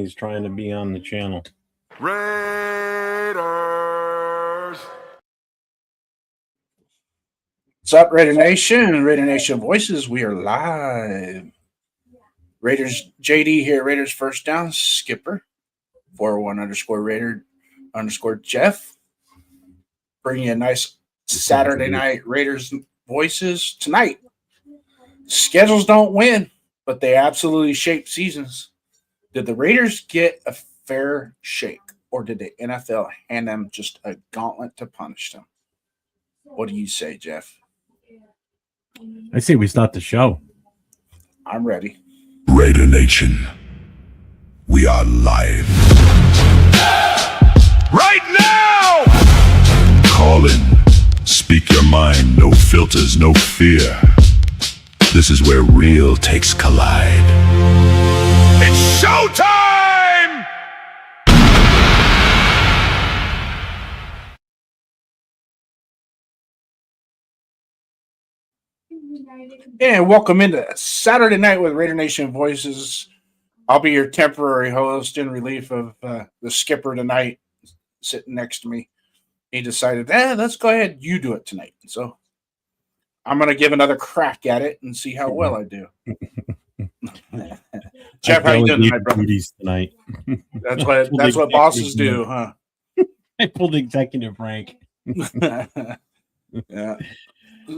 he's trying to be on the channel. Raiders! What's up, Raider Nation? Raider Nation Voices, we are live. Raiders JD here, Raiders First Down, Skipper, 401_Raider_Jeff. Bringing you a nice Saturday night Raiders Voices tonight. Schedules don't win, but they absolutely shape seasons. Did the Raiders get a fair shake, or did the NFL hand them just a gauntlet to punish them? What do you say, Jeff? I say we start the show. I'm ready. Raider Nation, we are live. Right now! Call in. Speak your mind. No filters, no fear. This is where real takes collide. It's showtime! And welcome into Saturday Night with Raider Nation Voices. I'll be your temporary host in relief of the skipper tonight, sitting next to me. He decided, let's go ahead, you do it tonight. So I'm going to give another crack at it and see how well I do. Jeff, how you doing tonight, bro? Tonight. That's what bosses do, huh? I pulled executive rank. Yeah.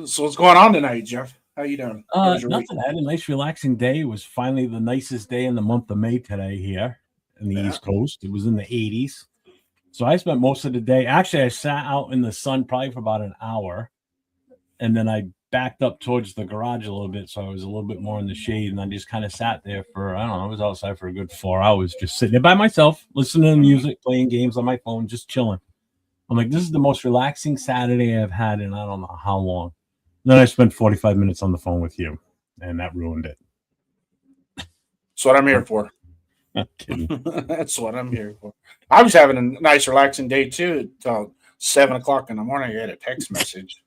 So what's going on tonight, Jeff? How you doing? Nothing. I had a nice relaxing day. It was finally the nicest day in the month of May today here in the East Coast. It was in the 80s. So I spent most of the day. Actually, I sat out in the sun probably for about an hour. And then I backed up towards the garage a little bit. So I was a little bit more in the shade. And I just kind of sat there for, I don't know, I was outside for a good 4 hours, just sitting there by myself, listening to music, playing games on my phone, just chilling. I'm like, this is the most relaxing Saturday I've had in I don't know how long. And then I spent 45 minutes on the phone with you, and that ruined it. That's what I'm here for. Not kidding. That's what I'm here for. I was having a nice, relaxing day, too, until 7 o'clock in the morning. I had a text message.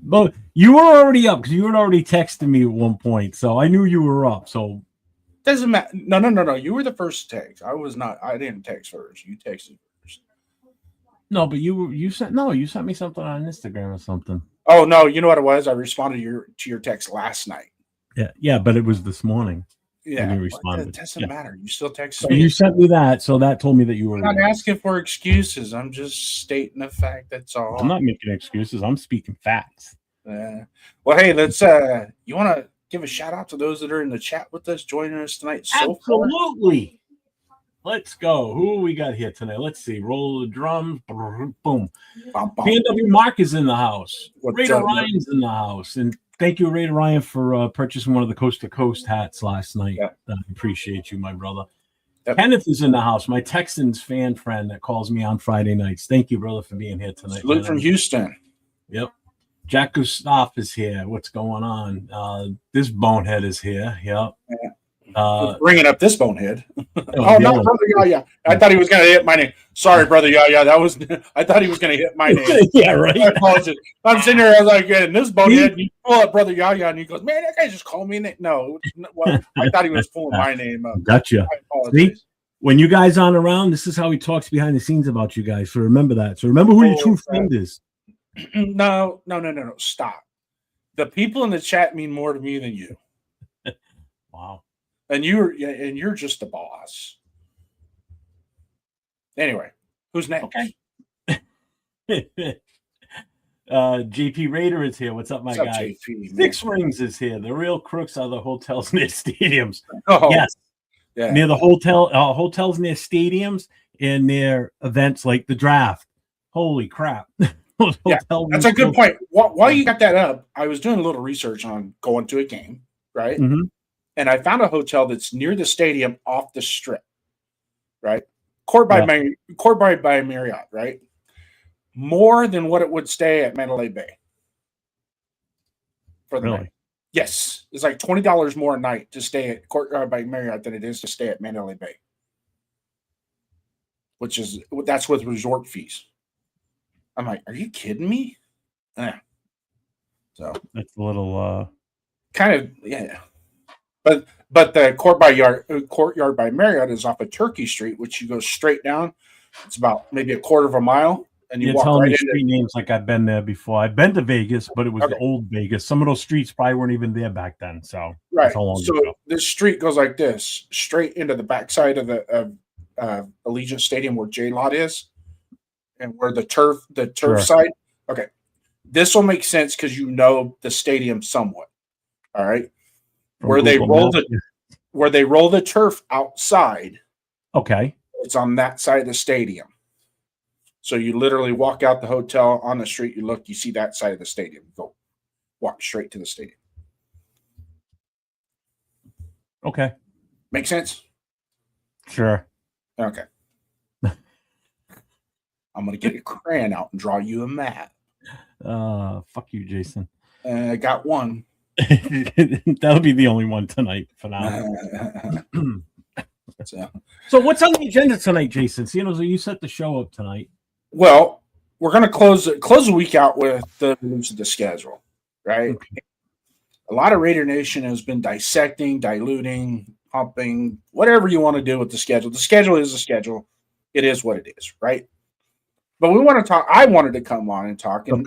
But you were already up because you had already texted me at one point, so I knew you were up. So doesn't matter. No. You were the first text. I was not. I didn't text first. You texted first. No, but you sent me something on Instagram or something. Oh no, you know what it was? I responded to your text last night. Yeah, but it was this morning. Yeah, you responded. It doesn't matter. You still text so me. You sent me that, so that told me that you were. I'm not asking for excuses. I'm just stating the fact. That's all. I'm not making excuses. I'm speaking facts. Well, hey, let's. You want to give a shout out to those that are in the chat with us, joining us tonight? Absolutely. Let's go. Who we got here tonight? Let's see. Roll the drums. Boom. PNW Mark is in the house. Raider Ryan's in the house. And thank you, Raider Ryan, for purchasing one of the Coast to Coast hats last night. Yeah. I appreciate you, my brother. Yep. Kenneth is in the house, my Texans fan friend that calls me on Friday nights. Thank you, brother, for being here tonight. Salute from Houston. Yep. Jack Gustav is here. What's going on? This bonehead is here. Yep. Yeah. Bringing up this bonehead. No, Brother Yaya. I thought he was going to hit my name. Sorry, Brother Yaya. I thought he was going to hit my name. Yeah, right. I apologize. I'm sitting here. I was like, and this bonehead. You pull up Brother Yaya, and he goes, "Man, that guy just called me." No, I thought he was pulling my name up. Gotcha. See, when you guys aren't around, this is how he talks behind the scenes about you guys. So remember that. So remember who your true friend is. No. Stop. The people in the chat mean more to me than you. Wow. And you're just the boss. Anyway, who's next? Okay. JP Raider is here. What's up, my guy? JP, Six Rings is here. The real crooks are the hotels near stadiums. Oh, yes. Yeah. Near the hotels near stadiums and near events like the draft. Holy crap. Yeah, that's a good point. While you got that up, I was doing a little research on going to a game, right? Mm-hmm. And I found a hotel that's near the stadium off the strip, right? Court by Marriott, right? More than what it would stay at Mandalay Bay for the night. Yes. It's like $20 more a night to stay at Court by Marriott than it is to stay at Mandalay Bay. That's with resort fees. I'm like, are you kidding me? Yeah. So that's a little kind of, yeah. But But the Courtyard by Marriott is off of Turkey Street, which you go straight down. It's about maybe a quarter of a mile, and you You're walk telling right me into. street names like I've been there before. I've been to Vegas, but it was the Okay. old Vegas. Some of those streets probably weren't even there back then. So Right. that's how long So ago. this street goes like this, straight into the backside of the Allegiant Stadium where J Lot is, and where the turf Sure. side. Okay, this will make sense because you know the stadium somewhat. All right, From where they Google roll Maps. the turf outside. Okay. It's on that side of the stadium. So you literally walk out the hotel on the street. You look, you see that side of the stadium. Go walk straight to the stadium. Okay. Make sense? Sure. Okay. I'm going to get a crayon out and draw you a map. Fuck you, Jason. I got one. That'll be the only one tonight for now. So, what's on the agenda tonight, Jason? So you set the show up tonight. well, we're going to close the week out with the news of the schedule, right? Okay. A lot of Raider Nation has been dissecting, diluting, pumping, whatever you want to do with the schedule. The schedule is a schedule. It is what it is, right? But we want to talk. I wanted to come on and talk. And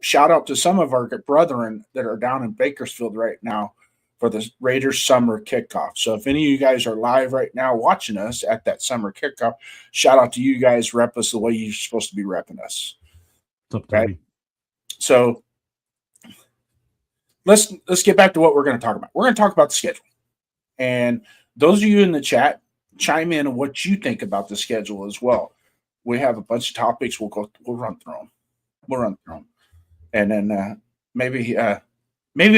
shout out to some of our brethren that are down in Bakersfield right now for the Raiders summer kickoff. So if any of you guys are live right now watching us at that summer kickoff, shout out to you guys. Rep us the way you're supposed to be repping us. Right? So let's get back to what we're going to talk about. We're going to talk about the schedule. And those of you in the chat, chime in on what you think about the schedule as well. We have a bunch of topics. We'll run through them. And then maybe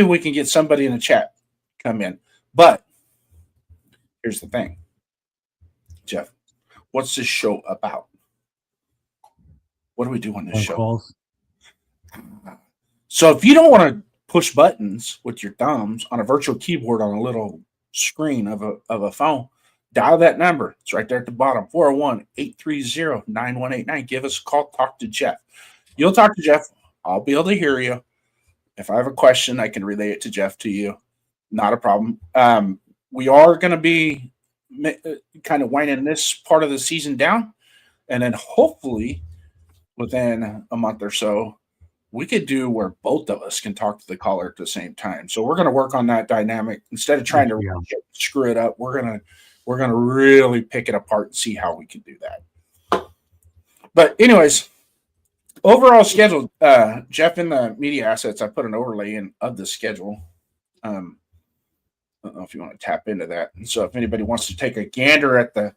we can get somebody in the chat come in. But here's the thing, Jeff. What's this show about? What do we do on this show? Calls. So if you don't want to push buttons with your thumbs on a virtual keyboard on a little screen of a phone, dial that number. It's right there at the bottom, 401-830-9189. Give us a call. Talk to Jeff. You'll talk to Jeff. I'll be able to hear you. If I have a question, I can relay it to Jeff to you. Not a problem. We are going to be kind of winding this part of the season down. And then hopefully within a month or so, we could do where both of us can talk to the caller at the same time. So we're going to work on that dynamic. Instead of trying to screw it up, we're going to really pick it apart and see how we can do that. But anyways, overall schedule, Jeff, in the media assets, I put an overlay in of the schedule. I don't know if you want to tap into that. And so if anybody wants to take a gander at the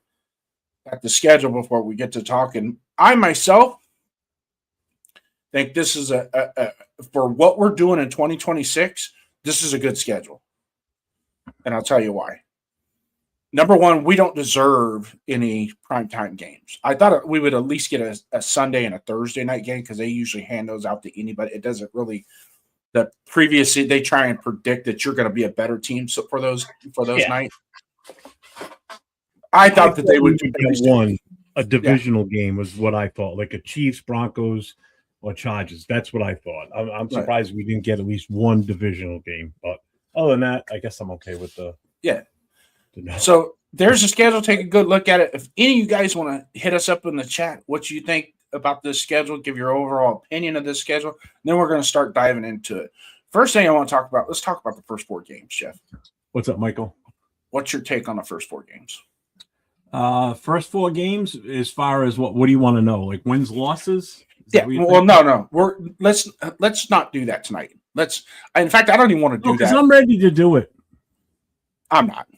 schedule before we get to talking, I myself think this is for what we're doing in 2026, this is a good schedule. And I'll tell you why. Number one, we don't deserve any primetime games. I thought we would at least get a Sunday and a Thursday night game because they usually hand those out to anybody. It doesn't really – they try and predict that you're going to be a better team for those nights. I thought that they would do a divisional game was what I thought, like a Chiefs, Broncos, or Chargers. That's what I thought. I'm surprised we didn't get at least one divisional game. But other than that, I guess I'm okay with the – yeah. So there's a schedule. Take a good look at it. If any of you guys want to hit us up in the chat, what you think about this schedule, give your overall opinion of this schedule. Then we're going to start diving into it. First thing I want to talk about, let's talk about the first 4 games, Jeff. What's up, Michael? What's your take on the first 4 games? First 4 games, as far as what do you want to know? Like wins, losses? Yeah. Well, no. Let's not do that tonight. In fact, I don't even want to do that. Because I'm ready to do it. I'm not.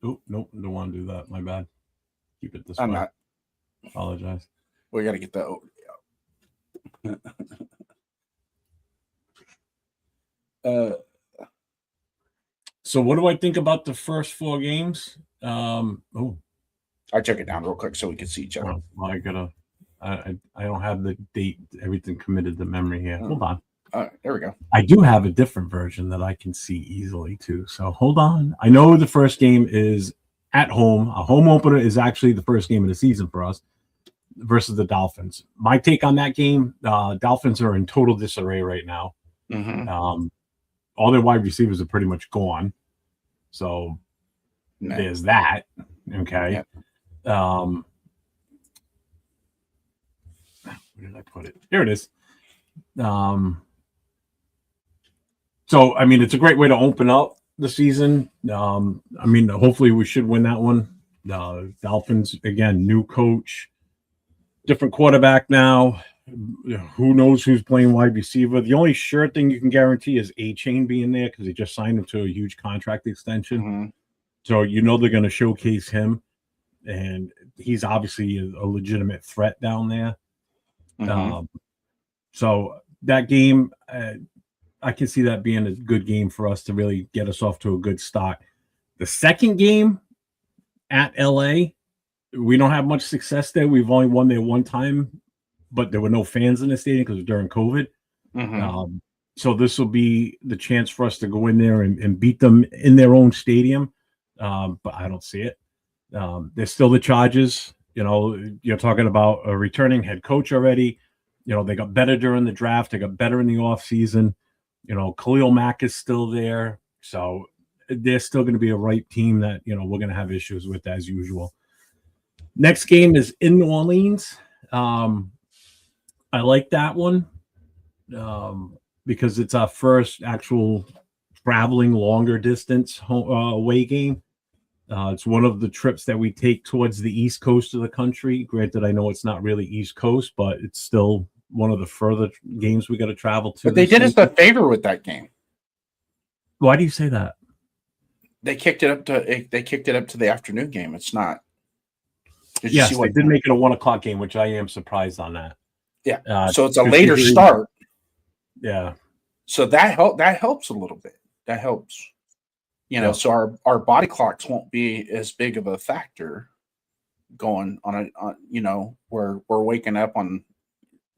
Oh, nope, don't want to do that. My bad. Keep it this way. I'm not. Apologize. We got to get that over. So what do I think about the first 4 games? I took it down real quick so we could see each other. Well, I don't have the date, everything committed to memory here. Hold on. There we go. I do have a different version that I can see easily too. So hold on. I know the first game is at home. A home opener is actually the first game of the season for us versus the Dolphins. My take on that game, Dolphins are in total disarray right now. Mm-hmm. All their wide receivers are pretty much gone. So No. there's that. Okay. Where did I put it? Here it is. So, I mean, it's a great way to open up the season. I mean, hopefully we should win that one. Dolphins, again, new coach, different quarterback now. Who knows who's playing wide receiver? The only sure thing you can guarantee is A-Chain being there because they just signed him to a huge contract extension. Mm-hmm. So you know they're going to showcase him, and he's obviously a legitimate threat down there. Mm-hmm. So that game, I can see that being a good game for us to really get us off to a good start. The second game at LA, we don't have much success there. We've only won there one time, but there were no fans in the stadium because it was during COVID. Mm-hmm. So this will be the chance for us to go in there and beat them in their own stadium. But I don't see it. There's still the Chargers. You know, you're talking about a returning head coach already. You know, they got better during the draft. They got better in the offseason. You know, Khalil Mack is still there. So they're still going to be a right team that, you know, we're going to have issues with as usual. Next game is in New Orleans. I like that one because it's our first actual traveling longer distance away game. It's one of the trips that we take towards the East Coast of the country. Granted, I know it's not really East Coast, but it's still one of the further games we got to travel to. But they did us a favor with that game. Why do you say that? They kicked it up to the afternoon game. It's not. Yes, they did make it a 1 o'clock game, which I am surprised on that. Yeah. So it's a later start. Yeah. So that helps a little bit. That helps. You know, so our body clocks won't be as big of a factor going on you know, where we're waking up on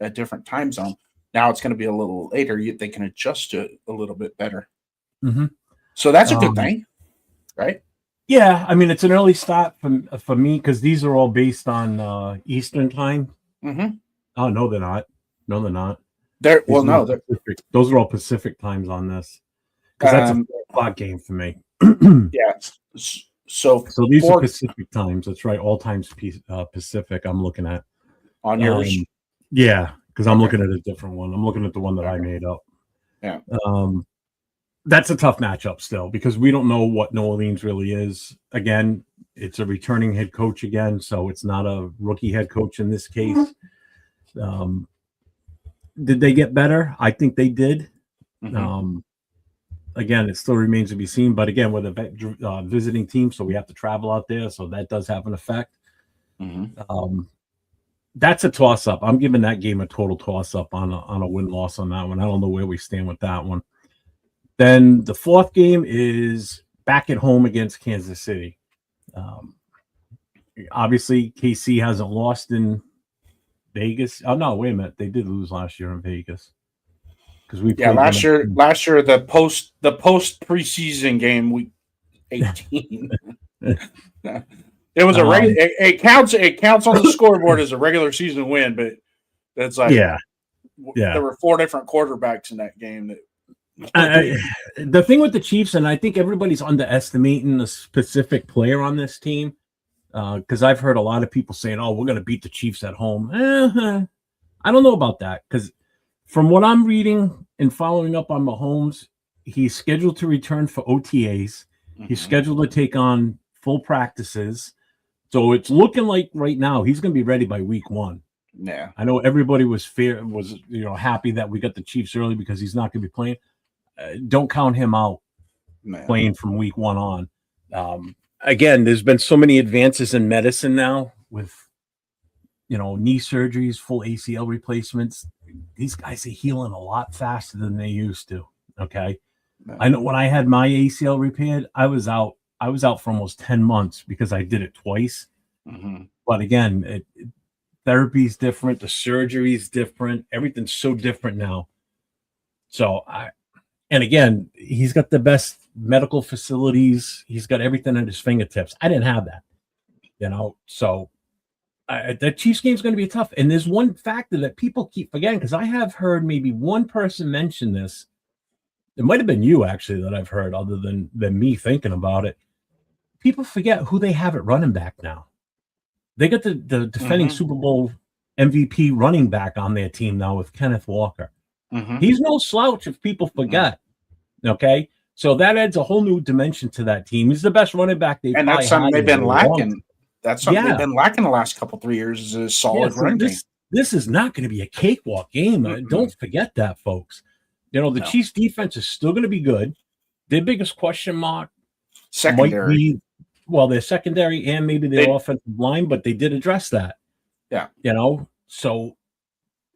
a different time zone. Now it's going to be a little later. They can adjust to it a little bit better. Mm-hmm. So that's a good thing, right? Yeah, I mean, it's an early start for me because these are all based on Eastern time. Mm-hmm. Oh, no, they're not. No, they're not. Those are all Pacific times on this. Because that's a 4 o'clock game for me. Yeah. So these are Pacific times. That's right. All times Pacific I'm looking at. On yours? Yeah, because I'm looking at a different one. I'm looking at the one that I made up. Yeah. That's a tough matchup still because we don't know what New Orleans really is. Again, it's a returning head coach again, so it's not a rookie head coach in this case. Did they get better? I think they did. Mm-hmm. Again, it still remains to be seen. But again, we're the visiting team, so we have to travel out there. So that does have an effect. Mm-hmm. That's a toss-up. I'm giving that game a total toss-up on a win-loss on that one. I don't know where we stand with that one. Then the fourth game is back at home against Kansas City. Obviously, KC hasn't lost in Vegas. Oh, no, wait a minute. They did lose last year in Vegas. Last year the post preseason game week 18. It was it counts on the scoreboard as a regular season win, but that's like there were 4 different quarterbacks in that game. The thing with the Chiefs, and I think everybody's underestimating the specific player on this team, because I've heard a lot of people saying, "Oh, we're going to beat the Chiefs at home." I don't know about that because from what I'm reading and following up on Mahomes, he's scheduled to return for OTAs. Mm-hmm. He's scheduled to take on full practices. So it's looking like right now he's going to be ready by week 1. Yeah. I know everybody was happy that we got the Chiefs early because he's not going to be playing. Don't count him out playing from week 1 on. Again, there's been so many advances in medicine now with, knee surgeries, full ACL replacements. These guys are healing a lot faster than they used to. Okay. I know when I had my ACL repaired, I was out for almost 10 months because I did it twice. Mm-hmm. But again, therapy is different. The surgery is different. Everything's so different now. So and again, he's got the best medical facilities. He's got everything at his fingertips. I didn't have that, so the Chiefs game is going to be tough. And there's one factor that people keep forgetting because I have heard maybe one person mention this it might have been you actually that I've heard, other than me thinking about it. People forget who they have at running back now. They got the defending Super Bowl MVP running back on their team now with Kenneth Walker. He's no slouch if people forget. Okay, so that adds a whole new dimension to that team. He's the best running back they've and that's something they've been lacking. That's something they've been lacking the last couple 3 years is a solid running game. This is not going to be a cakewalk game. Don't forget that, folks. You know, the Chiefs defense is still going to be good. Their biggest question mark secondary. Might be, well, their secondary and maybe their offensive line, but they did address that. Yeah. You know, so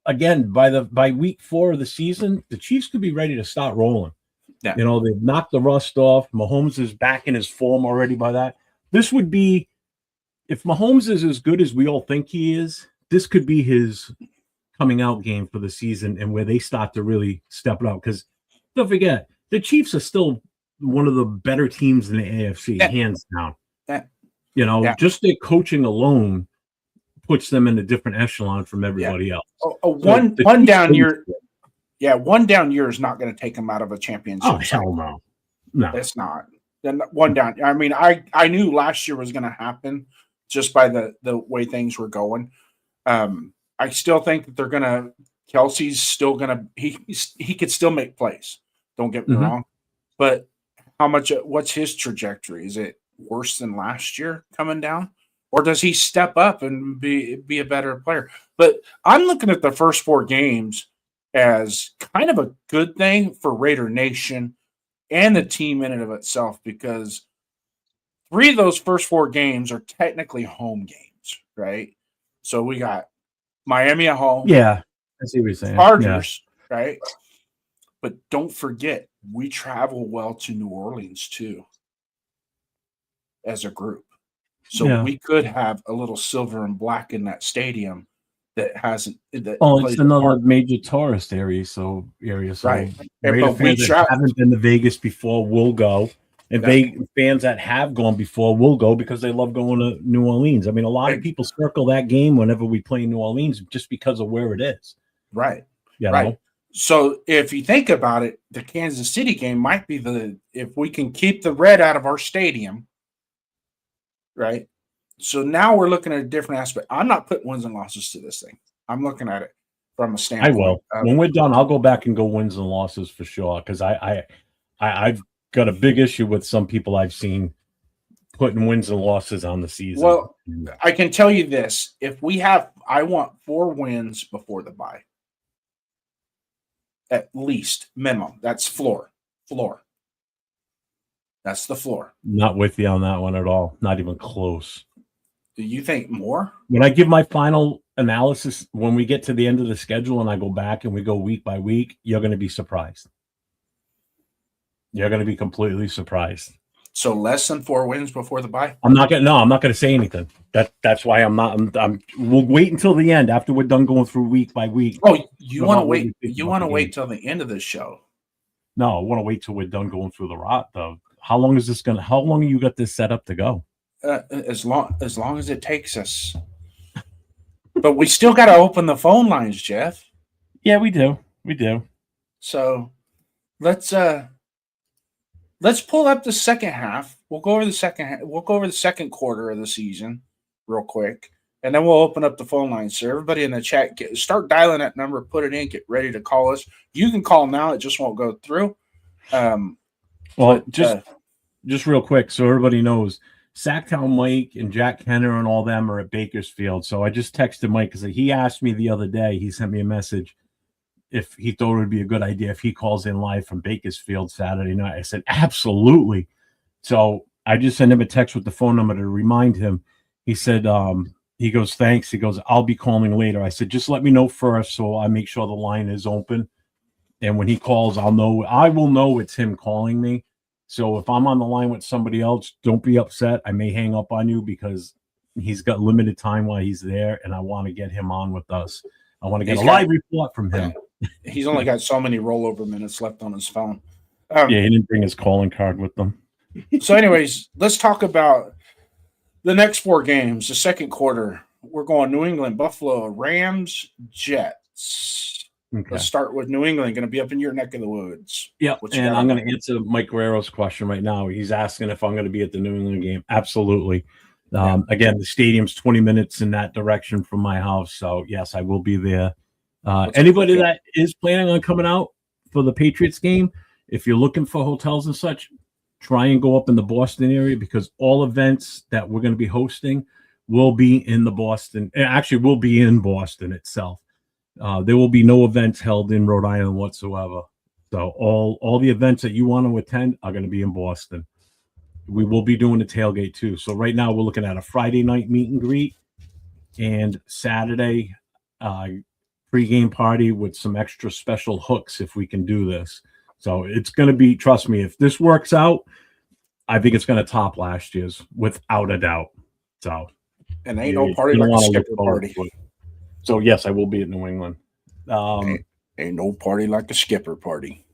again, by week 4 of the season, the Chiefs could be ready to start rolling. Yeah. You know, they've knocked the rust off. Mahomes is back in his form already by that. This would be, if Mahomes is as good as we all think he is, this could be his coming out game for the season and where they start to really step it up. Because don't forget, the Chiefs are still one of the better teams in the AFC, hands down. You know, just their coaching alone puts them in a different echelon from everybody else. One down year is not going to take them out of a championship. Oh, hell no. No. It's not. Then one down. I mean, I knew last year was going to happen just by the way things were going. I still think that they're going to – Kelsey's still going to – he could still make plays. Don't get me wrong. But what's his trajectory? Is it worse than last year coming down? Or does he step up and be a better player? But I'm looking at the first 4 games as kind of a good thing for Raider Nation and the team in and of itself, because 3 of those first 4 games are technically home games, right? So we got Miami at home. Yeah, I see what you're saying. Chargers, right? But don't forget, we travel well to New Orleans too as a group. So we could have a little silver and black in that stadium that hasn't. It's another major tourist area. So right. Raider fans that haven't been to Vegas before will go. And fans that have gone before will go because they love going to New Orleans. I mean, a lot of people circle that game whenever we play in New Orleans just because of where it is. Right. You right. know? So if you think about it, the Kansas City game might be if we can keep the red out of our stadium, right? So now we're looking at a different aspect. I'm not putting wins and losses to this thing. I'm looking at it from a standpoint. I will. When we're done, I'll go back and go wins and losses for sure, because I've got a big issue with some people I've seen putting wins and losses on the season. Well, I can tell you this. I want 4 wins before the bye. At least, minimum. That's floor. That's the floor. Not with you on that one at all. Not even close. Do you think more? When I give my final analysis, when we get to the end of the schedule and I go back and we go week by week, you're going to be surprised. You're going to be completely surprised. So less than 4 wins before the bye? I'm not going to say anything. That's why we'll wait until the end after we're done going through week by week. Oh, you want to wait? You want to wait till the end of this show? No, I want to wait till we're done going through the rot, though. How long have you got this set up to go? As long as it takes us. But we still got to open the phone lines, Jeff. Yeah, we do. So let's pull up the second half. We'll go over the second half. We'll go over the second quarter of the season real quick, and then we'll open up the phone lines. So everybody in the chat, start dialing that number, put it in, get ready to call us. You can call now; it just won't go through. Just real quick, so everybody knows, Sacktown Mike and Jack Kenner and all them are at Bakersfield. So I just texted Mike because he asked me the other day. He sent me a message if he thought it would be a good idea if he calls in live from Bakersfield Saturday night. I said, absolutely. So I just sent him a text with the phone number to remind him. He said, he goes, thanks. He goes, I'll be calling later. I said, just let me know first so I make sure the line is open. And when he calls, I will know it's him calling me. So if I'm on the line with somebody else, don't be upset. I may hang up on you because he's got limited time while he's there, and I want to get him on with us. I want to get a live report from him. He's only got so many rollover minutes left on his phone. Yeah, he didn't bring his calling card with them. So anyways, let's talk about the next 4 games, the second quarter. We're going New England, Buffalo, Rams, Jets. Okay. Let's start with New England. Going to be up in your neck of the woods. Yeah, What you and got I'm on going to answer Mike Guerrero's question right now. He's asking if I'm going to be at the New England game. Absolutely. Again, the stadium's 20 minutes in that direction from my house. So, yes, I will be there. Anybody that is planning on coming out for the Patriots game, if you're looking for hotels and such, try and go up in the Boston area because all events that we're going to be hosting will be in the Boston. Actually, will be in Boston itself. There will be no events held in Rhode Island whatsoever. So all the events that you want to attend are going to be in Boston. We will be doing a tailgate too. So right now we're looking at a Friday night meet and greet and Saturday pre-game party with some extra special hooks if we can do this. So it's going to be, trust me, if this works out, I think it's going to top last year's without a doubt. So, and ain't no party like a skipper party. So yes, I will be at New England. Ain't no party like a skipper party.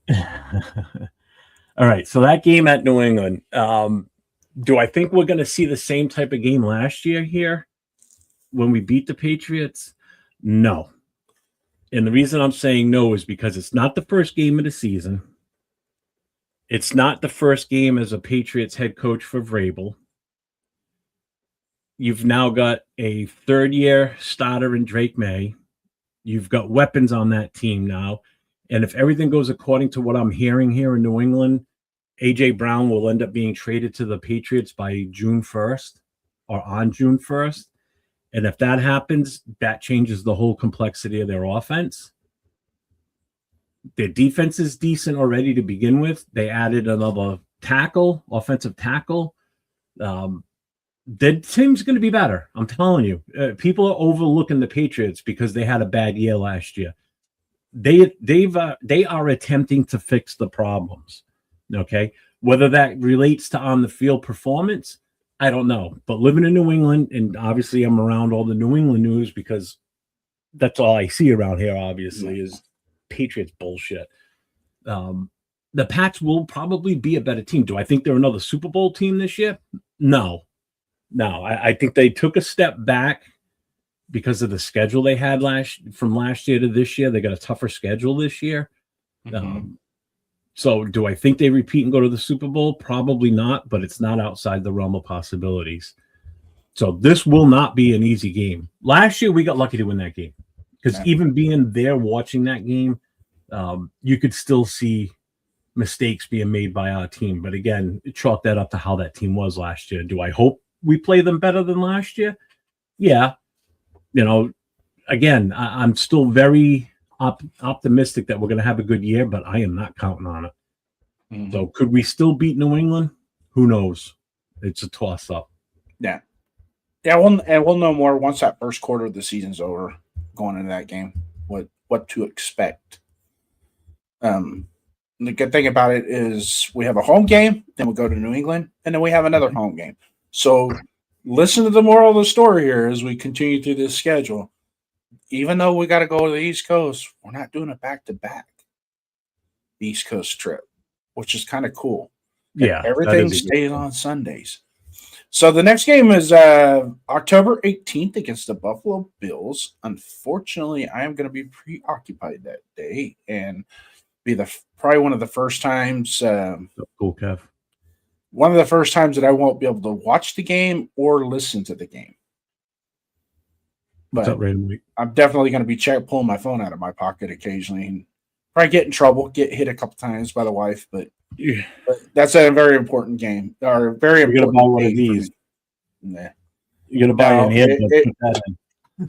All right, so that game at New England, do I think we're going to see the same type of game last year here when we beat the Patriots? No. And the reason I'm saying no is because it's not the first game of the season. It's not the first game as a Patriots head coach for Vrabel. You've now got a third-year starter in Drake May. You've got weapons on that team now. And if everything goes according to what I'm hearing here in New England, A.J. Brown will end up being traded to the Patriots by June 1st or on June 1st. And if that happens, that changes the whole complexity of their offense. Their defense is decent already to begin with. They added another tackle, offensive tackle. The team's going to be better. I'm telling you. People are overlooking the Patriots because they had a bad year last year. They are attempting to fix the problems. Okay, whether that relates to on the field performance, I don't know. But living in New England, and obviously I'm around all the New England news because that's all I see around here. Obviously, is Patriots bullshit. The Pats will probably be a better team. Do I think they're another Super Bowl team this year? No. I think they took a step back because of the schedule they had from last year to this year. They got a tougher schedule this year. Mm-hmm. So do I think they repeat and go to the Super Bowl? Probably not, but it's not outside the realm of possibilities. So this will not be an easy game. Last year, we got lucky to win that game because even being there watching that game, you could still see mistakes being made by our team. But again, chalk that up to how that team was last year. Do I hope we play them better than last year? Yeah. Again, I'm still very optimistic that we're going to have a good year, but I am not counting on it. Mm-hmm. So could we still beat New England? Who knows? It's a toss-up. Yeah. We'll know more once that first quarter of the season's over, going into that game, what to expect. The good thing about it is we have a home game, then we'll go to New England, and then we have another home game. So listen to the moral of the story here as we continue through this schedule. Even though we got to go to the East Coast, we're not doing a back-to-back East Coast trip, which is kind of cool. Yeah. Everything stays on Sundays. So the next game is October 18th against the Buffalo Bills. Unfortunately, I am going to be preoccupied that day and be probably one of the first times. Cool, Kev. One of the first times that I won't be able to watch the game or listen to the game. But I'm definitely going to be pulling my phone out of my pocket occasionally and probably get in trouble, get hit a couple times by the wife. But that's a very important game. Or very important. You're going to buy one of these. Nah. You're going to buy an earbud.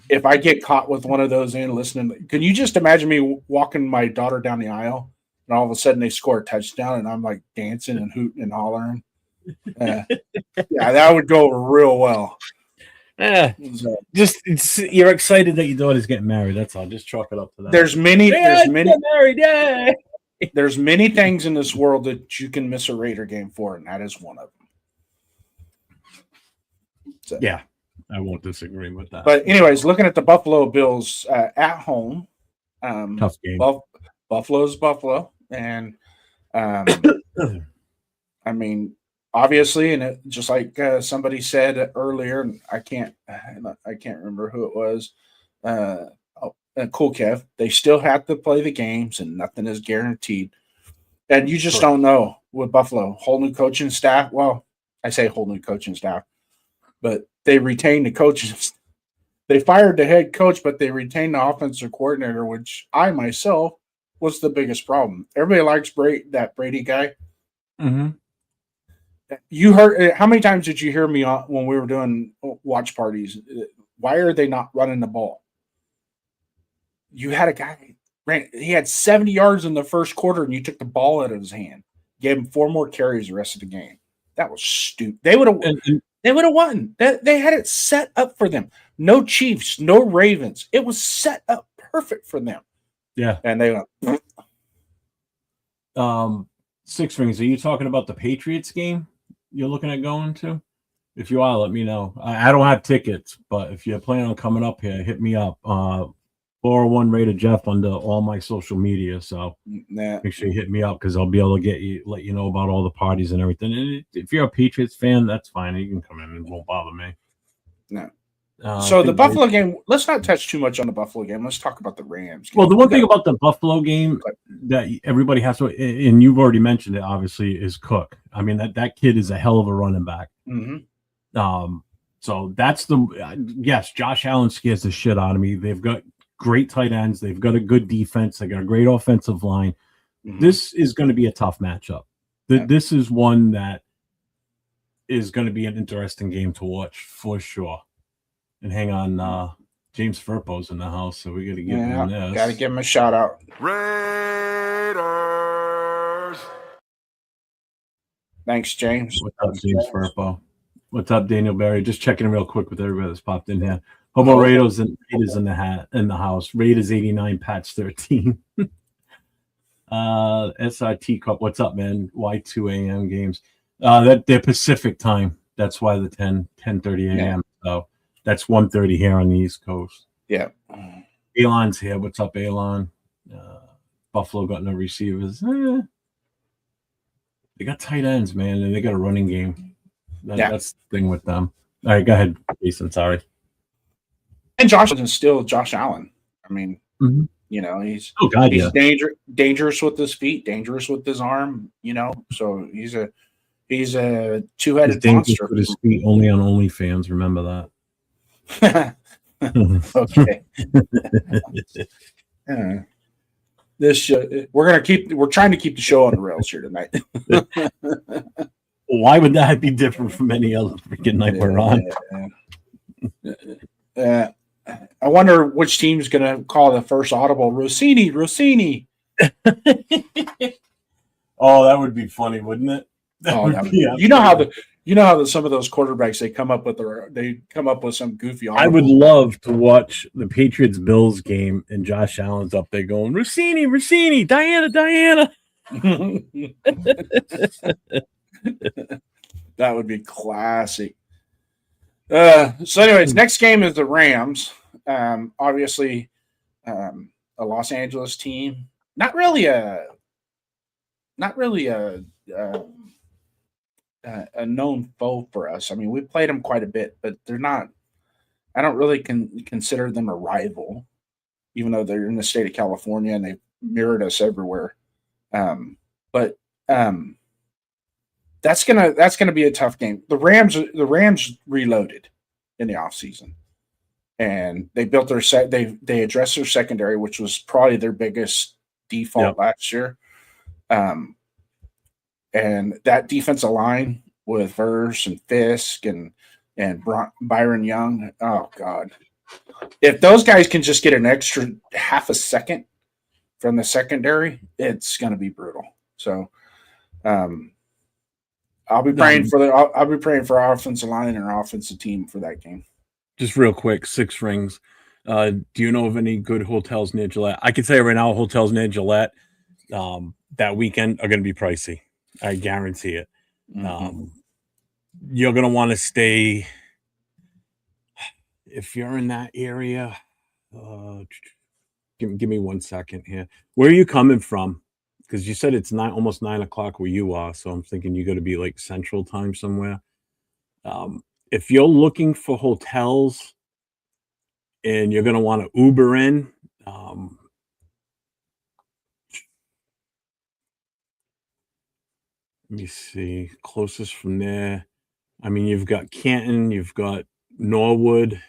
If I get caught with one of those in listening, can you just imagine me walking my daughter down the aisle and all of a sudden they score a touchdown and I'm like dancing and hooting and hollering? Yeah, that would go real well. Yeah, you're excited that your daughter's getting married. That's all. Just chalk it up to that. There's many married. Yeah. There's many things in this world that you can miss a Raider game for, and that is one of them. So. Yeah, I won't disagree with that. But anyways, looking at the Buffalo Bills at home, tough game. Buffalo's Buffalo, and I mean. Obviously, and just like somebody said earlier, and I can't remember who it was. cool, Kev. They still have to play the games, and nothing is guaranteed. And you just don't know with Buffalo. Whole new coaching staff. Well, I say whole new coaching staff, but they retained the coaches. They fired the head coach, but they retained the offensive coordinator, which I myself was the biggest problem. Everybody likes that Brady guy. Mm-hmm. You heard how many times did you hear me when we were doing watch parties? Why are they not running the ball? You had a guy he had 70 yards in the first quarter, and you took the ball out of his hand. Gave him 4 more carries the rest of the game. That was stupid. They would have won. They had it set up for them. No Chiefs, no Ravens. It was set up perfect for them. Yeah. And they went. 6 Rings, are you talking about the Patriots game you're looking at going to? If you are, let me know. I don't have tickets, but if you're planning on coming up here, hit me up. 401 Raider Jeff under all my social media. So make sure you hit me up because I'll be able to let you know about all the parties and everything. And if you're a Patriots fan, that's fine. You can come in. It won't bother me. No. So the Buffalo game, let's not touch too much on the Buffalo game. Let's talk about the Rams game. Well, the one thing about the Buffalo game that everybody has to, and you've already mentioned it, obviously, is Cook. I mean, that kid is a hell of a running back. Mm-hmm. So that's yes, Josh Allen scares the shit out of me. They've got great tight ends. They've got a good defense. They got a great offensive line. Mm-hmm. This is going to be a tough matchup. This is one that is going to be an interesting game to watch for sure. And hang on, James Furpo's in the house, so we got to give him this. Got to give him a shout out. Raiders. Thanks, James. What's up, James Furpo? What's up, Daniel Barry? Just checking in real quick with everybody that's popped in here. Hobo Raiders in the house. Raiders 89, Pats 13. SRT Cup. What's up, man? Why 2 a.m. games? They're Pacific time. That's why the 10:30 a.m. Yeah. So that's 1:30 here on the East Coast. Yeah. Elon's here. What's up, Elon? Buffalo got no receivers. They got tight ends, man, and they got a running game. That's the thing with them. All right, go ahead, Jason. Sorry. And Josh isn't still Josh Allen. I mean, he's dangerous with his feet, dangerous with his arm. So he's a two-headed monster. With his feet only on OnlyFans. Remember that. Okay. We're trying to keep the show on the rails here tonight. Why would that be different from any other freaking night we're on? I wonder which team's going to call the first audible. Rossini. Oh, that would be funny, wouldn't it? You know how some of those quarterbacks they come up with some goofy audible. I would love to watch the Patriots Bills game and Josh Allen's up there going Rossini, Diana. That would be classic. So anyways, next game is the Rams. Obviously, a Los Angeles team. Not really a known foe for us. I mean, we played them quite a bit, but they're not. I don't really consider them a rival, even though they're in the state of California and they mirrored us everywhere. But that's gonna be a tough game. The Rams reloaded in the offseason, and they built their they addressed their secondary, which was probably their biggest default last year. And that defensive line with Verse and Fisk and Byron Young, oh God! If those guys can just get an extra half a second from the secondary, it's going to be brutal. So, I'll be praying for our offensive line and our offensive team for that game. Just real quick, 6 Rings. Do you know of any good hotels near Gillette? I can tell you right now, hotels near Gillette that weekend are going to be pricey. I guarantee it. Mm-hmm. You're going to want to stay, if you're in that area, give me 1 second here. Where are you coming from? Because you said it's almost 9 o'clock where you are, so I'm thinking you got to be like Central Time somewhere. If you're looking for hotels and you're going to want to Uber in, Let me see. Closest from there. I mean, you've got Canton, you've got Norwood.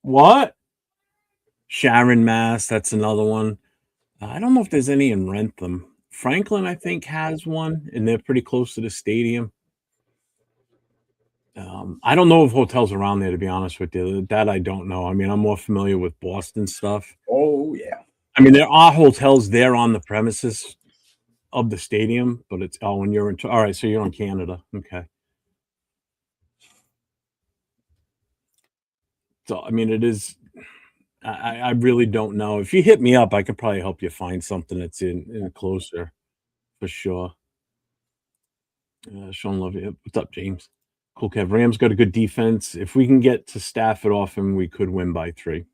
What? Sharon, Mass. That's another one. I don't know if there's any in Rentham. Franklin, I think, has one, and they're pretty close to the stadium. I don't know of hotels around there, to be honest with you. That I don't know. I mean, I'm more familiar with Boston stuff. Oh, yeah. I mean, there are hotels there on the premises of the stadium, but it's when you're in. All right, so you're in Canada. Okay. So, I mean, it is. I really don't know. If you hit me up, I could probably help you find something that's in closer for sure. Sean Love, what's up, James? Cool, Kev. Rams got a good defense. If we can get to staff it off him, we could win by 3.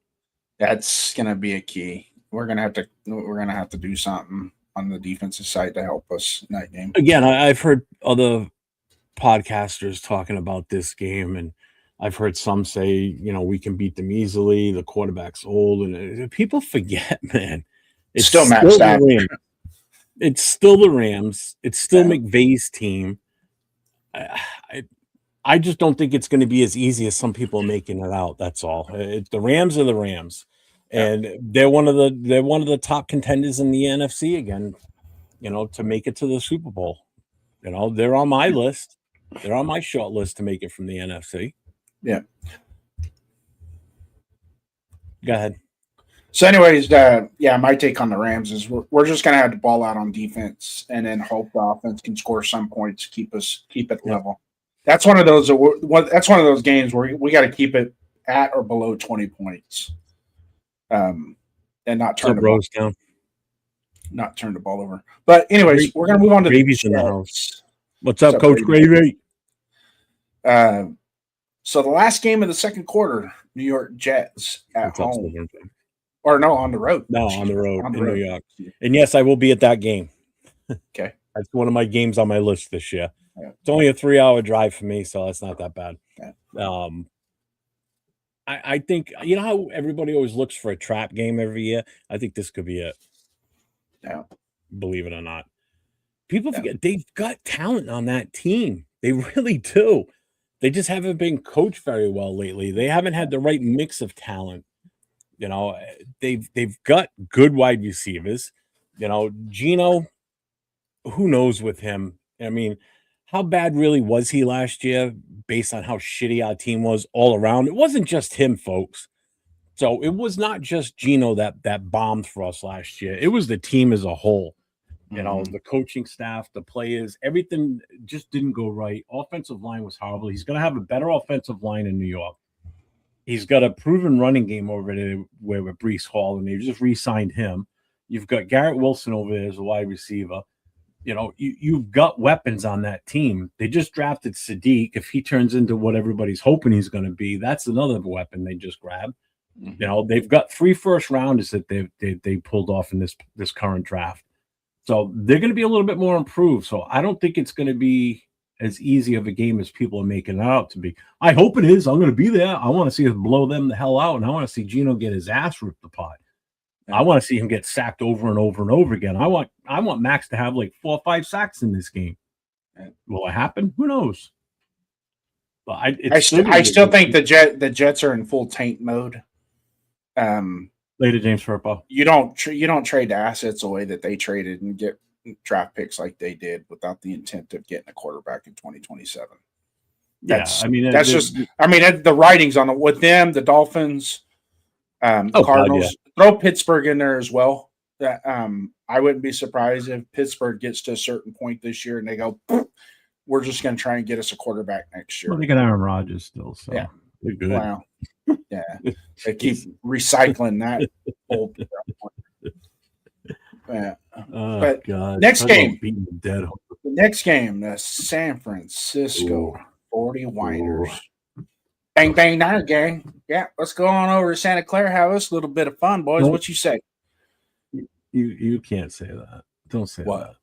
That's gonna be a key. We're gonna have to do something on the defensive side to help us in that game. Again, I've heard other podcasters talking about this game, and I've heard some say, we can beat them easily. The quarterback's old, and people forget, man. It's still Matt Stafford. It's still the Rams. It's still McVay's team. I just don't think it's going to be as easy as some people are making it out. That's all. The Rams are the Rams, and they're one of the top contenders in the NFC again. To make it to the Super Bowl. They're on my list. They're on my short list to make it from the NFC. Yeah. Go ahead. So, anyways, my take on the Rams is we're just gonna have to ball out on defense and then hope the offense can score some points, keep it level. That's one of those. That's one of those games where we got to keep it at or below 20 points, and not turn the ball down. Not turn the ball over. But anyways, we're gonna move on to Gravy's in the house. What's up, Coach Gravy? So the last game of the second quarter, New York Jets at home. Or no, on the road. No, on the road in New York. And yes, I will be at that game. Okay. That's one of my games on my list this year. Yeah. It's only a 3-hour drive for me, so that's not that bad. Yeah. I think, how everybody always looks for a trap game every year? I think this could be it. Yeah. Believe it or not. People forget they've got talent on that team. They really do. They just haven't been coached very well lately. They haven't had the right mix of talent. They've got good wide receivers. Gino, who knows with him? I mean, how bad really was he last year based on how shitty our team was all around? It wasn't just him, folks. So it was not just Gino that bombed for us last year. It was the team as a whole. The coaching staff, the players, everything just didn't go right. Offensive line was horrible. He's going to have a better offensive line in New York. He's got a proven running game over there with Breece Hall, and they just re-signed him. You've got Garrett Wilson over there as a wide receiver. You've got weapons on that team. They just drafted Sadiq. If he turns into what everybody's hoping he's going to be, that's another weapon they just grabbed. They've got 3 first-rounders that they pulled off in this current draft. So they're going to be a little bit more improved. So I don't think it's going to be as easy of a game as people are making it out to be. I hope it is. I'm going to be there. I want to see us blow them the hell out, and I want to see Gino get his ass ripped apart. I want to see him get sacked over and over and over again. I want Max to have like 4 or 5 sacks in this game. Will it happen? Who knows? But I still think the Jets are in full tank mode. Later, James Firpo. You don't trade the assets away that they traded and get draft picks like they did without the intent of getting a quarterback in 2027. That's the writings on with them, the Dolphins, Cardinals. Throw Pittsburgh in there as well. I wouldn't be surprised if Pittsburgh gets to a certain point this year and they go, we're just going to try and get us a quarterback next year. Well, they got Aaron Rodgers still, so they're good. Wow. Yeah, they keep recycling that old. But God. Next game, dead. The next game, the San Francisco 49ers. Bang, bang, Niner gang. Yeah, let's go on over to Santa Clara. Have us a little bit of fun, boys. What you say? You can't say that. Don't say that.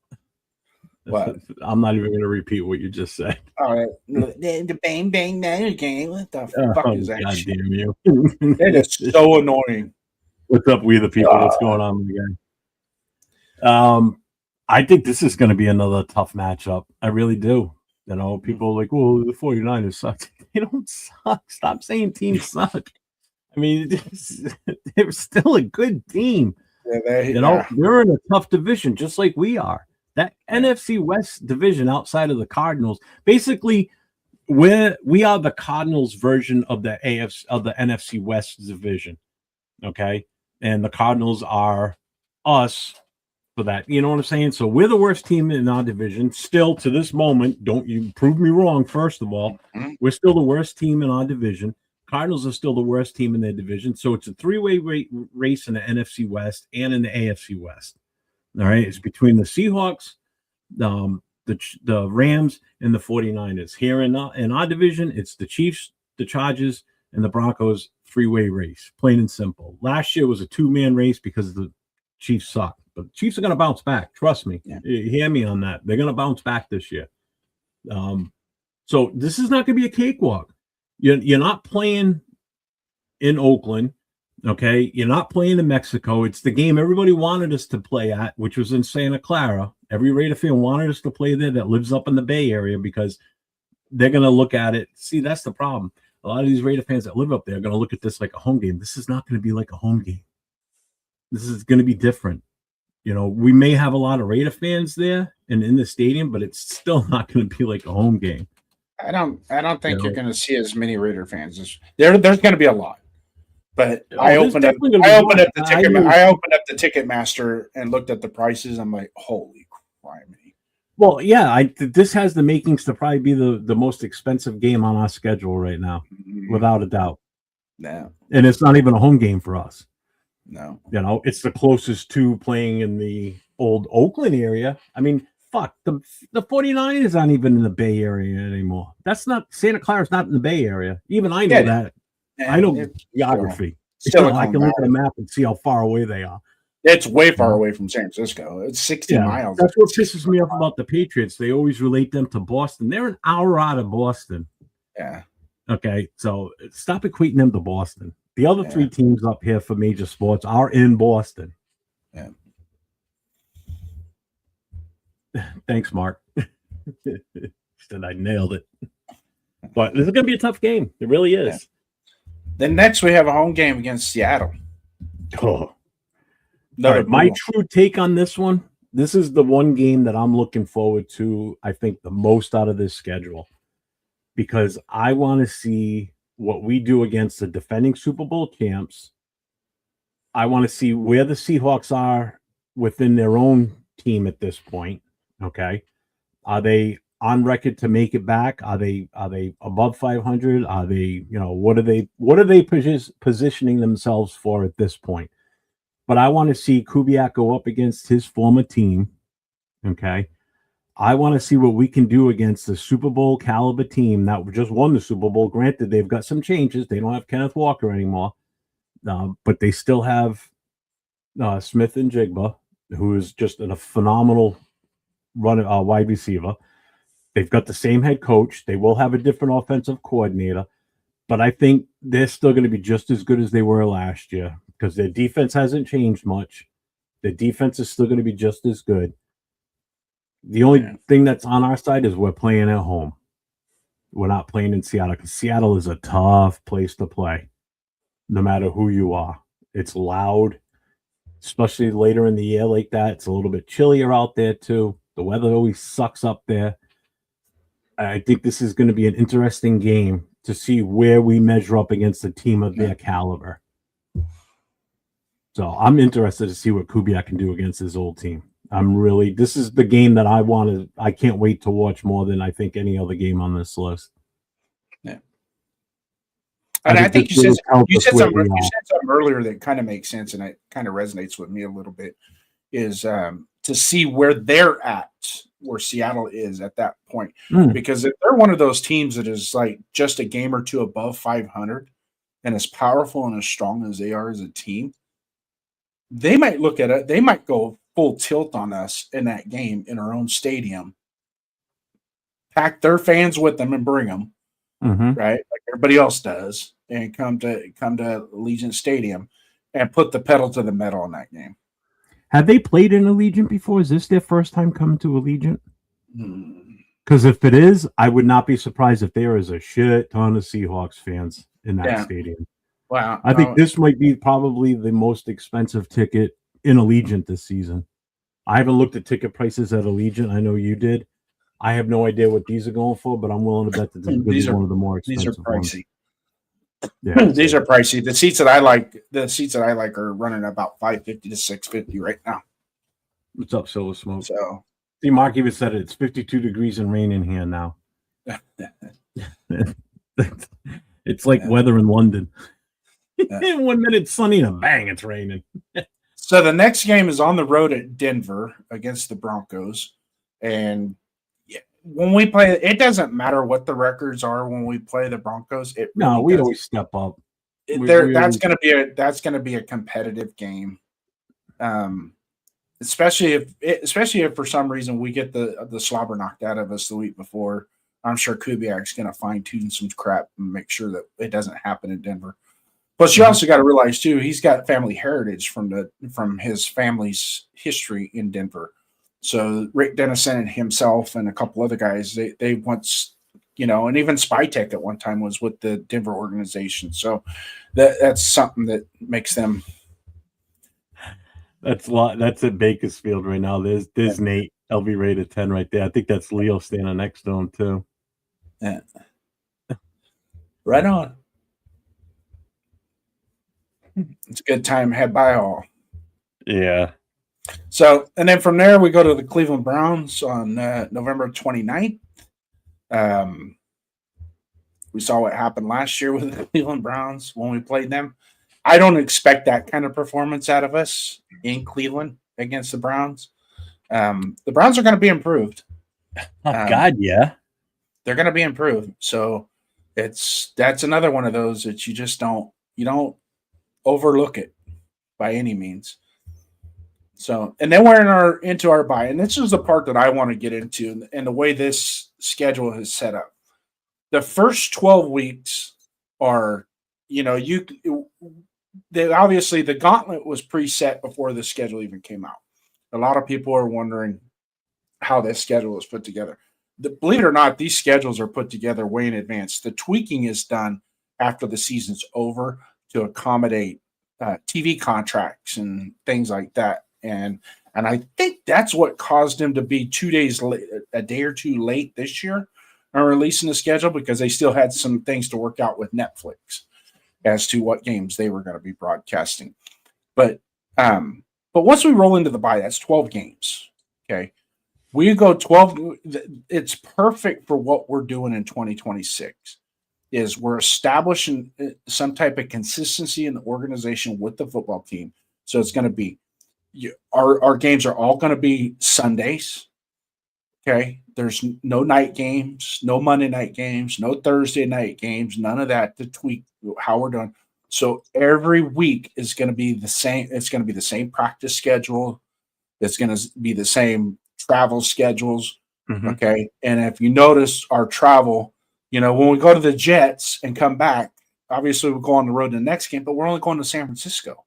What? I'm not even going to repeat what you just said. All right. The bang bang Niner game. What the fuck Oh, is that God shit? damn you. It is so annoying. What's up, we the people? What's going on with the game? I think this is going to be another tough matchup. I really do. You know, people are like, well, the 49ers suck. They don't suck. Stop saying teams suck. I mean, they're still a good team. Yeah, they're in a tough division, just like we are. That NFC West division outside of the Cardinals, basically, we are the Cardinals version of the NFC West division. Okay, and the Cardinals are us for that. You know what I'm saying? So we're the worst team in our division. Still to this moment, don't you prove me wrong. First of all, we're still the worst team in our division. Cardinals are still the worst team in their division. So it's a three-way race in the NFC West and in the AFC West. All right. It's between the Seahawks, the Rams, and the 49ers. Here in our division, it's the Chiefs, the Chargers, and the Broncos. Three-way race, plain and simple. Last year was a two-man race because the Chiefs suck. But the Chiefs are going to bounce back. Trust me. Yeah. Hear me on that. They're going to bounce back this year. So this is not going to be a cakewalk. You're not playing in Oakland, okay? You're not playing in Mexico. It's the game everybody wanted us to play at, which was in Santa Clara. Every Raider fan wanted us to play there that lives up in the Bay Area because they're going to look at it. See, that's the problem. A lot of these Raider fans that live up there are going to look at this like a home game. This is not going to be like a home game. This is going to be different. You know, we may have a lot of Raider fans there and in the stadium, but it's still not going to be like a home game. I don't think you're going to see as many Raider fans. There's going to be a lot, but I opened up the Ticketmaster and looked at the prices. I'm like, holy crap! Well, yeah, this has the makings to probably be the most expensive game on our schedule right now, without a doubt. No, and it's not even a home game for us. No, you know, it's the closest to playing in the old Oakland area. I mean. Fuck, the 49ers aren't even in the Bay Area anymore. That's not Santa Clara's not in the Bay Area. Even I know that. Yeah, I know geography. Still I can look at a map and see how far away they are. It's way far away from San Francisco. It's 60 miles. That's what pisses me off about the Patriots. They always relate them to Boston. They're an hour out of Boston. Yeah. Okay, so stop equating them to Boston. The other three teams up here for major sports are in Boston. Yeah. Thanks, Mark. Said I nailed it. But this is going to be a tough game. It really is. Yeah. Then next we have a home game against Seattle. Oh. Right, my true take on this one, this is the one game that I'm looking forward to, I think, the most out of this schedule. Because I want to see what we do against the defending Super Bowl champs. I want to see where the Seahawks are within their own team at this point. Okay, are they on record to make it back? Are they above 500? Are they, what are they positioning themselves for at this point? But I want to see Kubiak go up against his former team. Okay, I want to see what we can do against the Super Bowl caliber team that just won the Super Bowl. Granted, they've got some changes. They don't have Kenneth Walker anymore, but they still have Smith and Jigba, who is just a phenomenal wide receiver. They've got the same head coach. They will have a different offensive coordinator, but I think they're still going to be just as good as they were last year because their defense hasn't changed much. Their defense is still going to be just as good. The only thing that's on our side is we're playing at home. We're not playing in Seattle because Seattle is a tough place to play, no matter who you are. It's loud, especially later in the year like that. It's a little bit chillier out there too. The weather always sucks up there. I think this is going to be an interesting game to see where we measure up against a team of their caliber. So I'm interested to see what Kubiak can do against his old team. This is the game that I can't wait to watch more than I think any other game on this list. Yeah. And I think you said something earlier that kind of makes sense and it kind of resonates with me a little bit is to see where they're at, where Seattle is at that point. Because if they're one of those teams that is like just a game or two above 500 and as powerful and as strong as they are as a team, they might look at it. They might go full tilt on us in that game in our own stadium pack their fans with them and bring them, right, like everybody else does, and come to Allegiant Stadium and put the pedal to the metal in that game. Have they played in Allegiant before? Is this their first time coming to Allegiant? Because if it is, I would not be surprised if there is a shit ton of Seahawks fans in that stadium. Wow. I think this might be probably the most expensive ticket in Allegiant this season. I haven't looked at ticket prices at Allegiant. I know you did. I have no idea what these are going for, but I'm willing to bet that these are one of the more expensive. These are pricey. Yeah, these are pricey. The seats that I like are running about $550 to $650 right now. What's up, Silver Smoke? So, see, Mark even said it. It's 52 degrees and rain in here now. It's like weather in London. 1 minute it's sunny and bang, it's raining. So the next game is on the road at Denver against the Broncos, and when we play, it doesn't matter what the records are when we play the Broncos. We always step up. That's going to be a competitive game, especially if for some reason we get the slobber knocked out of us the week before. I'm sure Kubiak's going to fine tune some crap and make sure that it doesn't happen in Denver. But you also got to realize too, he's got family heritage from his family's history in Denver. So Rick Dennison and himself and a couple other guys, they once, and even Spytek at one time was with the Denver organization. So that's something that makes them. That's at Bakersfield right now. There's Nate LV rated 10 right there. I think that's Leo standing next to him too. Yeah. Right on. It's a good time had by all. Yeah. So, and then from there, we go to the Cleveland Browns on November 29th. We saw what happened last year with the Cleveland Browns when we played them. I don't expect that kind of performance out of us in Cleveland against the Browns. The Browns are going to be improved. Yeah. They're going to be improved. So that's another one of those that you just don't overlook it by any means. So, and then we're into our bye, and this is the part that I want to get into, and the way this schedule is set up. The first 12 weeks are, obviously the gauntlet was preset before the schedule even came out. A lot of people are wondering how this schedule is put together. Believe it or not, these schedules are put together way in advance. The tweaking is done after the season's over to accommodate TV contracts and things like that. And I think that's what caused him to be 2 days late, a day or two late this year on releasing the schedule, because they still had some things to work out with Netflix as to what games they were going to be broadcasting. But once we roll into the bye, that's 12 games. Okay. We go 12. It's perfect for what we're doing in 2026. Is we're establishing some type of consistency in the organization with the football team. So it's going to be our games are all going to be Sundays. Okay. There's no night games, no Monday night games, no Thursday night games, none of that to tweak how we're doing. So every week is going to be the same. It's going to be the same practice schedule. It's going to be the same travel schedules. Mm-hmm. Okay. And if you notice our travel, when we go to the Jets and come back, obviously we'll go on the road to the next game, but we're only going to San Francisco.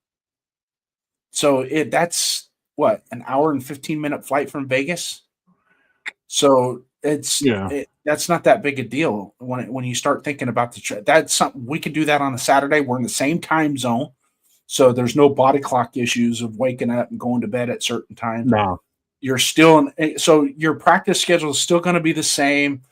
So that's what, an hour and 15-minute flight from Vegas. So that's not that big a deal when you start thinking about that's something we can do that on a Saturday. We're in the same time zone. So there's no body clock issues of waking up and going to bed at certain times. No. You're still so your practice schedule is still going to be the same.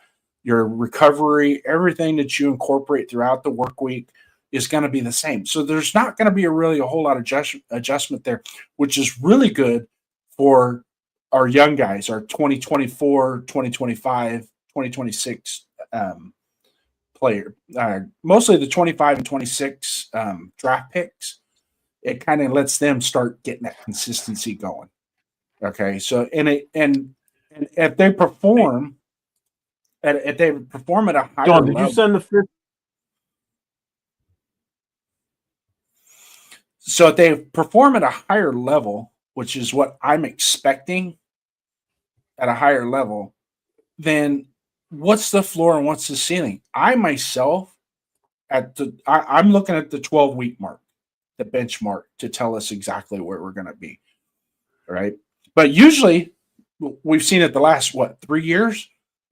Your recovery, everything that you incorporate throughout the work week is going to be the same. So there's not going to be a whole lot of adjustment there, which is really good for our young guys, our 2024, 2025, 2026 player. Mostly the 25 and 26 draft picks. It kind of lets them start getting that consistency going. Okay, so and if they perform at a higher John, level. did you send the fifth? So if they perform at a higher level, which is what I'm expecting at a higher level, then what's the floor and what's the ceiling? I myself I'm looking at the 12-week mark, the benchmark, to tell us exactly where we're going to be. Right. But usually we've seen it the last, 3 years?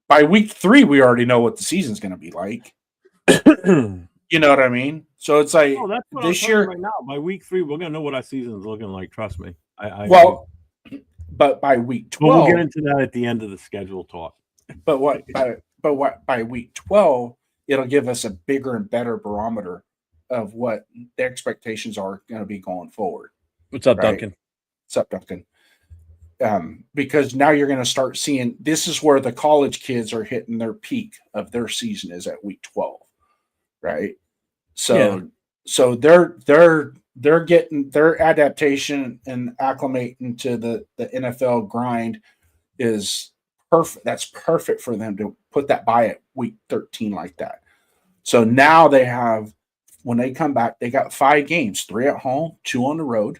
By week 3, we already know what the season's going to be like. You know what I mean? So it's like that's what this I'm year right now. By week 3, we're gonna know what our season's looking like. Trust me. But by week 12, we'll get into that at the end of the schedule talk. But by week 12, it'll give us a bigger and better barometer of what the expectations are going to be going forward. What's up, right? Duncan? What's up, Duncan? Because now you're going to start seeing this is where the college kids are hitting their peak of their season is at week 12, right? So they're getting their adaptation and acclimating to the NFL grind is perfect. That's perfect for them to put that by at week 13 like that. So now they have, when they come back, they got 5 games, 3 at home, 2 on the road,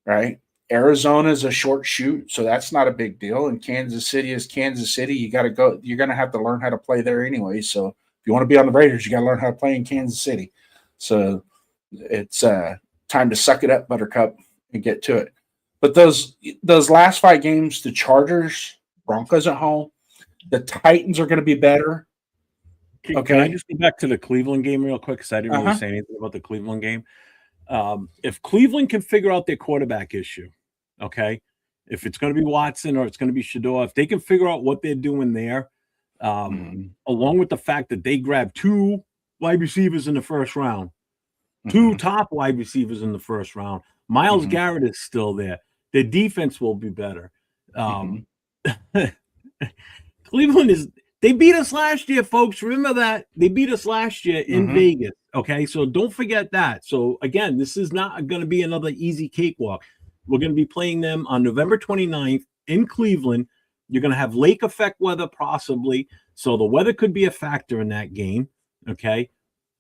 right? Arizona is a short shoot, so that's not a big deal. And Kansas City is Kansas City. You got to go. You're going to have to learn how to play there anyway. So if you want to be on the Raiders, you got to learn how to play in Kansas City. So it's time to suck it up, Buttercup, and get to it. But those last 5 games, the Chargers, Broncos at home, the Titans are going to be better. Can I just go back to the Cleveland game real quick? Because I didn't really say anything about the Cleveland game. If Cleveland can figure out their quarterback issue, okay, if it's going to be Watson or it's going to be Shador, if they can figure out what they're doing there, along with the fact that they grabbed 2 wide receivers in the first round, 2 top wide receivers in the first round, Myles Garrett is still there. Their defense will be better. Cleveland they beat us last year, folks. Remember that. They beat us last year in Vegas. Okay, so don't forget that. So, again, this is not going to be another easy cakewalk. We're going to be playing them on November 29th in Cleveland. You're going to have lake effect weather possibly. So the weather could be a factor in that game. Okay.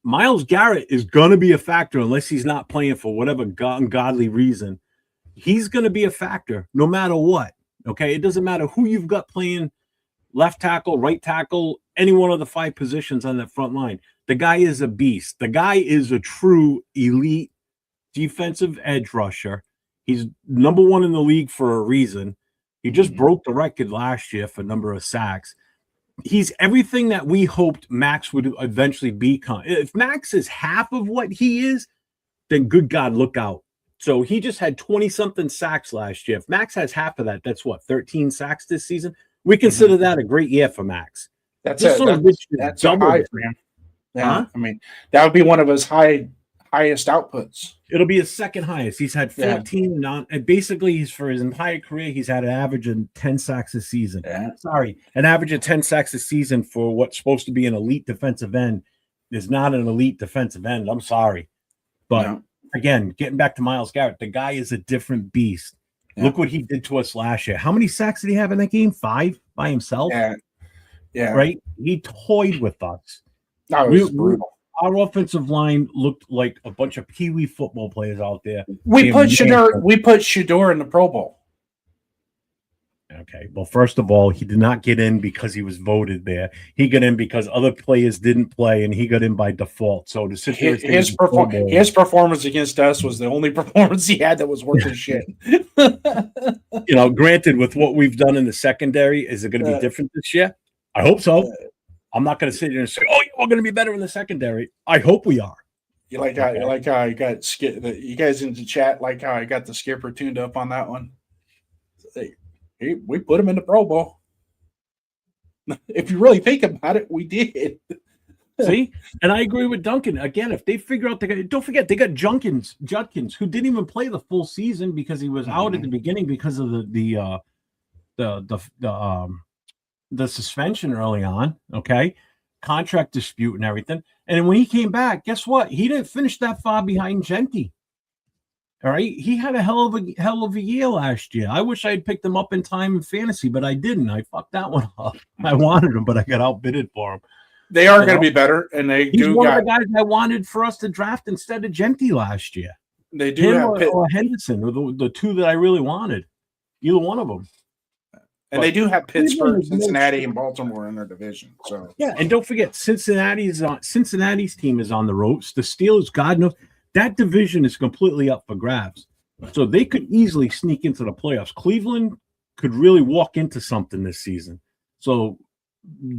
Myles Garrett is going to be a factor unless he's not playing for whatever ungodly reason. He's going to be a factor no matter what. Okay. It doesn't matter who you've got playing left tackle, right tackle, any one of the 5 positions on that front line. The guy is a beast. The guy is a true elite defensive edge rusher. He's number 1 in the league for a reason. He just broke the record last year for number of sacks. He's everything that we hoped Max would eventually become. If Max is half of what he is, then good God, look out. So he just had 20-something sacks last year. If Max has half of that, that's what, 13 sacks this season? We consider that a great year for Max. That's double high for him. Yeah, I mean, that would be one of his highest outputs. It'll be his second highest. He's had 14 and basically for his entire career, he's had an average of 10 sacks a season. Yeah. Sorry, an average of 10 sacks a season for what's supposed to be an elite defensive end is not an elite defensive end. I'm sorry. But again, getting back to Myles Garrett, the guy is a different beast. Yeah. Look what he did to us last year. How many sacks did he have in that game? 5 by himself? Yeah. Right? He toyed with us. No, it was brutal. Our offensive line looked like a bunch of peewee football players out there. We put Shador in the Pro Bowl. Okay. Well, first of all, he did not get in because he was voted there. He got in because other players didn't play, and he got in by default. So to sit there, his performance against us was the only performance he had that was worth his shit. Granted, with what we've done in the secondary, is it going to be different this year? I hope so. I'm not going to sit here and say, "Oh, we're going to be better in the secondary." I hope we are. You like how I got you guys in the chat like how I got the skipper tuned up on that one. We put him in the Pro Bowl. If you really think about it, we did. See, and I agree with Duncan. Again, if they figure out don't forget they got Judkins, who didn't even play the full season because he was out at the beginning because of the suspension early on. Okay, contract dispute and everything. And when he came back, guess what? He didn't finish that far behind Genty. All right, he had a hell of a year last year. I wish I had picked him up in time in fantasy, but I didn't. I fucked that one up. I wanted him, but I got outbidded for him. They are going to be better, and he's one of the guys I wanted for us to draft instead of Genty last year. They do or Henderson, or the 2 that I really wanted. Either one of them. And they do have Pittsburgh, Cleveland is Cincinnati, and Baltimore in their division. So yeah, and don't forget Cincinnati's team is on the ropes. The Steelers, God knows, that division is completely up for grabs. So they could easily sneak into the playoffs. Cleveland could really walk into something this season. So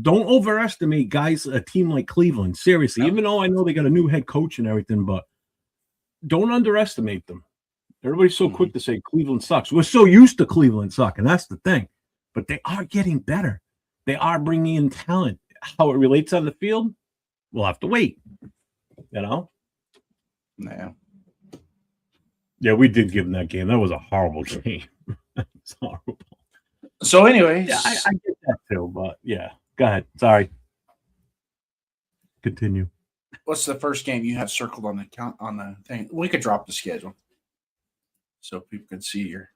don't overestimate a team like Cleveland. Seriously, even though I know they got a new head coach and everything, but don't underestimate them. Everybody's so quick to say Cleveland sucks. We're so used to Cleveland sucking. That's the thing. But they are getting better. They are bringing in talent. How it relates on the field, we'll have to wait. Yeah. Yeah, we did give them that game. That was a horrible game. It's horrible. So, anyways, yeah, I get that too. But yeah, go ahead. Sorry. Continue. What's the first game you have circled on the thing? We could drop the schedule so people can see your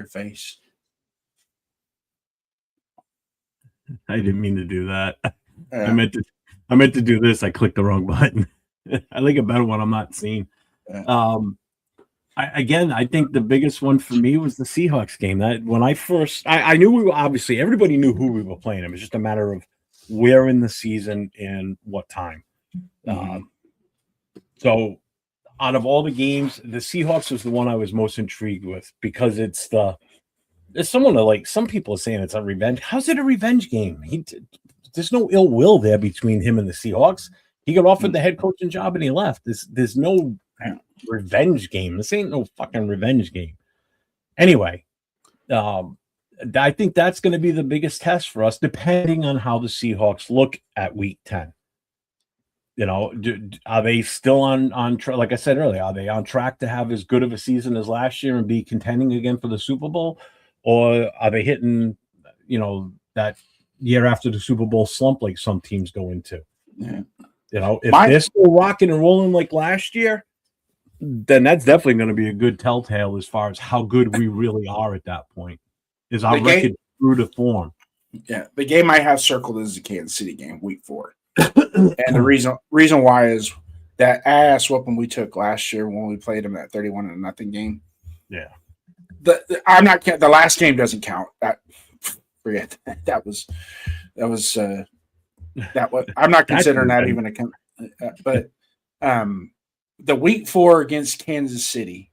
face. I didn't mean to do that. I meant to do this. I clicked the wrong button. I like a better one I'm not seeing. I think the biggest one for me was the Seahawks game. That when I knew we were obviously everybody knew who we were playing. It was just a matter of where in the season and what time. So out of all the games, the Seahawks was the one I was most intrigued with because some people are saying it's a revenge. How's it a revenge game? There's no ill will there between him and the Seahawks. He got offered the head coaching job and he left. There's no revenge game. This ain't no fucking revenge game. Anyway, I think that's going to be the biggest test for us, depending on how the Seahawks look at Week 10. You know, are they still on track? Like I said earlier, are they on track to have as good of a season as last year and be contending again for the Super Bowl? Or are they hitting, that year after the Super Bowl slump like some teams go into? Yeah. If they're still rocking and rolling like last year, then that's definitely going to be a good telltale as far as how good we really are at that point. Is our record true to form? Yeah, the game I have circled is the Kansas City game, Week 4. And the reason why is that ass whooping we took last year when we played them that 31-0 game. Yeah. I'm not the last game doesn't count. Forget that was I'm not considering that even a count. But the Week 4 against Kansas City,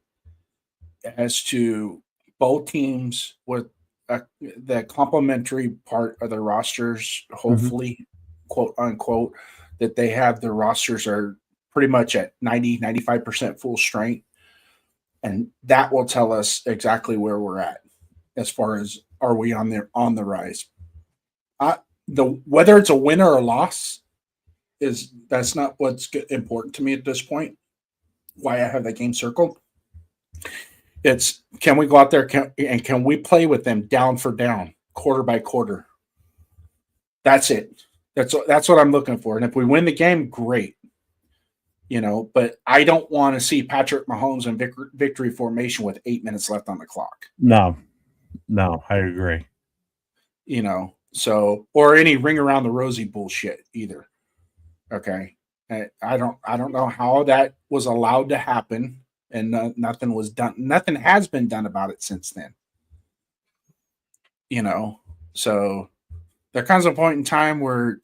as to both teams with the complementary part of their rosters, hopefully, quote unquote, that they have their rosters are pretty much at 95% full strength. And that will tell us exactly where we're at as far as are we on the rise. Whether it's a win or a loss that's not what's important to me at this point. Why I have that game circled. It's can we go out there and can we play with them down for down, quarter by quarter? That's it. That's what I'm looking for. And if we win the game, great. But I don't want to see Patrick Mahomes in victory formation with 8 minutes left on the clock. No, I agree. Or any ring around the rosy bullshit either. Okay. I don't know how that was allowed to happen, and nothing was done. Nothing has been done about it since then. So there comes a point in time where,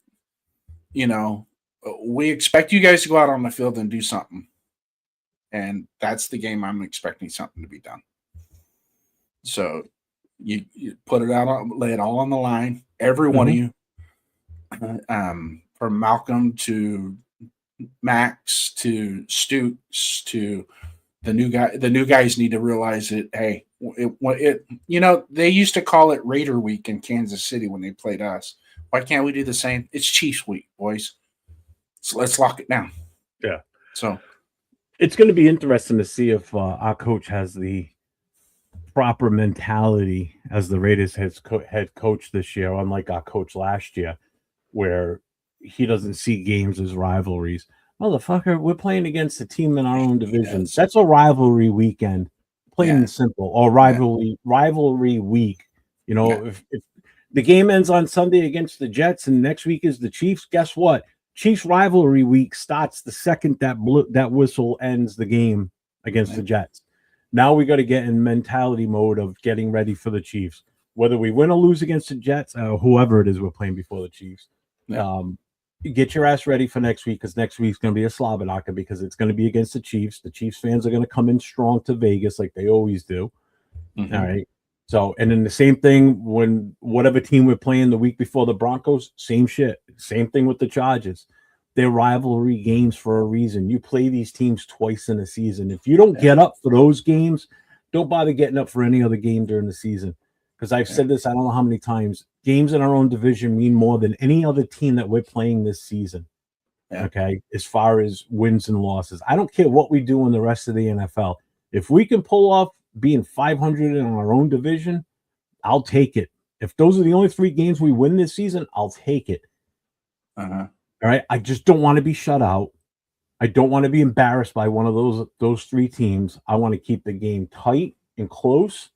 we expect you guys to go out on the field and do something. And that's the game I'm expecting something to be done. So you put it out, lay it all on the line. Every one of you, from Malcolm to Max to Stooks to the new guy. The new guys need to realize that, hey, they used to call it Raider Week in Kansas City when they played us. Why can't we do the same? It's Chiefs Week, boys. So let's lock it down. Yeah. So it's going to be interesting to see if our coach has the proper mentality as the Raiders head coach this year, unlike our coach last year, where he doesn't see games as rivalries. Motherfucker, we're playing against a team in our own division. That's a rivalry weekend, plain and simple, or rivalry week. If the game ends on Sunday against the Jets and next week is the Chiefs, guess what? Chiefs rivalry week starts the second that whistle ends the game against the Jets. Now we got to get in mentality mode of getting ready for the Chiefs. whether we win or lose against the Jets, whoever it is we're playing before the Chiefs. Get your ass ready for next week, because next week's going to be a slobberknocker, because it's going to be against the Chiefs. The Chiefs fans are going to come in strong to Vegas like they always do. Mm-hmm. All right. So, and then the same thing when whatever team we're playing the week before the Broncos, same shit. Same thing with the Chargers. They're rivalry games for a reason. You play these teams twice in a season. If you don't get up for those games, don't bother getting up for any other game during the season. Because I've said this, I don't know how many times, games in our own division mean more than any other team that we're playing this season. Yeah. Okay, as far as wins and losses. I don't care what we do in the rest of the NFL. If we can pull off being 500 in our own division, I'll take it. If those are the only 3 games we win this season, I'll take it. All right. I just don't want to be shut out. I don't want to be embarrassed by one of those 3 teams. I want to keep the game tight and close,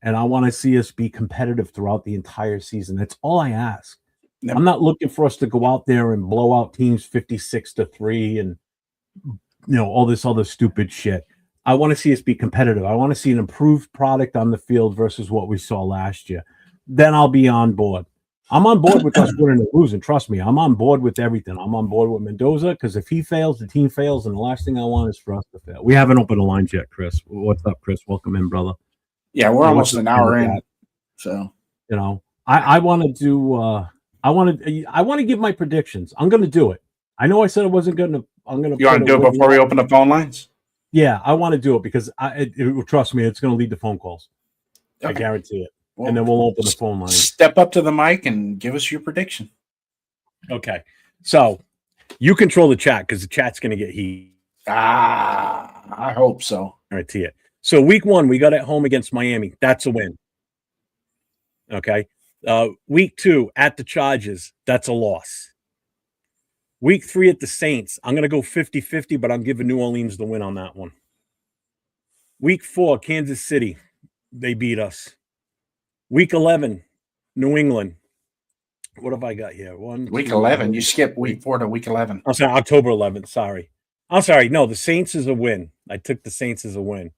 and I want to see us be competitive throughout the entire season. That's all I ask. Yep. I'm not looking for us to go out there and blow out teams 56-3 and all this other stupid shit. I want to see us be competitive. I want to see an improved product on the field versus what we saw last year. Then I'll be on board. I'm on board with us winning and losing. Trust me, I'm on board with everything. I'm on board with Mendoza, because if he fails, the team fails, and the last thing I want is for us to fail. We haven't opened the lines yet, Chris. What's up, Chris? Welcome in, brother. Yeah, we're almost an hour in. So I want to do. I want to give my predictions. I'm going to do it. I know I said I wasn't going to. I'm going to. You want to do it before we open the phone lines? Yeah, I want to do it because trust me, it's going to lead to phone calls. Okay. I guarantee it. Well, and then we'll open the phone line. Step up to the mic and give us your prediction. Okay. So you control the chat, because the chat's going to get heat. I hope so. All right, see it. So week 1, we got at home against Miami. That's a win. Okay. Week 2 at the Chargers. That's a loss. Week 3 at the Saints. I'm going to go 50-50, but I'm giving New Orleans the win on that one. Week 4, Kansas City. They beat us. Week 11, New England. What have I got here? Week 11. You skipped week 4 to week 11. I'm sorry, October 11th. Sorry. I'm sorry. No, the Saints is a win. I took the Saints as a win.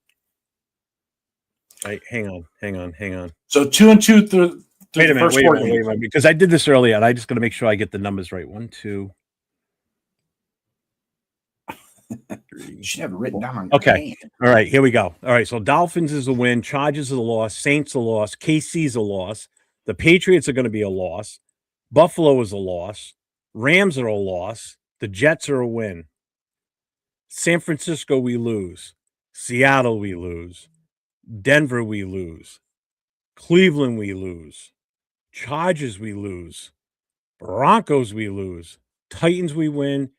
Right, hang on. So 2-2 through wait a the first 4 games. Because I did this earlier, and I just got to make sure I get the numbers right. 1, 2. You should have it written down. Okay. All right. Here we go. All right. So Dolphins is a win. Chargers is a loss. Saints a loss. KC's a loss. The Patriots are going to be a loss. Buffalo is a loss. Rams are a loss. The Jets are a win. San Francisco, we lose. Seattle, we lose. Denver, we lose. Cleveland, we lose. Chargers, we lose. Broncos, we lose. Titans, we win.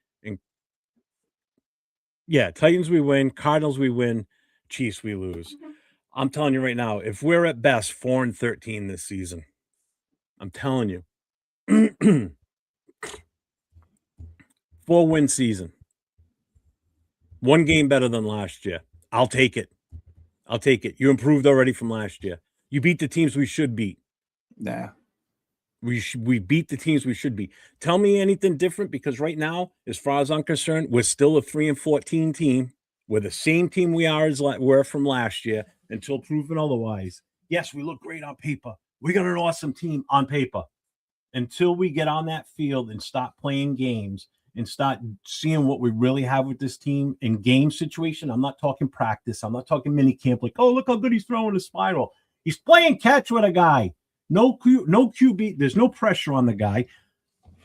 Titans we win, Cardinals we win, Chiefs we lose. I'm telling you right now, if we're at best 4-13 this season, I'm telling you, 4-win season, 1 game better than last year. I'll take it. You improved already from last year. You beat the teams we should beat. Nah. We beat the teams we should be. Tell me anything different, because right now, as far as I'm concerned, we're still a 3-14 team. We're the same team we were from last year until proven otherwise. Yes, we look great on paper. We got an awesome team on paper. Until we get on that field and stop playing games and start seeing what we really have with this team in game situation. I'm not talking practice. I'm not talking mini camp. Like, oh, look how good he's throwing a spiral. He's playing catch with a guy. No QB. There's no pressure on the guy.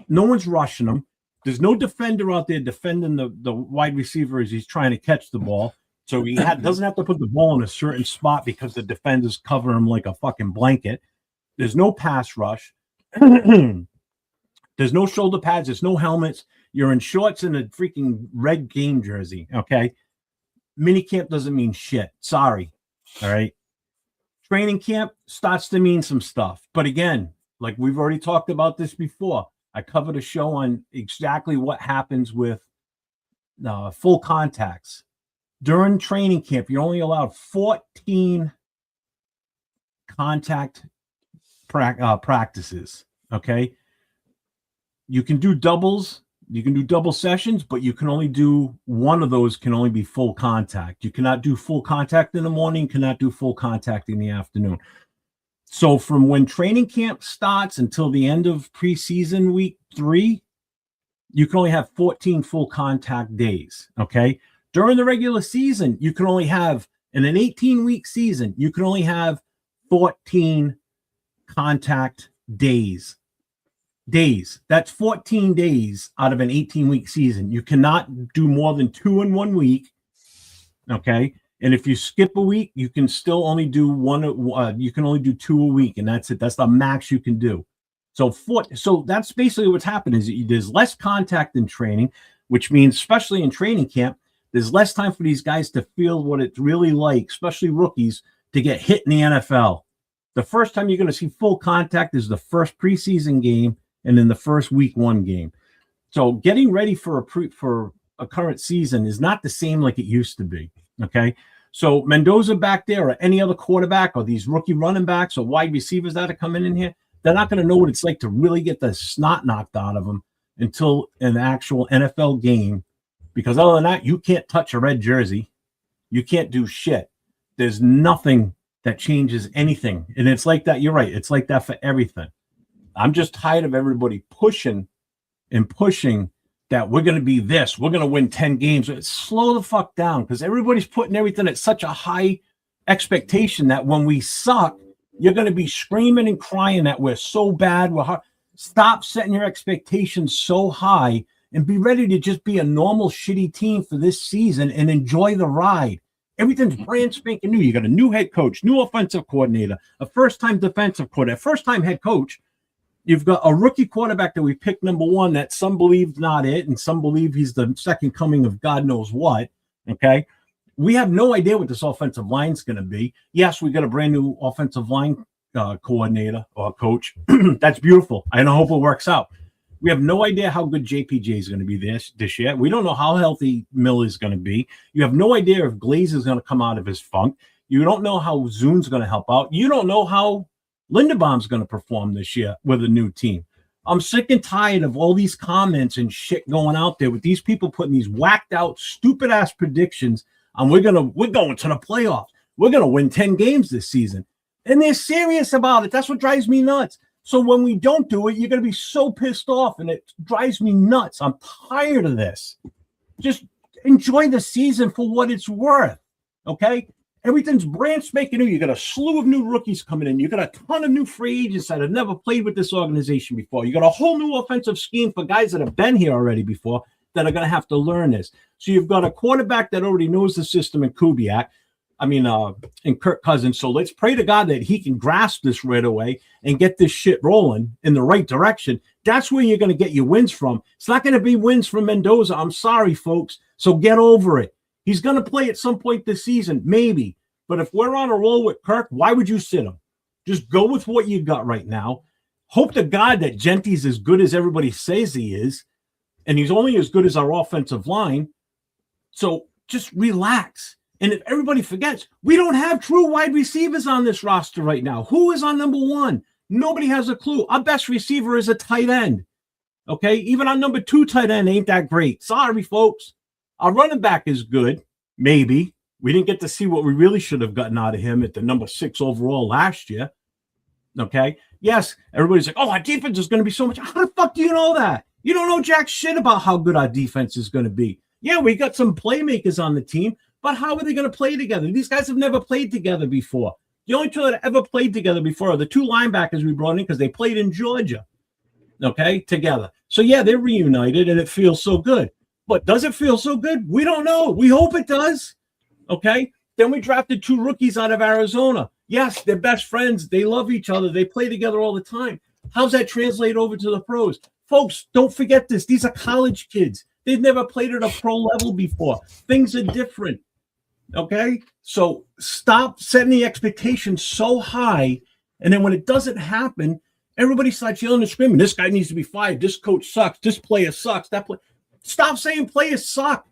No one's rushing him. There's no defender out there defending the wide receiver as he's trying to catch the ball. So he doesn't have to put the ball in a certain spot because the defenders cover him like a fucking blanket. There's no pass rush. There's no shoulder pads. There's no helmets. You're in shorts and a freaking red game jersey. Okay. Minicamp doesn't mean shit. Sorry. All right. Training camp starts to mean some stuff. But again, like we've already talked about this before, I covered a show on exactly what happens with full contacts. During training camp, you're only allowed 14 contact practices. Okay. You can do doubles. You can do double sessions, but you can only do one of those can only be full contact. You cannot do full contact in the morning, cannot do full contact in the afternoon. So from when training camp starts until the end of preseason week 3, you can only have 14 full contact days. Okay. During the regular season, you can only have, in an 18-week season, you can only have 14 contact days. That's 14 days out of an 18-week season. You cannot do more than 2 in 1 week. Okay. And if you skip a week, you can still only do you can only do 2 a week, and that's it. That's the max you can do. So that's basically what's happened is there's less contact in training, which means, especially in training camp, there's less time for these guys to feel what it's really like, especially rookies, to get hit in the NFL. The first time you're going to see full contact is the first preseason game and then the first week 1 game. So getting ready for a current season is not the same like it used to be. Okay. So Mendoza back there, or any other quarterback, or these rookie running backs or wide receivers that are coming in here, they're not going to know what it's like to really get the snot knocked out of them until an actual NFL game. Because other than that, you can't touch a red jersey. You can't do shit. There's nothing that changes anything. And it's like that. You're right. It's like that for everything. I'm just tired of everybody pushing that we're going to be this. We're going to win 10 games. Slow the fuck down, because everybody's putting everything at such a high expectation that when we suck, you're going to be screaming and crying that we're so bad. We're hard. Stop setting your expectations so high and be ready to just be a normal shitty team for this season and enjoy the ride. Everything's brand spanking new. You got a new head coach, new offensive coordinator, a first-time defensive coordinator, first-time head coach. You've got a rookie quarterback that we picked number 1 that some believe not it, and some believe he's the second coming of God knows what. Okay. We have no idea what this offensive line is going to be. Yes, we got a brand new offensive line coordinator or coach. That's beautiful. I hope it works out. We have no idea how good JPJ is going to be this year. We don't know how healthy Mill is going to be. You have no idea if Glaze is going to come out of his funk. You don't know how Zune's going to help out. You don't know how Linderbaum's going to perform this year with a new team. I'm sick and tired of all these comments and shit going out there with these people putting these whacked out, stupid ass predictions. And we're going to the playoffs. We're going to win 10 games this season. And they're serious about it. That's what drives me nuts. So when we don't do it, you're going to be so pissed off, and it drives me nuts. I'm tired of this. Just enjoy the season for what it's worth. Okay. Everything's brand spanking new. You got a slew of new rookies coming in. You got a ton of new free agents that have never played with this organization before. You got a whole new offensive scheme for guys that have been here already before that are going to have to learn this. So you've got a quarterback that already knows the system in Kubiak. And Kirk Cousins. So let's pray to God that he can grasp this right away and get this shit rolling in the right direction. That's where you're going to get your wins from. It's not going to be wins from Mendoza. I'm sorry, folks. So get over it. He's going to play at some point this season, maybe. But if we're on a roll with Kirk, why would you sit him? Just go with what you got right now. Hope to God that Genty's as good as everybody says he is, and he's only as good as our offensive line. So just relax. And if everybody forgets, we don't have true wide receivers on this roster right now. Who is on number 1? Nobody has a clue. Our best receiver is a tight end. Okay? Even our number 2 tight end ain't that great. Sorry, folks. Our running back is good, maybe. We didn't get to see what we really should have gotten out of him at the number 6 overall last year. Okay? Yes, everybody's like, oh, our defense is going to be so much. How the fuck do you know that? You don't know jack shit about how good our defense is going to be. Yeah, we got some playmakers on the team, but how are they going to play together? These guys have never played together before. The only 2 that ever played together before are the 2 linebackers we brought in because they played in Georgia, okay, together. So, yeah, they're reunited, and it feels so good. But does it feel so good? We don't know. We hope it does. Okay. Then we drafted 2 rookies out of Arizona. Yes, they're best friends. They love each other. They play together all the time. How's that translate over to the pros? Folks, don't forget this. These are college kids. They've never played at a pro level before. Things are different. Okay. So stop setting the expectations so high. And then when it doesn't happen, everybody starts yelling and screaming. This guy needs to be fired. This coach sucks. This player sucks. Stop saying players suck.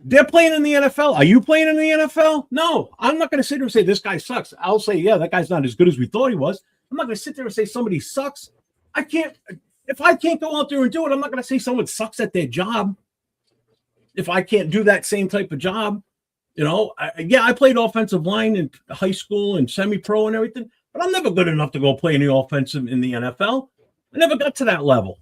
They're playing in the NFL. Are you playing in the NFL? No, I'm not going to sit there and say this guy sucks. I'll say, yeah, that guy's not as good as we thought he was. I'm not going to sit there and say somebody sucks. If I can't go out there and do it, I'm not going to say someone sucks at their job. If I can't do that same type of job, I played offensive line in high school and semi-pro and everything. but I'm never good enough to go play in the offensive in the NFL. I never got to that level.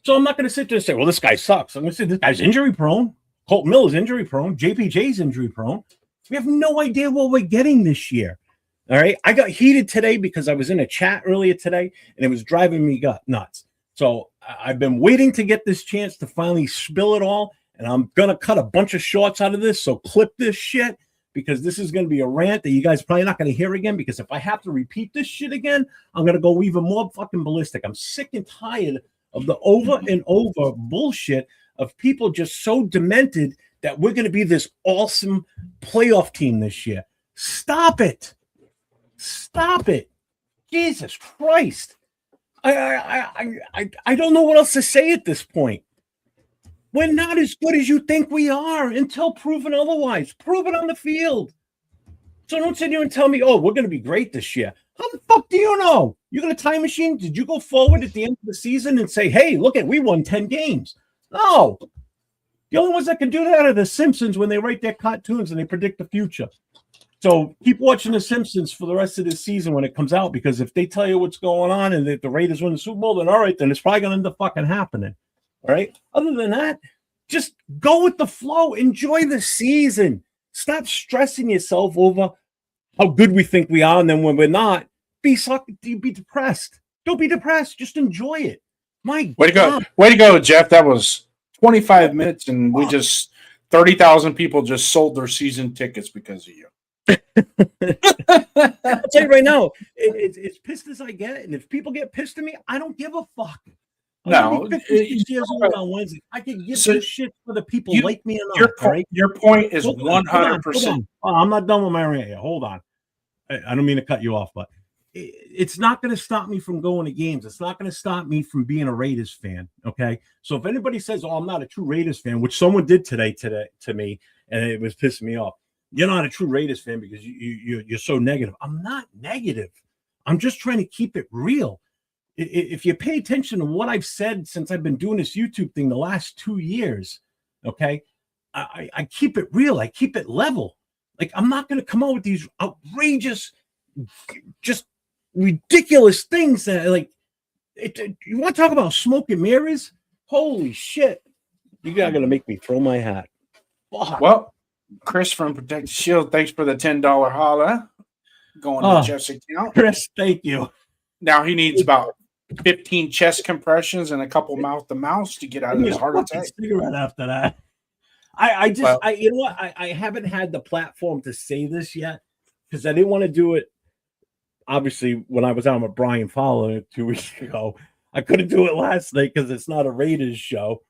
So I'm not going to sit there and say, well, this guy sucks. I'm going to say this guy's injury prone. Colt Miller's injury prone. JPJ's injury prone. We have no idea what we're getting this year. All right. I got heated today because I was in a chat earlier today and it was driving me nuts. So I've been waiting to get this chance to finally spill it all. And I'm going to cut a bunch of shorts out of this. So clip this shit because this is going to be a rant that you guys probably not going to hear again. Because if I have to repeat this shit again, I'm going to go even more fucking ballistic. I'm sick and tired of the over and over bullshit of people just so demented that we're going to be this awesome playoff team this year. Stop it. Stop it. Jesus Christ. I don't know what else to say at this point. We're not as good as you think we are until proven otherwise. Prove it on the field. So don't sit here and tell me, oh, we're going to be great this year. How the fuck do you know? You got a time machine? Did you go forward at the end of the season and say, hey, look we won 10 games? No. The only ones that can do that are the Simpsons when they write their cartoons and they predict the future. So keep watching the Simpsons for the rest of this season when it comes out, because if they tell you what's going on and that the Raiders win the Super Bowl, then all right, then it's probably going to end up fucking happening. All right. Other than that, just go with the flow. Enjoy the season. Stop stressing yourself over how good we think we are, and then when we're not, be depressed. Don't be depressed. Just enjoy it. My way to go, way to go, Jeff. That was 25 minutes, and we just 30,000 people just sold their season tickets because of you. I'll tell you right now, it's pissed as I get, and if people get pissed at me, I don't give a fuck. No, years old on Wednesday. I can give this shit for the people like me or not. Your point is 100%. I'm not done with my rant yet. Hold on. I don't mean to cut you off, but it's not going to stop me from going to games. It's not going to stop me from being a Raiders fan. Okay. So if anybody says, oh, I'm not a true Raiders fan, which someone did today to me, and it was pissing me off. You're not a true Raiders fan because you're so negative. I'm not negative. I'm just trying to keep it real. If you pay attention to what I've said since I've been doing this YouTube thing the last 2 years, okay, I keep it real. I keep it level. Like, I'm not going to come out with these outrageous, just ridiculous things that, like, you want to talk about smoke and mirrors? Holy shit. You guys are going to make me throw my hat. Fuck. Well, Chris from Protect the Shield, thanks for the $10 holla going to Jeff's account. Chris, thank you. Now he needs about 15 chest compressions and a couple mouth to mouth to get out of his heart attack. Cigarette after that. You know what? I haven't had the platform to say this yet because I didn't want to do it. Obviously, when I was on with Brian Fowler 2 weeks ago, I couldn't do it last night because it's not a Raiders show,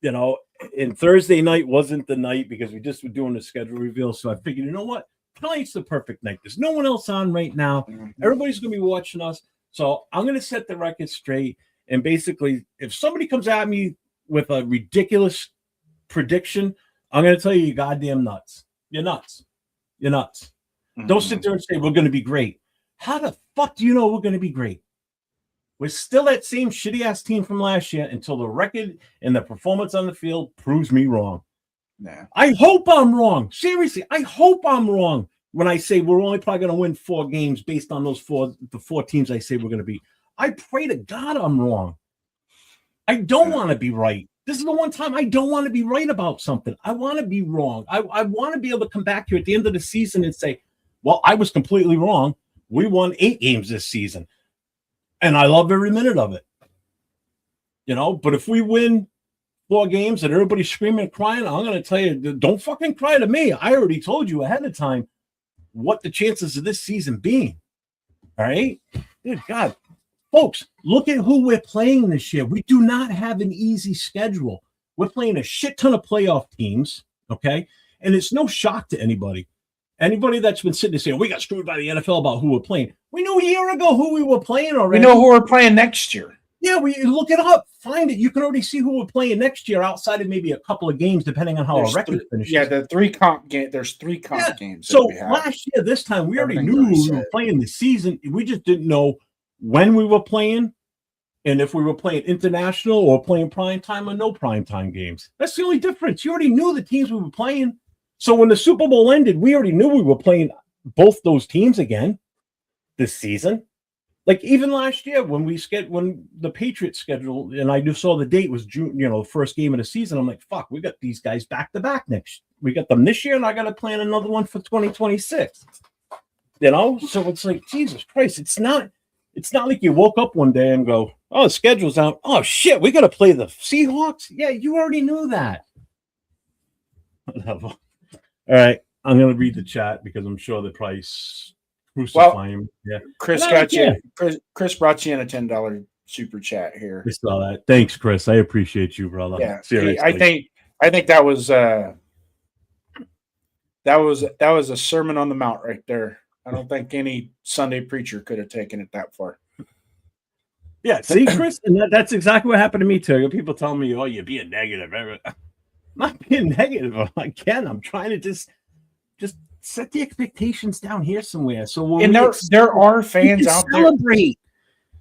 you know. And Thursday night wasn't the night because we just were doing the schedule reveal. So I figured, you know what? Tonight's the perfect night. There's no one else on right now. Everybody's going to be watching us. So I'm going to set the record straight. And basically, if somebody comes at me with a ridiculous prediction, I'm going to tell you, you're goddamn nuts. You're nuts. You're nuts. Don't sit there and say, we're going to be great. How the fuck do you know we're going to be great? We're still that same shitty-ass team from last year until the record and the performance on the field proves me wrong. Nah. I hope I'm wrong. Seriously, I hope I'm wrong when I say we're only probably going to win 4 games based on the 4 teams I say we're going to beat. I pray to God I'm wrong. I don't want to be right. This is the one time I don't want to be right about something. I want to be wrong. I want to be able to come back here at the end of the season and say, well, I was completely wrong. We won 8 games this season. And I love every minute of it. You know, but if we win 4 games and everybody's screaming and crying, I'm going to tell you, don't fucking cry to me. I already told you ahead of time what the chances of this season being. All right? Good God. Folks, look at who we're playing this year. We do not have an easy schedule. We're playing a shit ton of playoff teams, okay? And it's no shock to anybody. Anybody that's been sitting there saying, we got screwed by the NFL about who we're playing. We knew a year ago who we were playing already. We know who we're playing next year. Yeah, we look it up, find it. You can already see who we're playing next year outside of maybe a couple of games, depending on how our record finishes. Yeah, the 3 comp game. There's 3 comp games. So last year, this time, we already knew who we were playing this season. We just didn't know when we were playing and if we were playing international or playing prime time or no prime time games. That's the only difference. You already knew the teams we were playing. So when the Super Bowl ended, we already knew we were playing both those teams again this season. Like even last year when the Patriots scheduled, and I just saw the date was June, the first game of the season. I'm like, fuck, we got these guys back to back next. We got them this year, and I got to plan another one for 2026. So it's like, Jesus Christ, it's not like you woke up one day and go, oh, the schedule's out. Oh shit, we got to play the Seahawks. Yeah, you already knew that. Whatever. All right, I'm gonna read the chat because I'm sure the price. Well, yeah. Chris got you. Chris brought you in a $10 super chat here. I saw that. Thanks, Chris. I appreciate you, brother. Yeah, seriously. I think that was a Sermon on the Mount right there. I don't think any Sunday preacher could have taken it that far. Yeah, see, Chris, and that's exactly what happened to me too. People tell me, "Oh, you're being negative." I'm not being negative. Again, I'm trying to just set the expectations down here somewhere. So there are fans out there celebrate.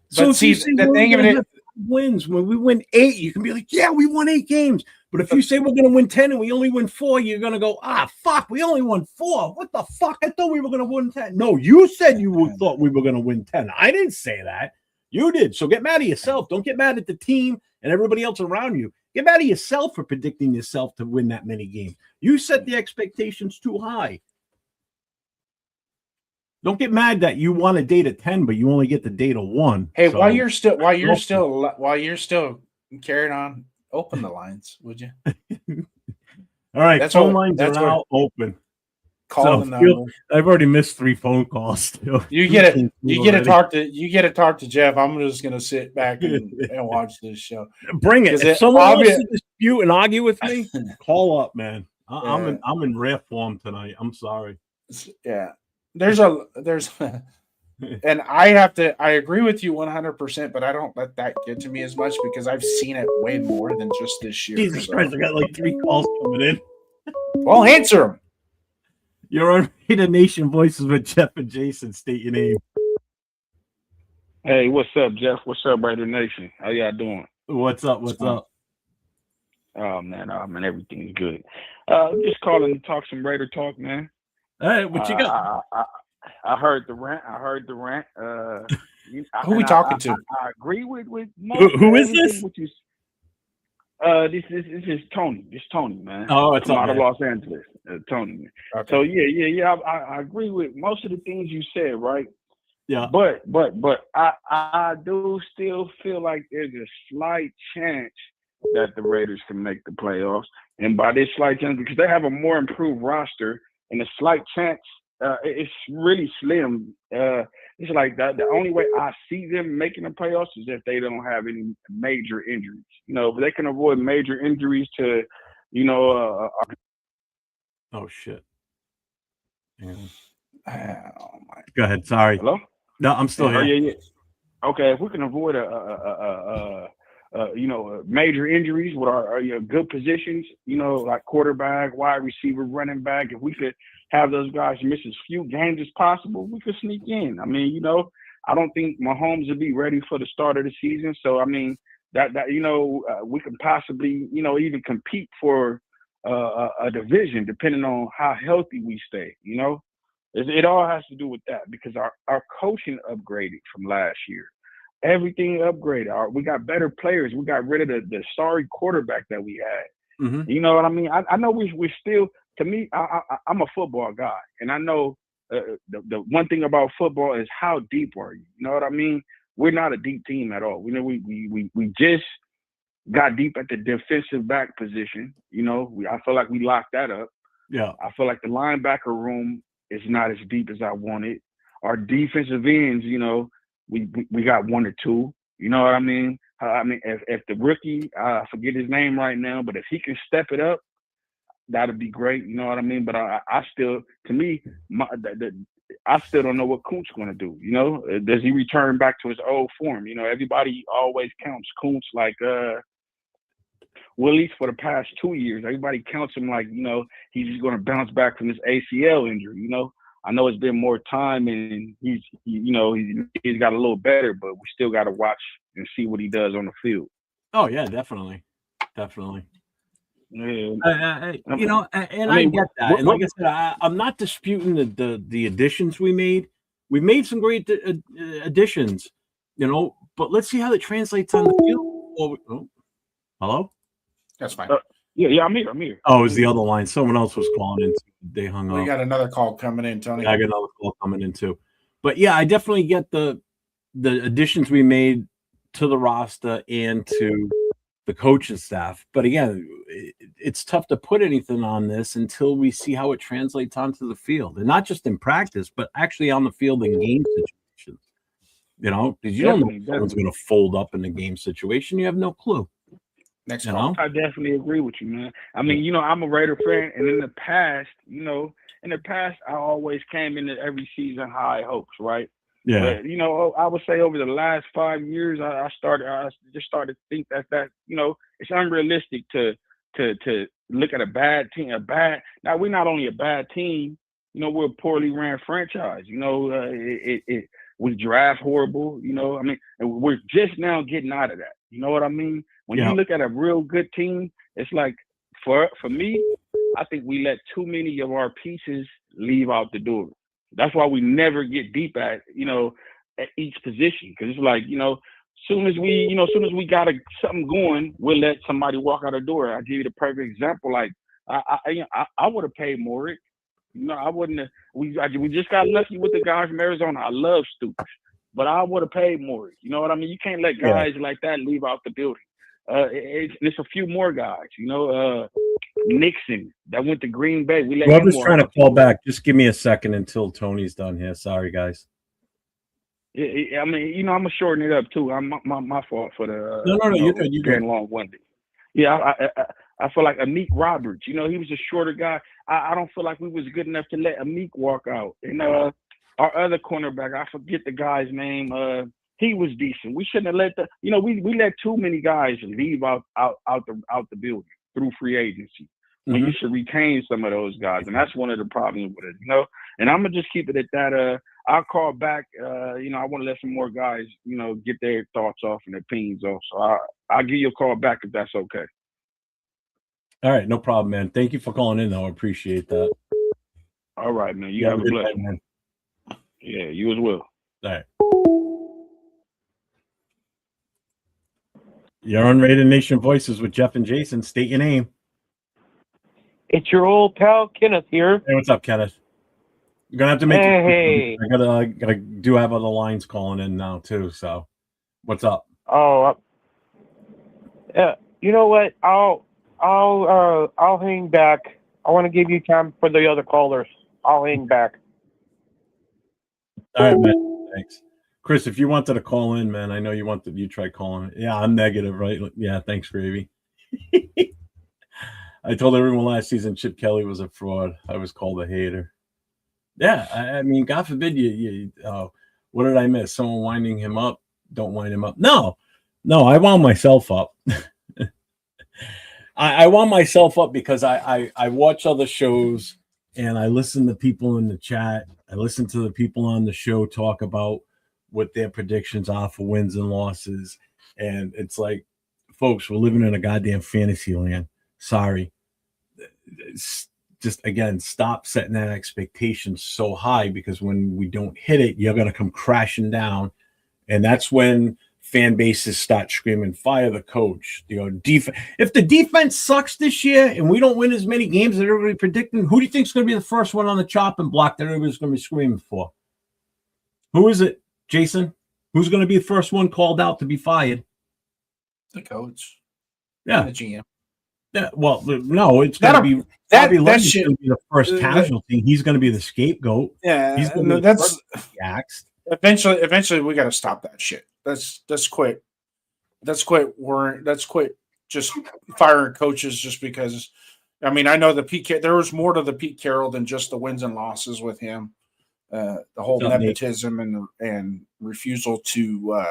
So see, the thing of it wins when we win 8, you can be like, yeah, we won 8 games. But if you say we're going to win 10 and we only win 4, you're going to go, fuck, we only won 4. What the fuck? I thought we were going to win 10. No, you said thought we were going to win 10. I didn't say that. You did. So get mad at yourself. Don't get mad at the team and everybody else around you. Get mad at yourself for predicting yourself to win that many games. You set the expectations too high. Don't get mad that you want a date of 10, but you only get the date of 1. Hey, so, while you're still carrying on, open the lines, would you? All right, phone lines are now open. Call the number. I've already missed 3 phone calls. You get to talk to Jeff. I'm just gonna sit back and watch this show. Bring it. If someone wants to dispute and argue with me, call up, man. I'm in rare form tonight. I'm sorry. Yeah. There's and I agree with you 100%, but I don't let that get to me as much because I've seen it way more than just this year. Jesus Christ, I got like 3 calls coming in. Well, answer them. You're on Raider Nation Voices with Jeff and Jason. State your name. Hey, what's up, Jeff? What's up, Raider Nation? How y'all doing? What's up? Oh man, everything's good. Just calling to talk some Raider talk, man. All right, what you got? I heard the rant. Who are we talking to? I agree with who is this? This is Tony. This is Tony, man. Oh, it's out of Los Angeles. Tony. Okay. So yeah. I agree with most of the things you said, right? Yeah. But I do still feel like there's a slight chance that the Raiders can make the playoffs, and by this slight chance, because they have a more improved roster. And a slight chance, it's really slim. It's like the only way I see them making the playoffs is if they don't have any major injuries. If they can avoid major injuries to, oh shit. Yeah. Oh my. Go ahead. Sorry. Hello? No, I'm still here. Yeah. Okay, if we can avoid major injuries with our good positions, like quarterback, wide receiver, running back. If we could have those guys miss as few games as possible, we could sneak in. I mean, I don't think Mahomes will be ready for the start of the season. So, I mean, we can possibly, even compete for a division depending on how healthy we stay, It all has to do with that because our coaching upgraded from last year. Everything upgraded. We got better players. We got rid of the sorry quarterback that we had. Mm-hmm. You know what I mean? I know we're still. To me, I'm a football guy, and I know the one thing about football is how deep are you? You know what I mean? We're not a deep team at all. We just got deep at the defensive back position. I feel like we locked that up. Yeah. I feel like the linebacker room is not as deep as I wanted. Our defensive ends, we got 1 or 2. You know what I mean? If the rookie, I forget his name right now, but if he can step it up, that'd be great. You know what I mean? But I still, to me, I still don't know what Kuntz going to do. Does he return back to his old form? Everybody always counts Kuntz like, well, at least for the past 2 years, everybody counts him like, he's going to bounce back from his ACL injury. I know it's been more time and he's got a little better, but we still got to watch and see what he does on the field. Oh yeah, definitely. Yeah. I get that. And like I said, I'm not disputing the additions we made. We made some great additions, but let's see how it translates on the field. Hello? That's fine. Yeah, I'm here. Oh, it was the other line. Someone else was calling in. They hung up. We got another call coming in, Tony. Yeah, I got another call coming in too. But yeah, I definitely get the additions we made to the roster and to the coaching staff. But again, it's tough to put anything on this until we see how it translates onto the field, and not just in practice, but actually on the field in game situations. Because you don't know if someone's going to fold up in the game situation. You have no clue. Next call. I definitely agree with you, man. I mean, I'm a Raider fan, and in the past, I always came into every season high hopes, right? Yeah. But I would say over the last 5 years, I just started to think that it's unrealistic to look at a bad team. Now we're not only a bad team, we're a poorly ran franchise. We draft horrible. And we're just now getting out of that. You know what I mean? When you look at a real good team, it's like for me, I think we let too many of our pieces leave out the door. That's why we never get deep at each position, because it's like soon as we got something going, we'll let somebody walk out the door. I'll give you the perfect example. Like I would have paid Morick. I wouldn't have. We just got lucky with the guys from Arizona. I love Stoops, but I would have paid Morick. You know what I mean? You can't let guys like that leave out the building. It's a few more guys. Nixon that went to Green Bay. We let Whoever's trying to call back, just give me a second until Tony's done here. Sorry, guys. I mean, I'm gonna shorten it up too. My fault for the no, you're good. You're good. Long-winded. Yeah, I feel like Amik Roberts. He was a shorter guy. I don't feel like we was good enough to let Amik walk out. And our other cornerback, I forget the guy's name. He was decent. We shouldn't have let we let too many guys leave out the building through free agency. When you should retain some of those guys, and that's one of the problems with it. And I'm gonna just keep it at that. I'll call back. I want to let some more guys, get their thoughts off and opinions off. So I'll give you a call back if that's okay. All right, no problem, man. Thank you for calling in, though. I appreciate that. All right, man. You have a blessed one. Yeah, you as well. All right. You're on Raider Nation Voices with Jeff and Jason. State your name. It's your old pal Kenneth here. Hey, what's up, Kenneth? You're gonna have to make. Hey. I gotta do have other lines calling in now too. So, what's up? Oh, you know what? I'll hang back. I want to give you time for the other callers. I'll hang back. All right, man. Thanks, Chris. If you wanted to call in, man, I know you tried calling. Yeah, I'm negative, right? Yeah, thanks, Gravy. I told everyone last season Chip Kelly was a fraud. I was called a hater. Yeah, I mean, God forbid you what did I miss? Someone winding him up? Don't wind him up. No, I wound myself up. I wound myself up because I watch other shows and I listen to people in the chat. I listen to the people on the show talk about what their predictions are for wins and losses. And it's like, folks, we're living in a goddamn fantasy land. Sorry. Just again, stop setting that expectation so high, because when we don't hit it, you're going to come crashing down. And that's when fan bases start screaming, fire the coach. If the defense sucks this year and we don't win as many games that everybody predicting, who do you think is going to be the first one on the chopping block that everybody's going to be screaming for? Who is it, Jason? Who's going to be the first one called out to be fired? The coach. Yeah. The GM. Yeah, well, no, it's going to be Bobby Leonard's going to be the first casualty. He's going to be the scapegoat. Yeah, he's going to be that's axed. Eventually, we got to stop that shit. Let's quit. Let's quit just firing coaches just because. I mean, I know there was more to the Pete Carroll than just the wins and losses with him. The whole nepotism and refusal to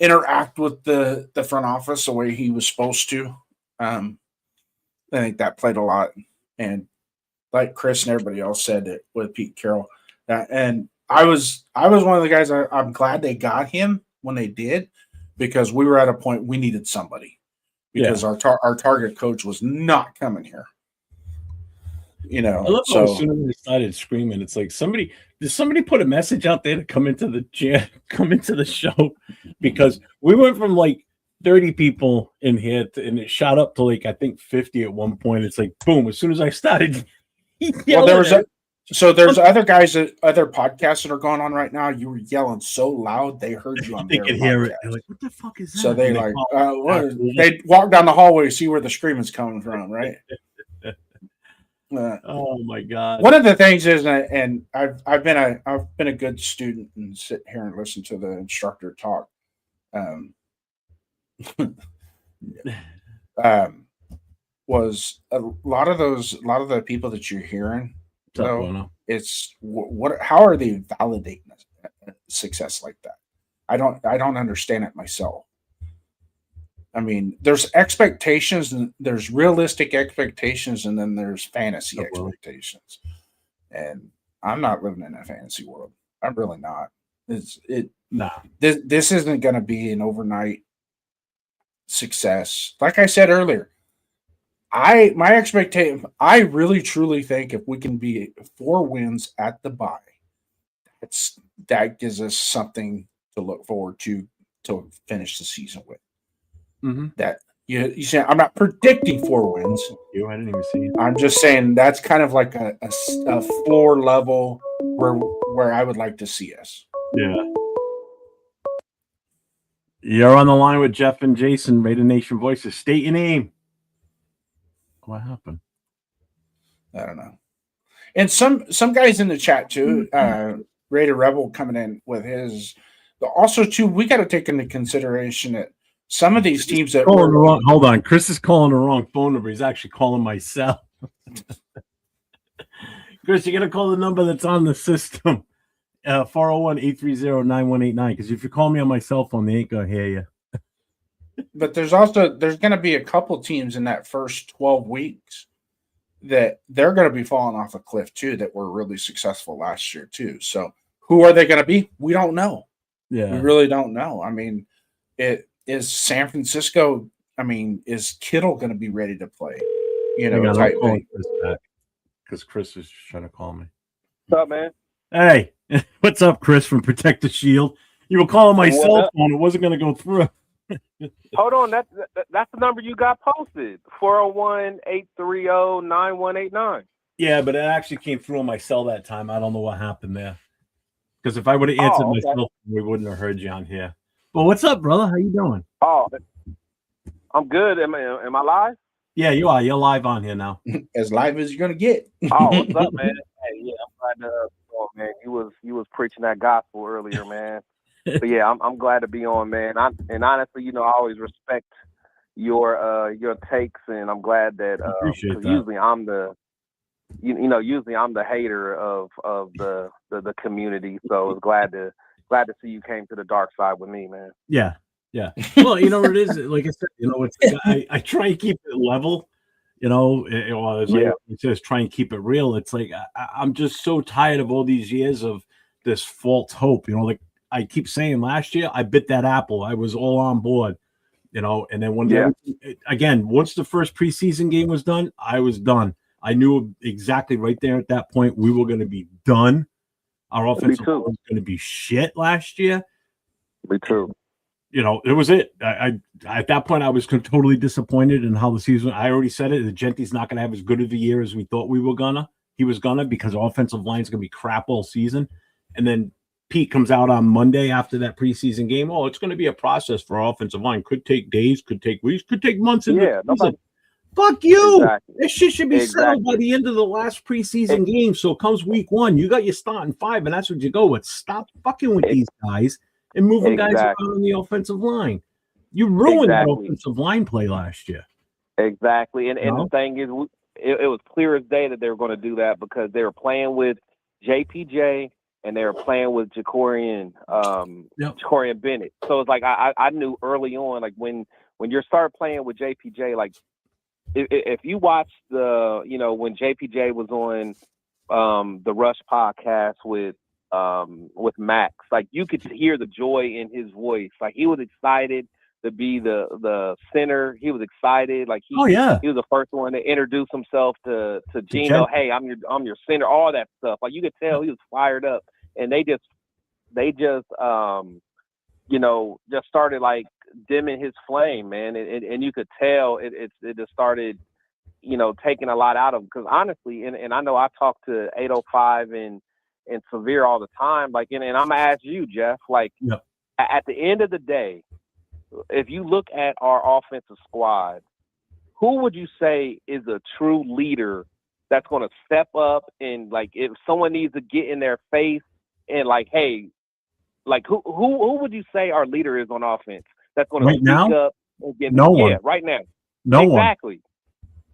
interact with the front office the way he was supposed to. I think that played a lot, and like Chris and everybody else said it with Pete Carroll, and I was one of the guys. I'm glad they got him when they did, because we were at a point we needed somebody, because our target coach was not coming here. You know, I love how so as soon as they started screaming, it's like did somebody put a message out there to come into the show? Because we went from like 30 people in here and it shot up to like I think 50 at one point. It's like boom, as soon as I started well, there's something- other guys other podcasts that are going on right now. You were yelling so loud they heard you on they their could hear it. podcast. They're like, what the fuck is that? So they And like call they walk down the hallway to see where the screaming's coming from, right? oh my god. One of the things is, and I've been a good student and sit here and listen to the instructor talk. Was a lot of the people that you're hearing, though, it's how are they validating success like that? I don't understand it myself. I mean, there's expectations and there's realistic expectations, and then there's fantasy expectations. And I'm not living in a fantasy world. I'm really not. This isn't going to be an overnight success. Like I said earlier, my expectation. I really truly think if we can be 4 wins at the bye, that gives us something to look forward to finish the season with. Mm-hmm. That you say I'm not predicting 4 wins. I didn't even see it. I'm just saying that's kind of like a floor level where I would like to see us. Yeah. You're on the line with Jeff and Jason, Raider Nation Voices. State your name. What happened? I don't know. And some guys in the chat too, Raider Rebel coming in with his. Also, too, we got to take into consideration that some of these teams that hold on, Chris is calling the wrong phone number. He's actually calling my cell. Chris, you got to call the number that's on the system, 401-830-9189. Because if you call me on my cell phone, they ain't gonna hear you. But there's going to be a couple teams in that first 12 weeks that they're going to be falling off a cliff too that were really successful last year too. So who are they going to be? We don't know. Yeah, we really don't know. I mean, it is San Francisco. I mean, is Kittle going to be ready to play? You know, type thing. Because Chris is trying to call me. What's up, man? Hey, what's up, Chris from Protect the Shield? You were calling my cell phone. It wasn't going to go through. Hold on, that's the number you got posted. 401-830-9189. Yeah, but it actually came through on my cell that time. I don't know what happened there. Because if I would have answered my cell phone, we wouldn't have heard you on here. But what's up, brother? How you doing? Oh, I'm good. Am I live? Yeah, you are. You're live on here now. As live as you're gonna get. Oh, what's up, man? Hey, yeah, I'm glad to. Oh, man, you was preaching that gospel earlier, man. But yeah, I'm glad to be on, man. And honestly, you know, I always respect your takes, and I'm glad that appreciate that. Usually I'm the usually I'm the hater of the community. So it's glad to see you came to the dark side with me, man. Yeah. Well, you know what it is. Like I said, you know, it's I try and keep it level. You know, it says try and keep it real. It's like I'm just so tired of all these years of this false hope. You know, like I keep saying last year, I bit that apple. I was all on board, you know, and then once the first preseason game was done, I was done. I knew exactly right there at that point we were going to be done. Our offensive line was going to be shit last year. Me too. You know, it was it. I at that point I was totally disappointed in how the season. I already said it. The Genty's not going to have as good of a year as we thought we were gonna. He was gonna because our offensive line is going to be crap all season, and then Pete comes out on Monday after that preseason game. Oh, it's going to be a process for our offensive line. Could take days, could take weeks, could take months. Fuck you. Exactly. This shit should be settled by the end of the last preseason game. So it comes week 1. You got your starting 5, and that's what you go with. Stop fucking with these guys and moving guys around on the offensive line. You ruined that offensive line play last year. Exactly. And the thing is, it was clear as day that they were going to do that because they were playing with JPJ and they were playing with Jacorian Bennett. So it's like I knew early on, like when you start playing with JPJ, like if you watch when JPJ was on the Rush podcast with Max, like you could hear the joy in his voice. Like he was excited to be the center. He was excited. Like he was the first one to introduce himself to Gino. Hey, I'm your center. All that stuff. Like you could tell he was fired up, and they just just started like dimming his flame, man. And you could tell it just started, taking a lot out of him. Because honestly, and I know I talk to 805 and Severe all the time. Like, and I'm gonna ask you, Jeff. Like, at the end of the day, if you look at our offensive squad, who would you say is a true leader that's going to step up and, like, if someone needs to get in their face and, like, hey, like, who would you say our leader is on offense that's going to speak up and get right now? Exactly.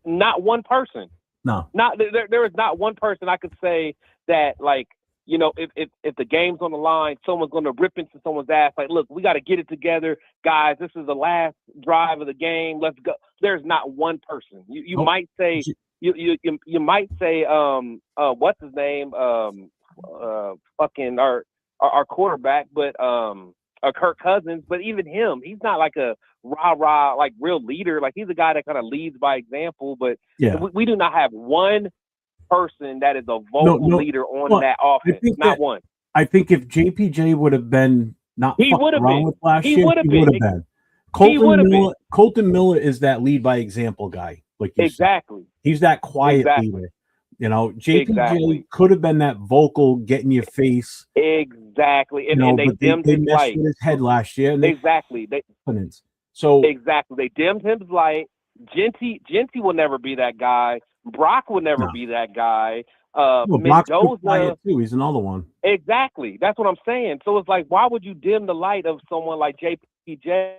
Not one person. No. Not there is not one person I could say that, like, if the game's on the line, someone's going to rip into someone's ass. Like, look, we got to get it together, guys. This is the last drive of the game. Let's go. There's not one person. You might say you might say what's his name fucking our quarterback, but Kirk Cousins. But even him, he's not like a rah like real leader. Like he's a guy that kind of leads by example. But we do not have one person that is a vocal leader on that offense. Not one. I think if JPJ would have been he would have been last year, he would have been. Colton Miller is that lead by example guy. Like you said. He's that quiet leader. JPJ could have been that vocal, get in your face. Exactly. And they dimmed his light. With his head last year. They dimmed his light. Genty will never be that guy. Brock will never be that guy. Brock's quiet too. He's another one. Exactly. That's what I'm saying. So it's like, why would you dim the light of someone like JPJ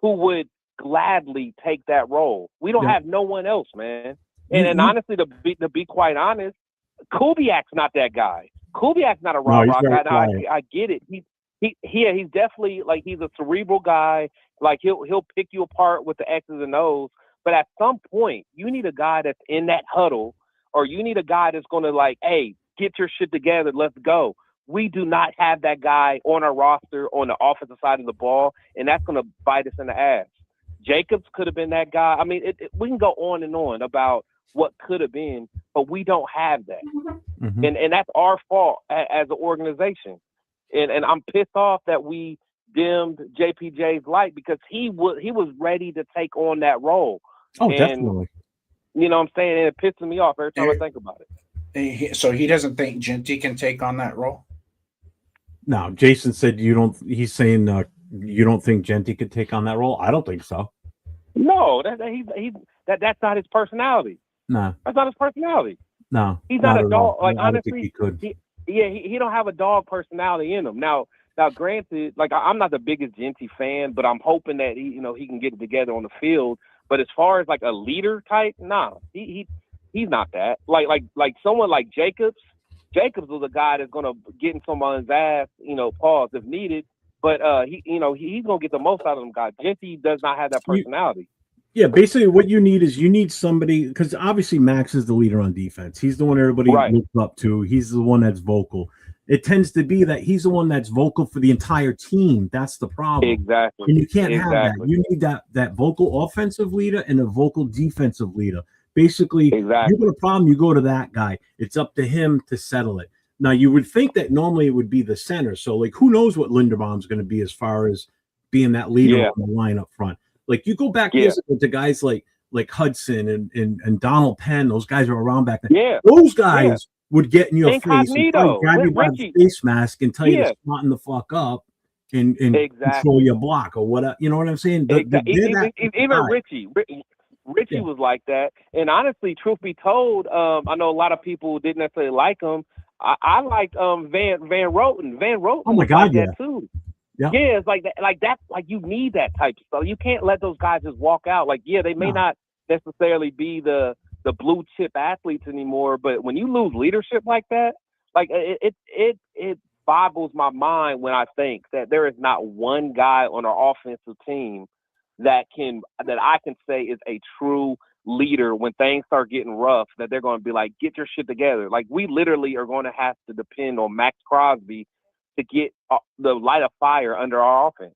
who would gladly take that role? We don't have no one else, man. And honestly, to be quite honest, Kubiak's not that guy. Kubiak's not a raw guy. Now, I get it. He's definitely, like, he's a cerebral guy. Like he'll pick you apart with the X's and O's. But at some point, you need a guy that's in that huddle, or you need a guy that's going to, like, hey, get your shit together, let's go. We do not have that guy on our roster on the offensive side of the ball, and that's going to bite us in the ass. Jacobs could have been that guy. I mean, we can go on and on about what could have been, but we don't have that. Mm-hmm. And that's our fault as an organization. And I'm pissed off that we dimmed JPJ's light because he was ready to take on that role. Oh, definitely. You know what I'm saying? And it pisses me off every time I think about it. So he doesn't think Genty can take on that role? No, Jason said you don't. He's saying you don't think Genty could take on that role? I don't think so. No, that's not his personality. No. That's not his personality. No. He's not a dog. Like, honestly, he could. He don't have a dog personality in him. Now, granted, like, I'm not the biggest Genty fan, but I'm hoping that he can get it together on the field. But as far as, like, a leader type, nah, he's not that. Like someone like Jacobs was a guy that's gonna get in someone's ass, pause if needed. But he's gonna get the most out of them guys. Genty does not have that personality. Yeah, basically what you need somebody, because obviously Max is the leader on defense. He's the one everybody looks up to. He's the one that's vocal. It tends to be that he's the one that's vocal for the entire team. That's the problem. Exactly. And you can't have that. You need that vocal offensive leader and a vocal defensive leader. Basically, you got a problem, you go to that guy. It's up to him to settle it. Now, you would think that normally it would be the center. So, like, who knows what Linderbaum's going to be as far as being that leader on the line up front. Like, you go back years ago to guys like Hudson and Donald Penn. Those guys are around back then. Yeah. Those guys would get in your face and grab you by the face mask and tell you to smarten the fuck up and control your block or whatever. You know what I'm saying? Even Richie was like that. And honestly, truth be told, I know a lot of people didn't necessarily like him. I liked Van Roten. Van Roten was like that too. Yeah, it's like that. Like, you need that type of stuff. You can't let those guys just walk out. Like, they may not necessarily be the blue chip athletes anymore, but when you lose leadership like that, like, it boggles my mind when I think that there is not one guy on our offensive team that I can say is a true leader when things start getting rough, that they're going to be like, get your shit together. Like, we literally are going to have to depend on Max Crosby to get the light of fire under our offense.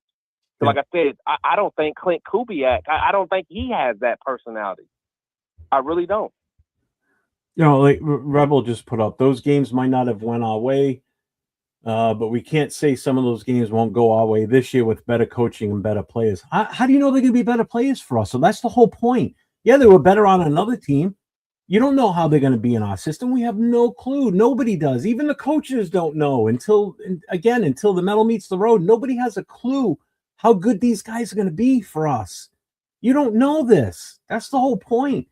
So like I said, I don't think Clint Kubiak, I don't think he has that personality. I really don't. Like Rebel just put up, those games might not have went our way, but we can't say some of those games won't go our way this year with better coaching and better players. How do you know they're going to be better players for us? So that's the whole point. Yeah, they were better on another team. You don't know how they're going to be in our system. We have no clue. Nobody does. Even the coaches don't know until the metal meets the road. Nobody has a clue how good these guys are going to be for us. You don't know this. That's the whole point.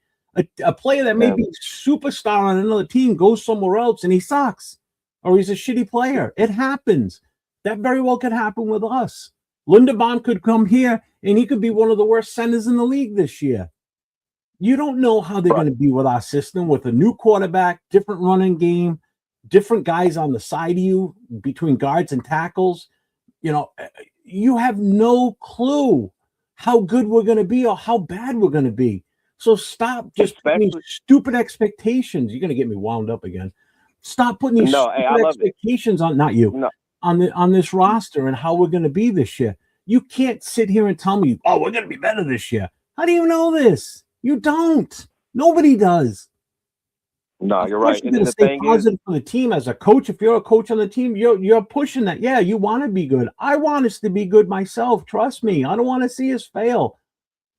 A player that may be a superstar on another team goes somewhere else and he sucks, or he's a shitty player. It happens. That very well could happen with us. Linderbaum could come here and he could be one of the worst centers in the league this year. You don't know how they're going to be with our system, with a new quarterback, different running game, different guys on the side of you between guards and tackles. You have no clue how good we're going to be or how bad we're going to be. So stop just putting stupid expectations. You're going to get me wound up again. Stop putting these stupid expectations on, not you, on this roster and how we're going to be this year. You can't sit here and tell me, oh, we're going to be better this year. How do you know this? You don't. Nobody does. No, you're right. You're going to stay positive for the team as a coach. If you're a coach on the team, you're pushing that. Yeah, you want to be good. I want us to be good myself. Trust me. I don't want to see us fail.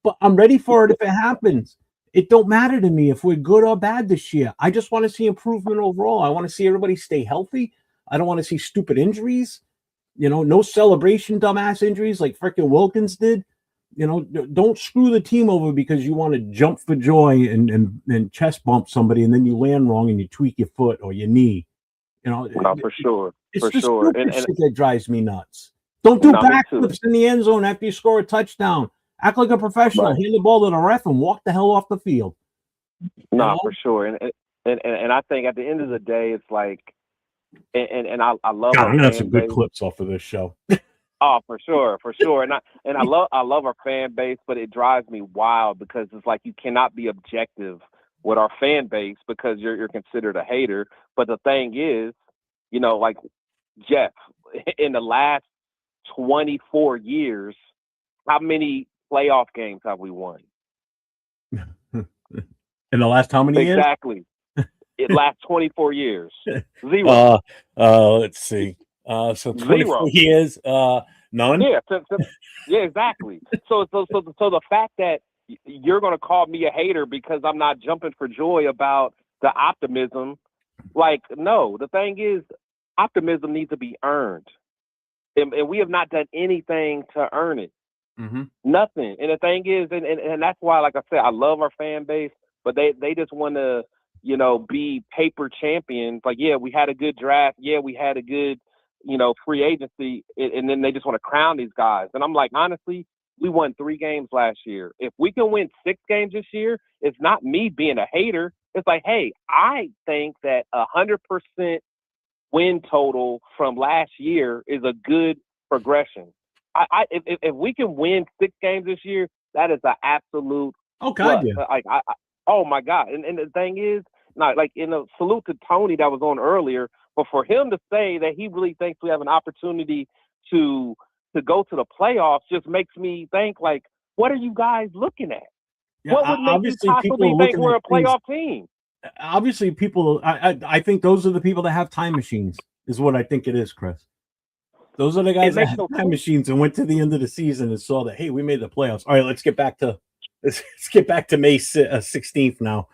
But I'm ready for it if it happens. It don't matter to me if we're good or bad this year. I just want to see improvement overall. I want to see everybody stay healthy. I don't want to see stupid injuries. No celebration, dumbass injuries like frickin' Wilkins did. Don't screw the team over because you want to jump for joy and chest bump somebody and then you land wrong and you tweak your foot or your knee. No, for sure. It's for sure. And shit that drives me nuts. Don't do backflips in the end zone after you score a touchdown. Act like a professional. Right. Hand the ball to the ref and walk the hell off the field. No, for sure. And I think at the end of the day, it's like, and I love. God, I'm gonna have some good clips off of this show. Oh, for sure. And I love our fan base, but it drives me wild because it's like you cannot be objective with our fan base because you're considered a hater. But the thing is, like Jeff, in the last 24 years, how many playoff games have we won? In the last how many years? Exactly. It lasts 24 years. 0. Let's see. So 24 0 years, none. Yeah, yeah, exactly. So the fact that you're going to call me a hater because I'm not jumping for joy about the optimism, like, no. The thing is, optimism needs to be earned, and we have not done anything to earn it. Mm-hmm. Nothing. And the thing is, and that's why, like I said, I love our fan base, but they just want to, be paper champions. Like, yeah, we had a good draft. Yeah, we had a good, free agency. And then they just want to crown these guys. And I'm like, honestly, we won 3 games last year. If we can win 6 games this year, it's not me being a hater. It's like, hey, I think that 100% win total from last year is a good progression. If we can win 6 games this year, that is an absolute. Oh God, yeah. Oh my God. And the thing is, not like salute to Tony that was on earlier, but for him to say that he really thinks we have an opportunity to go to the playoffs just makes me think, like, what are you guys looking at? Yeah, what would make you possibly think we're a playoff team? Obviously, people. I think those are the people that have time machines. Is what I think it is, Chris. Those are the guys that have time machines and went to the end of the season and saw that, hey, we made the playoffs. All right, let's get back to May 16th now.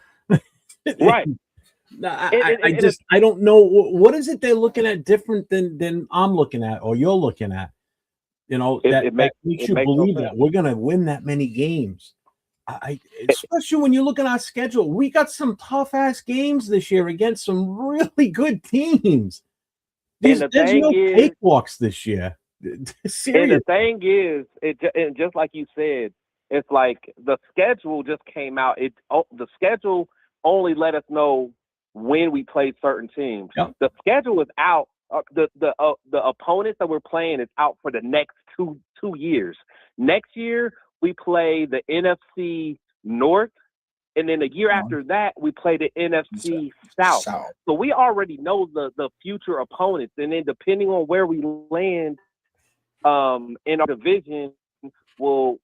Right. I don't know what is it they're looking at different than I'm looking at or you're looking at. That makes you believe that we're gonna win that many games. Especially when you look at our schedule, we got some tough ass games this year against some really good teams. There's no cakewalks this year. Seriously. And the thing is, and just like you said, it's like the schedule just came out. The schedule only let us know when we played certain teams. Yep. The schedule is out. The opponents that we're playing is out for the next two years. Next year we play the NFC North, and then the year after that we play the NFC South. So we already know the future opponents, and then depending on where we land in our division, will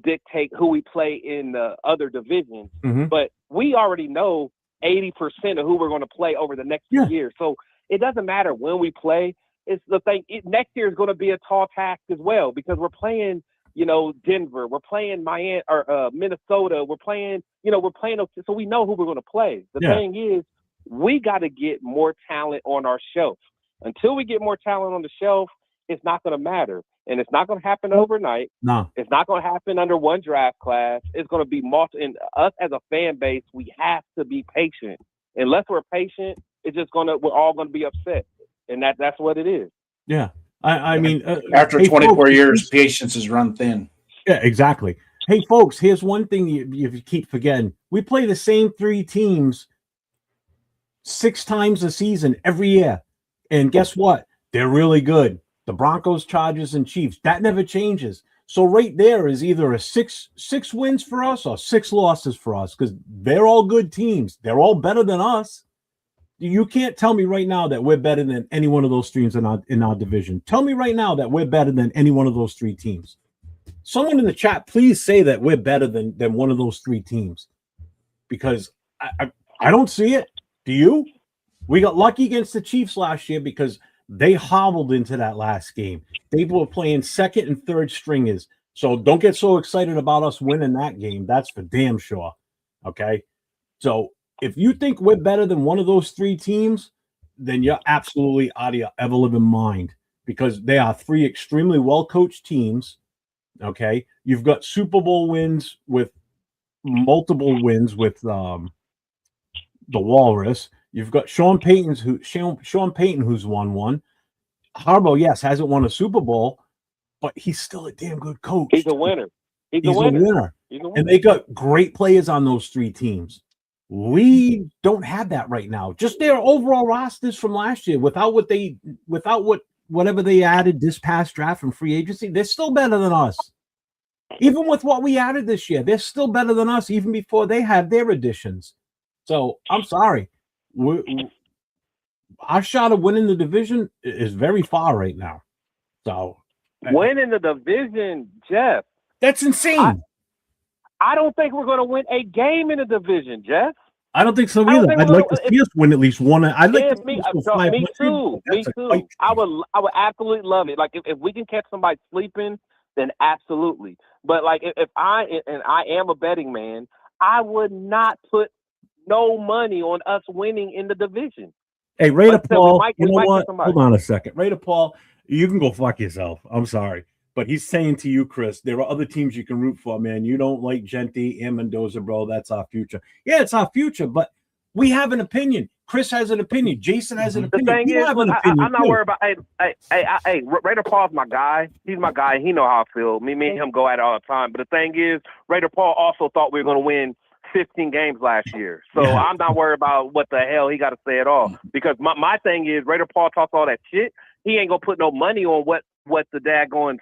dictate who we play in the other divisions. Mm-hmm. But we already know 80% of who we're going to play over the next 2 years. So it doesn't matter when we play. It's the thing. Next year is going to be a tall task as well because we're playing, Denver. We're playing Miami or Minnesota. We're playing, so we know who we're going to play. The thing is, we got to get more talent on our shelf. Until we get more talent on the shelf, it's not going to matter. And it's not going to happen overnight. No. It's not going to happen under one draft class. It's going to be and us as a fan base, we have to be patient. Unless we're patient, we're all going to be upset. And that's what it is. Yeah. I mean, after 24 years, patience is run thin. Yeah, exactly. Hey, folks, here's one thing you keep forgetting. We play the same 3 teams 6 times a season every year. And guess what? They're really good. The Broncos, Chargers, and Chiefs. That never changes. So right there is either a six wins for us or 6 losses for us because they're all good teams. They're all better than us. You can't tell me right now that we're better than any one of those teams in our division. Tell me right now that we're better than any one of those 3 teams. Someone in the chat, please say that we're better than one of those 3 teams because I don't see it. Do you? We got lucky against the Chiefs last year because they hobbled into that last game. They were playing second and third stringers. So don't get so excited about us winning that game. That's for damn sure. Okay? So if you think we're better than one of those 3 teams, then you're absolutely out of your ever-living mind because they are 3 extremely well-coached teams. Okay? You've got Super Bowl wins with multiple wins with the Walrus. You've got Sean Payton, who's won one. Harbaugh, yes, hasn't won a Super Bowl, but he's still a damn good coach. He's a winner. He's a winner. And they got great players on those 3 teams. We don't have that right now. Just their overall rosters from last year, whatever they added this past draft from free agency, they're still better than us. Even with what we added this year, they're still better than us, even before they had their additions. So I'm sorry. Our shot of winning the division is very far right now. So winning the division, Jeff. That's insane. I don't think we're going to win a game in the division, Jeff. I don't think so either. I'd like to see us win at least one. I'd like to see us go 500. Me too. Me too. I would absolutely love it. Like if we can catch somebody sleeping, then absolutely. But like if I am a betting man, I would not put no money on us winning in the division. Hey, Raider Paul, you know what? Hold on a second. Raider Paul, you can go fuck yourself. I'm sorry. But he's saying to you, Chris, there are other teams you can root for, man. You don't like Genti and Mendoza, bro. That's our future. Yeah, it's our future, but we have an opinion. Chris has an opinion. Jason has an opinion. The thing is, I'm not worried about. Hey, Raider Paul's my guy. He's my guy. He know how I feel. Me and him go at it all the time. But the thing is, Raider Paul also thought we were going to win 15 games last year. So I'm not worried about what the hell he got to say at all. Because my thing is, Raider Paul talks all that shit. He ain't going to put no money on what the daggone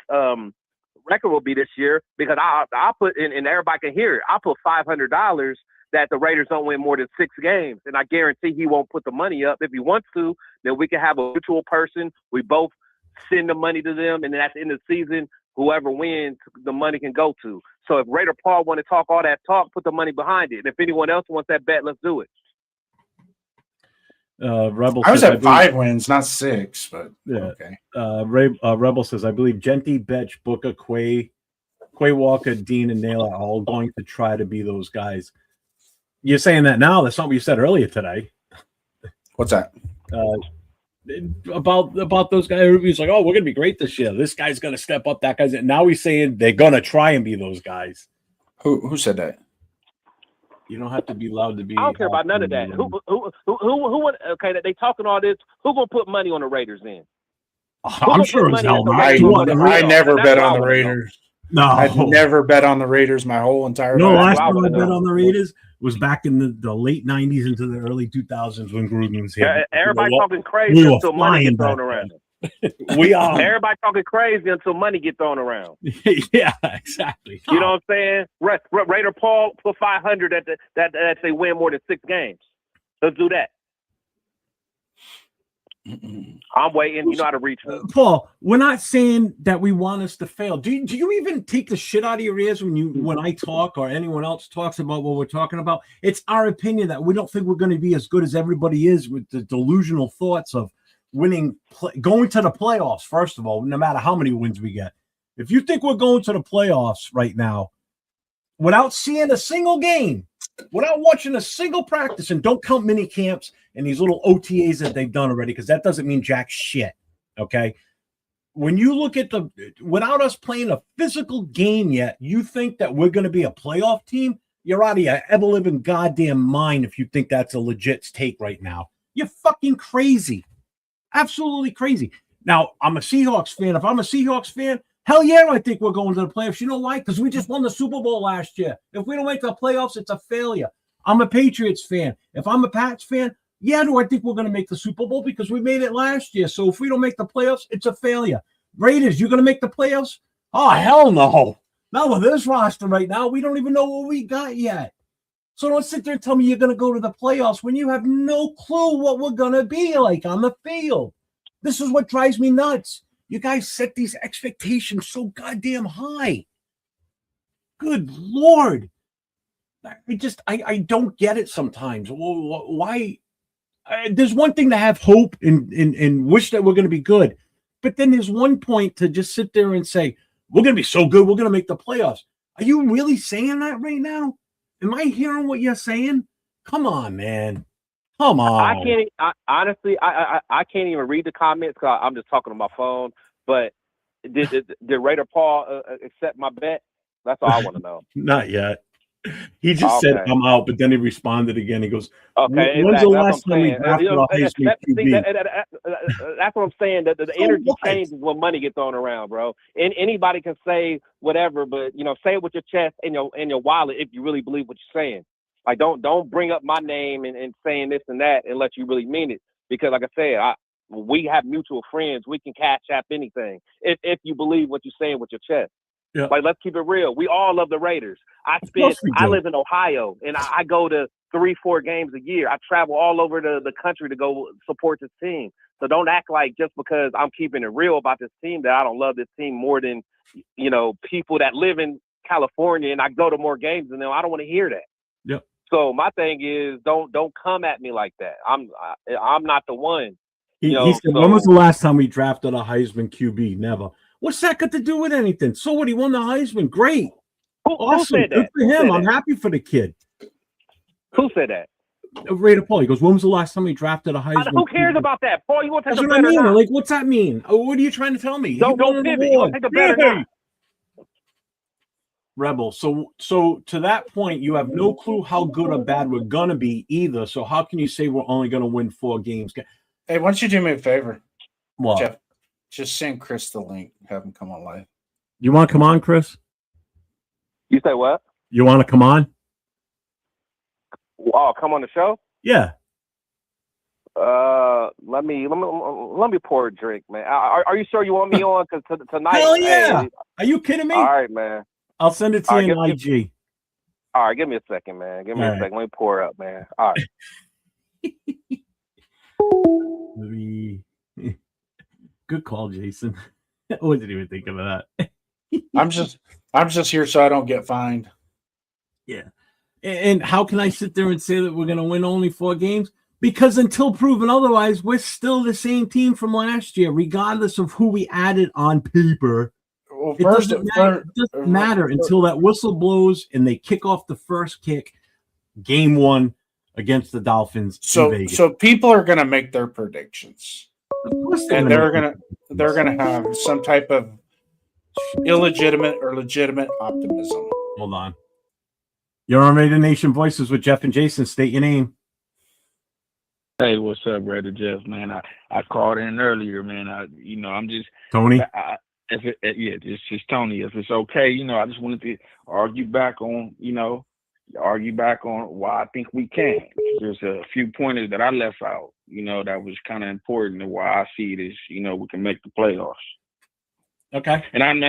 record will be this year, because I'll put in, and everybody can hear it, I'll put $500 that the Raiders don't win more than 6 games. And I guarantee he won't put the money up. If he wants to, then we can have a mutual person. We both send the money to them, and then at the end of the season, whoever wins, the money can go to. So if Raider Paul want to talk all that talk, put the money behind it. And if anyone else wants that bet, let's do it. Rebel I was at 5 wins, not 6, but yeah. Okay. Rebel says, I believe Genti, Betch, Booker, Quay Walker, Dean, and Naylor are all going to try to be those guys. You're saying that now. That's not what you said earlier today. What's that? About those guys. Everybody's like, oh, we're going to be great this year. This guy's going to step up. That guy's. Now he's saying they're going to try and be those guys. Who said that? You don't have to be loud to be. I don't care about none of that. Who okay, they talking all this. Who gonna put money on the Raiders then? I'm sure it's hell. I never bet on the Raiders. No, I've never bet on the Raiders my whole entire life. Last time I bet on the Raiders was back in the late 90s into the early 2000s when Gruden was here. Everybody talking crazy until money gets thrown around. We are. Everybody talking crazy until money gets thrown around. Yeah, exactly. You know what I'm saying? Raider Paul put 500 that they win more than 6 games. Let's do that. I'm waiting. You know how to reach me. Paul, we're not saying that we want us to fail. Do you even take the shit out of your ears when I talk or anyone else talks about what we're talking about? It's our opinion that we don't think we're going to be as good as everybody is with the delusional thoughts of winning, going to the playoffs, first of all, no matter how many wins we get. If you think we're going to the playoffs right now without seeing a single game, without watching a single practice, and don't count mini camps and these little OTAs that they've done already, because that doesn't mean jack shit, okay? When you look at without us playing a physical game yet, you think that we're going to be a playoff team? You're out of your ever-living goddamn mind if you think that's a legit take right now. You're fucking crazy. Absolutely crazy. Now, I'm a Seahawks fan. If I'm a Seahawks fan, hell yeah, I think we're going to the playoffs. You know why? Because we just won the Super Bowl last year. If we don't make the playoffs, it's a failure. I'm a Patriots fan. If I'm a Pats fan, yeah, do I think we're going to make the Super Bowl? Because we made it last year. So if we don't make the playoffs, it's a failure. Raiders, you going to make the playoffs? Oh, hell no. Not with this roster right now. We don't even know what we got yet. So don't sit there and tell me you're going to go to the playoffs when you have no clue what we're going to be like on the field. This is what drives me nuts. You guys set these expectations so goddamn high. Good Lord. I don't get it sometimes. Why? There's one thing to have hope and wish that we're going to be good. But then there's one point to just sit there and say, we're going to be so good, we're going to make the playoffs. Are you really saying that right now? Am I hearing what you're saying? Come on, man. Come on. Honestly, I can't even read the comments because I'm just talking on my phone. But did Raider Paul accept my bet? That's all I want to know. Not yet. He just said I'm out, but then he responded again. He goes, "Okay, when's exactly. the last time we drafted a Heisman QB?" That's what I'm saying. That the energy changes when money gets thrown around, bro. And anybody can say whatever, but say it with your chest and your wallet if you really believe what you're saying. Like don't bring up my name and saying this and that unless you really mean it. Because like I said, we have mutual friends. We can cash app anything if you believe what you're saying with your chest. Yeah. Like, let's keep it real. We all love the Raiders. I live in Ohio, and I go to 3-4 games a year. I travel all over the country to go support this team. So don't act like just because I'm keeping it real about this team that I don't love this team more than, people that live in California and I go to more games than them. I don't want to hear that. Yep. So my thing is don't come at me like that. I'm not the one. He said, when was the last time we drafted a Heisman QB? Never. What's that got to do with anything? So what? He won the Heisman. Great. Awesome. Who said that? Good for him. I'm happy for the kid. Who said that? Raider Paul. He goes, when was the last time we drafted a Heisman? Who cares QB? about that? Paul, you want to take That's a what I bet mean. or not? Like, what's that mean? What are you trying to tell me? Don't pivot. You want to take a bet or not? Rebel. So to that point, you have no clue how good or bad we're going to be either. So how can you say we're only going to win 4 games? Hey, why don't you do me a favor? What? Jeff, just send Chris the link. Have him come on live. You want to come on, Chris? You say what? You want to come on? Oh, come on the show? Yeah. Let me pour a drink, man. Are you sure you want me on? Because tonight. Hell yeah! Hey, are you kidding me? All right, man. I'll send it to you in IG. All right, give me a second, man. Give me a second. Let me pour up, man. All right. Good call, Jason. I wasn't even thinking of that. I'm just here so I don't get fined. Yeah. And how can I sit there and say that we're going to win only 4 games? Because until proven otherwise, we're still the same team from last year, regardless of who we added on paper. Well, It doesn't matter until that whistle blows and they kick off the first kick, game 1 against the Dolphins. So people are going to make their predictions. Of course And they're gonna have some type of illegitimate or legitimate optimism. Hold on. You're on Raider Nation Voices with Jeff and Jason. State your name. Hey, what's up, Raider Jeff, man? I called in earlier, man. I'm just Tony. It's just Tony. If it's okay, I just wanted to argue back on why I think we can. There's a few pointers that I left out, that was kind of important and why I see it as, we can make the playoffs. Okay. And I'm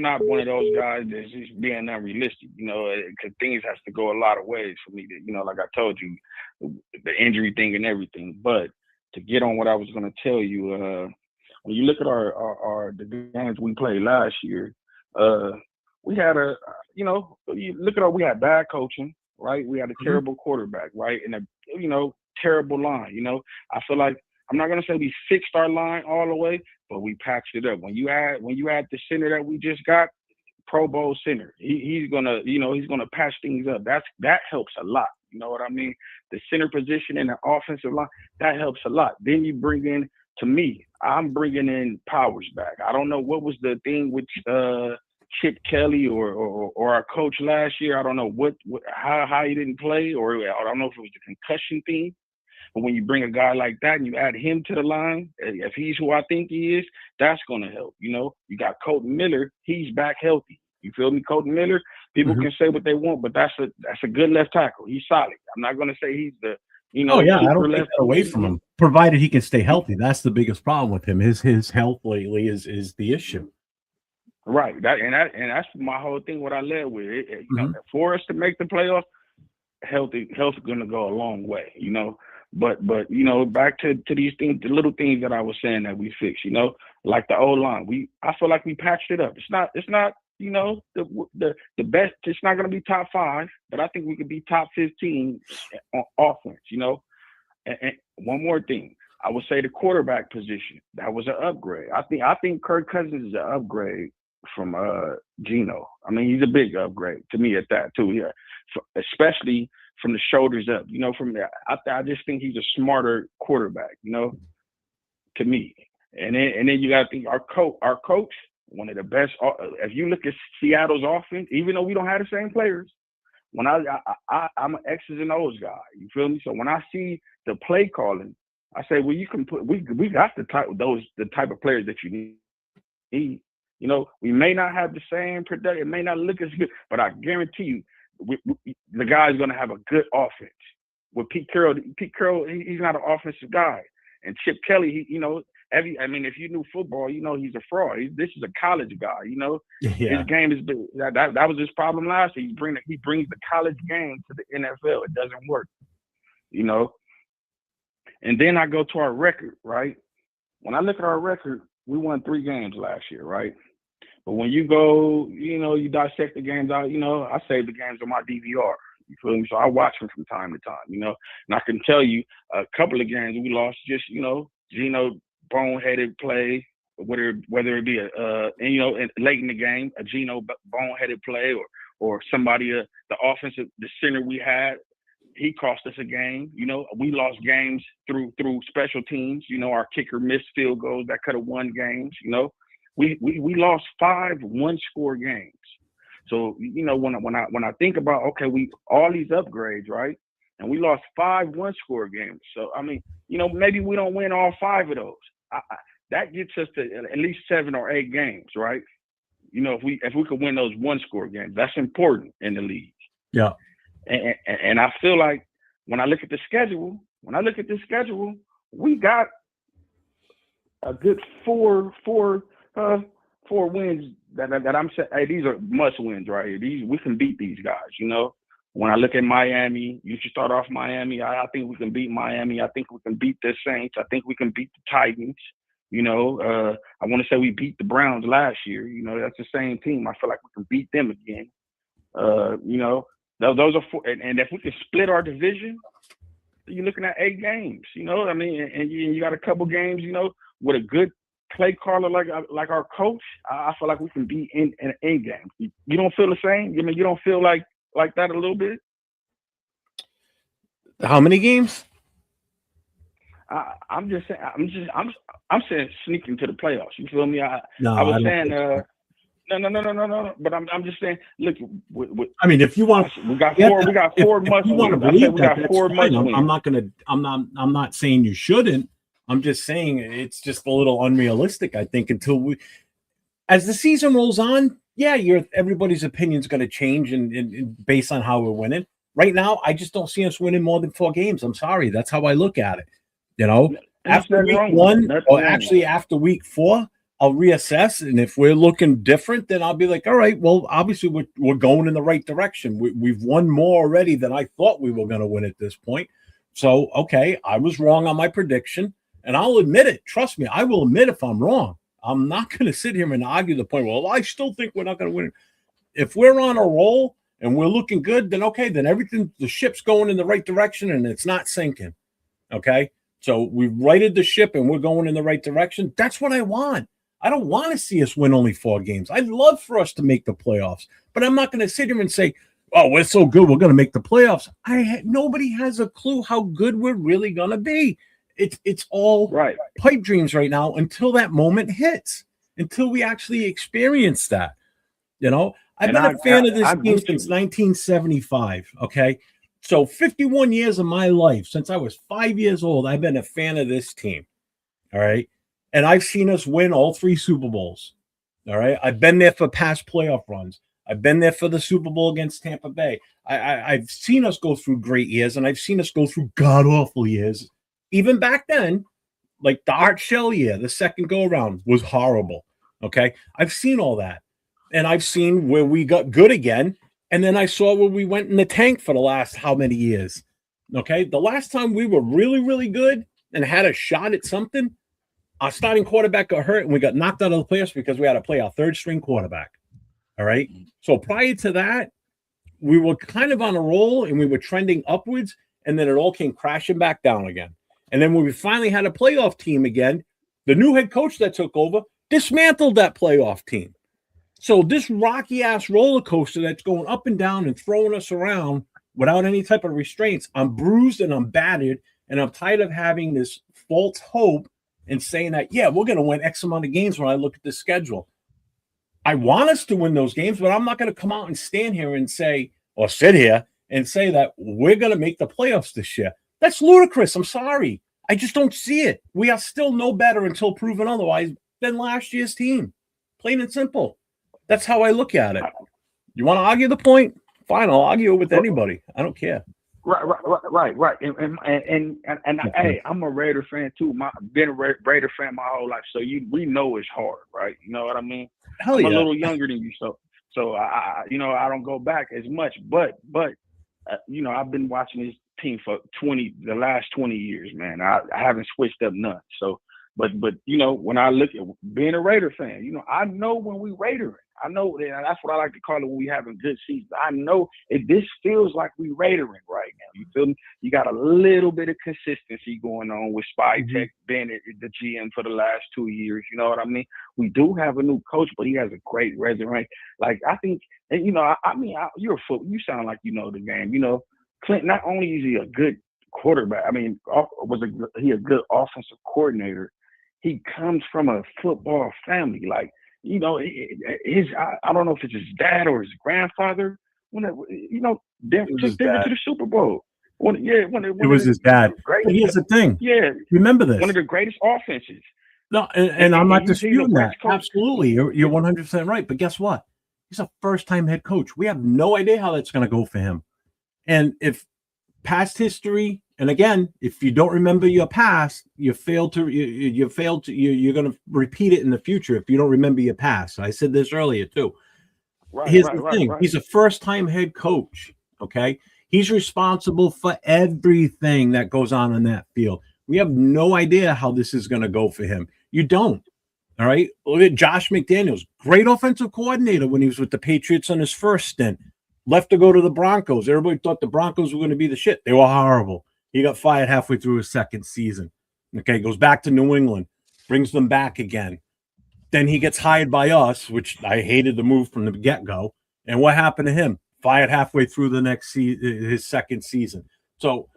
not one of those guys that's just being unrealistic, because things has to go a lot of ways for me to, like I told you, the injury thing and everything. But to get on what I was going to tell you, when you look at the games we played last year, we had we had bad coaching, right? We had a terrible quarterback, right? And a terrible line. I feel like I'm not gonna say we fixed our line all the way, but we patched it up. When you add the center that we just got, Pro Bowl center, he's gonna patch things up. That helps a lot. You know what I mean? The center position and the offensive line, that helps a lot. Then you bring in, to me, I'm bringing in Powers back. I don't know what was the thing with Chip Kelly or our coach last year. I don't know how he didn't play, or I don't know if it was the concussion thing. But when you bring a guy like that and you add him to the line, if he's who I think he is, that's going to help. You got Colton Miller. He's back healthy. You feel me? Colton Miller, people can say what they want, but that's a good left tackle. He's solid. I'm not going to say he's the, I don't take that away from him, provided he can stay healthy. That's the biggest problem with him. His health lately is the issue. Right. That's my whole thing, what I led with. For us to make the playoffs, health is going to go a long way, But back to these things, the little things that I was saying that we fixed, like the O-line. I feel like we patched it up. It's not the best. It's not going to be top 5, but I think we could be top 15 on offense, And one more thing, I would say the quarterback position, that was an upgrade. I think Kirk Cousins is an upgrade from Geno. I mean, he's a big upgrade to me at that too. Yeah, especially from the shoulders up. From there, I just think he's a smarter quarterback. To me. And then you got to think our coach, one of the best. If you look at Seattle's offense, even though we don't have the same players, when I'm an X's and O's guy. You feel me? So when I see the play calling, I say, well, you can put. We got the type of players that you need. We may not have the same production. It may not look as good, but I guarantee you, the guy's going to have a good offense. With Pete Carroll, he's not an offensive guy. And Chip Kelly, if you knew football, he's a fraud. This is a college guy, His game is big. That was his problem last year. He brings the college game to the NFL. It doesn't work, And then I go to our record, right? When I look at our record, we won 3 games last year, right? But when you go, you dissect the games out, I save the games on my DVR. You feel me? So I watch them from time to time, And I can tell you a couple of games we lost just, Geno boneheaded play, whether it be late in the game, a Geno boneheaded play or somebody, the offensive, the center we had, he cost us a game. We lost games through special teams. Our kicker missed field goals that could have won games. We lost 5 one-score games. So when I think about, okay, all these upgrades, right, and we lost 5 one-score games. So I mean, maybe we don't win all 5 of those. That gets us to at least 7 or 8 games, right? If we could win those one-score games, that's important in the league. Yeah. And I feel like when I look at the schedule, we got a good four wins that I'm saying, hey, these are must wins right here. We can beat these guys, When I look at Miami, you should start off Miami. I think we can beat Miami. I think we can beat the Saints. I think we can beat the Titans. I want to say we beat the Browns last year. That's the same team. I feel like we can beat them again. Those are 4. And if we can split our division, you're looking at 8 games. And you got a couple games, with a good play caller like our coach. I feel like we can be in games. You don't feel the same? You don't feel like that a little bit? How many games? I'm just saying. I'm saying sneaking to the playoffs. You feel me? I was saying. No. But I'm just saying. Look, if you want, we got 4. We got 4 must wins. We got 4 must wins. I'm not saying you shouldn't. I'm just saying it's just a little unrealistic. I think as the season rolls on, everybody's opinion is going to change and based on how we're winning. Right now, I just don't see us winning more than 4 games. I'm sorry, that's how I look at it. After week 1, or actually after week 4, I'll reassess, and if we're looking different, then I'll be like, all right, well, obviously we're going in the right direction. We've won more already than I thought we were going to win at this point. So, okay, I was wrong on my prediction. And I'll admit it. Trust me, I will admit if I'm wrong. I'm not going to sit here and argue the point, well, I still think we're not going to win. If we're on a roll and we're looking good, then okay, then everything, the ship's going in the right direction and it's not sinking. Okay? So we've righted the ship and we're going in the right direction. That's what I want. I don't want to see us win only 4 games. I'd love for us to make the playoffs, but I'm not going to sit here and say, oh, we're so good, we're going to make the playoffs. Nobody has a clue how good we're really going to be. It's all right. Pipe dreams right now until that moment hits, until we actually experience that. You know, I've been a fan of this team since 1975, okay? So 51 years of my life, since I was 5 years old, I've been a fan of this team, all right? And I've seen us win all 3 Super Bowls, all right? I've been there for past playoff runs. I've been there for the Super Bowl against Tampa Bay. I've seen us go through great years, and I've seen us go through god-awful years. Even back then, like the Art Shell year, the second go-around was horrible, okay? I've seen all that. And I've seen where we got good again, and then I saw where we went in the tank for the last how many years, okay? The last time we were really, really good and had a shot at something, our starting quarterback got hurt, and we got knocked out of the playoffs because we had to play our third-string quarterback, all right? So prior to that, we were kind of on a roll, and we were trending upwards, and then it all came crashing back down again. And then when we finally had a playoff team again, the new head coach that took over dismantled that playoff team. So this rocky-ass roller coaster that's going up and down and throwing us around without any type of restraints, I'm bruised and I'm battered, and I'm tired of having this false hope and saying that, yeah, we're going to win X amount of games when I look at the schedule. I want us to win those games, but I'm not going to come out and stand here and say, or sit here and say that we're going to make the playoffs this year. That's ludicrous. I'm sorry. I just don't see it. We are still no better until proven otherwise than last year's team. Plain and simple. That's how I look at it. You want to argue the point? Fine, I'll argue it with anybody. I don't care. Right. And hey, I'm a Raider fan too. Been a Raider fan my whole life, so we know it's hard, right? You know what I mean? Hell I'm yeah. a little younger than you, so I I don't go back as much, but I've been watching this team for the last 20 years, man. I haven't switched up none. So, but when I look at being a Raider fan, I know when we Raidering. I know that that's what I like to call it when we having good seasons. I know this feels like we Raidering right now. You feel me? You got a little bit of consistency going on with Spytek Bennett, the GM for the last 2 years. You know what I mean? We do have a new coach, but he has a great resume. Like I think, and you're a football. You sound like you know the game. Clint, not only is he a good quarterback, he a good offensive coordinator, he comes from a football family. Like, I don't know if it's his dad or his grandfather, took Denver to the Super Bowl. It was his dad. Here's the thing. Yeah. Remember this. One of the greatest offenses. No, and I'm not disputing that. Absolutely. You're 100% right. But guess what? He's a first-time head coach. We have no idea how that's going to go for him. And if past history, and again, if you don't remember your past, you're going to repeat it in the future if you don't remember your past. I said this earlier too. Here's the thing. Right. He's a first-time head coach, okay? He's responsible for everything that goes on in that field. We have no idea how this is going to go for him. You don't, all right? Look at Josh McDaniels, great offensive coordinator when he was with the Patriots on his first stint. Left to go to the Broncos. Everybody thought the Broncos were going to be the shit. They were horrible. He got fired halfway through his second season. Okay, goes back to New England, brings them back again. Then he gets hired by us, which I hated the move from the get-go. And what happened to him? Fired halfway through his second season. So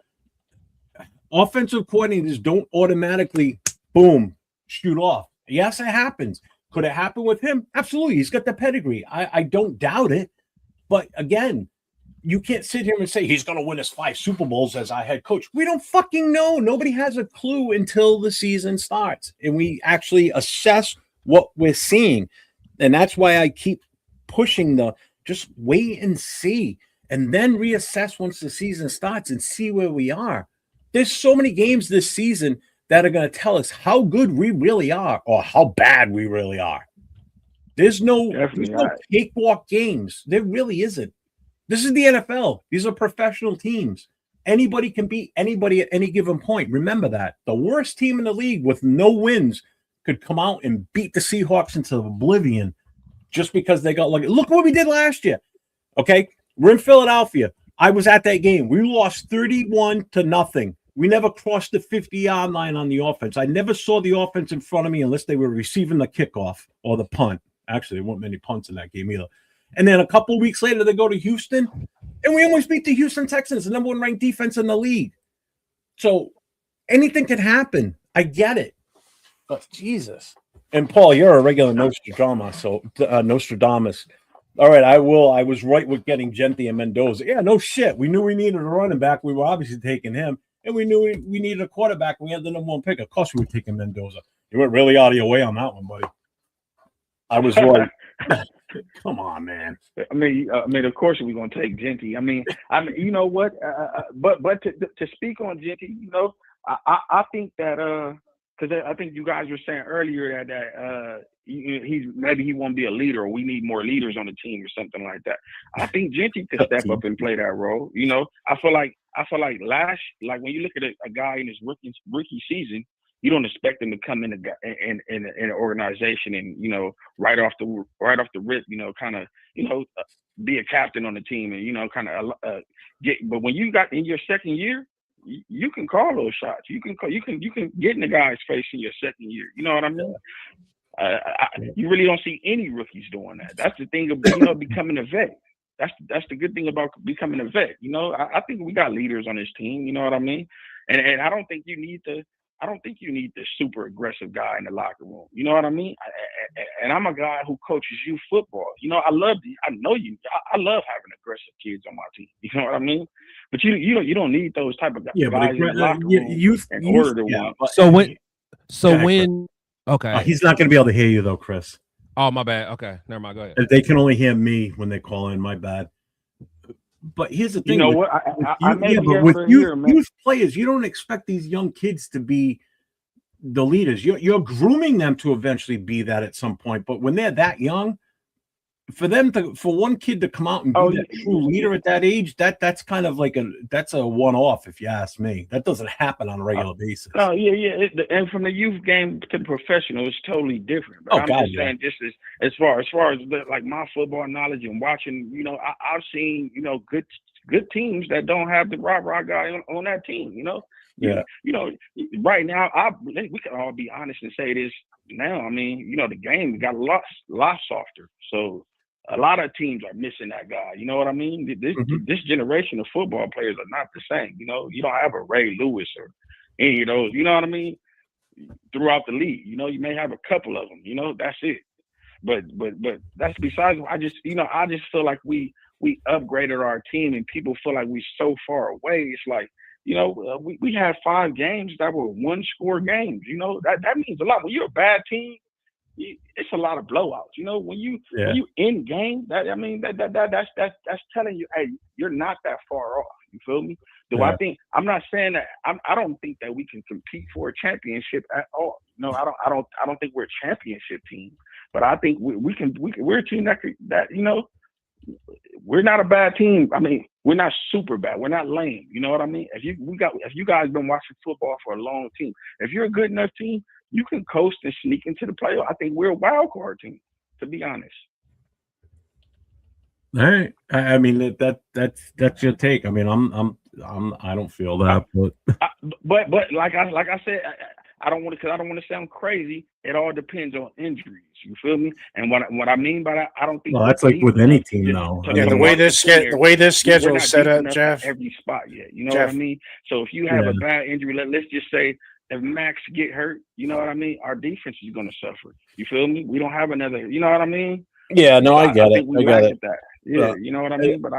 offensive coordinators don't automatically, boom, shoot off. Yes, it happens. Could it happen with him? Absolutely. He's got the pedigree. I don't doubt it. But again, you can't sit here and say he's going to win us 5 Super Bowls as our head coach. We don't fucking know. Nobody has a clue until the season starts and we actually assess what we're seeing. And that's why I keep pushing just wait and see and then reassess once the season starts and see where we are. There's so many games this season that are going to tell us how good we really are or how bad we really are. There's no cakewalk games. There really isn't. This is the NFL. These are professional teams. Anybody can beat anybody at any given point. Remember that. The worst team in the league with no wins could come out and beat the Seahawks into oblivion just because they got lucky. Look what we did last year. Okay, we're in Philadelphia. I was at that game. We lost 31-0. We never crossed the 50-yard line on the offense. I never saw the offense in front of me unless they were receiving the kickoff or the punt. Actually, there weren't many punts in that game either. And then a couple of weeks later, they go to Houston, and we almost beat the Houston Texans, the number 1 ranked defense in the league. So anything can happen. I get it. But Jesus. And Paul, you're a regular Nostradamus. So Nostradamus. All right, I will. I was right with getting Gentry and Mendoza. Yeah, no shit. We knew we needed a running back. We were obviously taking him. And we knew we needed a quarterback. We had the number 1 pick. Of course, we were taking Mendoza. You went really out of your way on that one, buddy. I was right. Come on, man. I mean, of course we're gonna take Gentry. I mean, you know what? But to speak on Gentry, you know, I think that because I think you guys were saying earlier that he won't be a leader, or we need more leaders on the team, or something like that. I think Gentry could step up and play that role. You know, I feel like when you look at a guy in his rookie season, you don't expect him to come in an organization and, you know, right off the rip, you know, kind of, you know, be a captain on the team and, you know, kind of get. But when you got in your second year, you can call those shots. You can get in the guy's face in your second year. You know what I mean? You really don't see any rookies doing that. That's the thing of, you know, becoming a vet. That's the good thing about becoming a vet. You know, I think we got leaders on this team. You know what I mean? And I don't think you need the super aggressive guy in the locker room. You know what I mean? And I'm a guy who coaches youth football. You know, I love having aggressive kids on my team. You know what I mean? But you don't need those type of guys in the locker room in order to win. Okay. He's not going to be able to hear you though, Chris. Oh, my bad. Okay, never mind. Go ahead. They can only hear me when they call in. My bad. But here's the thing. You know what? But with youth players, you don't expect these young kids to be the leaders. You're grooming them to eventually be that at some point. But when they're that young, for one kid to come out and be that true leader at that age, that's kind of like that's a one-off, if you ask me. That doesn't happen on a regular basis. Oh yeah. And from the youth game to the professional, it's totally different. But I'm just saying, just as far as like my football knowledge and watching, you know, I've seen, you know, good teams that don't have the rah guy on that team. You know. Yeah. You know, right now, we can all be honest and say this now. I mean, you know, the game got a lot softer. So a lot of teams are missing that guy. You know what I mean? This generation of football players are not the same. You know, you don't have a Ray Lewis or any of those. You know what I mean? Throughout the league, you know, you may have a couple of them. You know, that's it. But that's besides. I just feel like we upgraded our team, and people feel like we're so far away. It's like, you know, we had 5 games that were 1-score games. You know, that means a lot. When you're a bad team, it's a lot of blowouts. You know, when you in game, that's telling you, hey, you're not that far off. You feel me? I'm not saying that I don't think that we can compete for a championship at all. No, I don't think we're a championship team. But I think we're a team that you know, we're not a bad team. I mean, we're not super bad. We're not lame. You know what I mean? If you guys been watching football for a long team, if you're a good enough team, you can coast and sneak into the playoff. I think we're a wild card team, to be honest. All right. I mean that's your take. I mean, I don't feel that, but like I said, I don't want to sound crazy. It all depends on injuries. You feel me? And what I mean by that, I don't think. Well, that's like with any team now. Yeah, the way this schedule is set up, Jeff. Every spot yet. You know what I mean? So if you have a bad injury, let's just say if Max get hurt, you know what I mean? Our defense is going to suffer. You feel me? We don't have another. You know what I mean? Yeah. No, I get it. I get it. That. Yeah, you know what I mean? But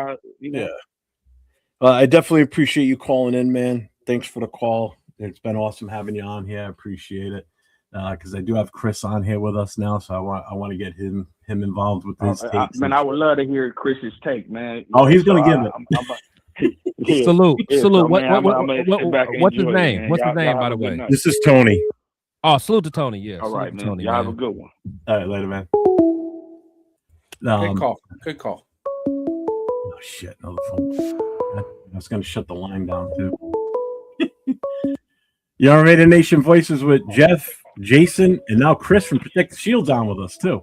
I definitely appreciate you calling in, man. Thanks for the call. It's been awesome having you on here. I appreciate it. Because I do have Chris on here with us now, so I want to get him involved with his takes. Man, I would love to hear Chris's take, man. He's going to give it. Salute. What's his name? What's his name, by the way? This is Tony. Oh, salute to Tony. Yeah. All right, man. Tony, y'all have a good one. All right, later, man. Good call. Oh shit, another phone. I was going to shut the line down too. You all Raider Nation Voices with Jeff, Jason, and now Chris from Protect the Shield on with us too.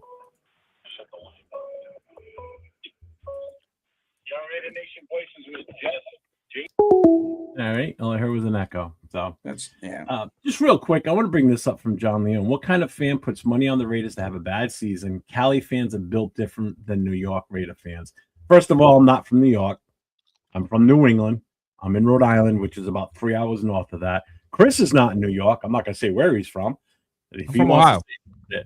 All right, all I heard was an echo. So that's just real quick, I want to bring this up from John Leon. What kind of fan puts money on the Raiders to have a bad season? Cali fans are built different than New York Raider fans. First of all, I'm not from New York. I'm from New England. I'm in Rhode Island, which is about 3 hours north of that. Chris is not in New York. I'm not going to say where he's from. If from Ohio.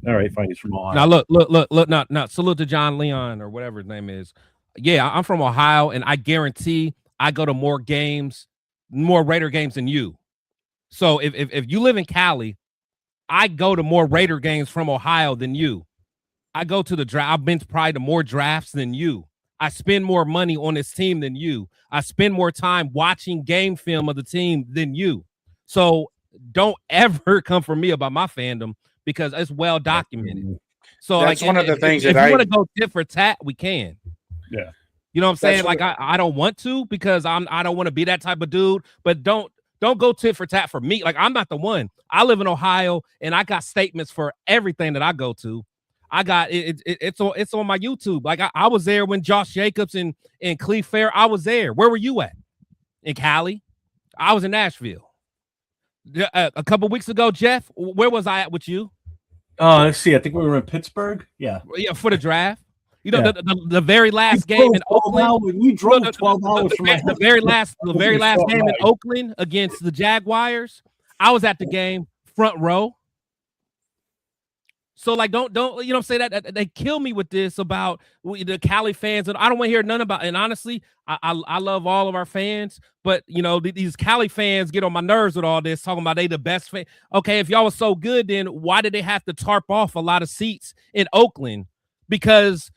All right, fine. He's from Ohio. Now look. Now salute to John Leon or whatever his name is. Yeah, I'm from Ohio, and I guarantee I go to more Raider games than you. So if you live in Cali, I go to more Raider games from Ohio than you. I go to the draft. I've been to probably to more drafts than you. I spend more money on this team than you. I spend more time watching game film of the team than you. So don't ever come for me about my fandom because it's well documented. So that's one of the things if you want to go tit for tat, we can. Yeah. You know what I'm saying? Like I don't want to because I don't want to be that type of dude, but don't go tit for tat for me. Like I'm not the one. I live in Ohio and I got statements for everything that I go to. I got it's on my YouTube. Like I was there when Josh Jacobs and Cleve Fair. I was there. Where were you at? In Cali? I was in Nashville. A couple weeks ago, Jeff, where was I at with you? Let's see. I think we were in Pittsburgh. Yeah, for the draft. You know, the very last game in Oakland. We drove 12 hours from the very last game in Oakland against the Jaguars. I was at the game, front row. So like, don't you know what I'm saying? That they kill me with this about the Cali fans, and I don't want to hear none about. And honestly, I love all of our fans, but you know these Cali fans get on my nerves with all this talking about they the best fan. Okay, if y'all was so good, then why did they have to tarp off a lot of seats in Oakland? Because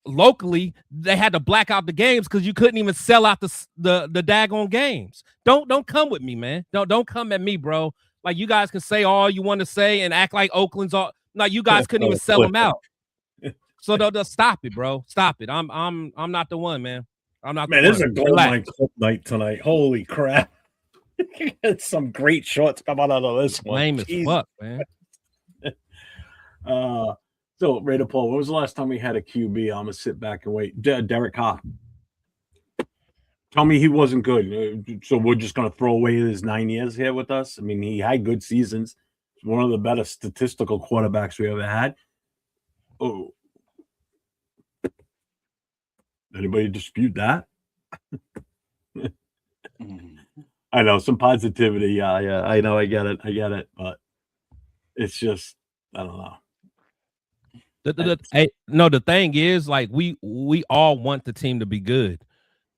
locally they had to black out the games because you couldn't even sell out the daggone games. Don't come with me, man. Don't come at me, bro. Like you guys can say all you want to say and act like Oakland's all. No, you guys couldn't even sell them out. So they'll stop it, bro. Stop it. I'm not the one, man. I'm not. Man, this is a gold night tonight. Holy crap! It's some great shorts coming out of this one. Lame as fuck, man. So Raider Paul, when was the last time we had a QB? I'm gonna sit back and wait. Derek Carr. Tell me he wasn't good. So we're just going to throw away his 9 years here with us? I mean, he had good seasons. He's one of the better statistical quarterbacks we ever had. Oh. Anybody dispute that? I know, some positivity. Yeah, I know. I get it. But it's just, I don't know. The thing is, like, we all want the team to be good.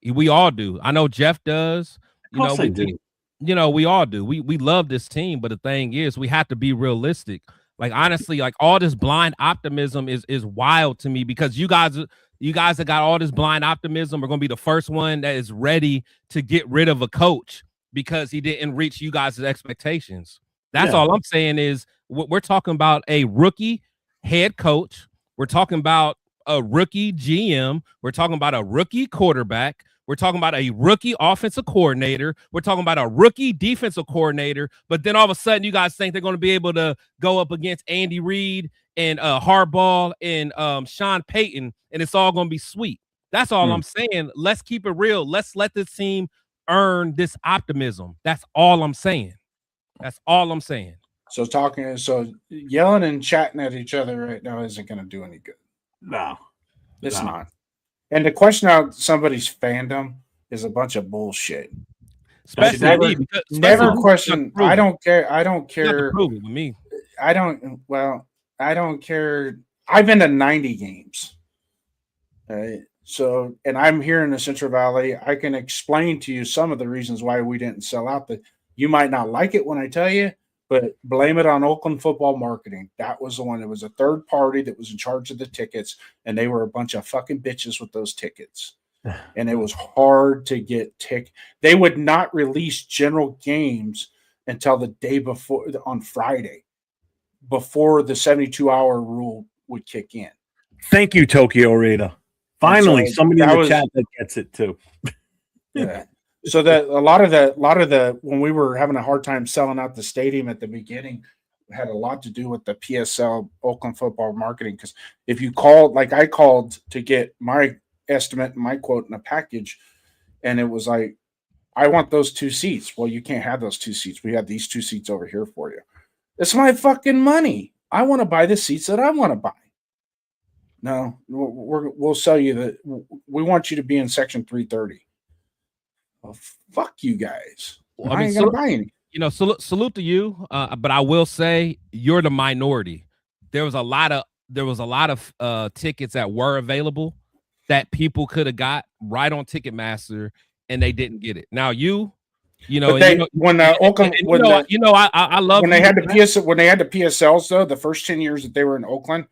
We all do. I know Jeff does. Of course I do. We all do. We love this team, but the thing is, we have to be realistic. Like honestly, like all this blind optimism is wild to me because you guys that got all this blind optimism are going to be the first one that is ready to get rid of a coach because he didn't reach you guys' expectations. That's all I'm saying is we're talking about a rookie head coach. We're talking about a rookie GM. We're talking about a rookie quarterback. We're talking about a rookie offensive coordinator. We're talking about a rookie defensive coordinator. But then all of a sudden, you guys think they're going to be able to go up against Andy Reid and Harbaugh and Sean Payton, and it's all going to be sweet. That's all I'm saying. Let's keep it real. Let's let this team earn this optimism. That's all I'm saying. So yelling and chatting at each other right now isn't going to do any good. No, it's not. And to question out somebody's fandom is a bunch of bullshit. Especially never question. I don't care. With me. I don't care. I've been to 90 games. Right. So, and I'm here in the Central Valley. I can explain to you some of the reasons why we didn't sell out. That you might not like it when I tell you, but blame it on Oakland football marketing. That was the one. It was a third party that was in charge of the tickets, and they were a bunch of fucking bitches with those tickets. And it was hard to get tickets. They would not release general games until the day before, on Friday, before the 72-hour rule would kick in. Thank you, Tokyo Raider. Finally, somebody in the chat that gets it too. Yeah. So that a lot of the when we were having a hard time selling out the stadium at the beginning, had a lot to do with the PSL Oakland football marketing. Because if you called, like I called to get my estimate and my quote in a package, and it was like, I want those 2 seats. Well, you can't have those 2 seats. We have these 2 seats over here for you. It's my fucking money. I want to buy the seats that I want to buy. No, we'll sell you that. We want you to be in section 330. Well, fuck you guys. Well, I ain't gonna buy any. You know, salute to you. But I will say you're the minority. There was a lot of tickets that were available that people could have got right on Ticketmaster, and they didn't get it. Now I love when they had the PSLs though, the first 10 years that they were in Oakland,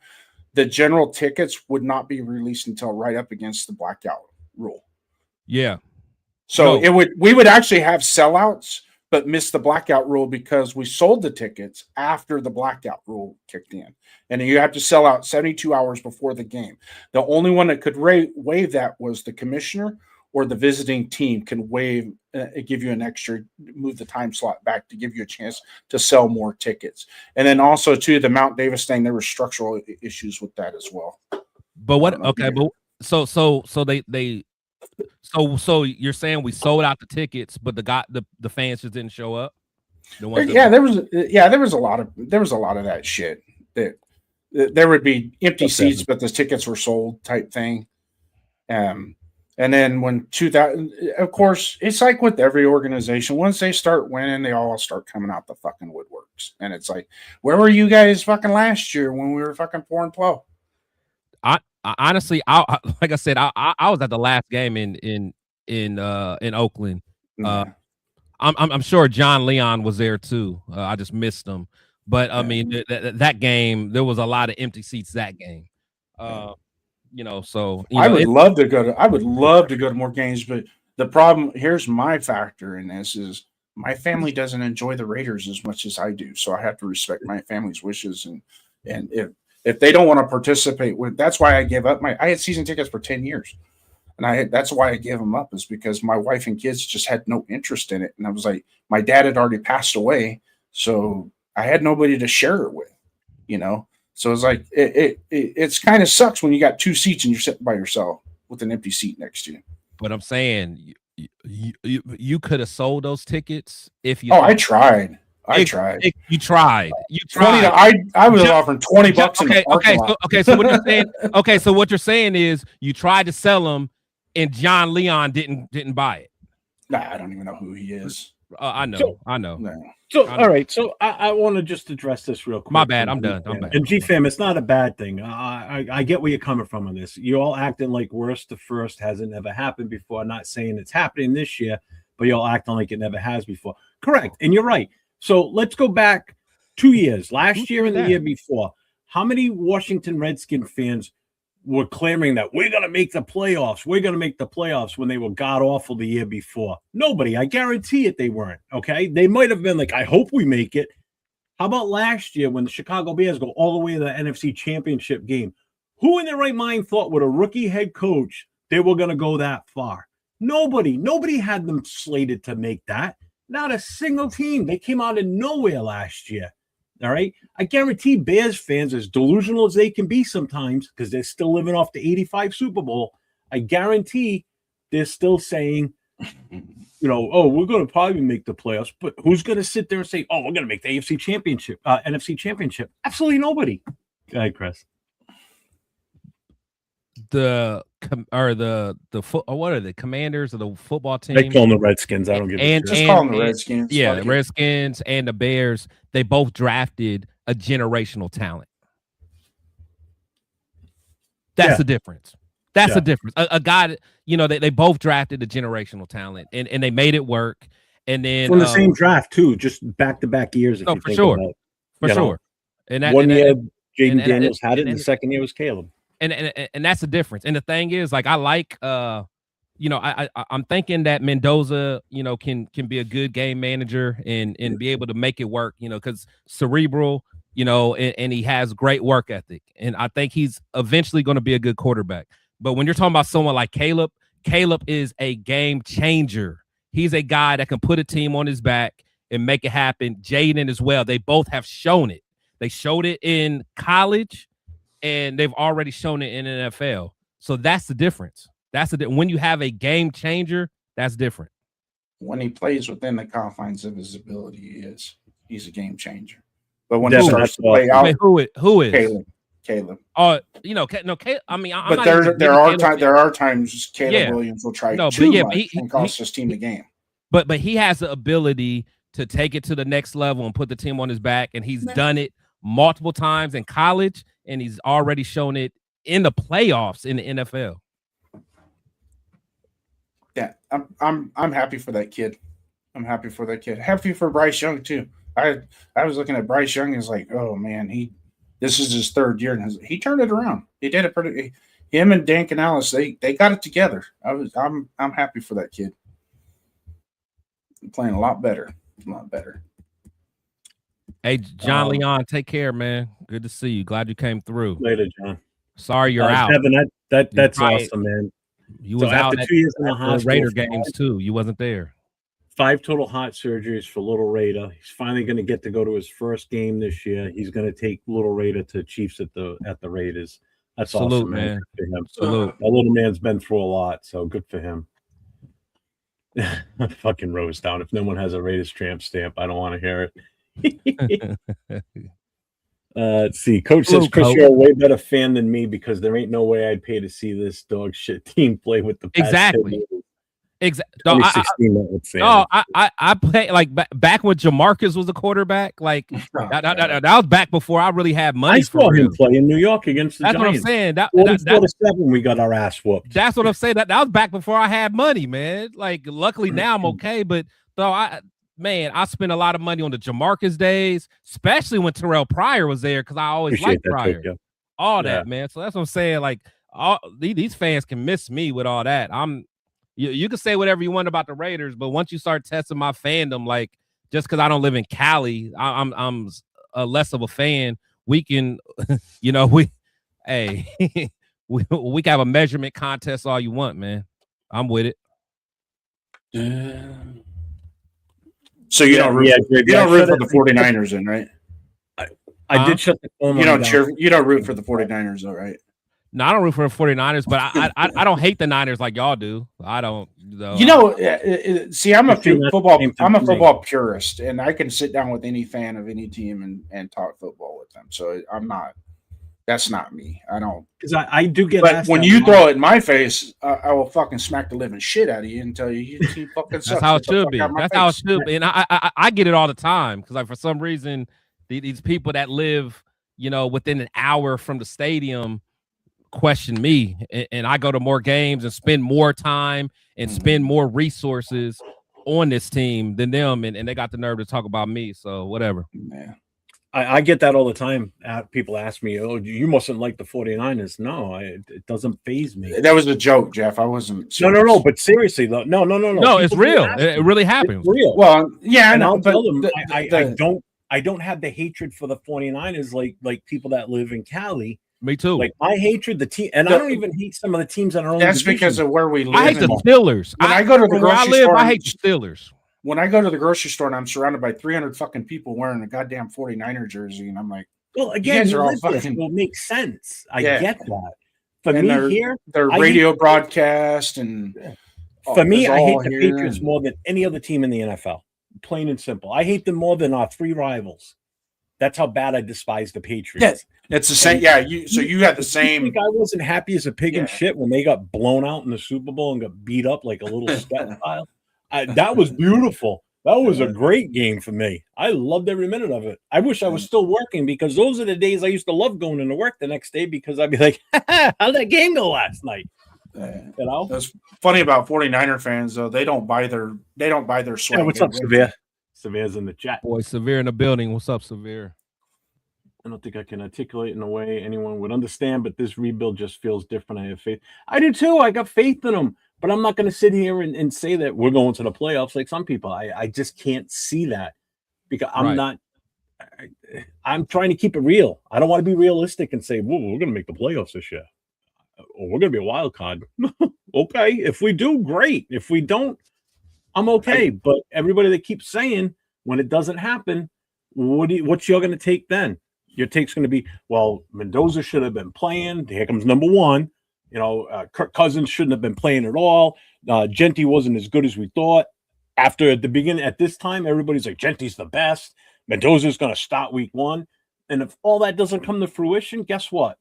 the general tickets would not be released until right up against the blackout rule. Yeah. So we would actually have sellouts, but miss the blackout rule because we sold the tickets after the blackout rule kicked in. And you have to sell out 72 hours before the game. The only one that could waive that was the commissioner, or the visiting team can give you an extra, move the time slot back to give you a chance to sell more tickets. And then also too, the Mount Davis thing, there were structural issues with that as well. But what? Okay, but so you're saying we sold out the tickets, but the fans just didn't show up? There was a lot of that shit. That there would be empty seats, but the tickets were sold type thing. And then when 2000, of course, it's like with every organization, once they start winning, they all start coming out the fucking woodworks. And it's like, where were you guys fucking last year when we were fucking 4-12? I honestly, like I said, I was at the last game in Oakland. I'm sure John Leon was there too. I just missed him. But I mean, that game, there was a lot of empty seats that game. I would love to go to more games, but the problem, here's my factor in this, is my family doesn't enjoy the Raiders as much as I do. So I have to respect my family's wishes. And if they don't want to participate that's why I gave up I had season tickets for 10 years. And that's why I gave them up, is because my wife and kids just had no interest in it. And I was like, my dad had already passed away. So I had nobody to share it with, So it's like it's kind of sucks when you got 2 seats and you're sitting by yourself with an empty seat next to you. But I'm saying you could have sold those tickets if you. I tried. You tried. You tried. 20. I was offering $20. So what you're saying? Okay, so what you're saying is you tried to sell them, and John Leon didn't buy it. Nah, I don't even know who he is. I know. No. So, all right. So I want to just address this real quick. My bad. I'm done. And GFAM, it's not a bad thing. I get where you're coming from on this. You're all acting like worst to first hasn't never happened before. I'm not saying it's happening this year, but you're all acting like it never has before. Correct. And you're right. So let's go back 2 years, last year and the year before. How many Washington Redskin fans were clamoring that we're going to make the playoffs? We're going to make the playoffs when they were god-awful the year before. Nobody. I guarantee it they weren't, okay? They might have been like, I hope we make it. How about last year when the Chicago Bears go all the way to the NFC Championship game? Who in their right mind thought with a rookie head coach they were going to go that far? Nobody. Nobody had them slated to make that. Not a single team. They came out of nowhere last year. All right. I guarantee Bears fans, as delusional as they can be sometimes, because they're still living off the 85 Super Bowl, I guarantee they're still saying, we're going to probably make the playoffs. But who's going to sit there and say, we're going to make the AFC Championship, NFC Championship? Absolutely nobody. Go ahead, Chris. What are the Commanders of the football team? They call them the Redskins. I don't give a shit. Just call them the Redskins. Yeah, the Redskins and the Bears. They both drafted a generational talent. That's the difference. That's the difference. A guy, they both drafted a generational talent, and they made it work. And then from the same draft too, just back-to-back years. If you for sure, for sure. And that, one year, Jaden Daniels had it, and the second year was Caleb. And that's the difference. And the thing is, like, I like, I'm thinking that Mendoza, can be a good game manager and be able to make it work, because cerebral, and he has great work ethic. And I think he's eventually going to be a good quarterback. But when you're talking about someone like Caleb Caleb is a game changer. He's a guy that can put a team on his back and make it happen. Jaden as well. They both have shown it. They showed it in college, and they've already shown it in NFL. So that's the difference. When you have a game changer, that's different. When he plays within the confines of his ability, he's a game changer. But when he starts to play out, who is Caleb? Caleb. I mean, but there are times Caleb Williams will try too much and cost his team the game. But he has the ability to take it to the next level and put the team on his back, and he's done it multiple times in college, and he's already shown it in the playoffs in the NFL. Yeah, I'm happy for that kid. I'm happy for that kid. Happy for Bryce Young too. I was looking at Bryce Young and was like, oh man, this is his third year, and he turned it around. He did it pretty. Him and Dan Canales, they got it together. I'm happy for that kid. Playing a lot better. Hey, John Leon, take care, man. Good to see you. Glad you came through. Later, John. Sorry you're out. Kevin, that's awesome, man. You was out at 2 years in the hospital. Raider games too. You wasn't there. 5 total heart surgeries for little Raider. He's finally going to get to go to his first game this year. He's going to take little Raider to Chiefs at the Raiders. That's Salute, awesome, man. Good for him. Salute. That little man's been through a lot, so good for him. Fucking Rose down. If no one has a Raiders tramp stamp, I don't want to hear it. Let's see. Coach says, Chris, you're a way better fan than me because there ain't no way I'd pay to see this dog shit team play with the past exactly. No, I play like back when Jamarcus was a quarterback. Like that was back before I really had money. I saw him play in New York against the Giants. What I'm saying. That 7, we got our ass whooped. That's what I'm saying. That was back before I had money, man. Like, luckily now I'm okay, but I spent a lot of money on the Jamarcus days, especially when Terrell Pryor was there because I always liked Pryor. That, man. So that's what I'm saying. Like, these fans can miss me with all that. You can say whatever you want about the Raiders, but once you start testing my fandom, like just because I don't live in Cali, I'm less of a fan. We can, we can have a measurement contest all you want, man. I'm with it. So you don't root for the 49ers then, right? I did shut the phone. You don't root for the 49ers though, right? No, I don't root for the 49ers, but I don't hate the Niners like y'all do. I don't. See, I'm a football purist, and I can sit down with any fan of any team and talk football with them. So I'm not. That's not me. I don't. Because I do get. But when you throw it in my face, I will fucking smack the living shit out of you and tell you fucking sucks. That's how it should be. That's how it should be. And I get it all the time because like for some reason these people that live within an hour from the stadium question me, and I go to more games and spend more time and spend more resources on this team than them, and they got the nerve to talk about me. So whatever. Yeah. I get that all the time. People ask me, "Oh, you mustn't like the 49ers." No, it doesn't faze me. That was a joke, Jeff. I wasn't serious. No. But seriously, though, no. No, it's real. It really happens. It's real. Well, yeah, I know. I'll tell them I don't have the hatred for the 49ers like people that live in Cali. Me too. Like my hatred, the team, and I don't even hate some of the teams that are. That's because of where we live. I hate the Steelers. When I go to the grocery store, I hate the Steelers. When I go to the grocery store and I'm surrounded by 300 fucking people wearing a goddamn 49er jersey, and I'm like, well, again, you all fucking will make sense. I get that. For and me, their radio broadcast and for me, I hate the Patriots more than any other team in the NFL. Plain and simple. I hate them more than our 3 rivals. That's how bad I despise the Patriots. Yeah, it's the same. Yeah, you had the same. I wasn't happy as a pig and shit when they got blown out in the Super Bowl and got beat up like a little sweat pile. That was beautiful. That was a great game for me. I loved every minute of it. I wish I was still working because those are the days I used to love going into work the next day because I'd be like, how'd that game go last night? That's funny about 49er fans though. They don't buy their sweat. Yeah, what's up, Severe? Severe's in the chat. Boy, Severe in the building. What's up, Severe? I don't think I can articulate in a way anyone would understand, but this rebuild just feels different. I have faith. I do too. I got faith in them, but I'm not going to sit here and say that we're going to the playoffs like some people. I just can't see that because I'm not. I'm trying to keep it real. I don't want to be realistic and say, "Whoa, we're going to make the playoffs this year, or we're going to be a wild card." Okay. If we do, great. If we don't, I'm okay. But everybody that keeps saying when it doesn't happen, what's you're going to take then? Your take's going to be, well, Mendoza should have been playing. Here comes number one. Kirk Cousins shouldn't have been playing at all. Genti wasn't as good as we thought. After at the beginning, at this time, everybody's like, Genti's the best. Mendoza's going to start week one. And if all that doesn't come to fruition, guess what?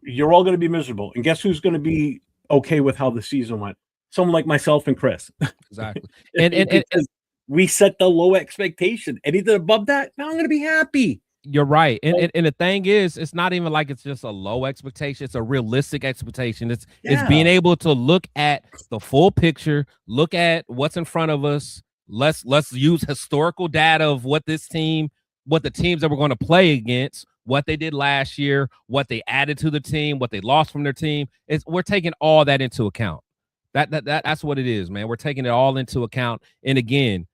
You're all going to be miserable. And guess who's going to be okay with how the season went? Someone like myself and Chris. Exactly. And we set the low expectation. Anything above that, now I'm going to be happy. You're right. And the thing is, it's not even like it's just a low expectation. It's a realistic expectation. It's being able to look at the full picture, look at what's in front of us. Let's use historical data of what the teams that we're going to play against, what they did last year, what they added to the team, what they lost from their team. We're taking all that into account. That's what it is, man. We're taking it all into account. And again,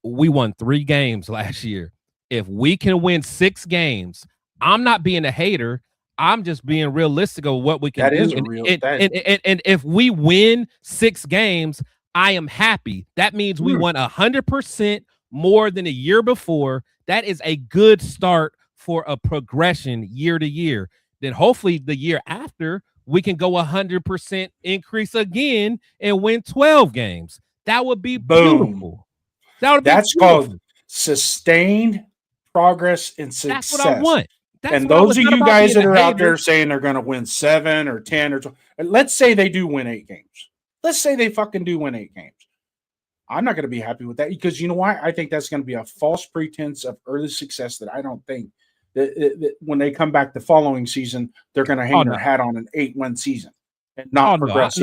we won 3 games last year. If we can win 6 games, I'm not being a hater. I'm just being realistic of what we can do. And if we win 6 games, I am happy. That means we won 100% more than a year before. That is a good start for a progression year to year. Then hopefully the year after, we can go 100% increase again and win 12 games. That would be beautiful. That's called sustained progress and success. That's what I want. And those of you guys that are out there saying they're going to win 7 or 10 or 12, let's say they do win 8 games. Let's say they fucking do win 8 games. I'm not going to be happy with that because you know why? I think that's going to be a false pretense of early success that I don't think that when they come back the following season, they're going to hang their hat on an 8-win season and not progress.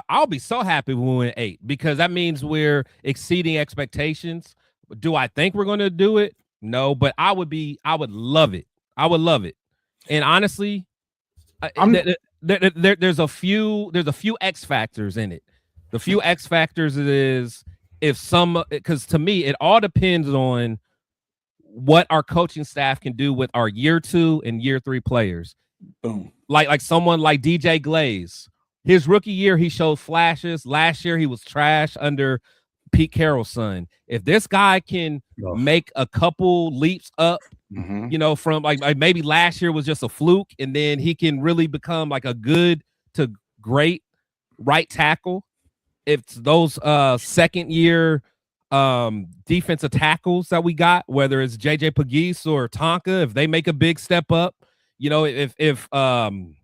I'll be so happy when we win 8 because that means we're exceeding expectations. Do I think we're going to do it? No, but I would love it. I would love it. And honestly, there's a few X factors in it. The few X factors is because to me, it all depends on what our coaching staff can do with our year 2 and year 3 players. Boom. Like someone like DJ Glaze. His rookie year, he showed flashes. Last year, he was trash under Pete Carroll's son. If this guy can make a couple leaps up, from like maybe last year was just a fluke, and then he can really become like a good to great right tackle. If those second year defensive tackles that we got, whether it's JJ Pegues or Tonka, if they make a big step up, if Deontay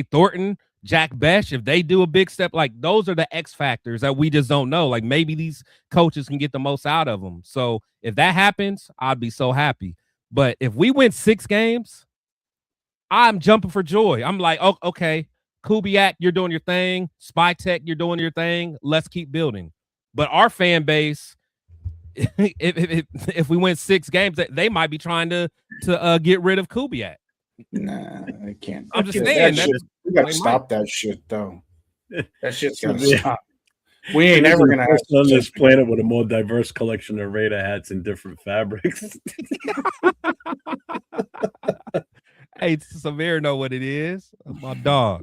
Thornton, Jack Besh, if they do a big step, like those are the X factors that we just don't know. Like maybe these coaches can get the most out of them. So if that happens, I'd be so happy. But if we win 6 games, I'm jumping for joy. I'm like, oh, okay, Kubiak, you're doing your thing. Spy Tech, you're doing your thing. Let's keep building. But our fan base, if we win 6 games, they might be trying to get rid of Kubiak. Nah, I can't. I'm just saying we got to stop that shit, though. That shit's got to stop. We ain't never gonna have on this planet with a more diverse collection of Raider hats in different fabrics. Hey, Severe know what it is. My dog.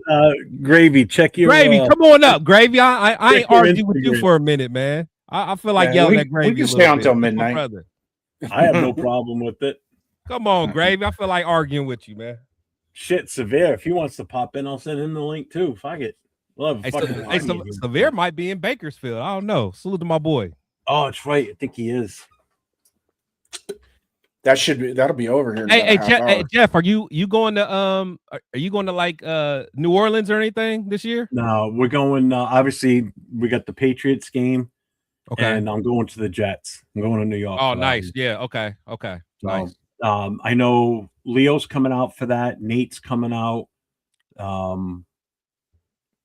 Gravy, check your Gravy. Come on up, Gravy. I ain't arguing with you for a minute, man. I feel like yelling at Gravy. We can stay on until midnight. I have no problem with it. Come on, Gravy. I feel like arguing with you, man. Shit, Severe. If he wants to pop in, I'll send him the link too. Fuck it. Love. Severe might be in Bakersfield. I don't know. Salute to my boy. Oh, it's right. I think he is. That'll be over here. Hey, Jeff, are you going to like New Orleans or anything this year? No, we're going. Obviously, we got the Patriots game. Okay, and I'm going to the Jets. I'm going to New York. Oh, nice. Yeah. Okay. So, nice. I know Leo's coming out for that. Nate's coming out.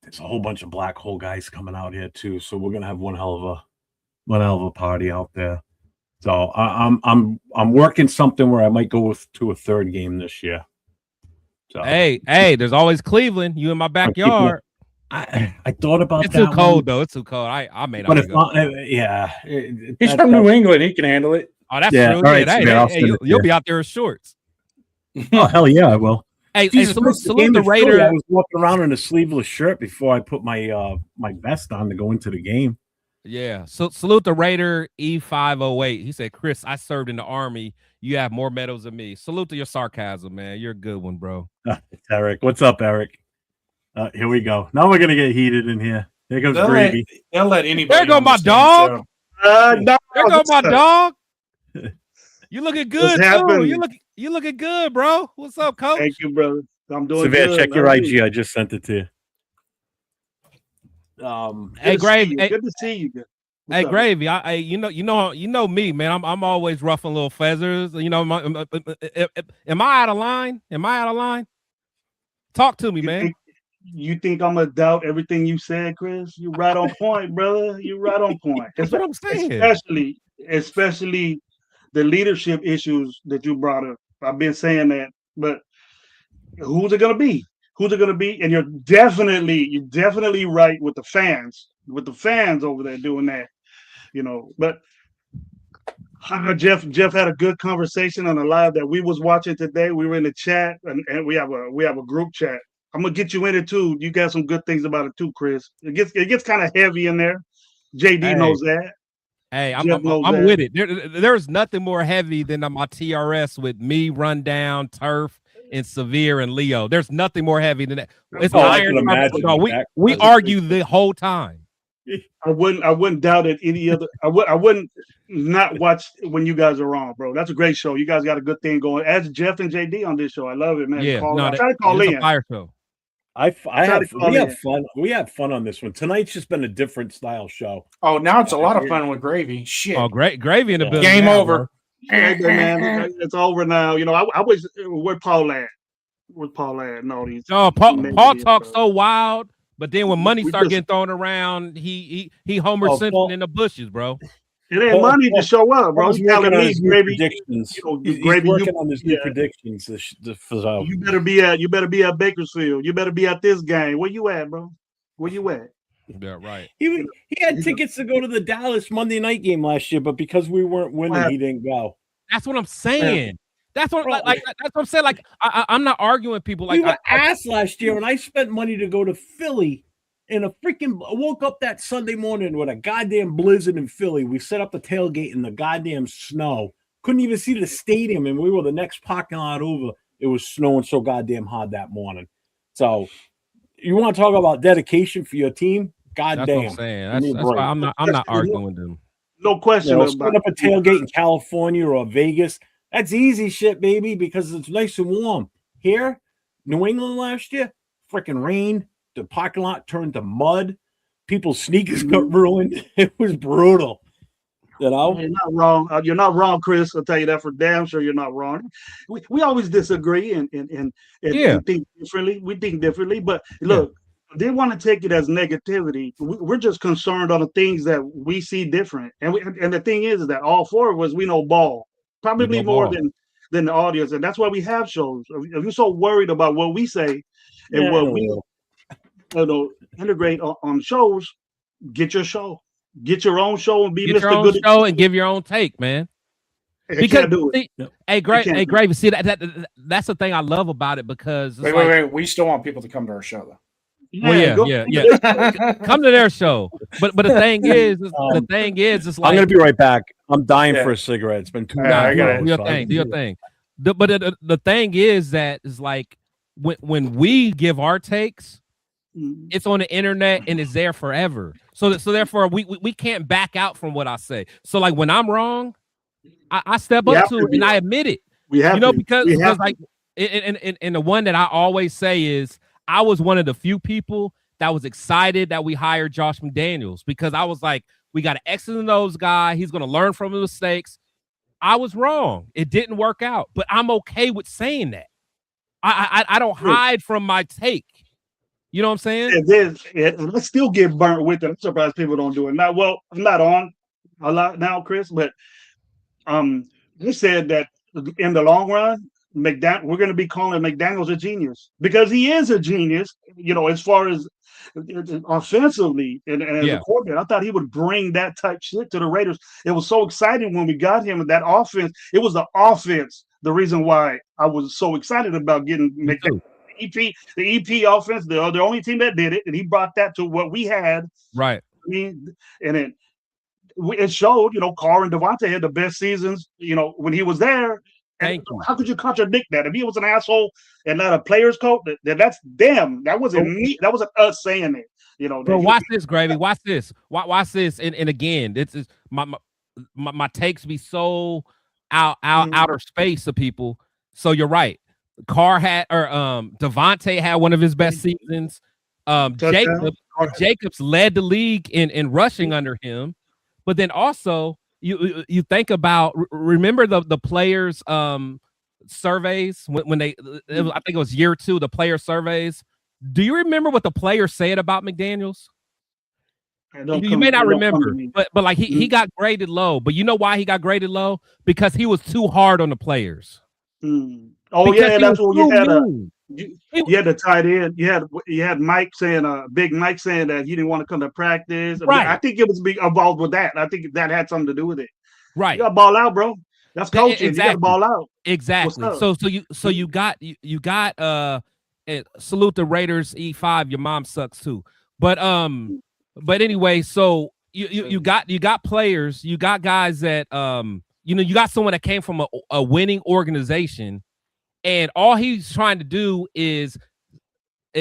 There's a whole bunch of black hole guys coming out here too. So we're gonna have one hell of a party out there. So I'm working something where I might go to a 3rd game this year. So hey, there's always Cleveland. You in my backyard. I thought about it's that. Too cold though. It's too cold. I may not. But he's from New England. He can handle it. Oh, that's true. All right, you'll be out there in shorts. Oh hell yeah, I will. Hey, Jesus salute, Christ, the salute game the in Philly, Raider. I was walking around in a sleeveless shirt before I put my my vest on to go into the game. Yeah. So salute the Raider E508. He said, Chris, I served in the Army. You have more medals than me. Salute to your sarcasm, man. You're a good one, bro. Eric, what's up, Eric? Here we go. Now we're gonna get heated in here. Here goes Gravy. They'll let anybody. There go my dog. No, There go my dog. You looking good too. You looking good, bro. What's up, coach? Thank you, brother. I'm doing Severe, good. check your IG. I just sent it to you. Hey, Gravy. Good to see you. Hey, Gravy. You know me, man. I'm always ruffling little feathers. You know, am I out of line? Am I out of line? Talk to me, man. You think I'm gonna doubt everything you said, Chris? You're right on point, brother. You're right on point. That's what I'm saying. Especially the leadership issues that you brought up. I've been saying that, but who's it gonna be? Who's it gonna be? And you're definitely right with the fans over there doing that, you know. But Jeff had a good conversation on the live that we was watching today. We were in the chat, and we have a group chat. I'm gonna get you in it too. You got some good things about it too, Chris. It gets kind of heavy in there. JD knows that. Hey, I'm with it. There's nothing more heavy than my TRS with me, Rundown, Turf, and Severe and Leo. There's nothing more heavy than that. It's iron. No, we argue the whole time. I wouldn't doubt it any other. I wouldn't not watch when you guys are wrong, bro. That's a great show. You guys got a good thing going. As Jeff and JD on this show, I love it, man. Yeah, I try to call in. A fire show. We have fun on this one. Tonight's just been a different style show. Oh, now it's a lot of fun with Gravy. Shit. Oh, great Gravy in the building. Game over. Hey, man, it's over now. You know, I was where Paul at? Where's Paul at? No, Paul talks so wild, but then when money starts getting thrown around, he Homer Simpson in the bushes, bro. It ain't money to show up, bro. He's working on his new predictions. He's working on his new predictions. You better be at Bakersfield. You better be at this game. Where you at, bro? Where you at? Yeah, right. He had tickets to go to the Dallas Monday night game last year, but because we weren't winning, he didn't go. That's what I'm saying. That's what that's what I'm saying. Like I'm not arguing with people. Like we were ass last year, and I spent money to go to Philly. And woke up that Sunday morning with a goddamn blizzard in Philly. We set up the tailgate in the goddamn snow. Couldn't even see the stadium, and we were the next parking lot over. It was snowing so goddamn hard that morning. So, you want to talk about dedication for your team? Goddamn. That's what I'm saying. That's why I'm not arguing with them. No question. Setting up a tailgate in California or Vegas. That's easy shit, baby, because it's nice and warm. Here, New England last year, freaking rain. The parking lot turned to mud. People's sneakers got ruined. It was brutal. You know, you're not wrong. You're not wrong, Chris. I'll tell you that for damn sure. You're not wrong. We always disagree and think differently. We think differently, but look, they want to take it as negativity. We're just concerned on the things that we see different. And the thing is that all four of us we know ball probably more than the audience, and that's why we have shows. If you're so worried about what we say and what we integrate on shows, get your show, get your own show, and be Mr. Your own Good show and give your own take, man. Because hey, Gravy, see that's the thing I love about it because wait, we still want people to come to our show though. Yeah. Come to their show, but the thing is, it's like I'm gonna be right back. I'm dying for a cigarette. It's been 2 hours. Do your thing. But the thing is that is like when we give our takes. It's on the internet and it's there forever. So therefore we can't back out from what I say. So like when I'm wrong, I step up to it and I admit it. Because like and the one that I always say is I was one of the few people that was excited that we hired Josh McDaniels because I was like, we got an X and O's guy. He's gonna learn from his mistakes. I was wrong. It didn't work out, but I'm okay with saying that. I don't hide from my take. You know what I'm saying? I still get burnt with it. I'm surprised people don't do it now. Well, I'm not on a lot now, Chris, but you said that in the long run, we're going to be calling McDaniels a genius because he is a genius. You know, as far as offensively and as a quarterback, I thought he would bring that type shit to the Raiders. It was so exciting when we got him in that offense. It was the offense, the reason why I was so excited about getting the EP offense. The only team that did it, and he brought that to what we had. Right. I mean, and it showed. Carr and Devontae had the best seasons. When he was there. And how could you contradict that? If he was an asshole and not a players coach, that's them. That wasn't me. That wasn't us saying it. Bro, watch this, Gravy. Watch this. Watch this. And again, this is my takes be so outer space of people. So you're right. Carr had Devontae had one of his best seasons. Jacobs led the league in rushing under him, but then also. You think about remember the players surveys when I think it was year 2 the player surveys. Do you remember what the players said about McDaniels? You may not remember, but like he got graded low. But you know why he got graded low? Because he was too hard on the players. Oh yeah, that's what you had. You had the tight end. You had Mike saying, Big Mike saying that he didn't want to come to practice. Right. I think it was involved with that. I think that had something to do with it. Right. You got to ball out, bro. That's coaching. Exactly. You got to ball out. Exactly. So you got salute the Raiders E5. Your mom sucks too. But anyway, so you got players. You got guys that you got someone that came from a winning organization. And all he's trying to do is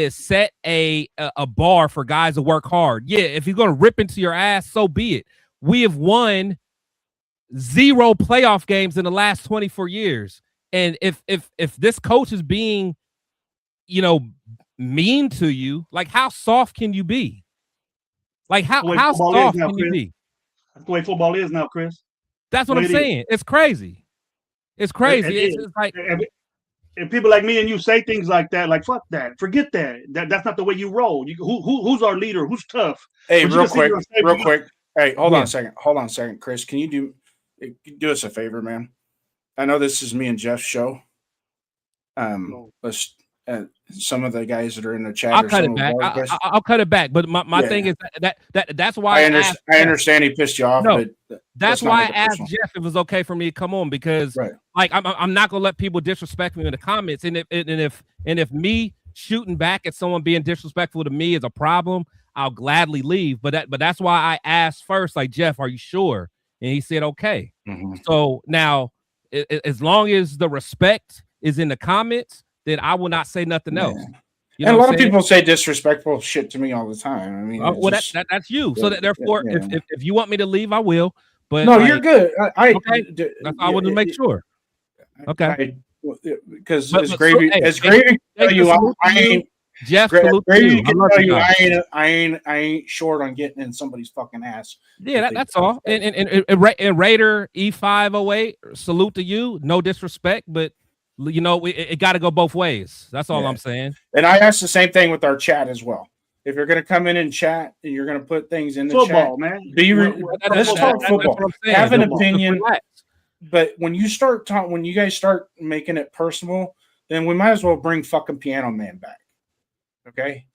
set a bar for guys to work hard. Yeah, if you're going to rip into your ass, so be it. We have won 0 playoff games in the last 24 years. And if this coach is being, mean to you, like how soft can you be? Like how soft can you be? That's the way football is now, Chris. That's what I'm saying. It's crazy. It's crazy. It's like. And people like me and you say things like that, like fuck that, forget that. That's not the way you roll. Who's our leader? Who's tough? Hey, real quick. Hey, hold on a second, Chris. Can you do us a favor, man? I know this is me and Jeff's show. Let's some of the guys that are in the chat. I'll cut it back. I'll cut it back. But my thing is that's why I understand he pissed you off. No, but that's why I asked Jeff if it was okay for me to come on because like I'm not gonna let people disrespect me in the comments. And if me shooting back at someone being disrespectful to me is a problem, I'll gladly leave. But that's why I asked first, like, Jeff, are you sure? And he said okay. Mm-hmm. So now as long as the respect is in the comments, then I will not say nothing else. You know and a lot of people say disrespectful shit to me all the time. I mean, well, that's you. So therefore, if you want me to leave, I will. But no, you're good. I wanted to make sure. Okay. Because as Gravy tell you, I ain't Jeff. Gravy can tell you, I ain't short on getting in somebody's fucking ass. Yeah, that's all. And Raider E508, salute to you. No disrespect, but. It got to go both ways. That's all I'm saying. And I asked the same thing with our chat as well. If you're going to come in and chat and you're going to put things in the football, chat, man. Let's talk football. Have an opinion. But when you start when you guys start making it personal, then we might as well bring fucking Piano Man back. Okay?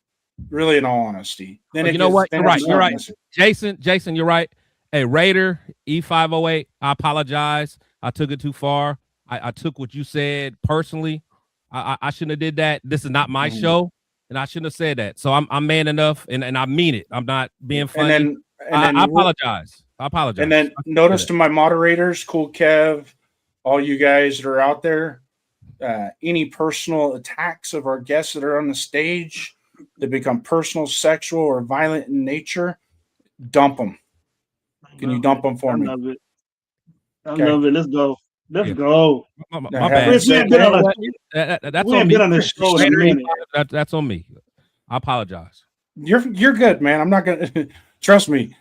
Really, in all honesty. Then you know what? You're right. You're right. Jason, you're right. Hey, Raider E508, I apologize. I took it too far. I took what you said personally. I shouldn't have did that. This is not my show, and I shouldn't have said that. So I'm man enough, and I mean it. I'm not being funny. And then I apologize. And then notice to my moderators, Cool Kev, all you guys that are out there, any personal attacks of our guests that are on the stage that become personal, sexual, or violent in nature, dump them. Can you dump them for me? I love it. Let's go. Let's go. My bad. Chris, that's on me. That's on me. I apologize. You're good, man. I'm not gonna trust me.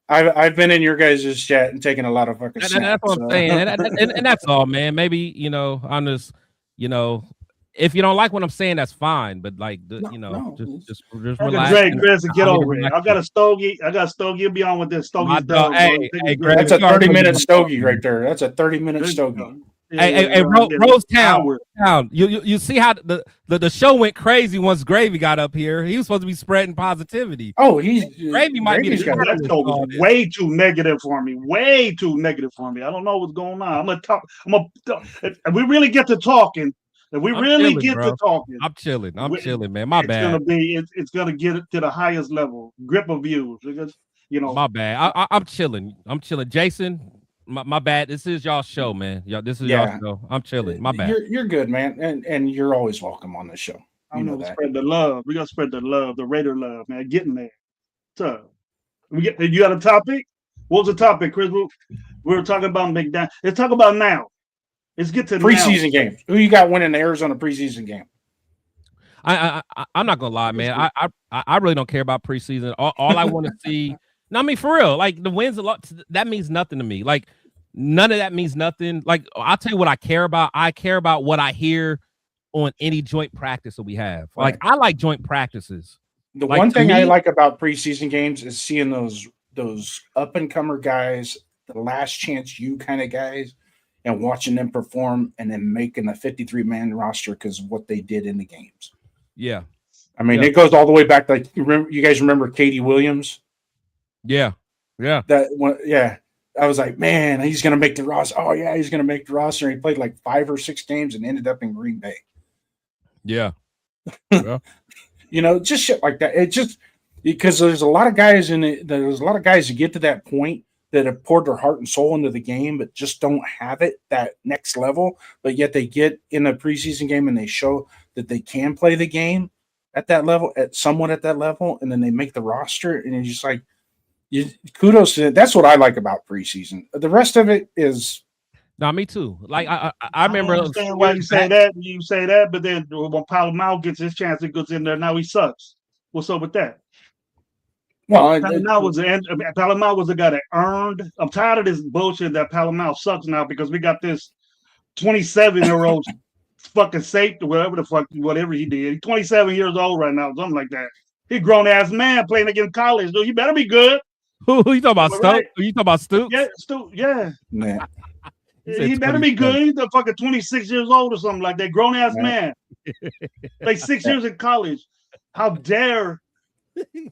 I've been in your guys' chat and taken a lot of fucking. That's what I'm saying, and that's all, man. Maybe I'm just if you don't like what I'm saying, that's fine. But like just relax. Drake, Chris, and get over it. I got a stogie. You'll be on with this stogie. Hey, Greg, that's a 30-minute stogie right there. That's a 30-minute stogie. Rosetown. You see how the show went crazy once Gravy got up here. He was supposed to be spreading positivity. Oh, Gravy might be way too negative for me. Way too negative for me. I don't know what's going on. I'm gonna talk. If we really get to talking, I'm chilling, man. My bad. It's gonna get it to the highest level. Grip of views because my bad. I'm chilling. Jason. My bad. This is y'all show, man. This is y'all show. I'm chilling. My bad. You're good, man, and you're always welcome on this show. You know that. Spread the love. We gotta spread the love, the Raider love, man. Getting there. So, you got a topic? What was the topic, Chris? We were talking about McDonald. Let's talk about now. Let's get to preseason games. Who you got winning the Arizona preseason game? I'm not gonna lie, man. I really don't care about preseason. All I want to see. No, I mean for real. Like the wins a lot. That means nothing to me. Like none of that means nothing. Like I'll tell you what I care about. I care about what I hear on any joint practice that we have. Right. Like I like joint practices. The one thing I like about preseason games is seeing those up and comer guys, the last chance you kind of guys, and watching them perform and then making a 53-man roster because of what they did in the games. Yeah. I mean, it goes all the way back. Like you guys remember Katie Williams? Yeah. That one, yeah. I was like, man, he's going to make the roster. Oh, yeah, he's going to make the roster. He played like 5 or 6 games and ended up in Green Bay. Yeah. Just shit like that. It just because there's a lot of guys in it. There's a lot of guys that get to that point that have poured their heart and soul into the game, but just don't have it that next level. But yet they get in a preseason game and they show that they can play the game at that level, somewhat at that level, and then they make the roster, and you're just like, kudos to it. That's what I like about preseason. The rest of it is. No, me too. Like I remember why you say that. You say that, but then when Palomar gets his chance, it goes in there. Now he sucks. What's up with that? Well, Palomar was the guy that earned. I'm tired of this bullshit that Palomar sucks now because we got this 27-year-old fucking safety, whatever he did. He's 27 years old right now, something like that. He grown ass man playing against college. Dude, you better be good. Who you talking about, Stoke? Who you talking about, Stoke? Yeah, Stoke. Yeah. Man. He better be good. He's a fucking 26 years old or something like that. Grown ass man. Like 6 years in college. How dare?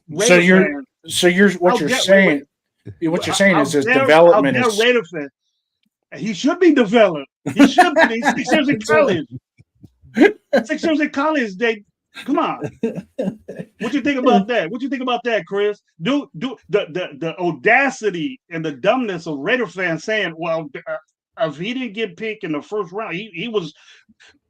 What you're saying is his development is. Raider fan. He should be developed. He should be. He's 6 years in college. 6 years in college. Come on. What you think about that? What you think about that, Chris? Do the audacity and the dumbness of Raider fans saying, well, if he didn't get picked in the first round,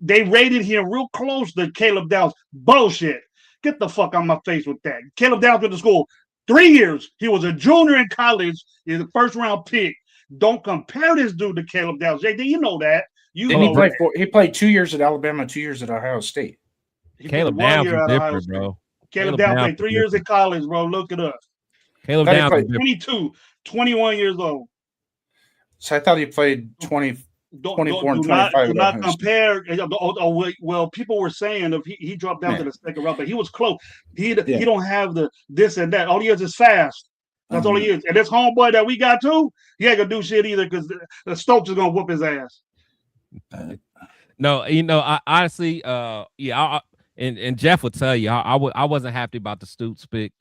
they rated him real close to Caleb Downs. Bullshit. Get the fuck out of my face with that. Caleb Downs went to school 3 years. He was a junior in college. He's a first round pick. Don't compare this dude to Caleb Downs. JD, you know that. He played 2 years at Alabama, 2 years at Ohio State. Caleb Downs is different, bro. Caleb Downs played 3 years in college, bro. Look it up. Caleb Downs played 22, 21 years old. So I thought he played 24 and 25. Do not compare. Well, people were saying if he dropped down to the second round, but he was close. He don't have the this and that. All he is fast. That's all he is. And this homeboy that we got too, he ain't gonna do shit either because the Stokes is gonna whoop his ass. No, I honestly, and Jeff would tell you, I wasn't happy about the Stoops pick,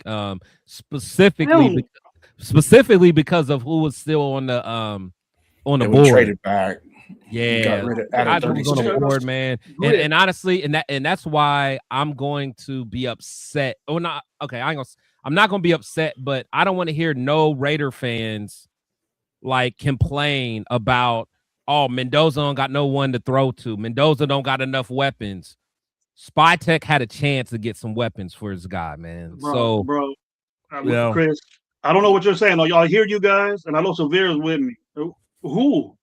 specifically because of who was still on the board. Traded back. Yeah, I don't was on the board, man. And honestly, and that's why I'm going to be upset. Oh, not okay. I'm not gonna be upset, but I don't want to hear no Raider fans like complain about, oh, Mendoza don't got no one to throw to. Mendoza don't got enough weapons. Spytech had a chance to get some weapons for his guy, man. Chris, I don't know what you're saying. I hear you guys, and I know Severa's with me. Who?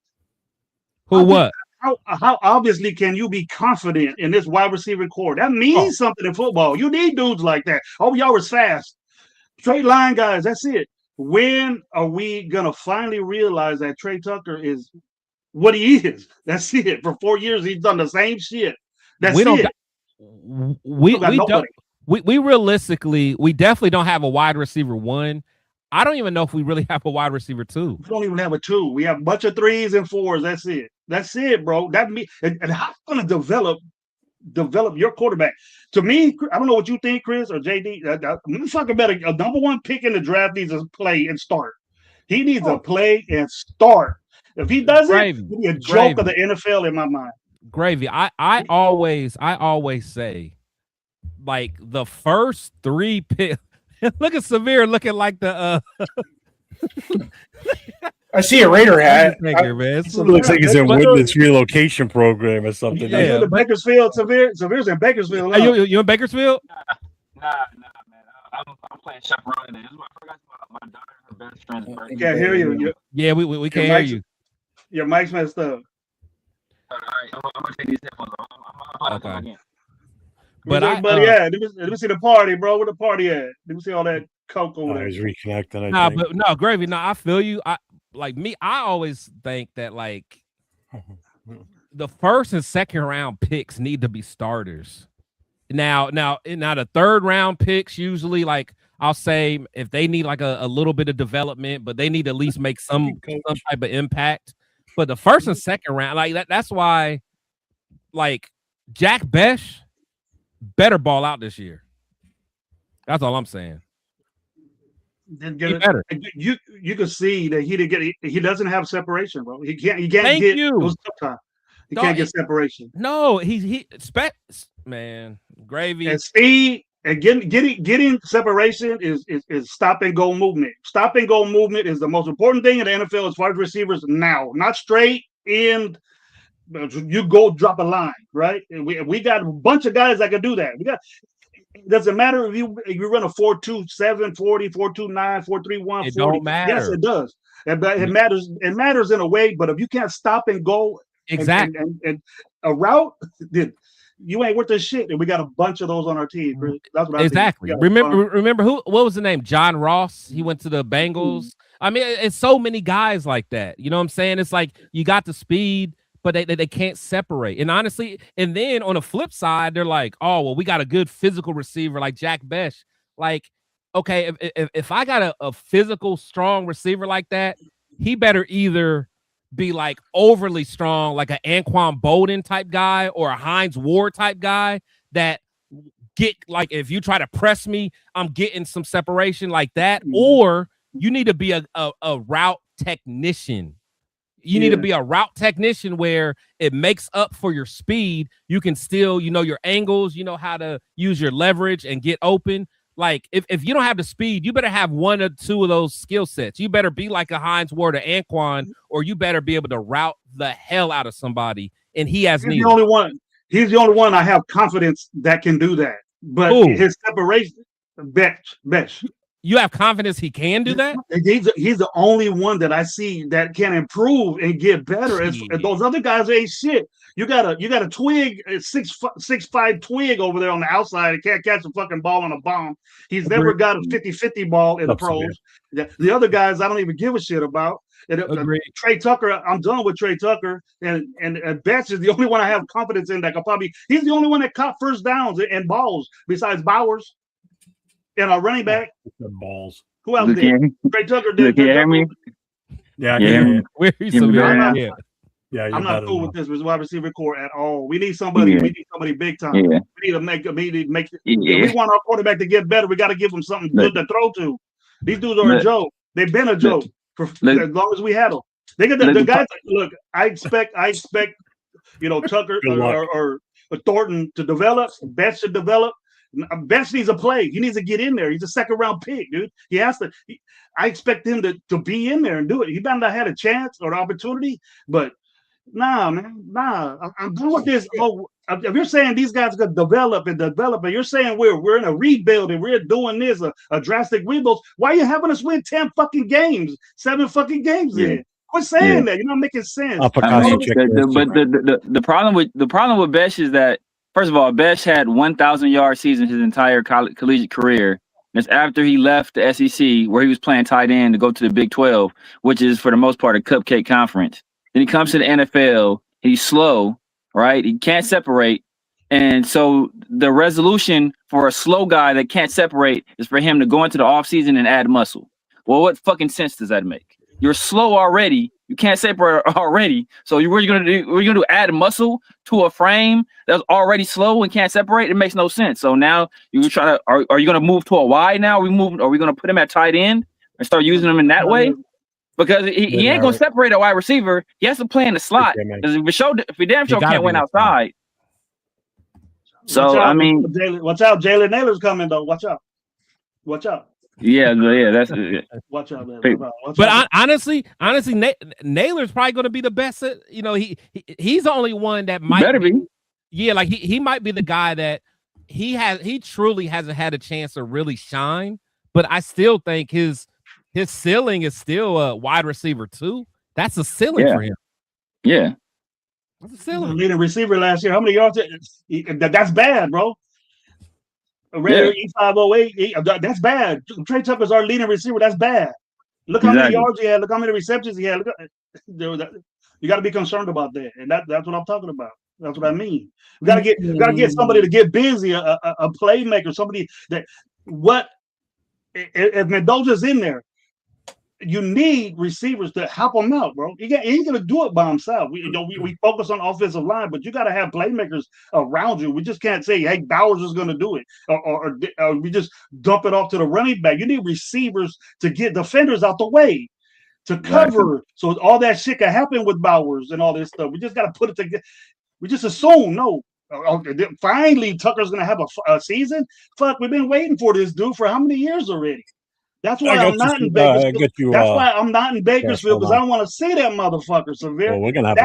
What? How obviously can you be confident in this wide receiver core? That means something in football. You need dudes like that. Oh, y'all was fast. Straight line guys, that's it. When are we going to finally realize that Trey Tucker is what he is? That's it. For 4 years, he's done the same shit. That's it. We realistically, we definitely don't have a wide receiver one. I don't even know if we really have a wide receiver 2. We don't even have a 2. We have a bunch of 3s and 4s. That's it. That's it, bro. That me and how you gonna develop your quarterback? To me, I don't know what you think, Chris or JD. I'm talking about a number 1 pick in the draft needs to play and start. He needs to play and start. If he doesn't, he'll be a joke of the NFL in my mind. Gravy. I always say, like, the first 3 picks. Look at Severe looking like the I see a Raider hat. Man. It looks like he's in Witness relocation program or something. Yeah, in Bakersfield. Severe's in Bakersfield. Are you in Bakersfield? Nah, man. I'm playing chaperone today. This is my daughter, her best friend's birthday. Can't hear you. Yeah, we can't hear you. Your mic's messed up. All right, I'm gonna take these headphones off. I'm Okay. again. But yeah, let me see the party, bro. Where the party at? Let me see all that coke over there. He's reconnecting. No, Gravy. No, I feel you. I always think that, like, the first and second round picks need to be starters. Now the third round picks usually, like, I'll say if they need like a little bit of development, but they need to at least make some type of impact. But the first and second round, like that's why, like, Jack Besh better ball out this year. That's all I'm saying. Better. You can see that he doesn't have separation, bro. He can't get those sometimes. He can't get separation. No, he man, Gravy and speed and getting separation is stop and go movement. Stop and go movement is the most important thing in the NFL as far as receivers now. Not straight in. You go drop a line, right? And we got a bunch of guys that can do that. It doesn't matter if you run a 4.27 40, 4.29, 4.31. It don't matter. Yes, it does. It matters. It matters in a way, but if you can't stop and go exactly and a route, then you ain't worth the shit. And we got a bunch of those on our team. Chris. That's what I exactly. think. Remember what was the name? John Ross. He went to the Bengals. I mean, it's so many guys like that. You know what I'm saying? It's like you got the speed, but they can't separate. And honestly, and then on the flip side, they're like, oh, well, we got a good physical receiver like Jack Besh. Like, okay, if I got a physical, strong receiver like that, he better either be like overly strong, like an Anquan Bolden type guy or a Hines Ward type guy that get, like, if you try to press me, I'm getting some separation like that. Or you need to be a route technician. You need to be a route technician where it makes up for your speed. You can still, your angles, how to use your leverage and get open. Like, if you don't have the speed, you better have one or two of those skill sets. You better be like a Hines Ward or Anquan, or you better be able to route the hell out of somebody. And he has neither. He's the only one I have confidence that can do that. But his separation, Besh. You have confidence he can do that? He's the only one that I see that can improve and get better. And those other guys ain't shit. You got a twig, 6'5" twig over there on the outside and can't catch a fucking ball on a bomb. He's never got a 50-50 ball in the pros. The other guys I don't even give a shit about. Trey Tucker, I'm done with Trey Tucker. And Betts is the only one I have confidence in that he's the only one that caught first downs and balls besides Bowers. And our running back, balls. Who else did? Trey Tucker did. Can you hear me? Yeah, I'm not cool with this wide receiver core at all. We need somebody. We need somebody big time. We need to make. If we want our quarterback to get better, we got to give him something good to throw to. These dudes are a joke. They've been a joke for as long as we had them. They get the guys. Look, I expect. Tucker or Thornton to develop. Betts to develop. Betts needs to play. He needs to get in there. He's a second round pick, dude. He has to. I expect him to be in there and do it. He might not have had a chance or an opportunity, but nah, man, nah. I'm done with this. If you're saying these guys are gonna develop, and you're saying we're in a rebuild and we're doing this a drastic rebuild. Why are you having us win 10 fucking games, 7 fucking games? Then quit saying that. You're not making sense. But the problem with Besh is that, first of all, Besh had 1,000-yard season his entire collegiate career. That's after he left the SEC, where he was playing tight end, to go to the Big 12, which is for the most part a cupcake conference. Then he comes to the NFL. He's slow, right? He can't separate. And so the resolution for a slow guy that can't separate is for him to go into the offseason and add muscle. Well, what fucking sense does that make? You're slow already. You can't separate already. So what are you gonna do? We're gonna do add muscle to a frame that's already slow and can't separate. It makes no sense. So now you're trying to are you gonna move to a wide now? Are we gonna put him at tight end and start using him in that way? Because he ain't gonna separate a wide receiver. He has to play in the slot. Because if we damn sure can't win outside. So I mean, watch out, Jalen Naylor's coming though. Watch out. Yeah, that's it. Watch out, man. But honestly, Naylor's probably going to be the best. He's the only one that might better be. Yeah, like he might be the guy that he truly hasn't had a chance to really shine. But I still think his ceiling is still a wide receiver too. That's a ceiling for him. Yeah, that's a ceiling. Leading receiver last year. How many yards? That's bad, bro. Raider E508, that's bad. Trey Tucker's our leading receiver. That's bad. Look how many yards he had. Look how many receptions he had. You got to be concerned about that, and that's what I'm talking about. That's what I mean. We got to get somebody to get busy, a playmaker, somebody that if Mendoza's in there, you need receivers to help him out, bro. He ain't gonna do it by himself. We focus on offensive line, but you got to have playmakers around you. We just can't say, "Hey, Bowers is gonna do it," or we just dump it off to the running back. You need receivers to get defenders out the way to cover, so all that shit can happen with Bowers and all this stuff. We just got to put it together. We just assume finally Tucker's gonna have a season. Fuck, we've been waiting for this dude for how many years already? That's why I'm not in Bakersfield. That's why I'm not in Bakersfield, because I don't want to see that motherfucker severe. Well, we're gonna have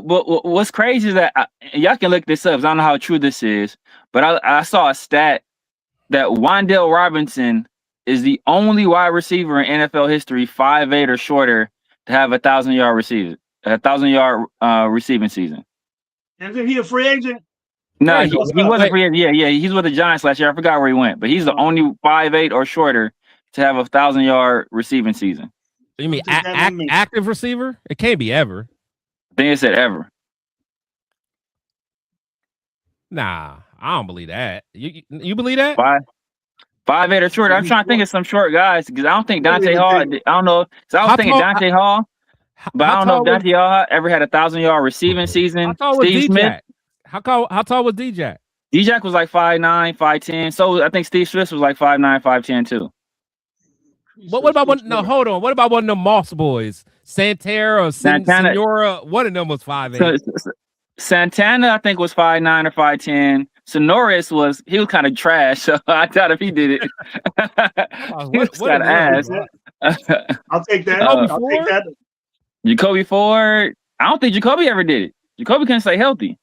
but what's crazy is that y'all can look this up. I don't know how true this is, but I saw a stat that Wan'Dale Robinson is the only wide receiver in NFL history 5'8" or shorter to have 1,000-yard receiving season. Isn't he a free agent? No, he wasn't free agent. Yeah, he's with the Giants last year. I forgot where he went, but he's the only 5'8" or shorter to have 1,000-yard receiving season. You mean active receiver? It can't be ever. I think it said ever. Nah, I don't believe that. You believe that? 5'8" or shorter. I'm trying to think of some short guys because I don't think Dante Hall. I don't know. So I was thinking Dante Hall, but I don't know if Dante Hall ever had 1,000-yard receiving season. Steve Smith. How tall was D-Jack? D-Jack was like 5'9", 5'10". So I think Steve Smith was like 5'9", 5'10" too. What about one? No, hold on. What about one of them Moss boys? Santana or Senora? One of them was 5'8". Santana, I think, was 5'9" or 5'10". Sonoris was kind of trash, so I doubt if he did it. He was kind of ass. I'll take that. I'll take that. Jacoby Ford. I don't think Jacoby ever did it. Jacoby couldn't stay healthy.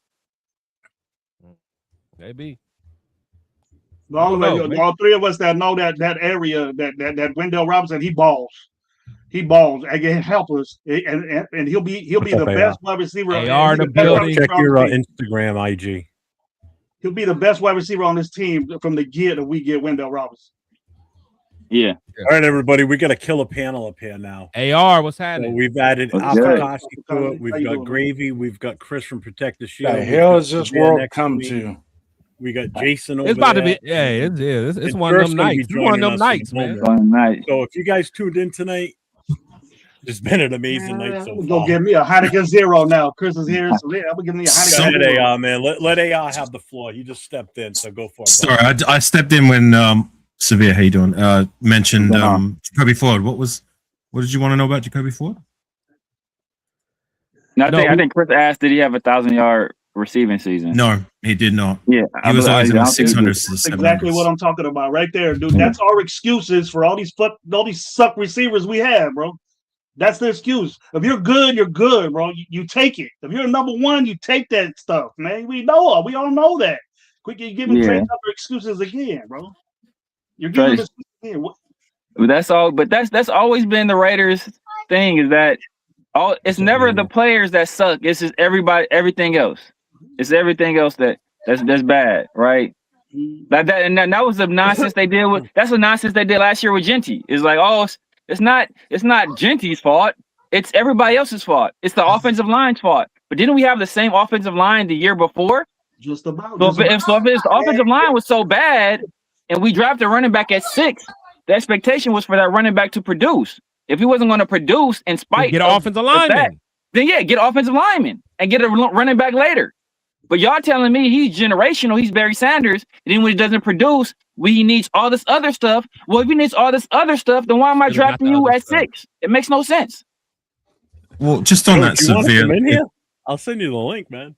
Maybe. All three of us that know that area, that Wendell Robinson, he balls. He can help us, and he'll be the best wide receiver. Check your Instagram IG. He'll be the best wide receiver on this team from the get that we get Wendell Robinson. Yeah. All right, everybody, we got a killer panel up here now. AR, what's happening? So we've added Afakashi to it. We've got Gravy. We've got Chris from Protect the Shield. The hell has this world come to? We got Jason over there. It's about to be. Yeah, it's one of them nights. It's one of them nights, man. So if you guys tuned in tonight, it's been an amazing night so far. Go give me a Heineken Zero now. Chris is here, so I'm gonna give me a Heineken Zero. AR, man. Let AR have the floor. He just stepped in, so go for it. Sorry, I stepped in when Severe, how you doing? Mentioned Jacoby Ford. What did you want to know about Jacoby Ford? No, I think Chris asked, did he have 1,000-yard receiving season? No, he did not. Yeah, he was always in the 600s. That's exactly what I'm talking about right there, dude. That's our excuses for all these suck receivers we have, bro. That's the excuse. If you're good, you're good, bro. You take it. If you're number one, you take that stuff, man. We all know that. Quick, you're giving Trey Tucker excuses again, bro. You're giving excuses again. That's all. But that's always been the Raiders' thing, is that it's never the players that suck. It's just everything else. It's everything else that's bad, right? That was the nonsense they did with. That's the nonsense they did last year with Genty. It's like, it's not Genty's fault. It's everybody else's fault. It's the offensive line's fault. But didn't we have the same offensive line the year before? Just about. So if the offensive line was so bad, and we drafted a running back at 6, the expectation was for that running back to produce. If he wasn't going to produce in spite get of offensive lineman, then yeah, get offensive lineman and get a running back later. But y'all telling me he's generational, he's Barry Sanders, and then when he doesn't produce, he needs all this other stuff. Well, if he needs all this other stuff, then why am I drafting you at 6? It makes no sense. Well, just on that severe, I'll send you the link, man.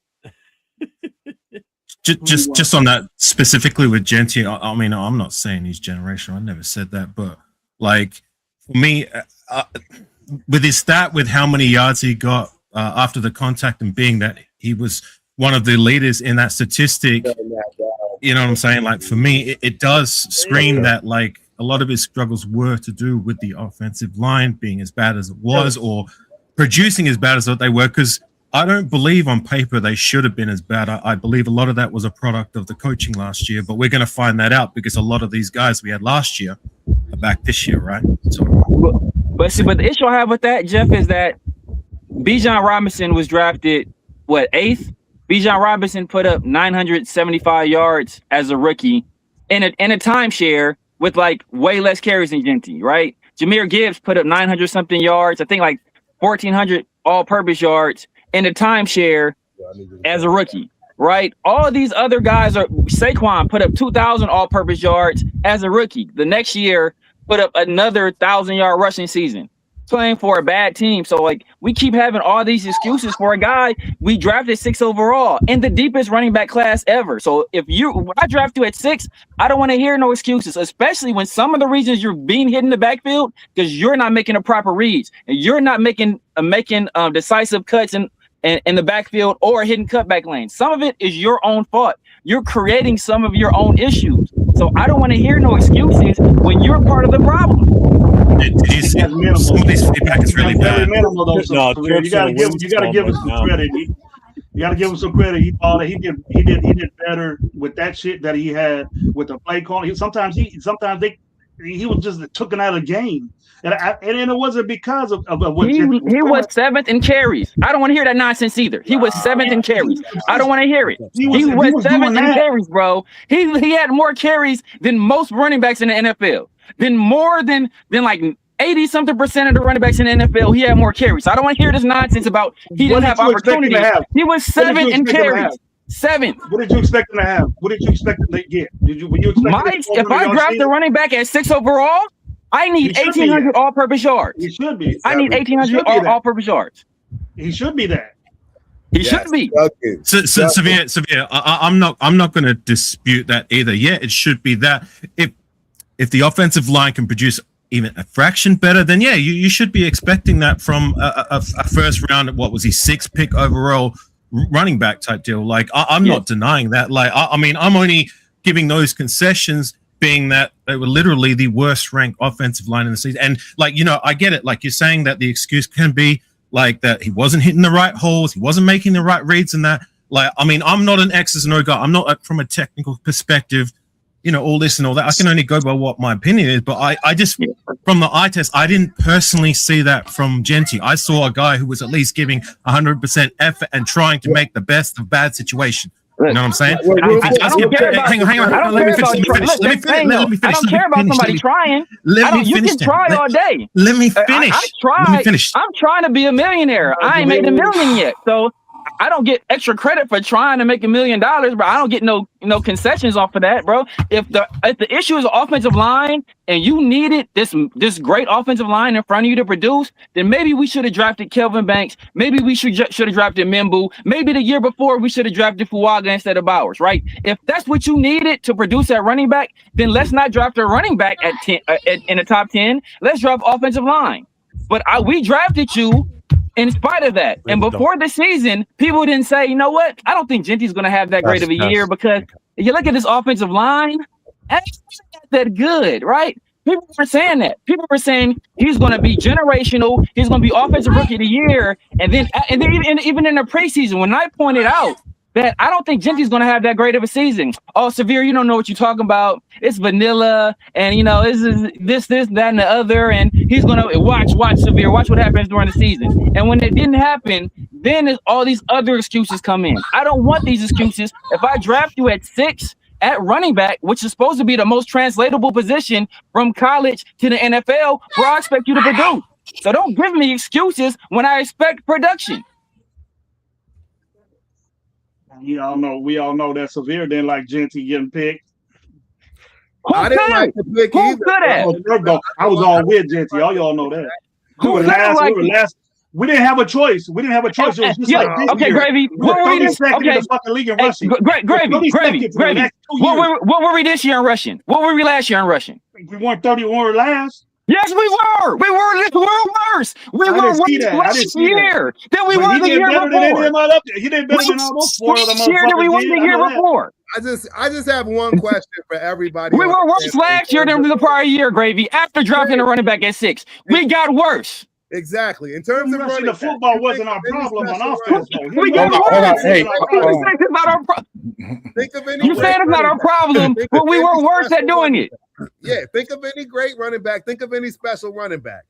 just on that specifically with Genty. I mean, I'm not saying he's generational. I never said that, but like for me, with his stat, with how many yards he got after the contact, and being that he was one of the leaders in that statistic, you know what I'm saying? Like for me, it does scream that like a lot of his struggles were to do with the offensive line being as bad as it was, or producing as bad as what they were, because I don't believe on paper they should have been as bad. I believe a lot of that was a product of the coaching last year, but we're going to find that out because a lot of these guys we had last year are back this year, right? So, but the issue I have with that, Jeff, is that Bijan Robinson was drafted, 8th? Bijan Robinson put up 975 yards as a rookie in a timeshare with like way less carries than Genty, right? Jahmyr Gibbs put up 900 something yards, I think like 1,400 all-purpose yards in a timeshare as a rookie, right? All of these other guys Saquon put up 2,000 all-purpose yards as a rookie. The next year, put up another 1,000-yard rushing season, playing for a bad team. So, like, we keep having all these excuses for a guy we drafted 6 overall in the deepest running back class ever. So, when I draft you at 6, I don't want to hear no excuses, especially when some of the reasons you're being hit in the backfield because you're not making the proper reads and you're not making decisive cuts in the backfield or hitting cutback lanes. Some of it is your own fault. You're creating some of your own issues. So I don't want to hear no excuses when you're part of the problem. Some of these feedback is really bad. Minimal, though, you gotta give him some credit. You gotta give him some credit. He did better with that shit that he had with the play calling. Sometimes he was just taken out of the game. And it wasn't because of what he was 7th in carries. I don't want to hear that nonsense either. He was 7th in carries. I don't want to hear it. He was 7th in carries, bro. He had more carries than most running backs in the NFL. Than like 80-something% of the running backs in the NFL. He had more carries. So I don't want to hear this nonsense about he didn't have opportunities. He was 7th in carries. 7th. What did you expect him to have? What did you expect him to get? If I draft a running back at 6 overall, I need 1,800 all-purpose yards. He should be. I need 1,800 all-purpose yards. He should be that. He should be. So Severe. I'm not going to dispute that either. Yeah, it should be that. If the offensive line can produce even a fraction better, then yeah, you should be expecting that from a first round. What was he, 6th pick overall running back type deal? Like I'm not denying that. Like I mean, I'm only giving those concessions, being that they were literally the worst ranked offensive line in the season. And like, you know, I get it. Like you're saying that the excuse can be like that he wasn't hitting the right holes, he wasn't making the right reads and that. Like, I mean, I'm not an X's and O guy. I'm not from a technical perspective, you know, all this and all that. I can only go by what my opinion is, but I just, from the eye test, I didn't personally see that from Genty. I saw a guy who was at least giving 100% effort and trying to make the best of bad situation. You know what I'm saying? Hang on. Let me finish. I don't care about somebody trying. You can try all day. Let me finish. I'm trying to be a millionaire. I ain't made $1 million yet. So I don't get extra credit for trying to make $1 million, but I don't get no concessions off of that, bro. If the issue is the offensive line and you needed this great offensive line in front of you to produce, then maybe we should have drafted Kelvin Banks. Maybe we should have drafted Mimbu. Maybe the year before we should have drafted Fuaga instead of Bowers, right? If that's what you needed to produce at running back, then let's not draft a running back at 10 in the top 10. Let's draft offensive line. But we drafted you in spite of that. And before the season, people didn't say, you know what? I don't think Genty's going to have that great of a year, because if you look at this offensive line, it's not that good, right? People were saying that. People were saying he's going to be generational. He's going to be offensive rookie of the year. And then even in the preseason, when I pointed out that I don't think Genty's going to have that great of a season. Oh, Severe, you don't know what you're talking about. It's vanilla, and you know this, that, and the other. And he's going to watch Severe. Watch what happens during the season. And when it didn't happen, then all these other excuses come in. I don't want these excuses. If I draft you at 6 at running back, which is supposed to be the most translatable position from college to the NFL, where I expect you to produce. So don't give me excuses when I expect production. We all know that Severe didn't like Genty getting picked. I didn't like the pick either. I was all with Genty. All y'all know that. We were last. We didn't have a choice. It was just okay, Gravy. What were we this? Okay, Gravy. What were we this year in rushing? What were we last year in rushing? We weren't 31 last. Yes, we were. We were worse. We were worse last year than we were the year before. He did better than all those four of them. Year than we were the year before. I just have one question for everybody. We were worse last year than the prior year, Gravy. After dropping a running back at 6, we got worse. Exactly. In terms of running the football wasn't our problem on offense. We got worse. Think of any. You said it's not our problem, but we were worse at doing it. Yeah, think of any great running back. Think of any special running back.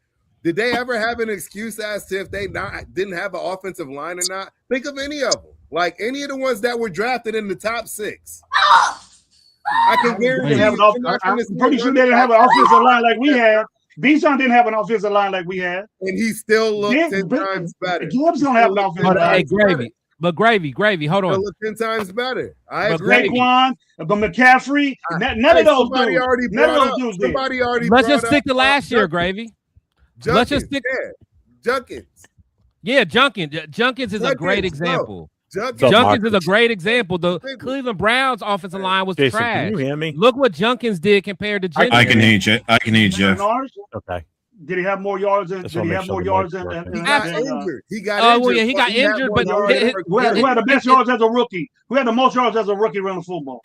Did they ever have an excuse as to if they didn't have an offensive line or not? Think of any of them. Like any of the ones that were drafted in the top 6. I can guarantee I'm pretty sure they didn't have an offensive line like we had. Bijan didn't have an offensive line like we had. And he still looked 10 times better. Gibbs don't have an offensive line. Hey, Gravy, hold on. He looked 10 times better. I agree. Saquon, but McCaffrey, none of those dudes. Somebody already Let's just stick to last year, Gravy. Let's just stick. Junkins. Yeah, Junkins is a great example. Junkins is a great example. The Cleveland Browns offensive line was Jason, trash. Can you hear me? Look what Junkins did compared to Jenkins. I can hear you. I can hear you, Jeff. Okay. Did he have more yards than? He got injured. He got injured. Well, yeah, he got injured, but who had the best yards as a rookie? Who had the most yards as a rookie running football?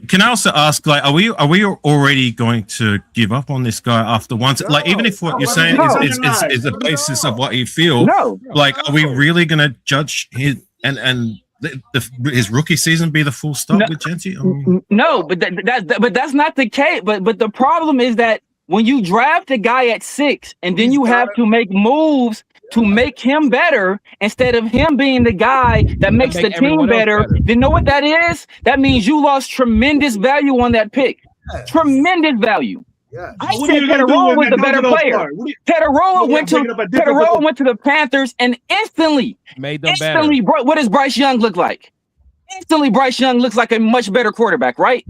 Can I also ask, like, are we already going to give up on this guy after once? Like, even if what you're saying is the basis of what you feel, like, are we really going to judge his his rookie season be the full stop with Genty? No, but that's not the case. But the problem is that when you draft a guy at 6 and then you have to make moves to make him better instead of him being the guy that makes the team better, then know what that is? That means you lost tremendous value on that pick. Tremendous value. I said Tedoroa was the better player. Tedoroa went to the Panthers and instantly made them better. What does Bryce Young look like? Instantly, Bryce Young looks like a much better quarterback, right?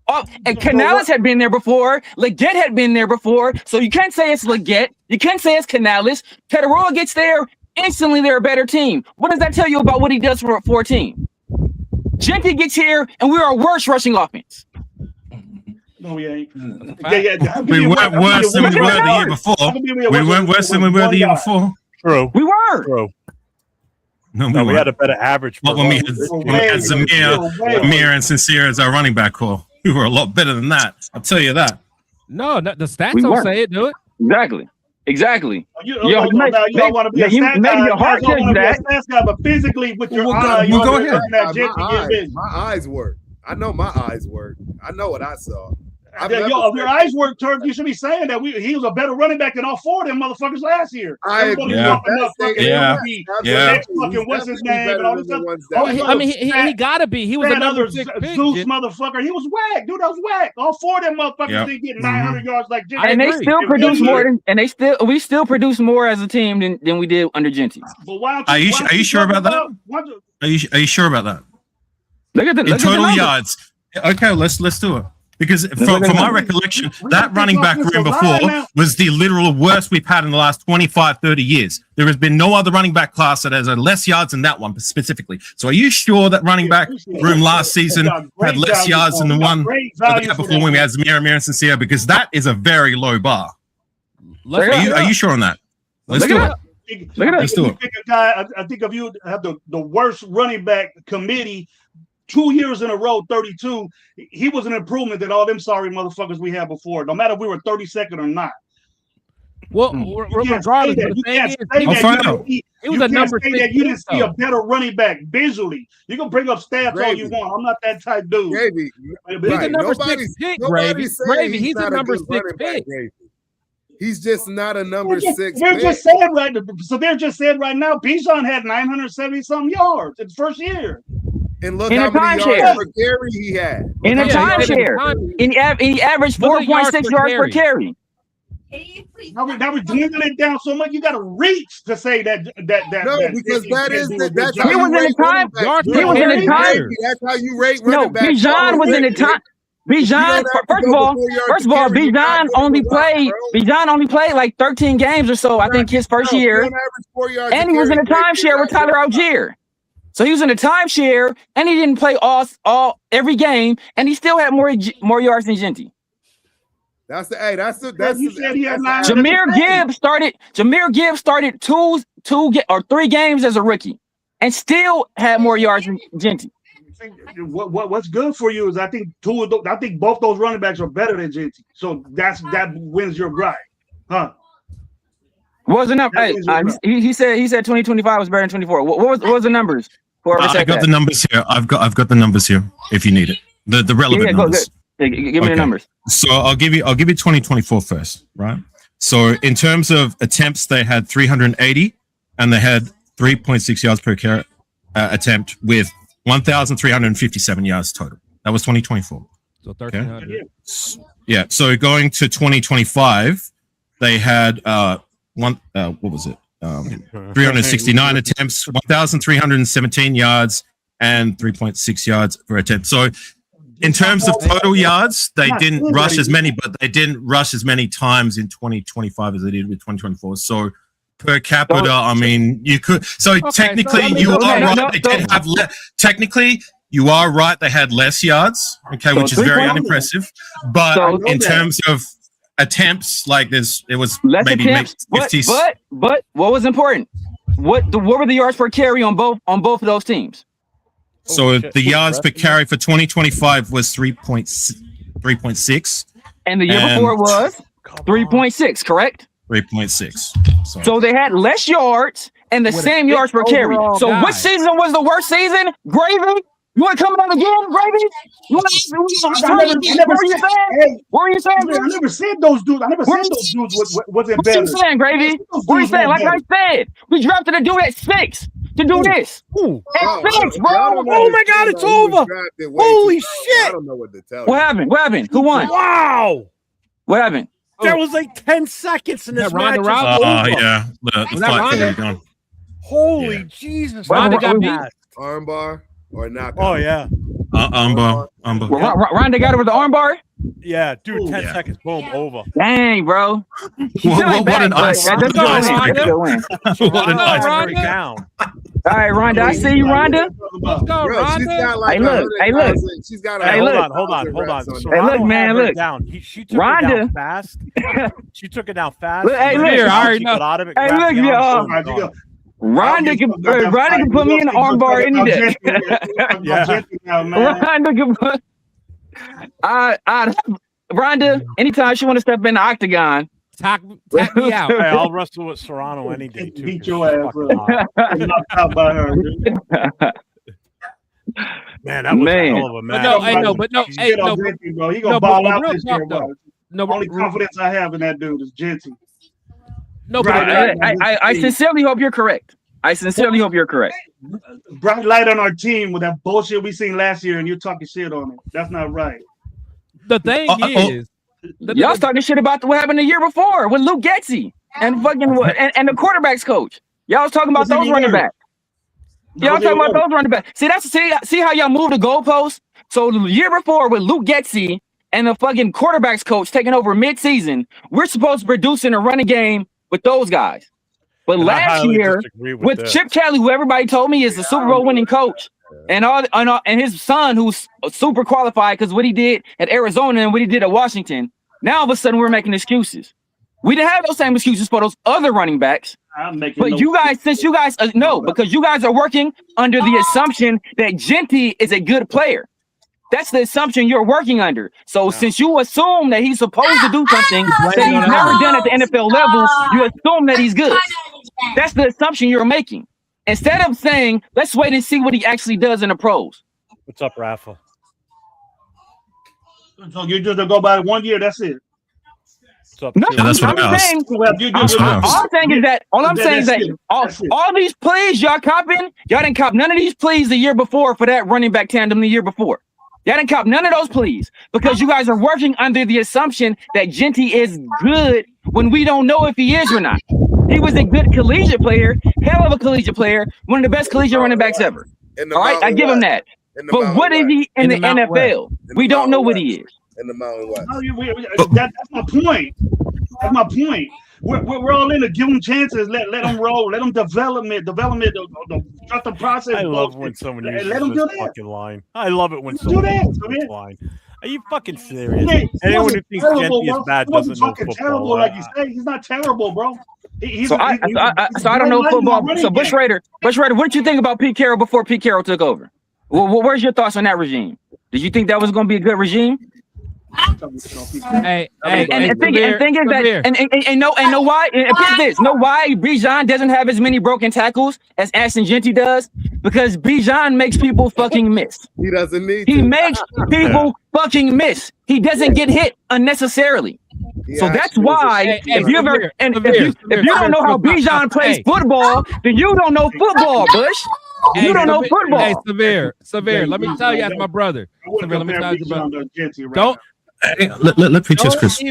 Oh, and Canales had been there before. Leggett had been there before. So you can't say it's Leggett. You can't say it's Canales. Tedoroa gets there. Instantly, they're a better team. What does that tell you about what he does for a team? Genty gets here, and we are a worse rushing offense. No, we ain't. We weren't worse than we were the year before. We weren't worse than we were the year before. True. We were. True. No, we had a better average. But when we had Zamir and Sincere as our running back core, we were a lot better than that. I'll tell you that. No, the stats don't say it, do it? Exactly. You want to be a stat guy, but physically with your eyes, go ahead. My eyes work. I know my eyes work. I know what I saw. If your eyes work, Turk, you should be saying that he was a better running back than all 4 of them motherfuckers last year. I agree. What's his name? And all this stuff. I mean, he gotta be. He was another Zeus motherfucker. He was whack, dude. That was whack. All 4 of them motherfuckers didn't get 900 yards like Genty. And they still produce more we still produce more as a team than we did under Genty. But are you sure about that? Are you sure about that? Look at the total yards. Okay, let's do it. Because from my recollection, that running back room before was the literal worst we've had in the last 25, 30 years. There has been no other running back class that has less yards than that one specifically. So are you sure that running back room last season had less yards than the one before when we had Zamir and Sincere? Because that is a very low bar. Are you sure on that? Let's do it. Let's do it. I think if you have the worst running back committee 2 years in a row, 32, he was an improvement than all them sorry motherfuckers we had before, no matter if we were 32nd or not. Well, regardless, you can't say that. It was a number 6. You didn't see a better running back visually. You can bring up stats all you want. I'm not that type dude. Gravy. He's a number 6 pick, Gravy. He's a number 6 pick. He's just not a number 6 pick. They're just saying right now, Bijan had 970 something yards in the first year. And look In how a many timeshare. yards per carry he had. In a Yeah, timeshare. He averaged Look at 4.6 yards per carry. Now we're dwindling it down so much. You got to reach to say that. No, because that's He how was you in rate the time. running backs. He was in the time. That's how you rate No, running backs. Bijan was in the time. Bijan, first of all, Bijan only played like 13 games or so. I think his first year, and he was in a timeshare with Tyler Algier. So he was in a timeshare, and he didn't play all every game, and he still had more yards than Genty. That's you said he had 9. Jahmyr Gibbs started 2 or 3 games as a rookie, and still had more yards than Genty. What's good for you is I think both those running backs are better than Genty. So that wins your gripe, huh? Wasn't up. Hey, he said 2025 was better than 24. What was the numbers? I got the numbers here. I've got the numbers here if you need it. The relevant numbers. Give me the numbers. So I'll give you 2024 first, right? So in terms of attempts, they had 380, and they had 3.6 yards per carry attempt with 1,357 yards total. That was 2024. So 1,300. Okay. Yeah. So going to 2025, they had what was it? 369 attempts, 1,317 yards, and 3.6 yards per attempt. So in terms of total yards, they didn't rush as many, but they didn't rush as many times in 2025 as they did with 2024. So per capita, I mean, you could. So technically, you are right. They did have technically, you are right. They had less yards, okay, which is very unimpressive. But in terms of attempts, like it was less maybe attempts. 50s. But what was important? What were the yards per carry on both of those teams? So the yards per carry for 2025 was 3.6. And the year before was 3.6, correct? 3.6. So they had less yards and the same yards per carry. So which season was the worst season? Gravy? You want to come out again, Gravy? What were you saying? I never said those dudes. Wasn't better. What you saying, Gravy? What are you saying? Like I said, we drafted a dude at 6 to do this. At 6, bro. Oh my God, it's over. Holy shit. I don't know what to tell you. What happened? Who won? Wow. What happened? There was like 10 seconds in this match. Yeah. The fight could have gone. Holy Jesus. Ronda got beat. Armbar or not? Oh, yeah. Armbar. Ronda got it with the armbar? Yeah, dude, 10 seconds. Boom, over. Dang, bro. What an icebreaker. What an icebreaker. Down. All right, Ronda. I see you, Ronda. Let's go, Ronda. She's got like Hey, look. She's got Hold on. Hey, look, man, look. She took it down fast. She took it down fast. Hey, look. Here, I already know. Hey, look, y'all. Ronda can put me in the armbar any day. Ronda can put. Ronda, anytime she want to step in the octagon, Tap me out. Hey, I'll wrestle with Serrano any day too. Beat your ass up. Knocked out by her. Man, that was a hell of a match. But no. He gonna ball out this year, bro. No, only confidence I have in that dude is Genty. No, but I sincerely hope you're correct. Bright light on our team with that bullshit we seen last year, and you're talking shit on it. That's not right. The thing is, y'all starting shit about what happened the year before with Luke Getsy and fucking and the quarterbacks coach. Y'all was talking about those running backs. See how y'all move the goalposts. So the year before with Luke Getsy and the fucking quarterbacks coach taking over mid-season, we're supposed to produce in a running game with those guys. But last year with Chip Kelly, who everybody told me is the Super Bowl winning coach, and his son, who's super qualified because what he did at Arizona and what he did at Washington. Now all of a sudden we're making excuses. We didn't have those same excuses for those other running backs. But you guys, because you guys are working under the assumption that Genty is a good player. That's the assumption you're working under. So since you assume that he's supposed to do something that he's never done at the NFL level, you assume that he's good. That's the assumption you're making. Instead of saying, let's wait and see what he actually does in the pros. What's up, Rafa? So you're just gonna go by 1 year, that's it. No, that's what I asked. All I'm saying is that all these plays y'all copping, y'all didn't cop none of these plays the year before for that running back tandem the year before. Y'all didn't cop none of those plays because you guys are working under the assumption that Genty is good when we don't know if he is or not. He was a good collegiate player, hell of a collegiate player, one of the best collegiate running backs ever. All right, I give him that. But what is he in the NFL? We don't know what he is. In the Mountain West. That's my point. That's my point. We're all in to give them chances. Let them roll. Let them development. Trust the process. I love when someone uses let them do this that. fucking line. I love it when Do someone that, uses this man. line. Are you fucking serious? Hey, Anyone who thinks terrible, Genty is bro. bad He doesn't wasn't know fucking football. terrible like you say. He's not terrible, bro. I don't know football. So Bush Raider, what did you think about Pete Carroll before Pete Carroll took over? Where's your thoughts on that regime? Did you think that was going to be a good regime? Hey, and thing is that and know why? And pick this. Know why Bijan doesn't have as many broken tackles as Ashton Genty does? Because Bijan makes people fucking miss. He doesn't need. He makes people fucking miss. He doesn't get hit unnecessarily. So that's why if you don't know how Bijan plays football, then you don't know football, Bush. You don't know football. Hey, Severe. Let me tell you, as my brother. Severe, let me tell you, brother. Don't. Let preachers, Chris.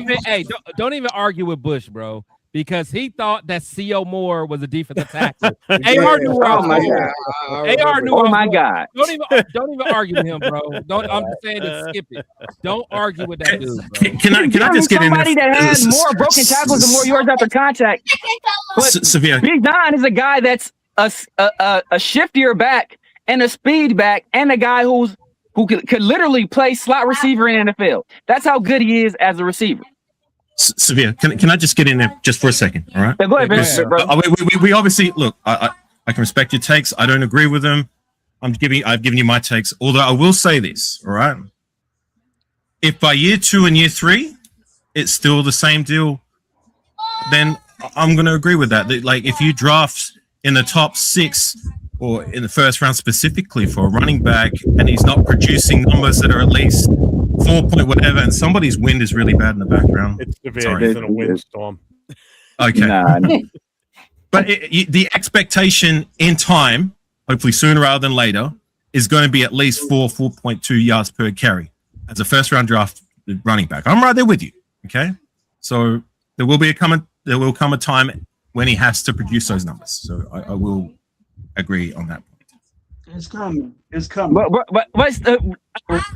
Don't even argue with Bush, bro, because he thought that C.O. Moore was a defensive tackle. AR knew where I was going. AR knew. Oh my God! Don't even argue with him, bro. I'm just saying to skip it. Don't argue with that dude, bro. Can I just get in there? Somebody that has more broken tackles and more yards after contact. But Severe. Bijan is a guy that's a shiftier back and a speed back and a guy who could literally play slot receiver in the NFL. That's how good he is as a receiver. Severe, can I just get in there just for a second? All right. Yeah, go ahead, bro. We obviously look. I can respect your takes. I don't agree with them. I've given you my takes. Although I will say this. All right. If by year 2 and year 3, it's still the same deal, then I'm going to agree with that. Like if you draft in the top 6 or in the first round specifically for a running back, and he's not producing numbers that are at least 4 point whatever, and somebody's wind is really bad in the background. It's severe. It's in a windstorm. Okay. But the expectation in time, hopefully sooner rather than later, is going to be at least 4.2 yards per carry as a first round draft running back. I'm right there with you. Okay. So there will come a time when he has to produce those numbers. So I will agree on that point. It's coming. It's coming. But what's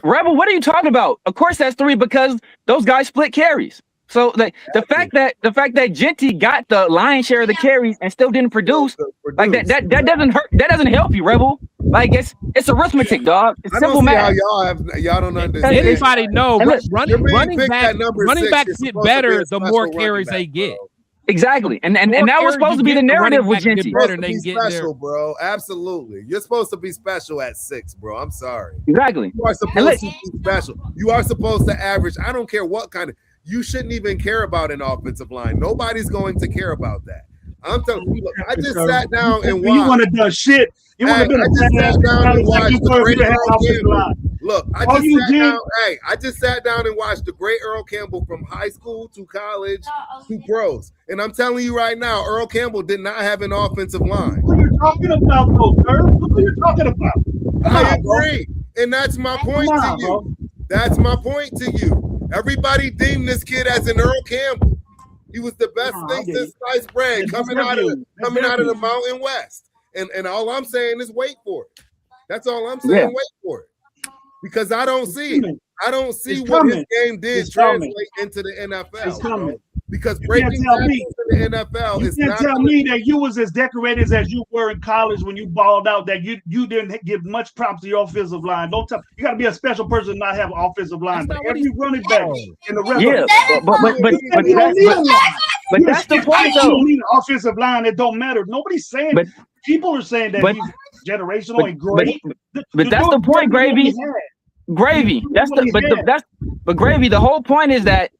Rebel? What are you talking about? Of course, that's 3 because those guys split carries. So the fact that Genty got the lion's share of the carries and still didn't produce, like that doesn't hurt. That doesn't help you, Rebel. Like it's arithmetic, dog. It's simple math. Y'all don't understand. Anybody know running backs get better the more carries they get. Exactly, and that was supposed to be the narrative with Genty. Special, bro. Absolutely, you're supposed to be special at 6, bro. I'm sorry. Exactly. You are supposed to be special. You are supposed to average. I don't care what kind of. You shouldn't even care about an offensive line. Nobody's going to care about that. I'm telling you. Look, I just sat down and watched. You want to do shit. You want to do sat down and watched the great Earl Campbell. Look, I just sat down and watched the great Earl Campbell from high school to college to pros. And I'm telling you right now, Earl Campbell did not have an offensive line. What are you talking about, though, sir? What are you talking about? I agree. And that's my point to you. That's my point to you. Everybody deemed this kid as an Earl Campbell. He was the best thing since sliced bread coming out of the Mountain West. And all I'm saying is wait for it. That's all I'm saying. Wait for it. Because I don't see it. I don't see what his game did translate into the NFL. It's coming. Because breaking tackles in the NFL is not. You can't tell me that you was as decorated as you were in college when you balled out, that you didn't give much props to your offensive line. Don't tell. You got to be a special person to not have an offensive line. But every running back in the rest but that's the point, though. You need an offensive line that don't matter. Nobody's saying. People are saying that he's generational and great. But that's the point, Gravy. Gravy. But Gravy. The whole point is that.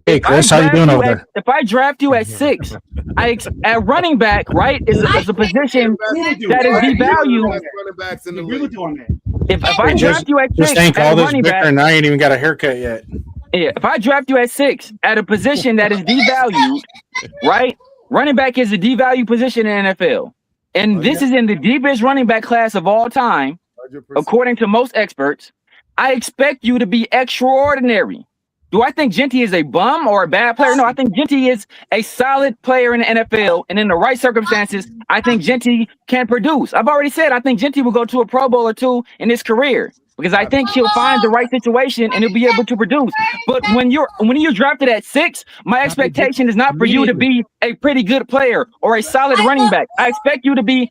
Hey Chris, how you doing over there? If I draft you at 6, at running back, right, is a position that is devalued. If I draft you at 6, just think all this bickering, I ain't even got a haircut yet. Yeah, if I draft you at 6 at a position that is devalued, right? Running back is a devalued position in NFL. And this is in the deepest running back class of all time, 100%. according to most experts. I expect you to be extraordinary. Do I think Genty is a bum or a bad player? No, I think Genty is a solid player in the NFL. And in the right circumstances, I think Genty can produce. I've already said I think Genty will go to a Pro Bowl or 2 in his career, because I think he'll find the right situation and he'll be able to produce. But when you're drafted at 6, my expectation is not for you to be a pretty good player or a solid running back. I expect you to be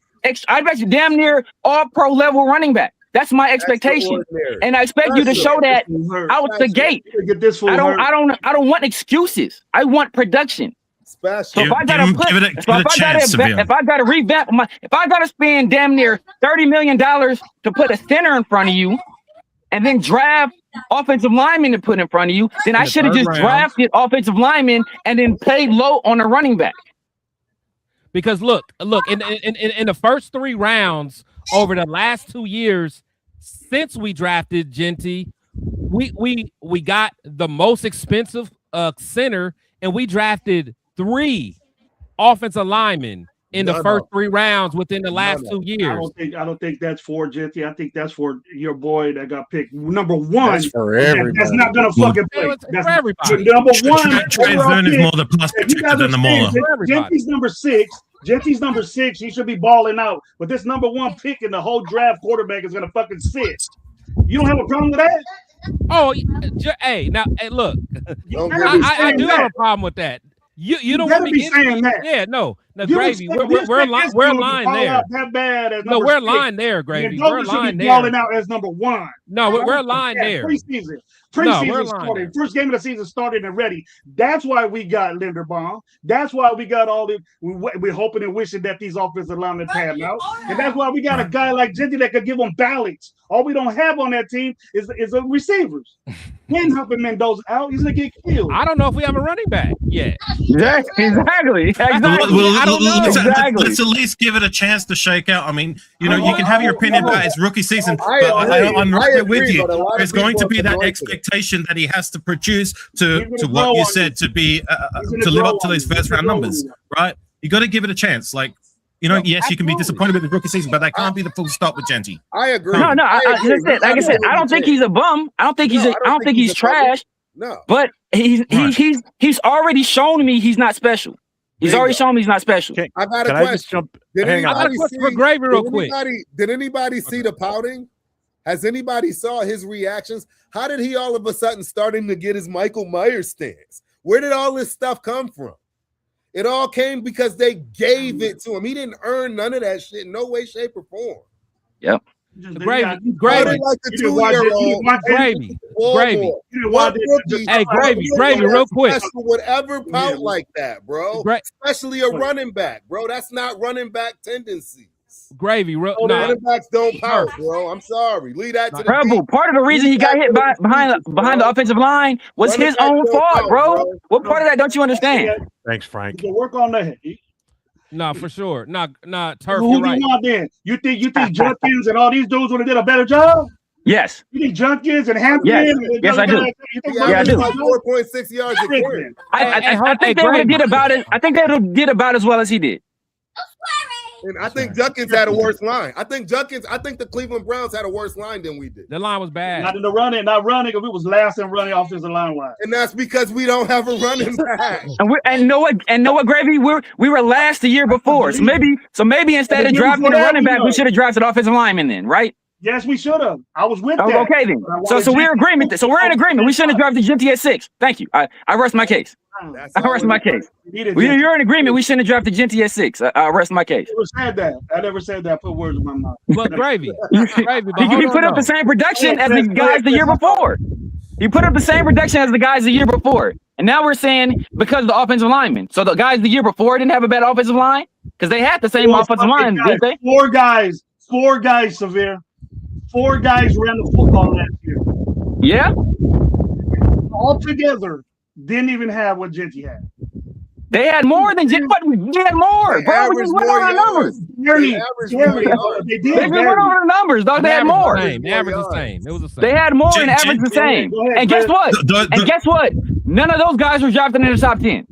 I bet you damn near all pro level running back. That's my expectation. And I expect you to show that out the gate. I don't want excuses. I want production. So if I gotta revamp if I gotta spend damn near $30 million to put a center in front of you and then draft offensive linemen to put in front of you, then I should have just drafted offensive linemen and then played low on the running back. Because look, in the first 3 rounds over the last 2 years since we drafted Genty, we got the most expensive center, and we drafted 3 offensive linemen in the first 3 rounds within the last 2 years. I don't think that's for Genty. I think that's for your boy that got picked number 1. That's for everybody. That's not gonna fucking play. That's for everybody. Number 1. Trey Zone is more the plus protector than the mauler. Genty's number 6. Genty's number 6. He should be balling out. But this number 1 pick in the whole draft quarterback is gonna fucking sit. You don't have a problem with that? Oh, hey, now, hey, look, I do have a problem with that. You don't want to be saying that. Yeah, no, Gravy, we're lying there. That bad as no, we're 6. lying there, Gravy. We're lying there. Balling out as number 1. No, we're lying there. Preseason No, started. First game of the season started and ready. That's why we got Linderbaum. That's why we got all the. We're hoping and wishing that these offensive linemen pan out, and that's why we got a guy like Genty that could give them balance. All we don't have on that team is receivers. When helping Mendoza out, he's gonna get killed. I don't know if we have a running back yet. Exactly. I don't know. Let's at least give it a chance to shake out. I mean, you can have your opinion about his rookie season, but I'm right with you. There's going to be that expectation that he has to produce to what you said to be to live up to those first round numbers, right? You got to give it a chance. Like, yes, you can be disappointed with the rookie season, but that can't be the full stop with Genty. I agree. No, like I said, I don't think he's a bum. I don't think he's trash. No, but he's already shown me he's not special. He's already shown me he's not special. I got a question. I got a question for Gravy real quick. Did anybody see the pouting? Has anybody saw his reactions? How did he all of a sudden starting to get his Michael Myers stance? Where did all this stuff come from? It all came because they gave it to him. He didn't earn none of that shit in no way, shape, or form. Yep. Gravy. Like the 2-year-old. Gravy. Hey, Gravy, real quick. Whatever pout like that, bro. Especially a running back, bro. That's not running back tendencies. Gravy, running backs don't pout, bro. I'm sorry. Leave that to the Rebel. Part of the reason he got hit behind the offensive line was his own fault, bro. What part of that don't you understand? Thanks, Frank. You work on that. No, for sure. Turf, Who you're right. you want then? You think Junkins and all these dudes would have did a better job? Yes. You think Junkins and Hampton? Yes, I do. I do. 4.6 yards a carry. I think they would have did about it. I think they would have did about as well as he did. And I think Junkins had a worse line. I think the Cleveland Browns had a worse line than we did. The line was bad. Not in the running, because we was last in running offensive line wise. And that's because we don't have a running back. And know what, Gravy? We were last the year before. So maybe instead of drafting a running back, we should have drafted offensive lineman then, right? Yes, we should have. I was with that. Okay then. So we're in agreement. So we're in agreement. We shouldn't have drafted Genty at 6. Thank you. I rest my case. I rest my case. You're in agreement. We shouldn't have drafted Genty at 6. I rest my case. I never said that. Put words in my mouth. But Gravy. He put up the same production as the guys the year before. He put up the same production as the guys the year before. And now we're saying because of the offensive linemen. So the guys the year before didn't have a bad offensive line? Because they had the same offensive line, didn't they? Four guys, Severe. 4 guys ran the football last year. Yeah. All together, didn't even have what Genty had. They had more than just what we had more, They bro. We just went over the numbers. They averaged more yards. They just went over the numbers, dog. They had more. The average the same. It was the same. They had more and average the same. And guess what? And guess what? None of those guys were drafted in the top 10.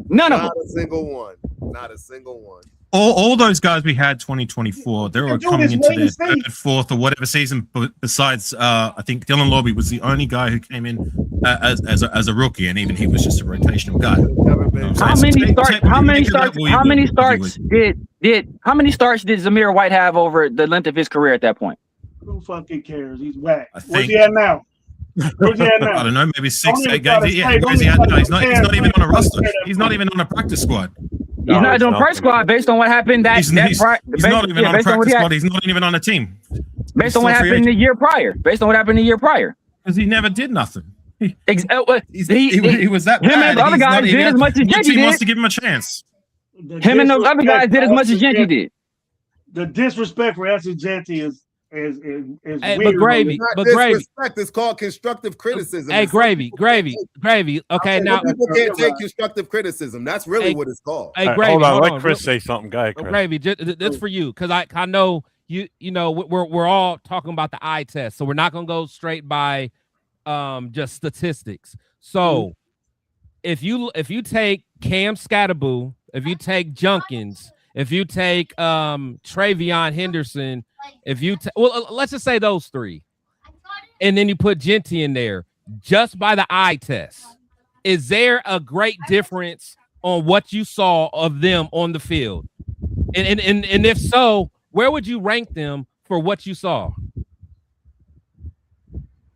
None of them. Not a single one. Not a single one. All those guys we had 2024, they were coming into their third, fourth, or whatever season. Besides, I think Dylan Lobby was the only guy who came in as a rookie, and even he was just a rotational guy. How many starts did Zamir White have over the length of his career at that point? Who fucking cares? He's whack. Where's he at now? Where's he at now? I don't know, maybe 6-8 games. Yeah, where's he at now? He's not even on a roster. He's not even on a practice squad. He's not on practice squad based on what happened. He's not even on a practice squad. He's not even on a team. Based on what happened the year prior. Based on what happened the year prior. Because he never did nothing. He was that him bad. And the other guys did as much as Genty did. Wants to give him a chance. Him and those other guys did as much as Genty did. The disrespect for Ashley Genty is hey, weird. But Gravy, it's called constructive criticism. Hey, Gravy. Okay, now people can't take constructive criticism. That's really what it's called. Hey, Gravy, hold on. Let Chris say something. Go ahead, Chris. Gravy, that's for you because I know you know we're all talking about the eye test, so we're not gonna go straight by just statistics. So if you take Cam Scatterboo, if you take Junkins, if you take Travion Henderson, if you let's just say those three, and then you put Genty in there just by the eye test, is there a great difference on what you saw of them on the field? And if so, where would you rank them for what you saw?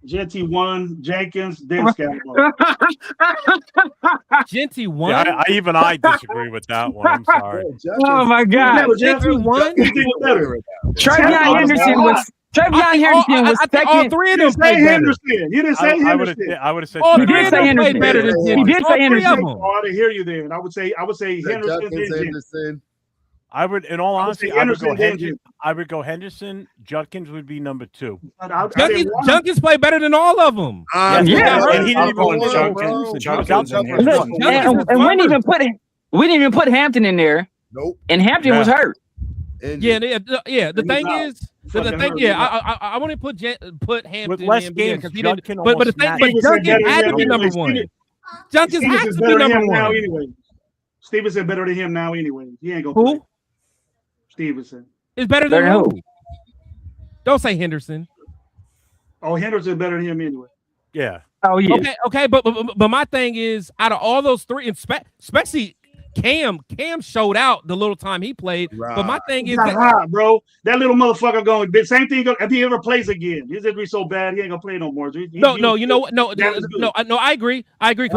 Genty 1, Jenkins, then Scatterboo. Genty 1? Yeah, I disagree with that one. I'm sorry. Oh my God. Genty 1? Travion Henderson was second. All three of them played better. You didn't say Henderson. I would have said he did say Henderson. Better than He did say Henderson. I didn't hear you then. I would say Henderson. I would, in all honesty, I would go Henderson. Judkins would be number 2. Junkins played better than all of them. And he didn't even put Junkins. And we didn't even put Hampton in there. Nope. And Hampton was hurt. Yeah. The thing is, I want to put Hampton in because he didn't. But Junkins had to be number 1. Junkins has to be number 1 anyway. Stevenson better than him now anyway. He ain't gonna play. Stevenson is better than who? Don't say Henderson. Oh, Henderson better than him anyway. Yeah. Oh yeah. Okay, but my thing is, out of all those three, especially Cam showed out the little time he played. Right. But my thing is, bro, that little motherfucker going same thing. If he ever plays again, his injury so bad he ain't gonna play no more. No, you know what? No, I agree. I agree.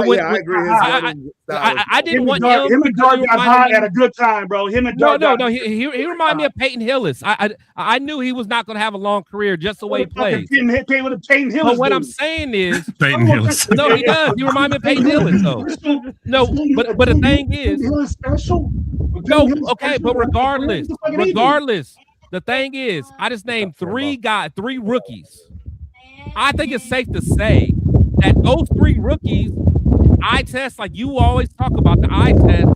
I didn't want him. Him and Dart got hot at a good time, bro. Him and Dart. No. He reminded me of Peyton Hillis. I knew he was not gonna have a long career just the way he plays. Peyton Hillis. But what I'm saying is, Peyton Hillis. No, he does. He reminded me of Peyton Hillis, though. No, but the thing is. Special. No, okay, but regardless, the thing is, I just named 3 rookies. I think it's safe to say that those 3 rookies, eye test, like you always talk about the eye test,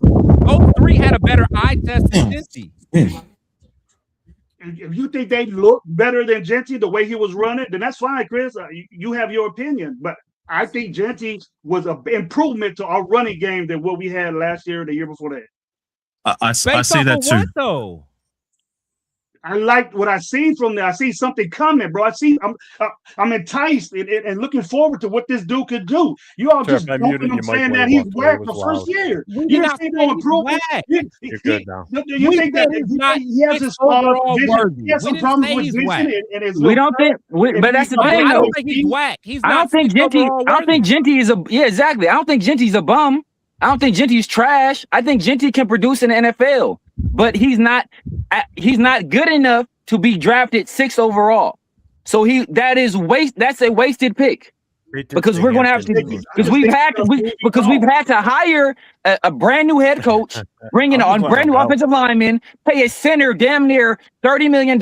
those 3 had a better eye test than Genty. If you think they look better than Genty the way he was running, then that's fine, Chris. You have your opinion, but I think Genty was an improvement to our running game than what we had last year or the year before that. I see that too. What, though? I liked what I seen from there. I see something coming, bro. I'm enticed and looking forward to what this dude could do. You all just saying that he's whack the first year. You didn't see no improvement. You're good now. You think that he has his vision? He has some problems with vision and his. We don't think, but that's the thing. I don't think he's whack. I don't think Genty is a. Yeah, exactly. I don't think Genty's a bum. I don't think Genty's trash. I think Genty can produce in the NFL. But he's not good enough to be drafted 6th overall. So that's a wasted pick. Because we're going to have to because we've had to hire a brand new head coach, bring in a brand new offensive lineman, pay a center damn near $30 million,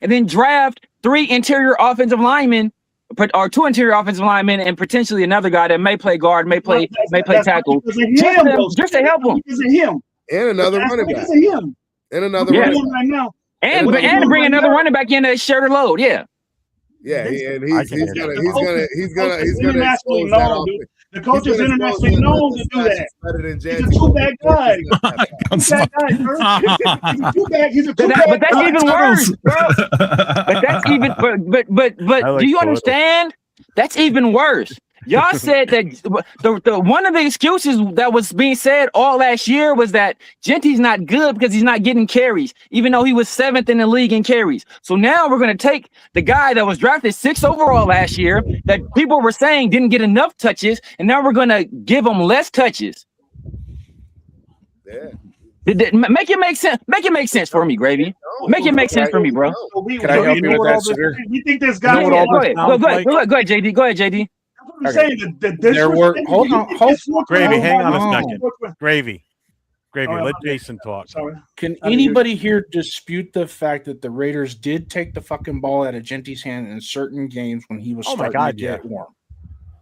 and then draft 3 interior offensive linemen or two interior offensive linemen, and potentially another guy that may play guard, may play tackle, just to help him. Because of him. And another running back. Because of him. And another running back. Right now. And bring another running back in that share the load. Yeah. Yeah, and he's gonna expose that offense. The coach is internationally known to do that. He's a two-back guy. He's a two-back. But that's even worse, bro. But that's even. But do you understand? That's even worse. Y'all said that the one of the excuses that was being said all last year was that Genty's not good because he's not getting carries, even though he was 7th in the league in carries. So now we're going to take the guy that was drafted 6th overall last year that people were saying didn't get enough touches, and now we're going to give him less touches. Yeah. Make it make sense. Make it make sense for me, Gravy. Make it make sense for me, bro. Can I help you with that, Severe? You think this guy? Go ahead, JD. Go ahead, JD. I'm saying that there were. Hold on. Gravy, hang on a second. Gravy, let Jason talk. Can anybody here dispute the fact that the Raiders did take the fucking ball out of Genty's hand in certain games when he was starting to get warm?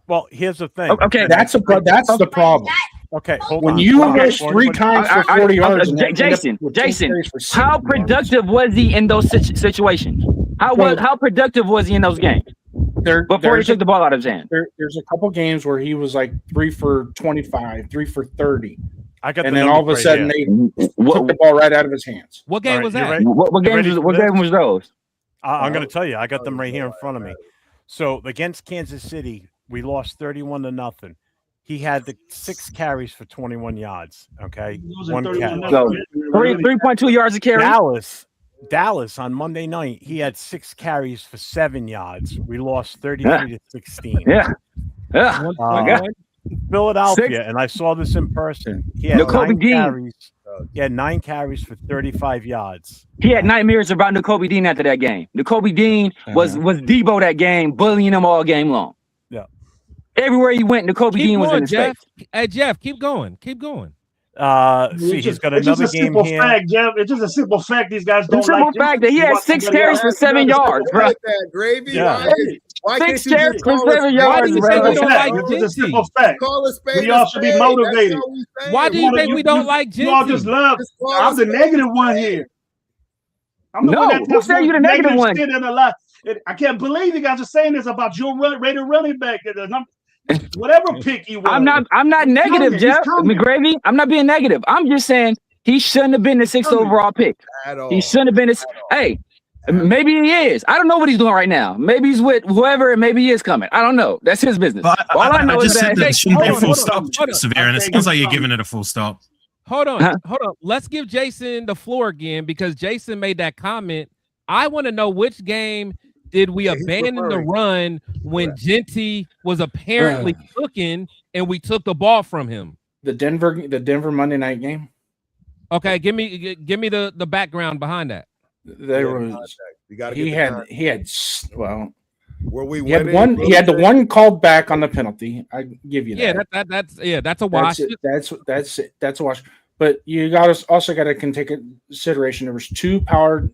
Well, here's the thing. Okay, that's the problem. Okay, hold when on. you rushed 3 times for 40 yards, Jason, how productive was he in those situations? How productive was he in those games? Before he took the ball out of his hand. There's a couple games where he was like 3 for 25, 3 for 30. And then all of a sudden they took the ball right out of his hands. What game was that? What game was those? I'm going to tell you. I got them right here in front of me. So against Kansas City, we lost 31-0. He had the 6 carries for 21 yards. Okay, 1 catch. So 3.2 yards a carry. Dallas on Monday night, he had 6 carries for 7 yards. We lost 33-16. Philadelphia, and I saw this in person. He had 9 carries. He had 9 carries for 35 yards. He had nightmares about Nakobe Dean after that game. Nakobe Dean was Debo that game, bullying him all game long. Yeah. Everywhere he went, Nakobe Dean was in his face. Hey, Jeff, keep going. Keep going. See, he's got another game here. Fact, Jeff. It's just a simple fact. These guys don't like. Simple fact that he had 6 carries for 7 yards, bro. Gravy. Yeah. Why 6 carries for 7 yards, bro. It's a simple fact. Call a spade. We all should be motivated. Why do you think we don't like Genty? You all just love. I'm the negative one here. I'm the one that who said you the negative one? I can't believe you guys are saying this about your Raider running back. Whatever pick you want. I'm not negative, Jeff McGravy. I'm not being negative. I'm just saying he shouldn't have been the 6th overall pick. He shouldn't have been this. Hey, maybe he is. I don't know what he's doing right now. Maybe he's with whoever, and maybe he is coming. I don't know. That's his business. All I know is that it shouldn't be a full stop, Severe, and it sounds like you're giving it a full stop. Hold on. Let's give Jason the floor again because Jason made that comment. I want to know which game did we abandon the run when Genty was apparently cooking and we took the ball from him? The Denver Monday night game. Okay, give me the background behind that. There was he had where we he had the one called back on the penalty. I give you that. That's a wash. That's a wash. But you also got to take into consideration there was 2 power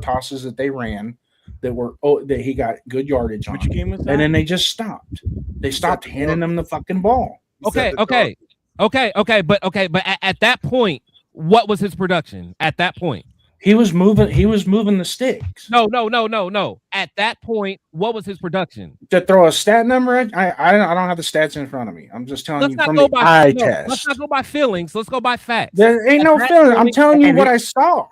tosses that they ran that he got good yardage on. Which game was that? And then they just stopped. They stopped handing him the fucking ball. Okay. But at that point, what was his production? At that point, he was moving the sticks. No. At that point, what was his production? To throw a stat number, I don't have the stats in front of me. I'm just telling you from the eye test. Let's not go by feelings. Let's go by facts. There ain't no feeling. I'm telling you what I saw.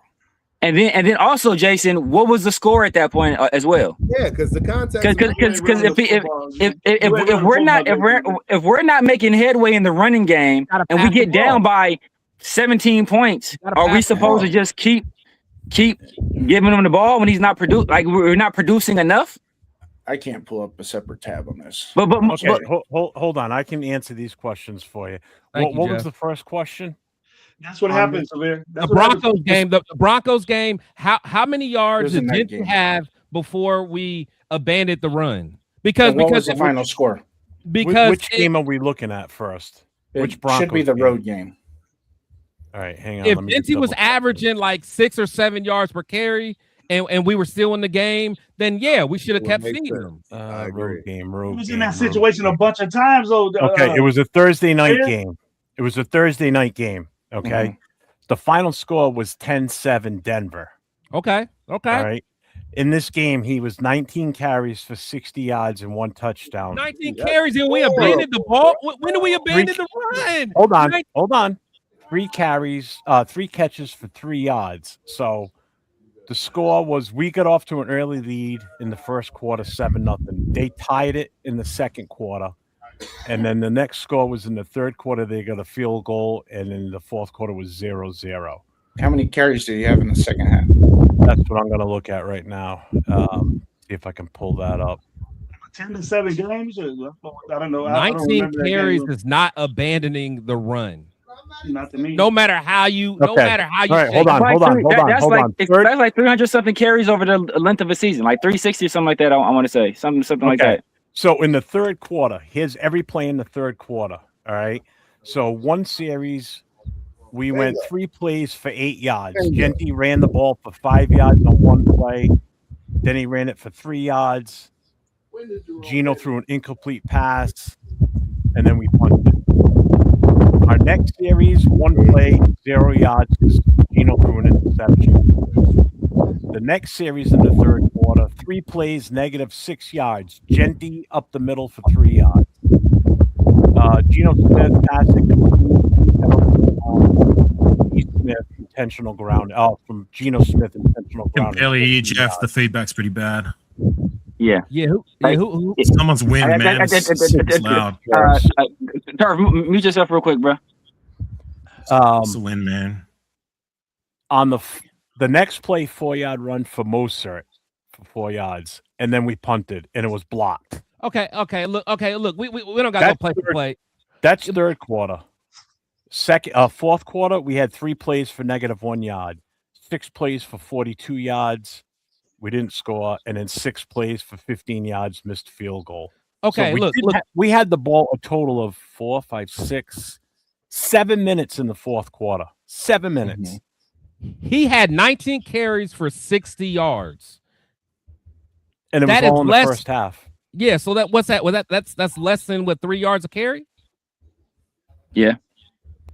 And then also, Jason, what was the score at that point as well? Yeah, because the context. Because if we're not making headway in the running game and we get down by 17 points, are we supposed to just keep giving him the ball when he's not we're not producing enough? I can't pull up a separate tab on this. But hold on. I can answer these questions for you. What was the first question? That's what happens, Severe. The Broncos game. The Broncos game. How many yards did Genty have before we abandoned the run? Because was the final score? Because which game are we looking at first? Which Broncos should be the road game. All right, hang on. If Genty was averaging like 6 or 7 yards per carry, and we were still in the game, then yeah, we should have kept makes feeding sense. them. Road game. He was in that situation a bunch of times, though. Okay, it was a Thursday night yeah. game. It was a Thursday night game. Okay. The final score was 10-7 Denver. Okay. All right. In this game, he was 19 carries for 60 yards and 1 touchdown. 19 carries, and we abandoned the ball. When do we abandon the run? Hold on. 3 carries, 3 catches for 3 yards. So the score was we got off to an early lead in the first quarter, 7-0. They tied it in the second quarter. And then the next score was in the third quarter. They got a field goal, and in the fourth quarter was 0-0. How many carries did he have in the second half? That's what I'm going to look at right now. See if I can pull that up. 10-7 games. I don't know. 19 carries is not abandoning the run. Not to me. No matter how you. No matter how you. All right, hold on. That's like 300 something carries over the length of a season, like 360 or something like that. I want to say something like that. So in the third quarter, here's every play in the third quarter. All right. So one series, we went 3 plays for 8 yards. Genty ran the ball for 5 yards on one play. Then he ran it for 3 yards. Gino threw an incomplete pass, and then we punted. Our next series, 1 play, 0 yards, because Gino threw an interception. The next series in the third quarter, 3 plays, -6 yards. Genty up the middle for 3 yards. Gino Smith passing Smith intentional ground. From Geno Smith intentional ground. Barely Jeff. The feedback's pretty bad. Yeah. Who? Someone's wind, man. It's loud. Turf, mute yourself real quick, bro. It's the wind, man. On the next play, 4-yard run for Mozart for 4 yards, and then we punted, and it was blocked. Okay. Look. We don't got no play for play. That's third quarter. Fourth quarter, we had 3 plays for -1 yard, 6 plays for 42 yards. We didn't score, and then 6 plays for 15 yards, missed field goal. Okay, so we had the ball a total of 4, 5, 6, 7 minutes in the fourth quarter. 7 minutes. He had 19 carries for 60 yards. And it was all in the first half. Yeah, so what's that? That's less than 3 yards a carry? Yeah.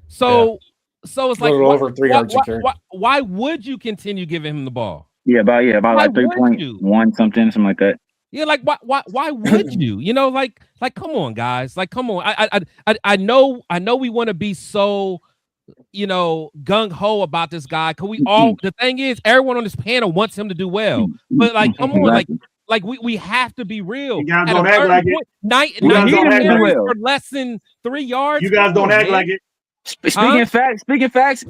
So it's like over 3 yards a carry. Why would you continue giving him the ball? Yeah, about like 3.1 something like that. Yeah, like why would you? You know, like come on, guys. Like, come on. I know we want to be so, gung ho about this guy. Cause the thing is, everyone on this panel wants him to do well. But like, come on, like we have to be real. You guys don't act like it. For less than 3 yards. You guys don't act like it. Speaking facts,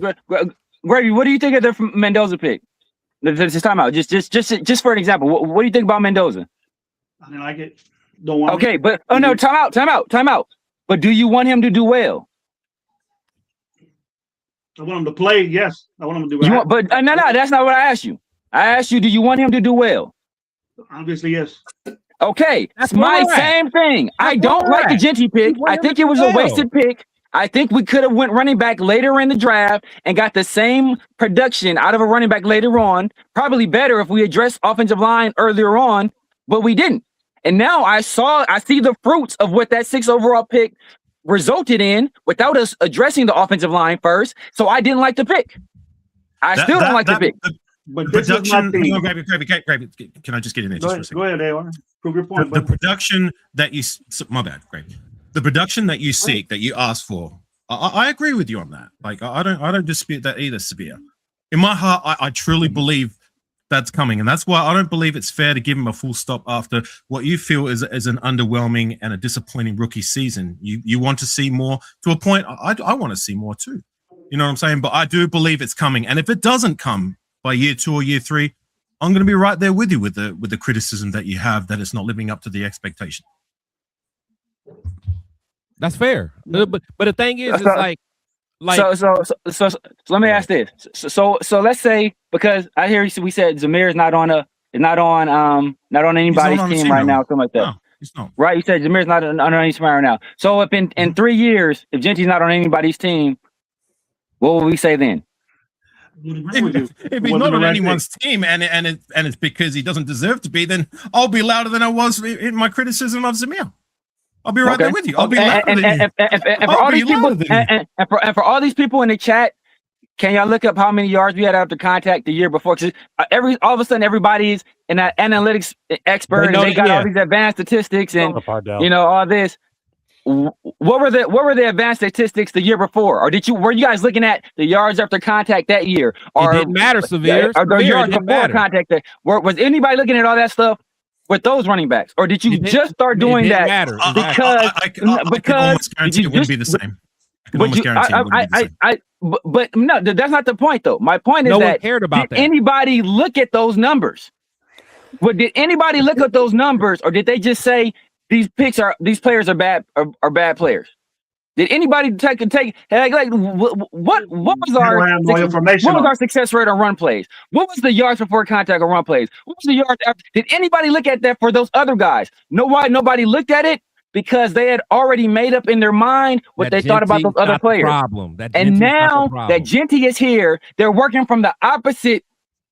Gravy, what do you think of the Mendoza pick? This time out. Just for an example, what do you think about Mendoza? I didn't like it. Don't want it. But no, time out. But do you want him to do well? I want him to play. Yes, I want him to do well. But no, that's not what I asked you. I asked you, do you want him to do well? Obviously, yes. Okay, that's my same thing. I don't like the Genty pick. I think it was a wasted pick. I think we could have went running back later in the draft and got the same production out of a running back later on. Probably better if we addressed offensive line earlier on, but we didn't. And now I see the fruits of what that 6 overall pick resulted in without us addressing the offensive line first. So I didn't like the pick. I still don't like the pick. But production. Gravy. Can I just get in there? Go ahead, Aaron. Prove your point. The production that you. My bad, Gravy. The production that you seek, that you ask for, I agree with you on that. Like I don't dispute that either, Sabir. In my heart, I truly believe that's coming, and that's why I don't believe it's fair to give him a full stop after what you feel is an underwhelming and a disappointing rookie season. You want to see more to a point. I want to see more too. You know what I'm saying? But I do believe it's coming, and if it doesn't come by year 2 or year 3, I'm going to be right there with you with the criticism that you have that it's not living up to the expectation. That's fair, but the thing is, it's like so let me ask this. So let's say, because I hear we said Zamir is not on anybody's team right now, something like that. No, he's not. Right? You said Zamir's not on any team right now. So if in 3 years, if Genty's not on anybody's team, what will we say then? If he's not on anyone's team and it's because he doesn't deserve to be, then I'll be louder than I was in my criticism of Zamir. I'll be right there with you. I'll be louder than you. And for all these people in the chat, can y'all look up how many yards we had after contact the year before? Because all of a sudden everybody's an analytics expert and they got all these advanced statistics and all this. What were the advanced statistics the year before, or were you guys looking at the yards after contact that year? Or it didn't matter, Severe. Or the yards before contact? Was anybody looking at all that stuff with those running backs, or did you just start doing that because I can almost guarantee it wouldn't be the same. But no, that's not the point though. My point is no that one cared about did anybody look at those numbers? Did anybody look at those numbers, or did they just say these players are bad players? Did anybody take what was our success rate on run plays? What was the yards before contact on run plays? What was the yards after? Did anybody look at that for those other guys? No, why nobody looked at it? Because they had already made up in their mind what they thought about those other players. And now that Genty is here, they're working from the opposite.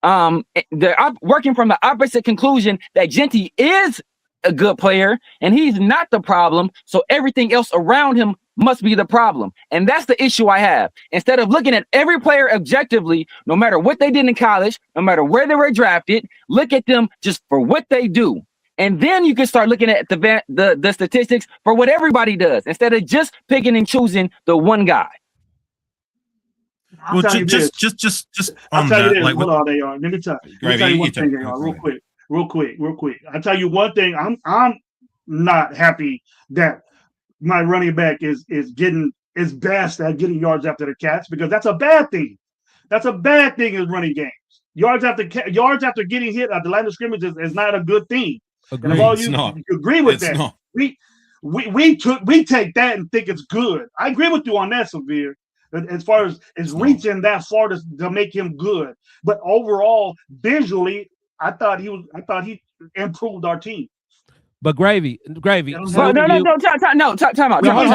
They're working from the opposite conclusion that Genty is a good player and he's not the problem. So everything else around him must be the problem. And that's the issue I have. Instead of looking at every player objectively, no matter what they did in college, no matter where they were drafted, look at them just for what they do. And then you can start looking at the statistics for what everybody does instead of just picking and choosing the one guy. Well, just on that, like, what are they are? Let me tell you one thing, real quick. I tell you one thing. I'm not happy that my running back is best at getting yards after the catch, because that's a bad thing. That's a bad thing in running games. Yards after getting hit at the line of scrimmage is not a good thing. Agreed. And if all you agree with that, we take that and think it's good. I agree with you on that, Severe. As far as reaching that far to make him good, but overall, visually, I thought he improved our team. But Gravy. No, time out. Hold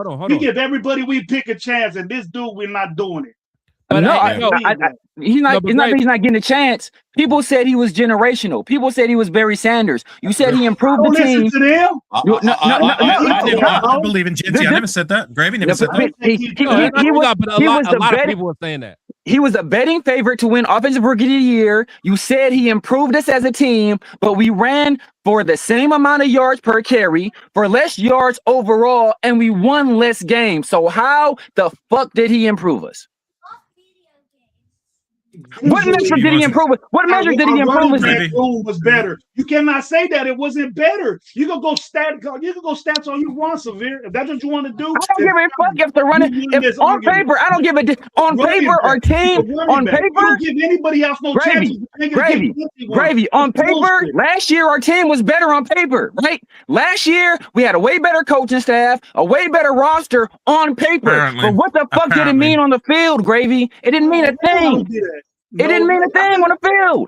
on. We give everybody we pick a chance, and this dude, we're not doing it. But he's not getting a chance. People said he was generational. People said he was Barry Sanders. You said he improved the team. I believe in Genty. I never said that. Gravy never said that. A lot of people were saying that. He was a betting favorite to win Offensive Rookie of the Year. You said he improved us as a team, but we ran for the same amount of yards per carry, for less yards overall, and we won less games. So how the fuck did he improve us? What measure did he improve us? What measure did he improve us? Was better. You cannot say that it wasn't better. You can go stats all you want, Severe. If that's what you want to do. I don't give a fuck if they're running. If on paper, I don't give a on paper or team on paper. Don't give anybody else no chance. Gravy. On paper, last year our team was better on paper, right? Last year we had a way better coaching staff, a way better roster on paper. But what the fuck did it mean on the field, Gravy? It didn't mean a thing. It didn't mean a thing on the field.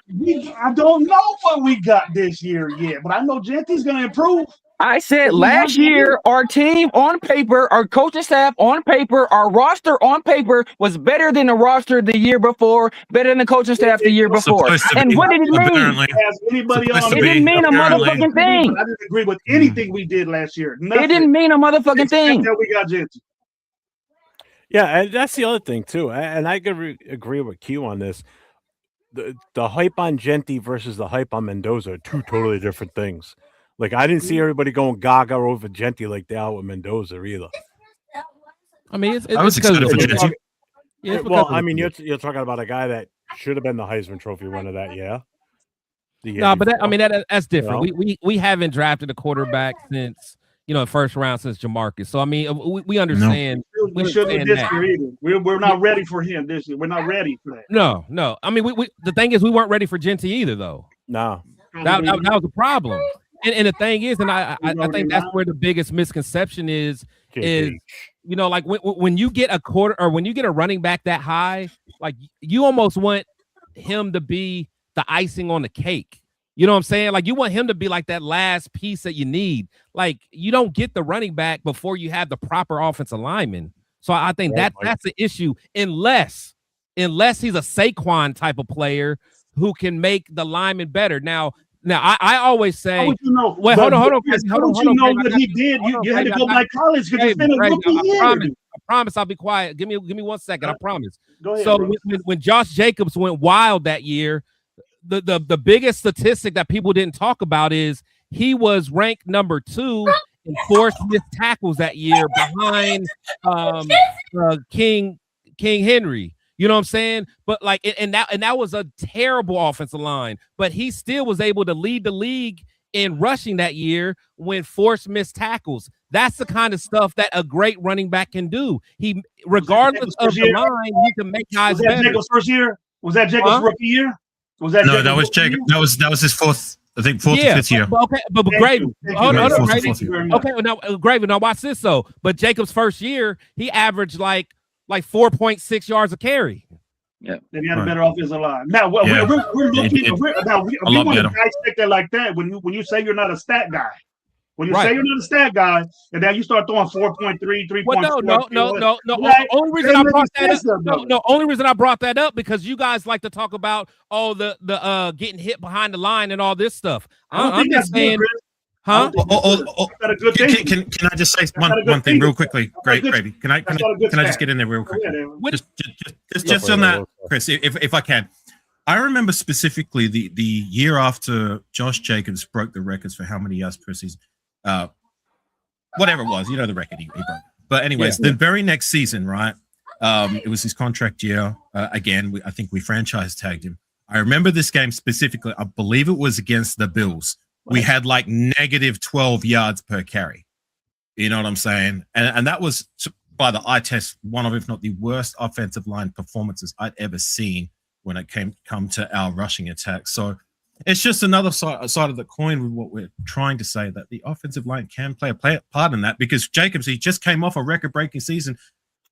I don't know what we got this year yet, but I know Genty's going to improve. I said last year, our team on paper, our coaching staff on paper, our roster on paper was better than the roster the year before, better than the coaching staff the year before. And what did it mean? It didn't mean a motherfucking thing. I didn't agree with anything we did last year. Nothing. It didn't mean a motherfucking thing. Until we got Genty. Yeah, and that's the other thing too. And I could agree with Q on this. The hype on Genty versus the hype on Mendoza are two totally different things. Like, I didn't see everybody going gaga over Genty like they are with Mendoza either. I mean, I was excited for Genty. Yeah, well, I mean, you're talking about a guy that should have been the Heisman Trophy winner that year. No, but that's different. You know? We haven't drafted a quarterback since, first round since Jamarcus. So I mean, we understand. No. We shouldn't have this year either. We're not ready for him this year. We're not ready for that. No. I mean, we the thing is, we weren't ready for Genty either, though. No, that was a problem. And the thing is, and I think that's where the biggest misconception is like when you get a quarter or when you get a running back that high, like you almost want him to be the icing on the cake. You know what I'm saying? Like you want him to be like that last piece that you need. Like you don't get the running back before you have the proper offensive lineman. So I think that's the issue. Unless he's a Saquon type of player who can make the lineman better. Now I always say, how would you know? Wait, hold on. How would you know what he did? You had to go by college because it's been a rookie year. I promise I'll be quiet. Give me 1 second. I promise. Go ahead, so when Josh Jacobs went wild that year, the biggest statistic that people didn't talk about is he was ranked number 2 in forced missed tackles that year behind King Henry. You know what I'm saying? But like, and that was a terrible offensive line, but he still was able to lead the league in rushing that year when forced missed tackles. That's the kind of stuff that a great running back can do. He, regardless of the line, he can make guys better. Jacobs' first year? Was that Jacobs' rookie year? That was Jacob. That was his fourth or fifth year. But Graven. Hold on, Graven. Okay, now Graven. Now watch this though. But Jacobs' first year, he averaged like 4.6 yards a carry. Yeah, then he had a better offensive line. Now we're looking. We want to dissect that like that. When you say you're not a stat guy, when you say you're not a stat guy, and then you start throwing 4.3, 3.4. Well, no. Only reason I brought that up. Only reason I brought that up because you guys like to talk about the getting hit behind the line and all this stuff. I'm just saying. Huh? Can I just say one thing real quickly? Great, Gravy. Can I just get in there real quick? Just on that, Chris, if I can. I remember specifically the year after Josh Jacobs broke the records for how many yards per season. Whatever it was, the record he broke. But anyways, the very next season, right? It was his contract year. Again, I think we franchise tagged him. I remember this game specifically. I believe it was against the Bills. We had like negative 12 yards per carry. You know what I'm saying? And that was, by the eye test, one of, if not the worst offensive line performances I'd ever seen when it come to our rushing attack. So it's just another side of the coin with what we're trying to say, that the offensive line can play a part in that, because Jacobs, he just came off a record-breaking season,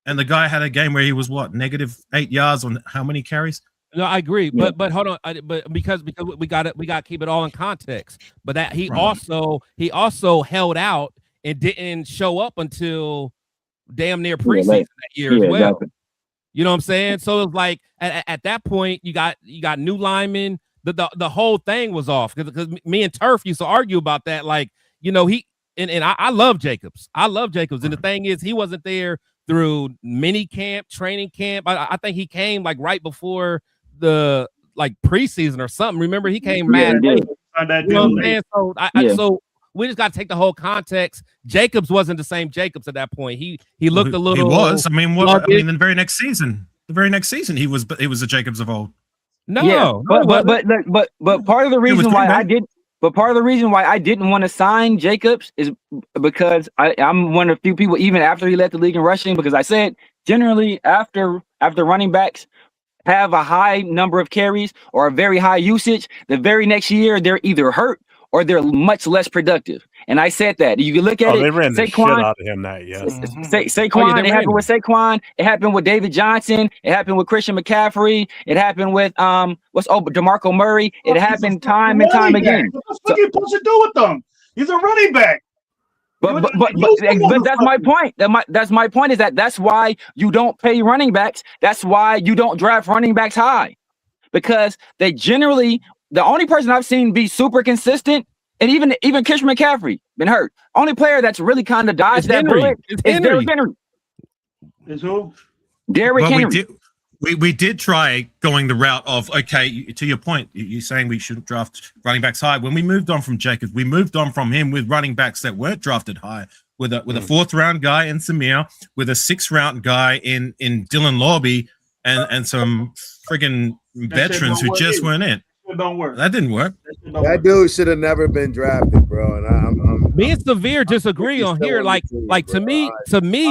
and the guy had a game where he was negative 8 yards on how many carries? No, I agree, but hold on, but because we got to keep it all in context. But that he also held out and didn't show up until damn near preseason that year as well. Exactly. You know what I'm saying? So it was like at that point you got new linemen. The whole thing was off because me and Turf used to argue about that. Like, I love Jacobs. And the thing is, he wasn't there through mini camp, training camp. I think he came like right before the preseason or something. Remember, he came mad. You know what I'm saying? So we just got to take the whole context. Jacobs wasn't the same Jacobs at that point. He looked a little. He was. I mean, the very next season, he was the Jacobs of old. No, but part of the reason why I did. But part of the reason why I didn't want to sign Jacobs is because I'm one of the few people, even after he led the league in rushing, because I said generally after running backs have a high number of carries or a very high usage, the very next year they're either hurt or they're much less productive. And I said that. You can look at it. They ran the shit out of him that year. Saquon, it happened with Saquon. It happened with David Johnson. It happened with Christian McCaffrey. It happened with DeMarco Murray. It happened time and time again. What the fuck are you supposed to do with them? He's a running back. But that's my point. That's my point is that's why you don't pay running backs. That's why you don't draft running backs high, because they generally, the only person I've seen be super consistent, and even Christian McCaffrey been hurt. Only player that's really kind of dodged that bullet is Derrick Henry. Is who? Derrick Henry. We did try going the route of, okay, to your point, you're saying we shouldn't draft running backs high. When we moved on from Jacobs, we moved on from him with running backs that weren't drafted high, with a fourth round guy in Samir, with a sixth round guy in Dylan Lobby, and some friggin' veterans who just weren't in. Don't work. That didn't work. That dude should have never been drafted, bro. And me and Severe disagree on here. Like to me,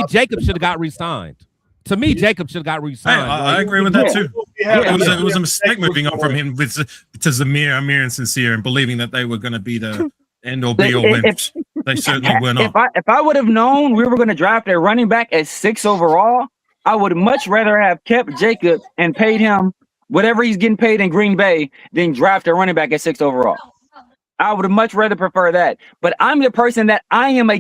Jacobs should have got re-signed. To me, Jacob should have got re-signed. I agree with that too. It was a mistake moving on from him to Zamir, Amir, and Sincere, and believing that they were going to be the end or be all wins. They certainly were not. If I would have known we were going to draft a running back at 6 overall, I would much rather have kept Jacob and paid him whatever he's getting paid in Green Bay than draft a running back at 6 overall. I would much rather prefer that. But I'm the person that I am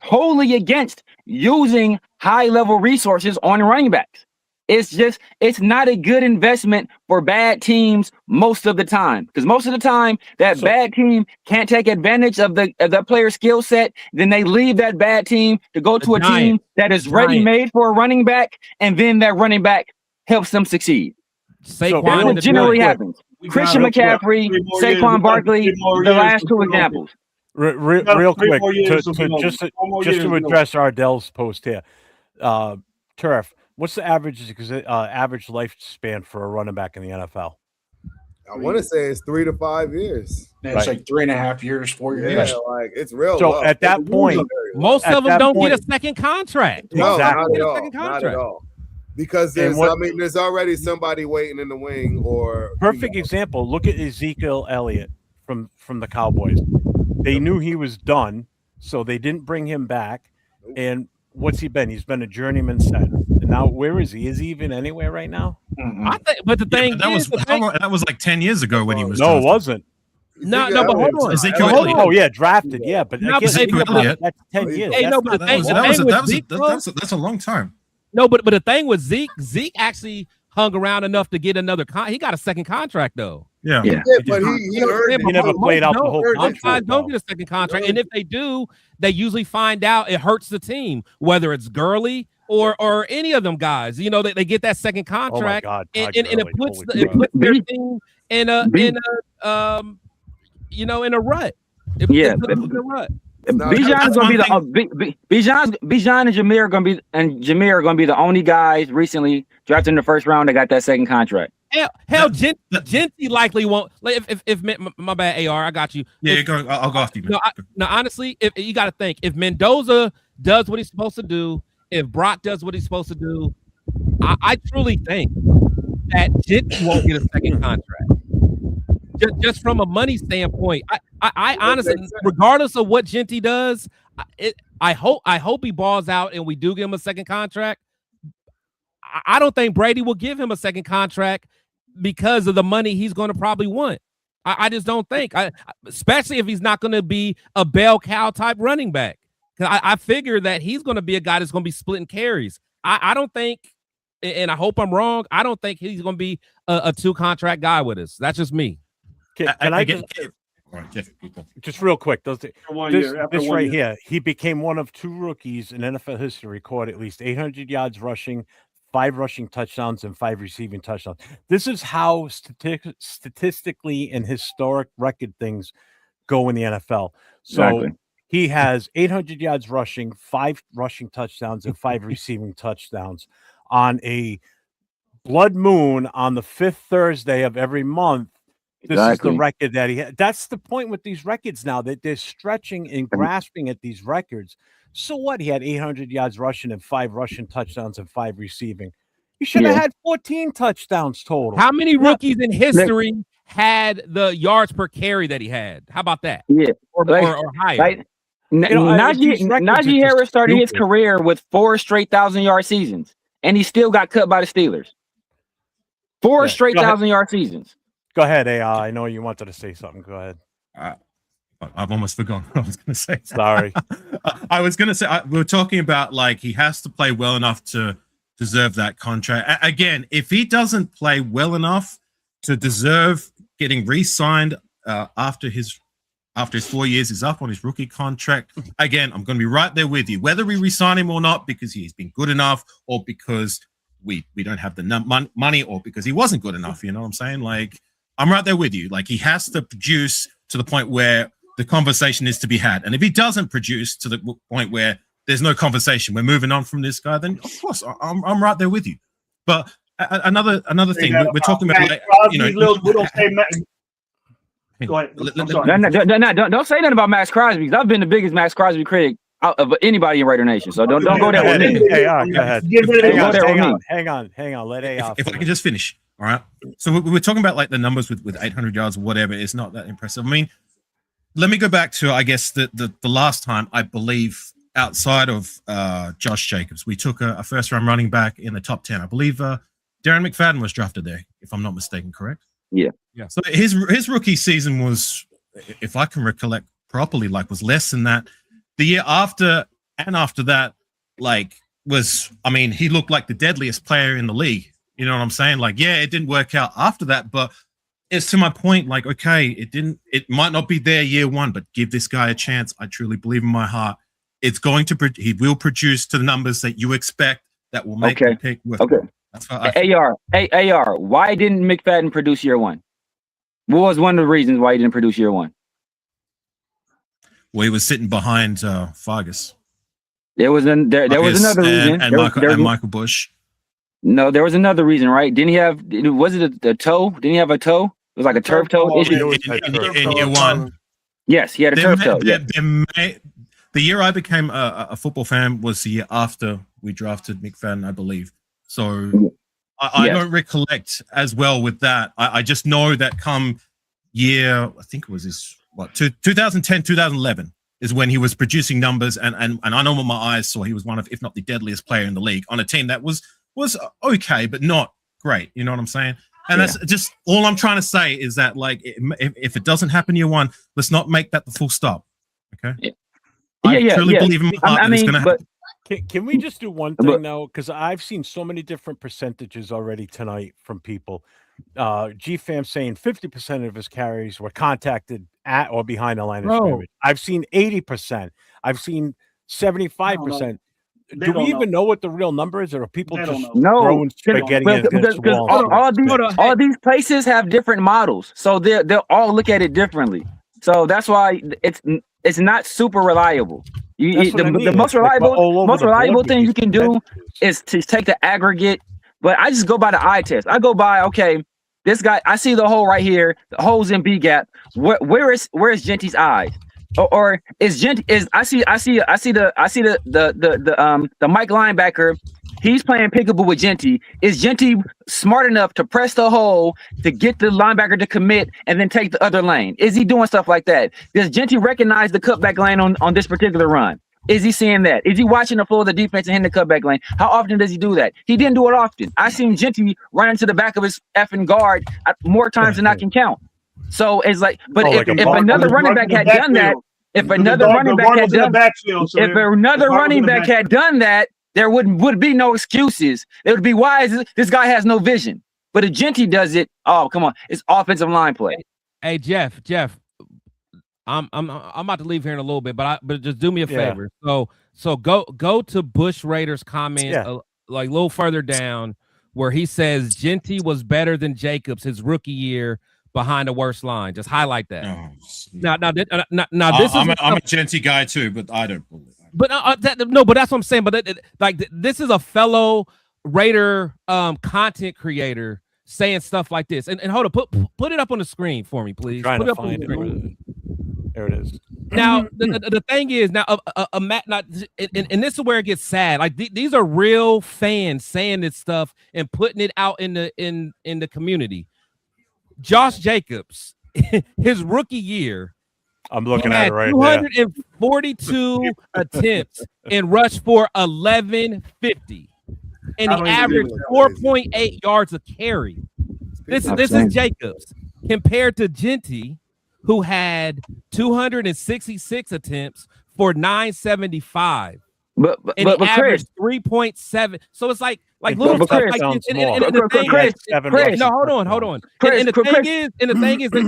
wholly against using high-level resources on running backs. It's not a good investment for bad teams most of the time, because most of the time that bad team can't take advantage of the player's skill set. Then they leave that bad team to go to a team that is ready-made for a running back, and then that running back helps them succeed. That's what generally happens. Christian McCaffrey, Saquon Barkley, the last two examples. Real quick, just to address Ardell's post here, Turf. What's the average lifespan for a running back in the NFL? I want to say it's 3 to 5 years. Yeah, it's like 3.5 years, 4 years. Yeah, like it's real. So at that point, most of them don't get a second contract. No, Exactly. not at all. Because there's already somebody waiting in the wing. Or perfect example. Look at Ezekiel Elliott from the Cowboys. They knew he was done, so they didn't bring him back. And what's he been? He's been a journeyman center. And now where is he? Is he even anywhere right now? I think, but the thing that was like 10 years ago when he was. No, it wasn't. No, but hold on. Ezekiel Elliott. Oh yeah, drafted. Yeah, but Ezekiel Elliott. That's 10 years. Hey, no, but that's a long time. No, but the thing with Zeke actually hung around enough to get another he got a second contract though. Yeah, but he never played out the whole contract. Guys don't get a second contract, and if they do, they usually find out it hurts the team, whether it's Gurley or any of them guys. You know, they get that second contract, and it puts their team in a rut. It puts them in a rut. Bijan is going to be Bijan and Jameer are going to be the only guys recently drafted in the first round that got that second contract. Hell, Genty likely won't. Like if my bad, AR, I got you. Yeah, I'll go after you. No, honestly, if you got to think, if Mendoza does what he's supposed to do, if Brock does what he's supposed to do, I truly think that Genty won't get a second contract. Just from a money standpoint, I honestly, regardless of what Genty does, I hope he balls out and we do give him a second contract. I don't think Brady will give him a second contract because of the money he's going to probably want. I just don't think, especially if he's not going to be a bell cow type running back. Because I figure that he's going to be a guy that's going to be splitting carries. I don't think, and I hope I'm wrong, I don't think he's going to be a 2 contract guy with us. That's just me. Can I just real quick? This right here, he became one of 2 rookies in NFL history to record at least 800 yards rushing, 5 rushing touchdowns, and 5 receiving touchdowns. This is how statistically and historic record things go in the NFL. So he has 800 yards rushing, 5 rushing touchdowns, and 5 receiving touchdowns on a blood moon on the 5th Thursday of every month. This is the record that he had. That's the point with these records now, that they're stretching and grasping at these records. So what? He had 800 yards rushing and 5 rushing touchdowns and 5 receiving. He should have had 14 touchdowns total. How many rookies in history had the yards per carry that he had? How about that? Yeah, or higher. Like, Najee Harris started his career with 4 straight 1,000-yard seasons, and he still got cut by the Steelers. 4 straight 1,000-yard seasons. Go ahead, AI. I know you wanted to say something. Go ahead. I've almost forgotten what I was going to say. Sorry. I was going to say, we were talking about like he has to play well enough to deserve that contract. Again, if he doesn't play well enough to deserve getting re-signed after his 4 years is up on his rookie contract, again, I'm going to be right there with you. Whether we re-sign him or not because he's been good enough or because we don't have the money or because he wasn't good enough, you know what I'm saying? Like, I'm right there with you. Like, he has to produce to the point where the conversation is to be had. And if he doesn't produce to the point where there's no conversation, we're moving on from this guy, then of course I'm right there with you. But another thing, we're talking about, like, you know, go ahead. Don't say nothing about Max Crosby, because I've been the biggest Max Crosby critic of anybody in Raider Nation. So don't go there with me. Hey, go ahead. Hang on. Let AI. If I can just finish. All right. So we're talking about like the numbers with 800 yards or whatever. It's not that impressive. I mean, let me go back to, I guess, the last time, I believe, outside of Josh Jacobs, we took a first-round running back in the top 10. I believe Darren McFadden was drafted there, if I'm not mistaken, correct? Yeah. So his rookie season was, if I can recollect properly, like was less than that. The year after and after that, he looked like the deadliest player in the league. You know what I'm saying? Like, yeah, it didn't work out after that, but it's to my point. Like, okay, it might not be there year one, but give this guy a chance. I truly believe in my heart. It's going to, he will produce to the numbers that you expect that will make the pick worth. Okay. That's what I AR, why didn't McFadden produce year one? What was one of the reasons why he didn't produce year one? Well, he was sitting behind Vargas. There was another reason. And Michael Bush. No, there was another reason, right? Didn't he have? Was it a toe? Didn't he have a toe? It was like a turf toe issue. In year one. Yes, he had a turf toe. The year I became a football fan was the year after we drafted McFadden, I believe. So I don't recollect as well with that. I just know that come year, I think it was 2010, 2011 is when he was producing numbers, and I know with my eyes saw he was one of, if not the deadliest player in the league on a team that was okay, but not great. You know what I'm saying? And that's just all I'm trying to say is that, like, if it doesn't happen year one, let's not make that the full stop. Okay. I truly believe in my heart that it's going to happen. Can we just do one thing now? Because I've seen so many different percentages already tonight from people. GFAM saying 50% of his carries were contacted at or behind the line of scrimmage. I've seen 80%. I've seen 75%. Do we even know what the real number is, or are people just throwing spaghetti against the wall? All these places have different models, so they'll all look at it differently. So that's why it's not super reliable. The most reliable thing you can do is to take the aggregate. But I just go by the eye test. I go by, okay, this guy, I see the hole right here, the hole's in B gap. Where is Genty's eyes? Or is Genty I see the Mike linebacker. He's playing pickable with Genty. Is Genty smart enough to press the hole to get the linebacker to commit and then take the other lane? Is he doing stuff like that? Does Genty recognize the cutback lane on this particular run? Is he seeing that? Is he watching the flow of the defense and hitting the cutback lane? How often does he do that? He didn't do it often. I seen Genty run into the back of his effing guard more times than I can count. So it's like, but if another running back had done that, if another running back had done that, there would be no excuses. It would be, why is this guy has no vision? But if Genty does it, oh, come on, it's offensive line play. Hey, Jeff, I'm about to leave here in a little bit, but just do me a favor. So go to Bush Raiders' comment like a little further down where he says Genty was better than Jacobs his rookie year behind the worst line. Just highlight that. Now this I'm a Genty guy too, but I don't believe. But but that's what I'm saying. But this is a fellow Raider content creator saying stuff like this. And hold on, put it up on the screen for me, please. Trying put to it up find on the screen. There it is. Now the thing is now and this is where it gets sad. Like these are real fans saying this stuff and putting it out in the community. Josh Jacobs, his rookie year, I'm looking at it right now. 242 attempts and rushed for 1150, and he averaged 4.8 yards a carry. This is Jacobs compared to Genty, who had 266 attempts for 975. But he averaged 3.7. So it's like little stuff like this. No, hold on. And the thing is that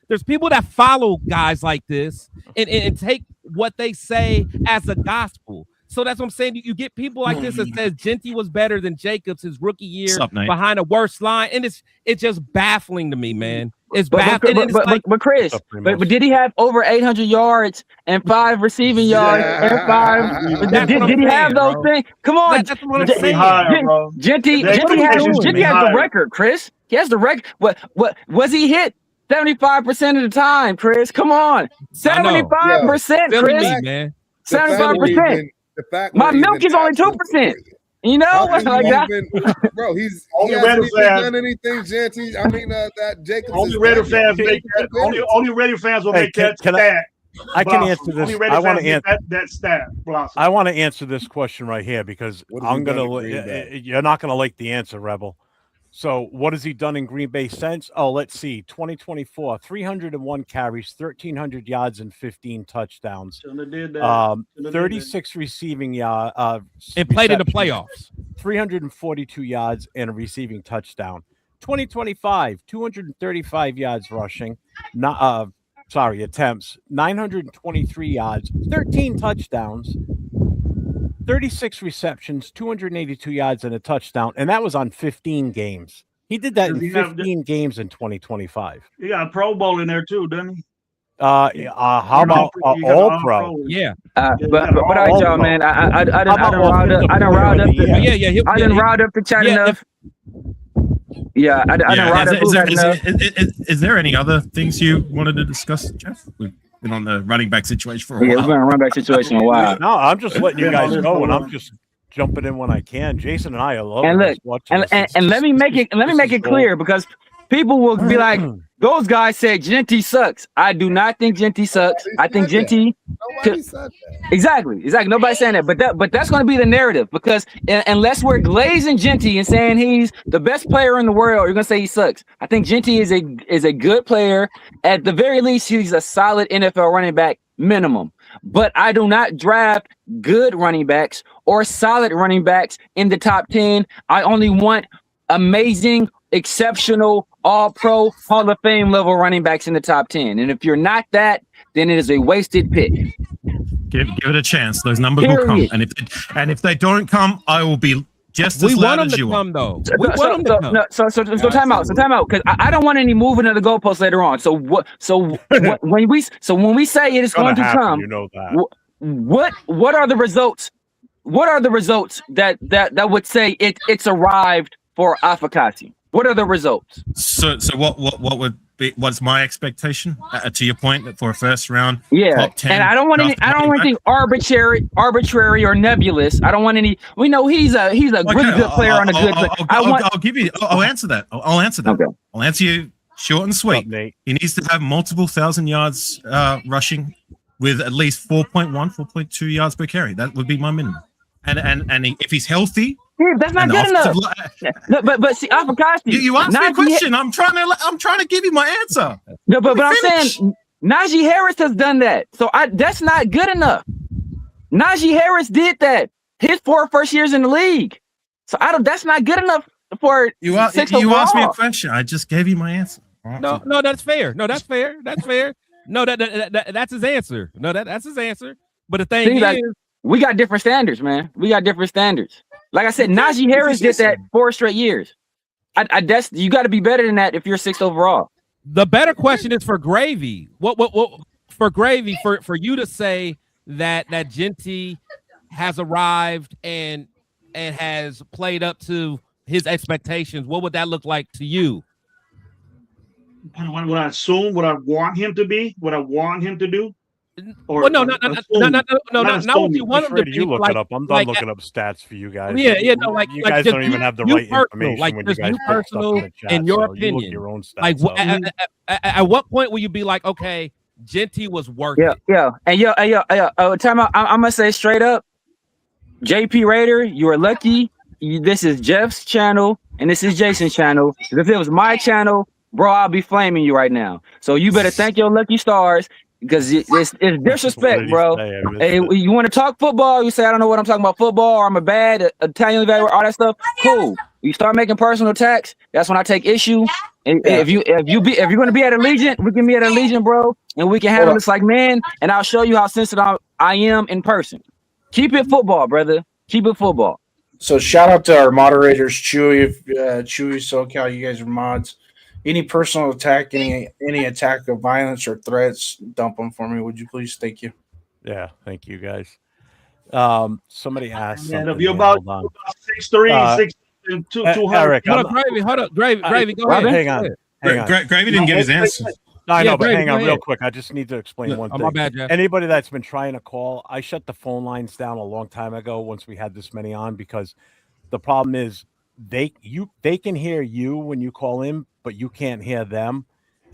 there's people that follow guys like this and take what they say as a gospel. So that's what I'm saying. You get people like this that says Genty was better than Jacobs his rookie year behind a worse line, and it's just baffling to me, man. It's baffling. But Chris, but did he have over 800 yards and 5 receiving yards and 5? Did he have those things? Come on, that's what I'm saying. Genty has the record, Chris. He has the record. What was he hit 75% of the time, Chris? Come on, 75%, Chris. Man. 75%. My milk is only 2%. You know, like that. Bro, he's only Raider fans done anything, Genty. I mean, that Jacobs. Only Raider fans make that. Only Raider fans will make that stat. I can answer this. I want to answer that stat. I want to answer this question right here because I'm gonna. You're not gonna like the answer, Rebel. So what has he done in Green Bay since? Oh, let's see. 2024, 301 carries, 1,300 yards, and 15 touchdowns. 36 receiving yards. And played in the playoffs. 342 yards and a receiving touchdown. 2025, 235 yards rushing. Attempts. 923 yards, 13 touchdowns. 36 receptions, 282 yards, and a touchdown, and that was on 15 games. He did that in 15 games in 2025. He got a Pro Bowl in there too, doesn't he? How about all pro? Yeah. But all right, y'all, man. I done riled up the chat enough. Yeah, I done riled up the chat enough. Is there any other things you wanted to discuss, Jeff? We've been on the running back situation for a while. Yeah, we've been on the running back situation a while. No, I'm just letting you guys know, and I'm just jumping in when I can. Jason and I are loving and look, and let me make it clear, because people will be like, those guys said Genty sucks. I do not think Genty sucks. I think Genty. Exactly. Nobody's saying that, but that's going to be the narrative, because unless we're glazing Genty and saying he's the best player in the world, you're going to say he sucks. I think Genty is a good player. At the very least, he's a solid NFL running back minimum. But I do not draft good running backs or solid running backs in the top 10. I only want amazing, exceptional, all-pro, Hall of Fame level running backs in the top 10. And if you're not that, then it is a wasted pick. Give it a chance. Those numbers will come. And if they don't come, I will be just as loud as you are. So time out. So time out, because I don't want any moving of the goalposts later on. So when we say it is going to come, you know that. What are the results? What are the results that would say it's arrived for Afakasi? What are the results? So what would be, what's my expectation to your point, that for a first round top 10, and I don't want anything arbitrary or nebulous. I don't want any. We know he's a good player on a good. I'll answer that. I'll answer that. Okay. I'll answer you short and sweet. He needs to have multiple 1,000 yards rushing with at least 4.1, 4.2 yards per carry. That would be my minimum. And if he's healthy. That's not good enough. But see, Afakasi. You asked me a question. I'm trying to give you my answer. No, but I'm saying Najee Harris has done that. So that's not good enough. Najee Harris did that. His 4 first years in the league. So that's not good enough for you asked me a question. I just gave you my answer. No, that's fair. That's fair. No, that's his answer. That's his answer. But the thing is, we got different standards, man. We got different standards. Like I said, Najee Harris did that 4 straight years. You got to be better than that if you're 6th overall. The better question is for Gravy. What for Gravy for you to say that Genty has arrived and has played up to his expectations? What would that look like to you? What I assume, what I want him to be, what I want him to do. Or, well, no, not what you want him to be. You look it up. I'm done looking up stats for you guys. Yeah, you guys don't even have the right information. Like, when just you guys you personal, in your opinion. Your own stats, like, at what point will you be like, okay, Genty was worth it? Yeah, and time out. I'm gonna say straight up, JP Raider, you are lucky. This is Jeff's channel and this is Jason's channel. If it was my channel, bro, I'll be flaming you right now. So you better thank your lucky stars. Because it's disrespect, bro. Hey, you want to talk football? You say I don't know what I'm talking about football, or I'm a bad Italian evaluator, all that stuff. Cool. You start making personal attacks. That's when I take issue. And if you're going to be at Allegiant, we can be at Allegiant, bro, and we can handle this like men. And I'll show you how sensitive I am in person. Keep it football, brother. Keep it football. So shout out to our moderators, Chewy, SoCal. You guys are mods. Any personal attack, any attack of violence or threats, dump them for me, would you please? Thank you. Yeah, thank you guys. Somebody asked. If you're about 6'3", 6'2", 200. Eric, hold up, Gravy, go ahead. Hang on. Gravy didn't give his answer. No, I know, but hang on real quick. I just need to explain one thing. My bad, Jeff. Anybody that's been trying to call, I shut the phone lines down a long time ago once we had this many on, because the problem is they can hear you when you call in, but you can't hear them.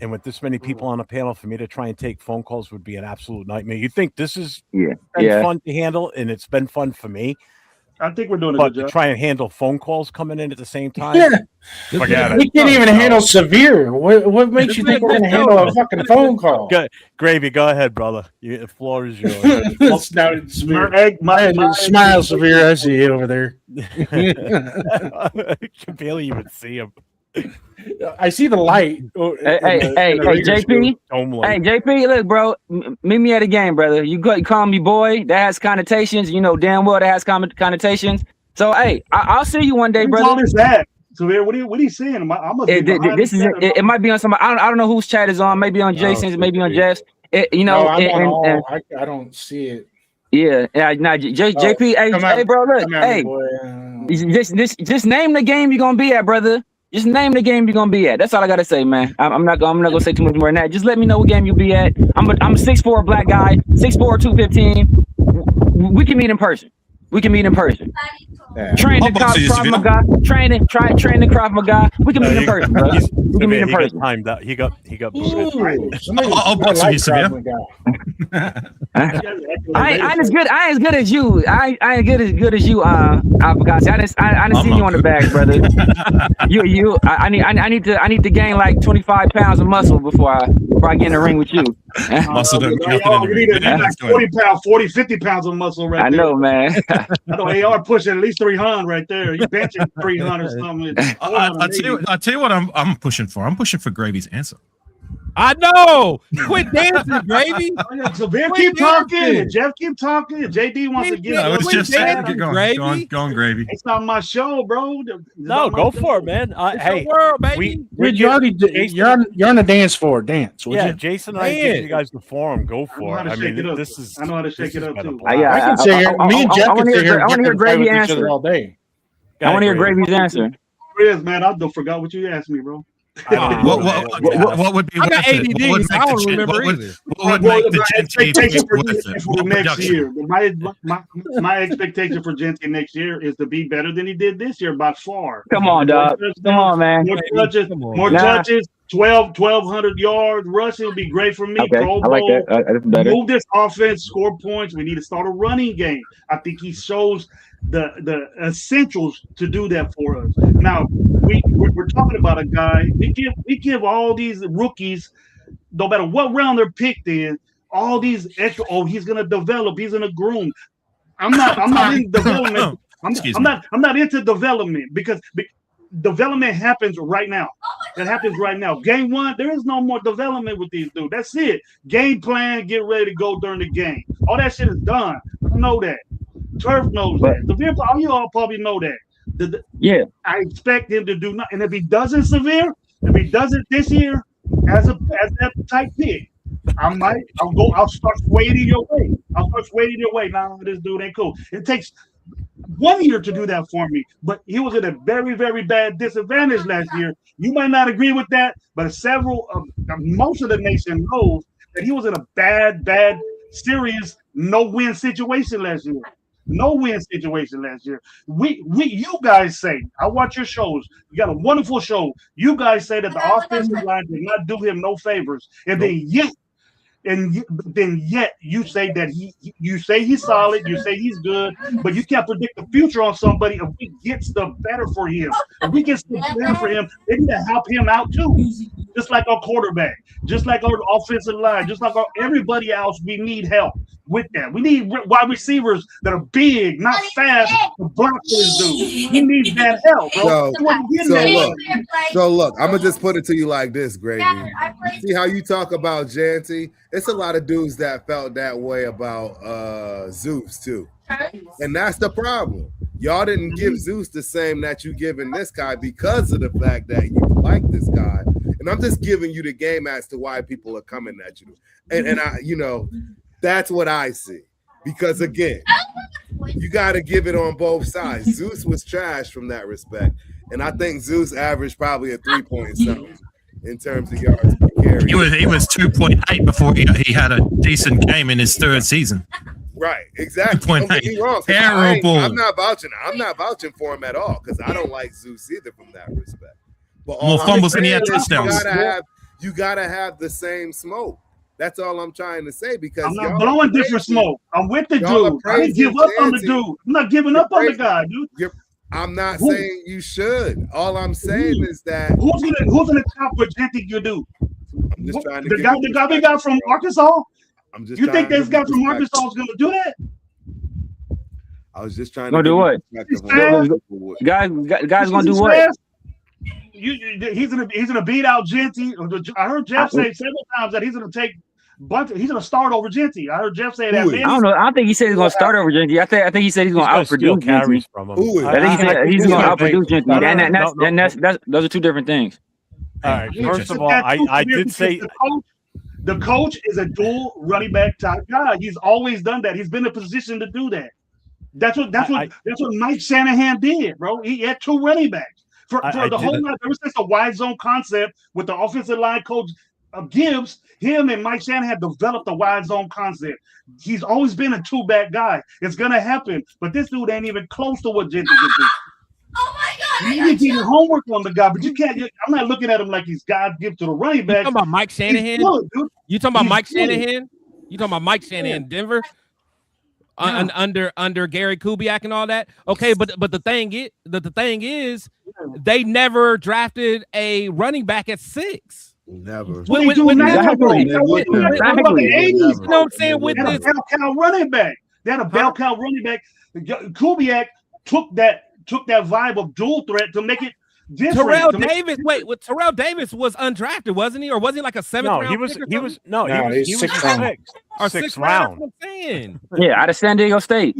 And with this many people on a panel, for me to try and take phone calls would be an absolute nightmare. You think this is been fun to handle, and it's been fun for me. I think we're doing a But good to job. try and handle phone calls coming in at the same time. Yeah. Forget We it. can't even handle severe. What makes you think we're going to handle a fucking phone call? Good. Gravy, go ahead, brother. The floor is yours. Now it's severe. Smile, Severe. I see you over there. I can barely even see him. I see the light. Hey, JP. Hey, JP, look, bro. Meet me at a game, brother. You call me boy. That has connotations. You know damn well that has connotations. So, hey, I'll see you one day, What brother. is that? So what are you saying? I must be behind This is it might be on somebody. I don't know whose chat is on. Maybe on Jason's. Maybe on Jeff's. You know, no, I'm on all. I don't see it. Yeah. Nah, JP. Hey, bro, look. Hey, just name the game you're gonna be at, brother. Just name the game you're gonna be at. That's all I gotta say, man. I'm not gonna say too much more than that. Just let me know what game you'll be at. I'm a 6'4" black guy, 6'4", 215. We can meet in person. Yeah. Train the Krav Maga. Train the Krav Maga. We can meet in person, bro. We can meet in person. Timed out. He got booted. I'll box with you, Severe. I ain't as good as you. I ain't good as you, Avocado. I didn't see you on the bag, brother. I need to gain like 25 pounds of muscle before I get in the ring with you. Muscle don't you need like 40, 50 pounds of muscle right there. I know, man. I know AR pushing at least 300 right there. You benching 300 or something. I'll tell you what I'm pushing for. I'm pushing for Gravy's answer. I know. Quit dancing, Gravy. Severe keep talking. Jeff keep talking. JD wants to get. No, it's just saying. Get going. Go on, Gravy. It's not my show, bro. No, go for it, man. Hey, world, baby. You're on the dance floor. Dance. Yeah, Jason and I give you guys the forum. Go for it. I mean, this is. I know how to shake it up too. I can say me and Jeff can sit here. I want to hear Gravy's answer all day. I want to hear Gravy's answer. Chris, man, I forgot what you asked me, bro. What would be? I got ADD. I don't remember either. What would make the Genty worth it? For next year? My expectation for Genty next year is to be better than he did this year by far. Come on, dog. Come on, man. More touches. 1,200 yards rushing would be great for me. Okay, Pro I like Bowl. that. That's better. Move this offense, score points. We need to start a running game. I think he shows the essentials to do that for us. Now we're talking about a guy. We give all these rookies, no matter what round they're picked in, all these extra. Oh, he's gonna develop. He's gonna groom. I'm not in development. I'm not into development because development happens right now. That happens right now. Game one, there is no more development with these dudes. That's it. Game plan, get ready to go during the game. All that shit is done. I know that. Turf knows that. You all probably know that. Yeah. I expect him to do nothing. And if he doesn't this year as that type pick, I'll start wading your way. Nah, this dude ain't cool. It takes 1 year to do that for me, but he was at a very, very bad disadvantage last year. You might not agree with that, but most of the nation knows that he was in a bad, serious no-win situation last year. You guys say, I watch your shows. You got a wonderful show. You guys say that the offensive line did not do him no favors, and then yet you say that you say he's solid, you say he's good, but you can't predict the future on somebody. If we get stuff better for him, they need to help him out too. Just like our quarterback, just like our offensive line, just like everybody else, we need help with that. We need wide receivers that are big, not fast, to block this dude. We need that help, bro. So look, I'm gonna just put it to you like this, Gravy. See how you talk about Janty? It's a lot of dudes that felt that way about Zeus too. And that's the problem. Y'all didn't give Zeus the same that you giving this guy because of the fact that you like this guy. And I'm just giving you the game as to why people are coming at you. And I, that's what I see. Because again, you got to give it on both sides. Zeus was trash from that respect. And I think Zeus averaged probably a 3-point-something in terms of yards per carry. He was 2.8 before he had a decent game in his third season. Right, exactly. Don't get me wrong. Terrible. I'm not vouching for him at all because I don't like Zeus either from that respect. But more fumbles than he had touchdowns. You gotta have the same smoke. That's all I'm trying to say because I'm not blowing different smoke. I'm with the dude. I didn't give up on the dude. I'm not giving up on the guy, dude. I'm not saying you should. All I'm saying is that who's in the top what Genty you do? I'm just trying to the guy we got from Arkansas. I'm just. You think this guy from Arkansas is going to do that? I was just trying to do what? Guys gonna do what? He's gonna beat out Genty. I heard Jeff say several times that he's gonna take. But he's gonna start over Genty. I heard Jeff say that. I don't know. I don't think he said he's gonna start over Genty. I think he said he's gonna outproduce Genty. I think he's gonna outproduce Genty. And those are two different things. All right. First of all, I did say the coach is a dual running back type guy. He's always done that. He's been in a position to do that. That's what Mike Shanahan did, bro. He had two running backs for the whole night. Ever since the wide zone concept with the offensive line coach Gibbs, him and Mike Shanahan developed the wide zone concept. He's always been a two-back guy. It's gonna happen, but this dude ain't even close to what Genty can do. Oh my God! You need to get homework on the guy, but you can't. I'm not looking at him like he's God given to the running back. You talking about Mike Shanahan? You talking about Mike Shanahan? You talking about Mike Shanahan, Denver? Under Gary Kubiak and all that. Okay, but the thing is, they never drafted a running back at 6. Never. You know what I'm saying? With this bell cow running back, they had a bell cow running back. Kubiak took that vibe of dual threat to make it different. Terrell Davis was undrafted, wasn't he? Or was he like a 7th round? He was 6th round. Or 6th round. I'm saying. Yeah, out of San Diego State.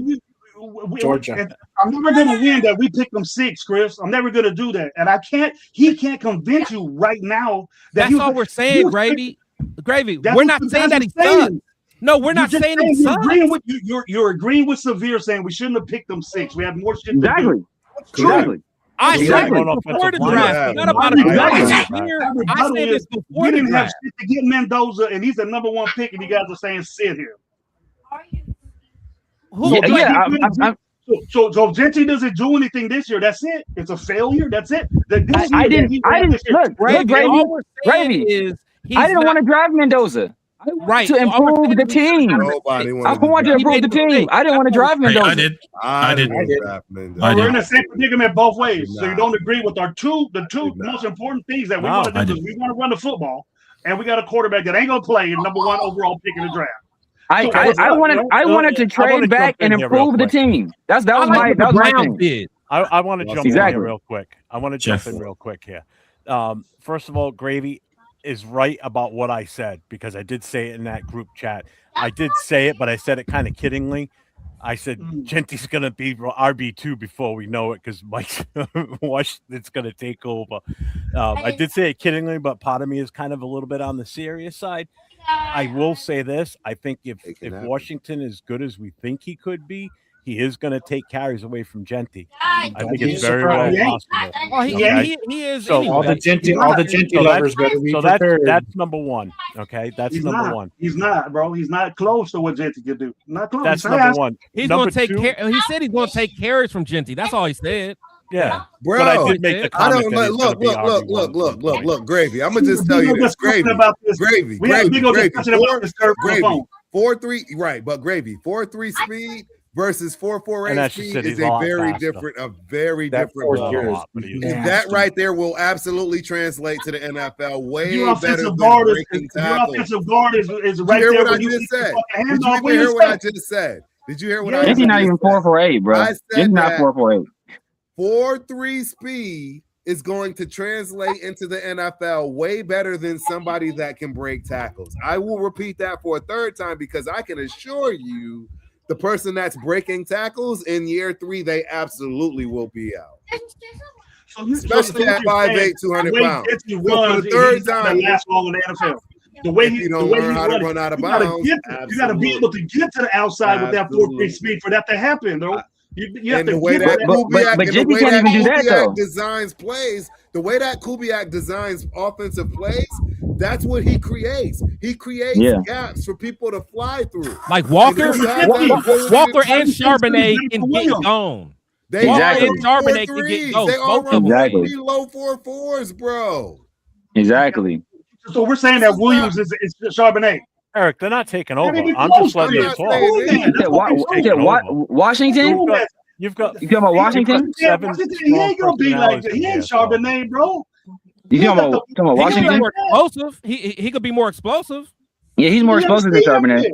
Georgia. I'm never gonna win that we picked them 6, Chris. I'm never gonna do that. And he can't convince you right now that that's all we're saying, Gravy. We're not saying that he sucks. No, we're not saying he sucks. You're agreeing with Severe saying we shouldn't have picked them 6. We had more shit to do. Exactly. I said this before the draft. Not about I said this before the draft. We didn't have shit to get Mendoza, and he's the number 1 pick, and you guys are saying sit here. So if Genty doesn't do anything this year, that's it. It's a failure. That's it. I didn't look, Gravy. I didn't want to drive Mendoza. To improve the team. I wanted to improve the team. I didn't want to drive Mendoza. I did. We're in the same predicament both ways. So you don't agree with the two most important things that we want to do is we want to run the football, and we got a quarterback that ain't gonna play in number 1 overall pick in the draft. I wanted to trade back and improve the team. That was my thing. I want to jump in here real quick. Here. First of all, Gravy is right about what I said because I did say it in that group chat. I did say it, but I said it kind of kiddingly. I said Genty's going to be RB2 before we know it because Mike Washington's going to take over. I did say it kiddingly, but part of me is kind of a little bit on the serious side. I will say this. I think if Washington is good as we think he could be, he is going to take carries away from Genty. I think it's very well possible. Oh, he is. So anyway. all the Genty lovers better be prepared. That's number 1. Okay, that's number 1. He's not, bro. He's not close to what Genty can do. Not close. That's number 1. He's going to take care. He said he's going to take carries from Genty. That's all he said. Yeah, bro. But I did make the comment. Look, Gravy. I'm gonna just tell you this, Gravy. Gravy. 4.3, right? But Gravy, 4.3 speed versus 4.48 speed is a very different ball. That right there will absolutely translate to the NFL way better than breaking tackles. Your offensive guard is right there. Did you hear what I just said? Did you hear what I just said? Genty not even 4.48, bro. Genty not 4.48. 4.3 speed is going to translate into the NFL way better than somebody that can break tackles. I will repeat that for a 3rd time because I can assure you the person that's breaking tackles in year 3, they absolutely will be out. Especially at 5'8", 200 pounds. For the 3rd time, last long in the NFL. The way you don't learn how to run out of bounds, you got to be able to get to the outside with that 4.3 speed for that to happen, though. You have and the way that Kubiak designs plays, the way that Kubiak designs offensive plays, that's what he creates. He creates gaps for people to fly through. Like Walker and Charbonnet can get gone. Walker and Charbonnet can get gone. They all run low 4.4s, bro. Exactly. So we're saying that Williams is Charbonnet. Eric, they're not taking over. even I'm close. just letting They're you not talk. saying that. That's what I'm saying. Washington? You've got You talking about Washington? seven He ain't gonna be like that. He ain't Charbonnet, bro. You talking about He could be Washington? more explosive. He could be more explosive. Yeah, he's more explosive than Charbonnet. Yeah.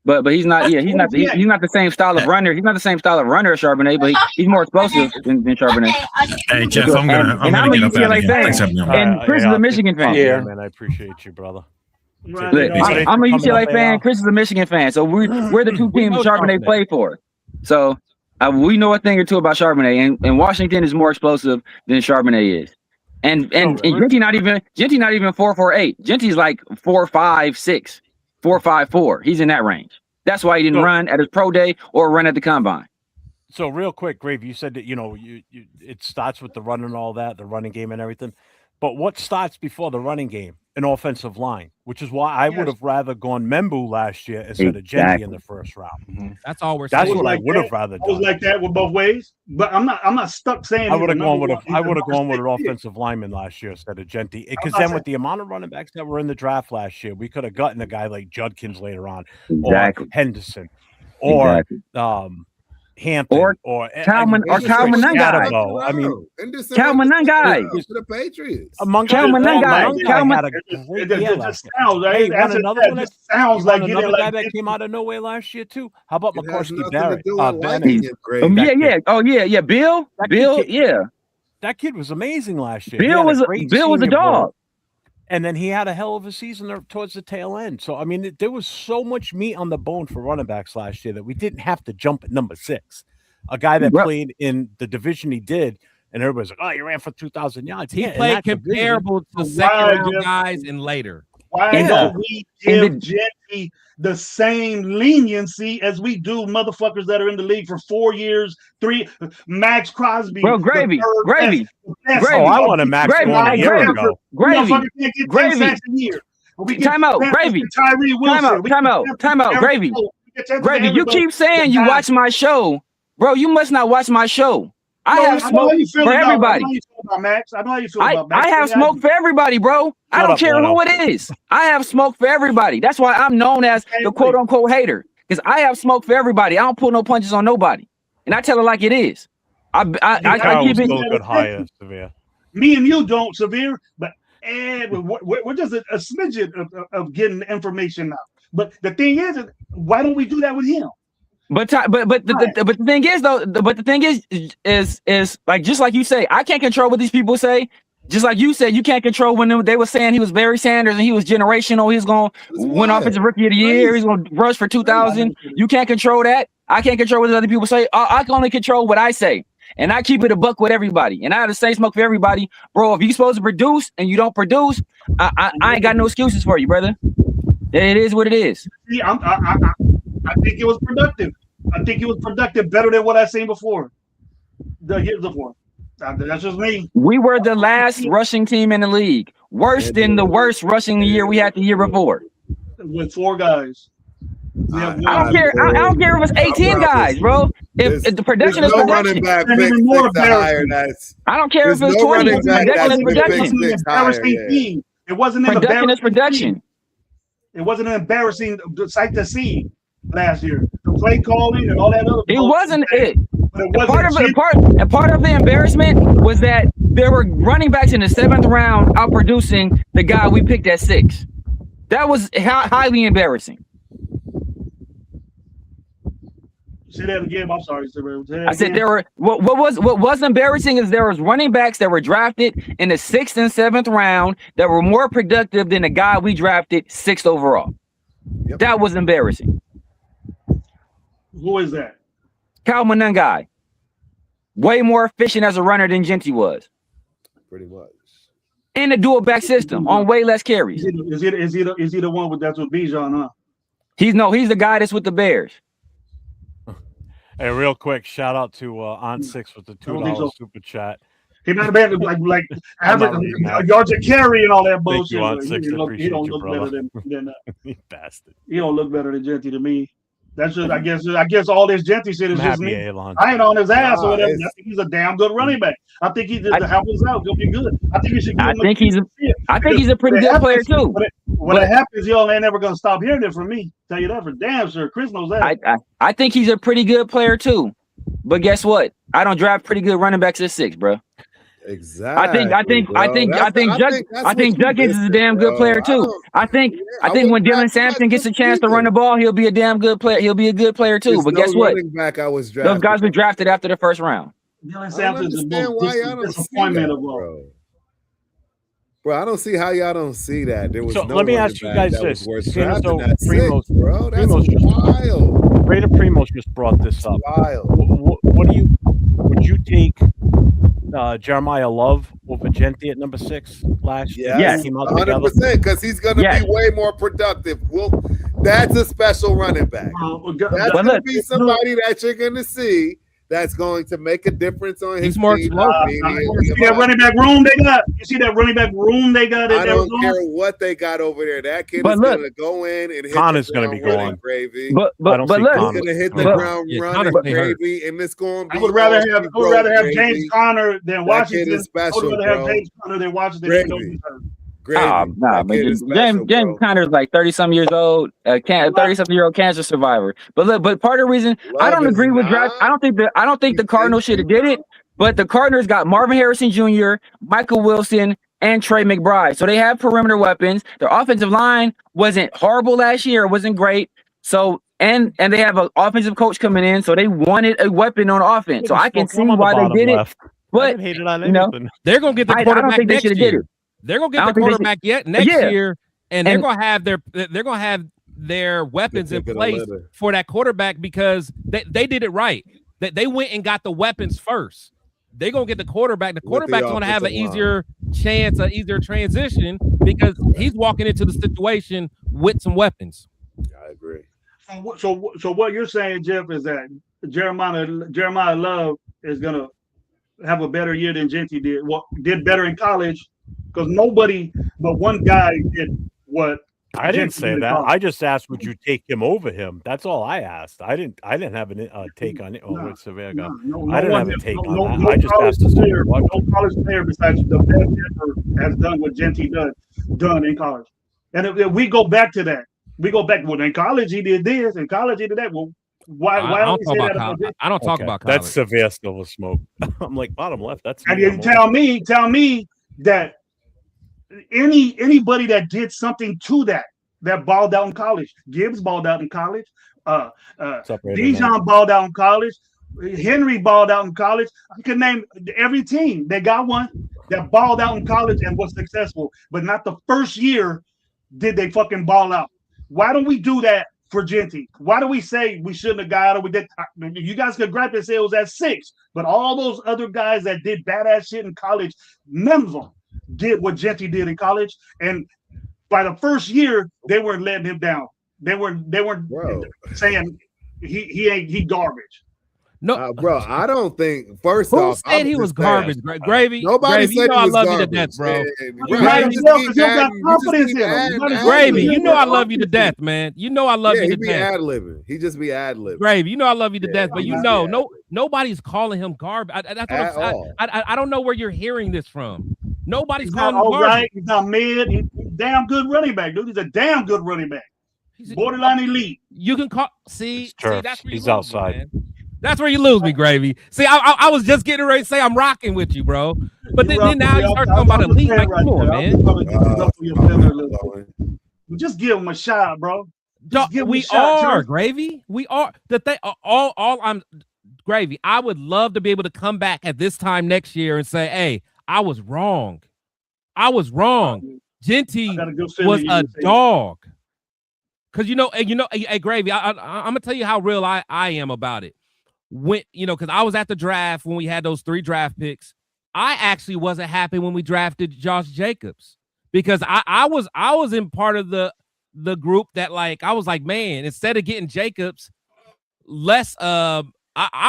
But he's not. Yeah, he's not the same style of runner. He's not the same style of runner as Charbonnet, but he's more explosive than Charbonnet. Hey Jeff, I'm gonna I'm a get up out of UCLA here. fan, Thanks for having me on. and Chris is a Michigan fan. Yeah, man, I appreciate you, brother. Look, I'm a UCLA fan. Chris is a Michigan fan. So we're the two teams Charbonnet played for. So we know a thing or two about Charbonnet, and Washington is more explosive than Charbonnet is. And Genty not even 4.48. Genty's like 4.56, 4.54. He's in that range. That's why he didn't run at his pro day or run at the combine. So real quick, Grave, you said that it starts with the run and all that, the running game and everything. But what starts before the running game? An offensive line, which is why I would have rather gone Membu last year instead of Genty in the first round. That's all we're That's saying. what I would have rather I was done. like that with both ways, but I'm not stuck saying. I would have gone with an an offensive lineman last year instead of Genty. Because then with the amount of running backs that were in the draft last year, we could have gotten a guy like Judkins later on, or Henderson, or Hampton, or Kyle Manungai. I mean, Kyle Manungai to the Patriots. Kyle Manungai. Sounds like another guy that came out of nowhere last year too. How about McCoskey Barrett? Bill. That kid was amazing last year. Bill was a dog. And then he had a hell of a season towards the tail end. So, I mean, there was so much meat on the bone for running backs last year that we didn't have to jump at number 6. A guy that played in the division he did, and everybody's like, oh, he ran for 2,000 yards. He played comparable to second-round guys and later. Why don't we give Genty the same leniency as we do motherfuckers that are in the league for 4 years, 3? Max Crosby. Bro, Gravy. Oh, I want a Max one a year ago. Gravy. Time out, Gravy. Time out, Gravy. Gravy, you keep saying you watch my show. Bro, you must not watch my show. I have smoke for everybody. I have smoke for everybody, bro. I don't care who it is. I have smoke for everybody. That's why I'm known as the quote unquote hater. Because I have smoke for everybody. I don't pull no punches on nobody. And I tell it like it is. I keep it good higher, Severe. Me and you don't, Severe, but we're just a smidgen of getting information now. But the thing is, why don't we do that with him? But the thing is though, the thing is like, just like you say, I can't control what these people say. Just like you said, you can't control when they were saying he was Barry Sanders and he was generational. He's going to win offensive rookie of the year. He's going to rush for 2,000. You can't control that. I can't control what other people say. I can only control what I say. And I keep it a buck with everybody. And I have the same smoke for everybody. Bro, if you're supposed to produce and you don't produce, I ain't got no excuses for you, brother. It is what it is. See, I think it was productive. I think it was productive better than what I've seen before. The years before. That's just me. We were the last rushing team in the league. Worse than the worst rushing year we had the year before. With 4 guys. I don't care. I don't care if it's 18 guys, bro. If the production is production. I don't care if it's 20. Production is production. It wasn't an production is production. It wasn't an embarrassing sight to see last year. The play calling and all that other. It wasn't it. Part of the embarrassment was that there were running backs in the 7th round outproducing the guy we picked at 6. That was highly embarrassing. Say that again. I'm sorry. I said there were what was embarrassing is there was running backs that were drafted in the 6th and 7th round that were more productive than the guy we drafted 6th overall. Yep. That was embarrassing. Who is that? Kyle Manungai. Way more efficient as a runner than Genty was. Pretty much. In the dual back system on way less carries. Is he the one that's with Bijan, huh? He's the guy that's with the Bears. Hey, real quick, shout out to On Six with the $2 super chat. He might have been like yards of carry and all that bullshit. He don't look better than you bastard. He don't look better than Genty to me. That's just I guess all this Genty shit is just me. I ain't on his ass or whatever. I think he's a damn good running back. I think he just to help us out. He'll be good. I think he should. I think he's a pretty good player too. when it happens, y'all ain't never gonna stop hearing it from me. Tell you that for damn sure. Chris knows that. I think he's a pretty good player too. But guess what? I don't draft pretty good running backs at 6, bro. Exactly. I think Judkins is a damn good player too. I think when Dylan Sampson gets a chance to run the ball, he'll be a damn good player. He'll be a good player too. But guess what? Those guys were drafted after the first round. Dylan Sampson is the disappointment of all. Bro, I don't see how y'all don't see that. There was So no let me ask you guys this: drafting at 6, Primos, bro. That's wild. Raider Primos just brought this up. Wild. What do you? Would you take Jeremiah Love over Gentry at number 6 last year? Yes, 100%, because he's going to be way more productive. That's a special running back. That's going to be somebody that you're going to see that's going to make a difference on his He's more team. You see that running back room they got? You see that running back room they got? I don't care what they got over there. That kid is going to go in and hit Connor's going to be going. Gravy. But he's going to hit the ground running, Gravy, and it's going to be. I would rather have James Conner than Washington. That kid is special, I would rather have James Conner than Washington. James Conner is like 30-some years old, 30-something-year-old cancer survivor. But look, part of the reason I don't agree with draft, I don't think the Cardinals should have did it. But the Cardinals got Marvin Harrison Jr., Michael Wilson, and Trey McBride. So they have perimeter weapons. Their offensive line wasn't horrible last year; it wasn't great. So and they have an offensive coach coming in, so they wanted a weapon on offense. So I can see why they did it. But they're gonna get the quarterback. I don't think they should have did it. They're gonna get the quarterback next year, and they're gonna have their weapons in place for that quarterback because they did it right. They went and got the weapons first. They're gonna get the quarterback. The quarterback's gonna have an easier chance, an easier transition because he's walking into the situation with some weapons. I agree. So what you're saying, Jeff, is that Jeremiah Love is gonna have a better year than Gentry did. Did better in college. Because nobody but one guy did what I didn't say that. I just asked, would you take him over him? That's all I asked. I didn't have a take on it. Oh, wait, Sevilla got. I didn't have a take on that. I just asked the player. No college player besides the best ever has done what Gentry done in college. And if we go back to that, in college he did this, in college he did that. Well, why don't we say that about Gentry? I don't talk about college. That's severe Silver Smoke. I'm like bottom left. That's and you tell me that anybody that did something to that balled out in college. Gibbs balled out in college. Dijon balled out in college. Henry balled out in college. I can name every team. They got one that balled out in college and was successful, but not the first year did they fucking ball out. Why don't we do that for Gentry? Why do we say we shouldn't have got it? We did. You guys could gripe and say it was at 6, but all those other guys that did badass shit in college, none of them did what Gentry did in college, and by the first year they weren't letting him down. They weren't saying he garbage. No, bro, I don't think. First Who off, said he was garbage? Gravy. Nobody Gravy, said you know he I was love you to garbage. death, bro. Gravy, you know I love you to death, man. You know I love you to death. He just be ad-libbing. Gravy, you know I love you to death, but nobody's calling him garbage. I don't know where you're hearing this from. Nobody's calling him garbage. Right. He's not mid. He's a damn good running back, dude. He's a damn good running back. Borderline elite. You can call. See that's where he's outside. That's where you lose me, Gravy. See, I was just getting ready to say I'm rocking with you, bro. But then now you start talking about elite. Like, come on, man. Just give him a shot, bro. We are, Gravy. We are. The thing. I'm Gravy. I would love to be able to come back at this time next year and say, "Hey, I was wrong. Gentry was a dog." Because hey, Gravy. I'm gonna tell you how real I am about it. When because I was at the draft when we had those 3 draft picks. I actually wasn't happy when we drafted Josh Jacobs because I was in part of the group that I was like, man, instead of getting Jacobs, I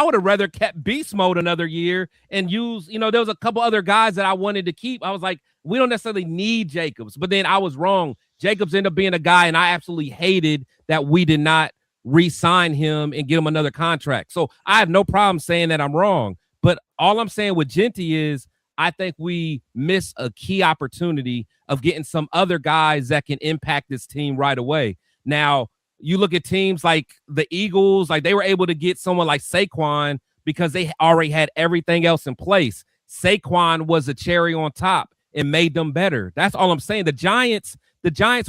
would have rather kept Beast Mode another year and use, there was a couple other guys that I wanted to keep. I was like, we don't necessarily need Jacobs, but then I was wrong. Jacobs ended up being a guy, and I absolutely hated that we did not re-sign him and get him another contract. So I have no problem saying that I'm wrong. But all I'm saying with Gentry is I think we miss a key opportunity of getting some other guys that can impact this team right away. Now, you look at teams like the Eagles, like they were able to get someone like Saquon because they already had everything else in place. Saquon was a cherry on top and made them better. That's all I'm saying. The Giants,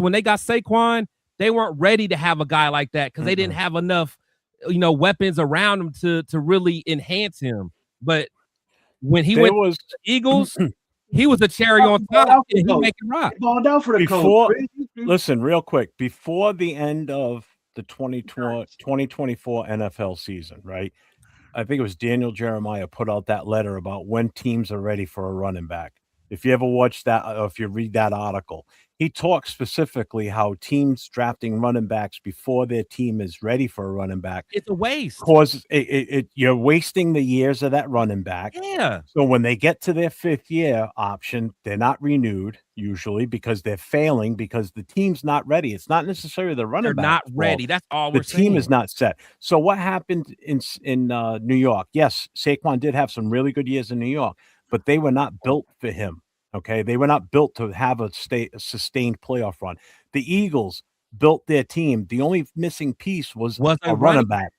when they got Saquon, they weren't ready to have a guy like that because they didn't have enough, weapons around him to really enhance him. But when he went to the Eagles, he was a cherry on top and he making rock. Ball down for the Before, coach. listen, real quick, before the end of the 2024 NFL season, right? I think it was Daniel Jeremiah put out that letter about when teams are ready for a running back. If you ever watch that, or if you read that article, he talks specifically how teams drafting running backs before their team is ready for a running back. It's a waste. Causes you're wasting the years of that running back. Yeah. So when they get to their 5th year option, they're not renewed usually because they're failing because the team's not ready. It's not necessarily the running They're back. not ready. That's all The we're saying. team is not set. So what happened in New York? Yes, Saquon did have some really good years in New York, but they were not built for him. Okay, they were not built to have a sustained playoff run. The Eagles built their team. The only missing piece was a running back,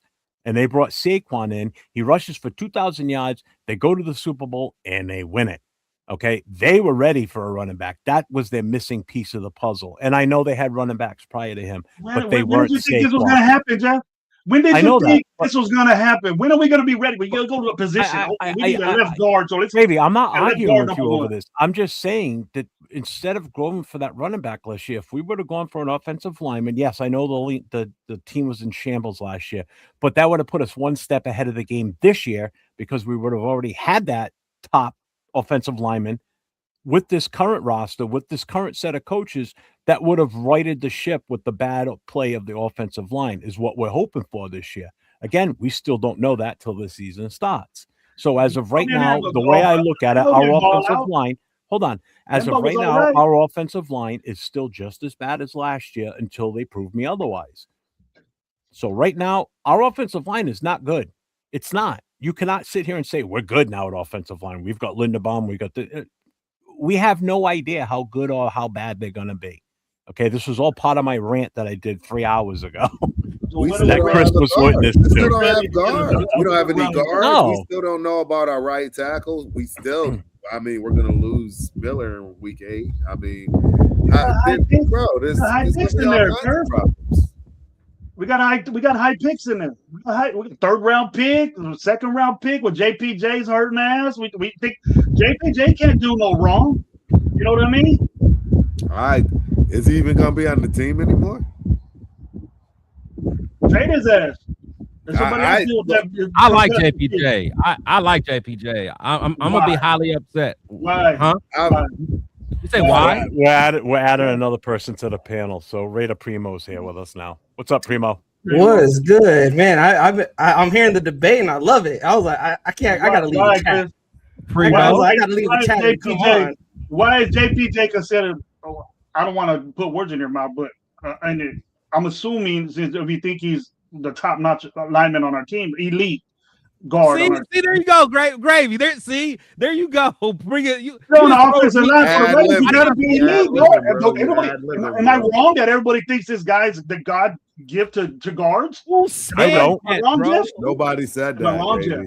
and they brought Saquon in. He rushes for 2,000 yards. They go to the Super Bowl and they win it. Okay, they were ready for a running back. That was their missing piece of the puzzle. And I know they had running backs prior to him, but they weren't. When did you think this was going to happen, Jeff? When did you think this was going to happen? When are we going to be ready? We got to go to a position. We need a left guard. So maybe I'm not arguing with you over this. I'm just saying that instead of going for that running back last year, if we would have gone for an offensive lineman, yes, I know the team was in shambles last year, but that would have put us one step ahead of the game this year because we would have already had that top offensive lineman with this current roster, with this current set of coaches that would have righted the ship with the bad play of the offensive line is what we're hoping for this year. Again, we still don't know that till the season starts. So as of right now, the way I look at it, our offensive line, hold on. As of right now, our offensive line is still just as bad as last year until they prove me otherwise. So right now, our offensive line is not good. It's not. You cannot sit here and say we're good now at offensive line. We've got Linderbaum. We have no idea how good or how bad they're going to be. Okay, this was all part of my rant that I did 3 hours ago. That Chris was witness We still don't have guards. We don't have any guards. No. We still don't know about our right tackles. We still, we're going to lose Miller in week 8. This in there, we got high picks in there. We got 3rd round pick, 2nd round pick with JPJ's hurting ass. We think JPJ can't do no wrong. You know what I mean? All right. Is he even gonna be on the team anymore? Trade his ass. I like JPJ. I like JPJ. I'm gonna be highly upset. Why? Huh? You say why? We're adding another person to the panel. So Raider Primo's here with us now. What's up, Primo? What is good, man? I'm hearing the debate and I love it. I was like, I can't. I gotta leave the chat. I gotta leave the chat. Come on. Why is JPJ considered? I don't want to put words in your mouth, but I'm assuming since we think he's the top-notch lineman on our team, elite guard. See, there you go, Gravy. There you go. Bring it. You on the offensive line, you gotta be elite. Am I wrong that everybody thinks this guy's the God gift to guards? I don't. Am I wrong, Jeff? Nobody said that. Am I wrong, Jeff?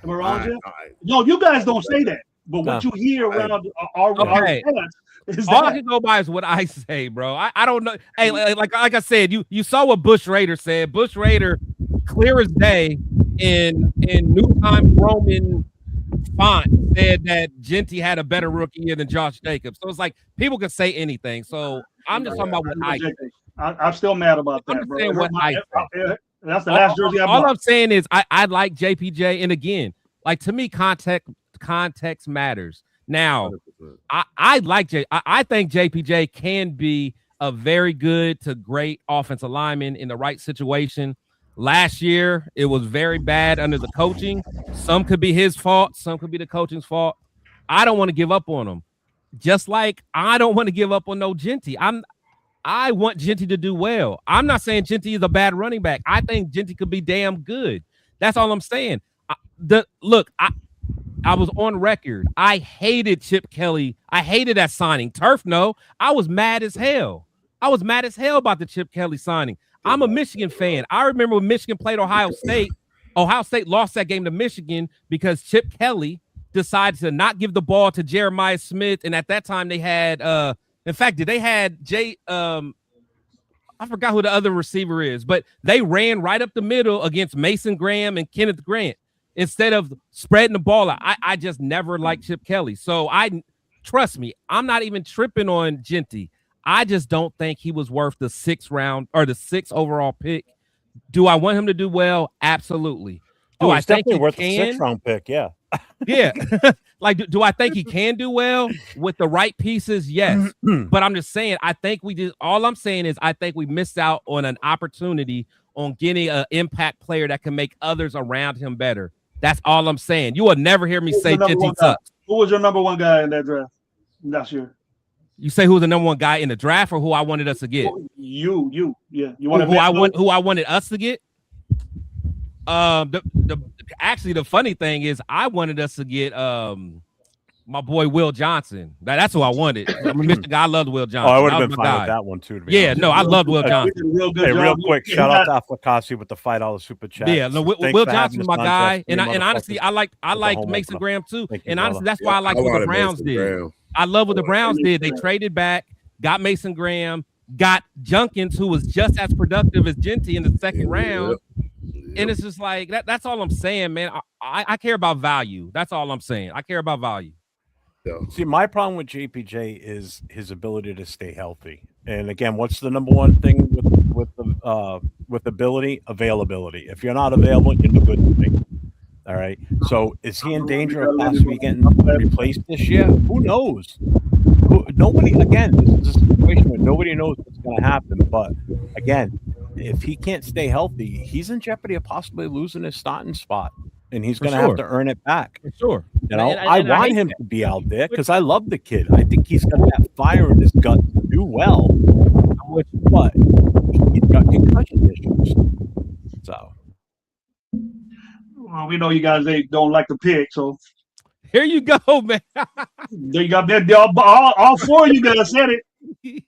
Am I wrong, Jeff? No, you guys don't say that. But what you hear around our all I can go by is what I say, bro. I don't know. Hey, like I said, you saw what Bush Raider said. Bush Raider, clear as day, in New Times Roman font, said that Genty had a better rookie year than Josh Jacobs. So it's like people can say anything. So I'm just talking about what I say. I'm still mad about that, I'm bro. saying what I say. That's the last jersey I bought. All I'm saying is I like JPJ, and again, like to me, context matters. Now, I think JPJ can be a very good to great offensive lineman in the right situation. Last year, it was very bad under the coaching. Some could be his fault. Some could be the coaching's fault. I don't want to give up on him. Just like I don't want to give up on no Genty. I want Genty to do well. I'm not saying Genty is a bad running back. I think Genty could be damn good. That's all I'm saying. I was on record. I hated Chip Kelly. I hated that signing. Turf, no. I was mad as hell. I was mad as hell about the Chip Kelly signing. I'm a Michigan fan. I remember when Michigan played Ohio State. Ohio State lost that game to Michigan because Chip Kelly decided to not give the ball to Jeremiah Smith. And at that time they had in fact, they had I forgot who the other receiver is, but they ran right up the middle against Mason Graham and Kenneth Grant instead of spreading the ball out. I just never liked Chip Kelly. So trust me, I'm not even tripping on Genty. I just don't think he was worth the 6th round or the 6th overall pick. Do I want him to do well? Absolutely. Do I think he worth can? a 6th round pick? Yeah. Yeah. Like, do I think he can do well with the right pieces? Yes. But I'm just saying, all I'm saying is I think we missed out on an opportunity on getting an impact player that can make others around him better. That's all I'm saying. You will never hear me say Genty sucks. Who was your number one guy in that draft last year? You say who was the number one guy in the draft or who I wanted us to get? You. Yeah. You want who I wanted us to get? Actually, the funny thing is I wanted us to get my boy Will Johnson. That's who I wanted. I'm a Mr. Guy. I loved Will Johnson. Oh, I would have been fine with that one too. Yeah, no, I loved Will Johnson. Real quick, shout out to Aflakasi with the $5 super chat. Yeah, no, Will Johnson's my guy, and honestly, I liked Mason Graham too. And honestly, that's why I like what the Browns did. I love what the Browns did. They traded back, got Mason Graham, got Junkins, who was just as productive as Genty in the 2nd round. And it's just like that's all I'm saying, man. I care about value. That's all I'm saying. I care about value. See, my problem with JPJ is his ability to stay healthy. And again, what's the number one thing with ability? Availability. If you're not available, you're no good thing. All right. So is he in danger of possibly getting replaced this year? Who knows? Nobody. Again, this is a situation where nobody knows what's going to happen. But again, if he can't stay healthy, he's in jeopardy of possibly losing his starting spot, and he's going to have to earn it back. For sure. You know, I want him to be out there because I love the kid. I think he's got that fire in his gut to do well. But he's got concussion issues. So, well, we know you guys don't like the pick, so here you go, man. There you got that. All 4 of you guys said it.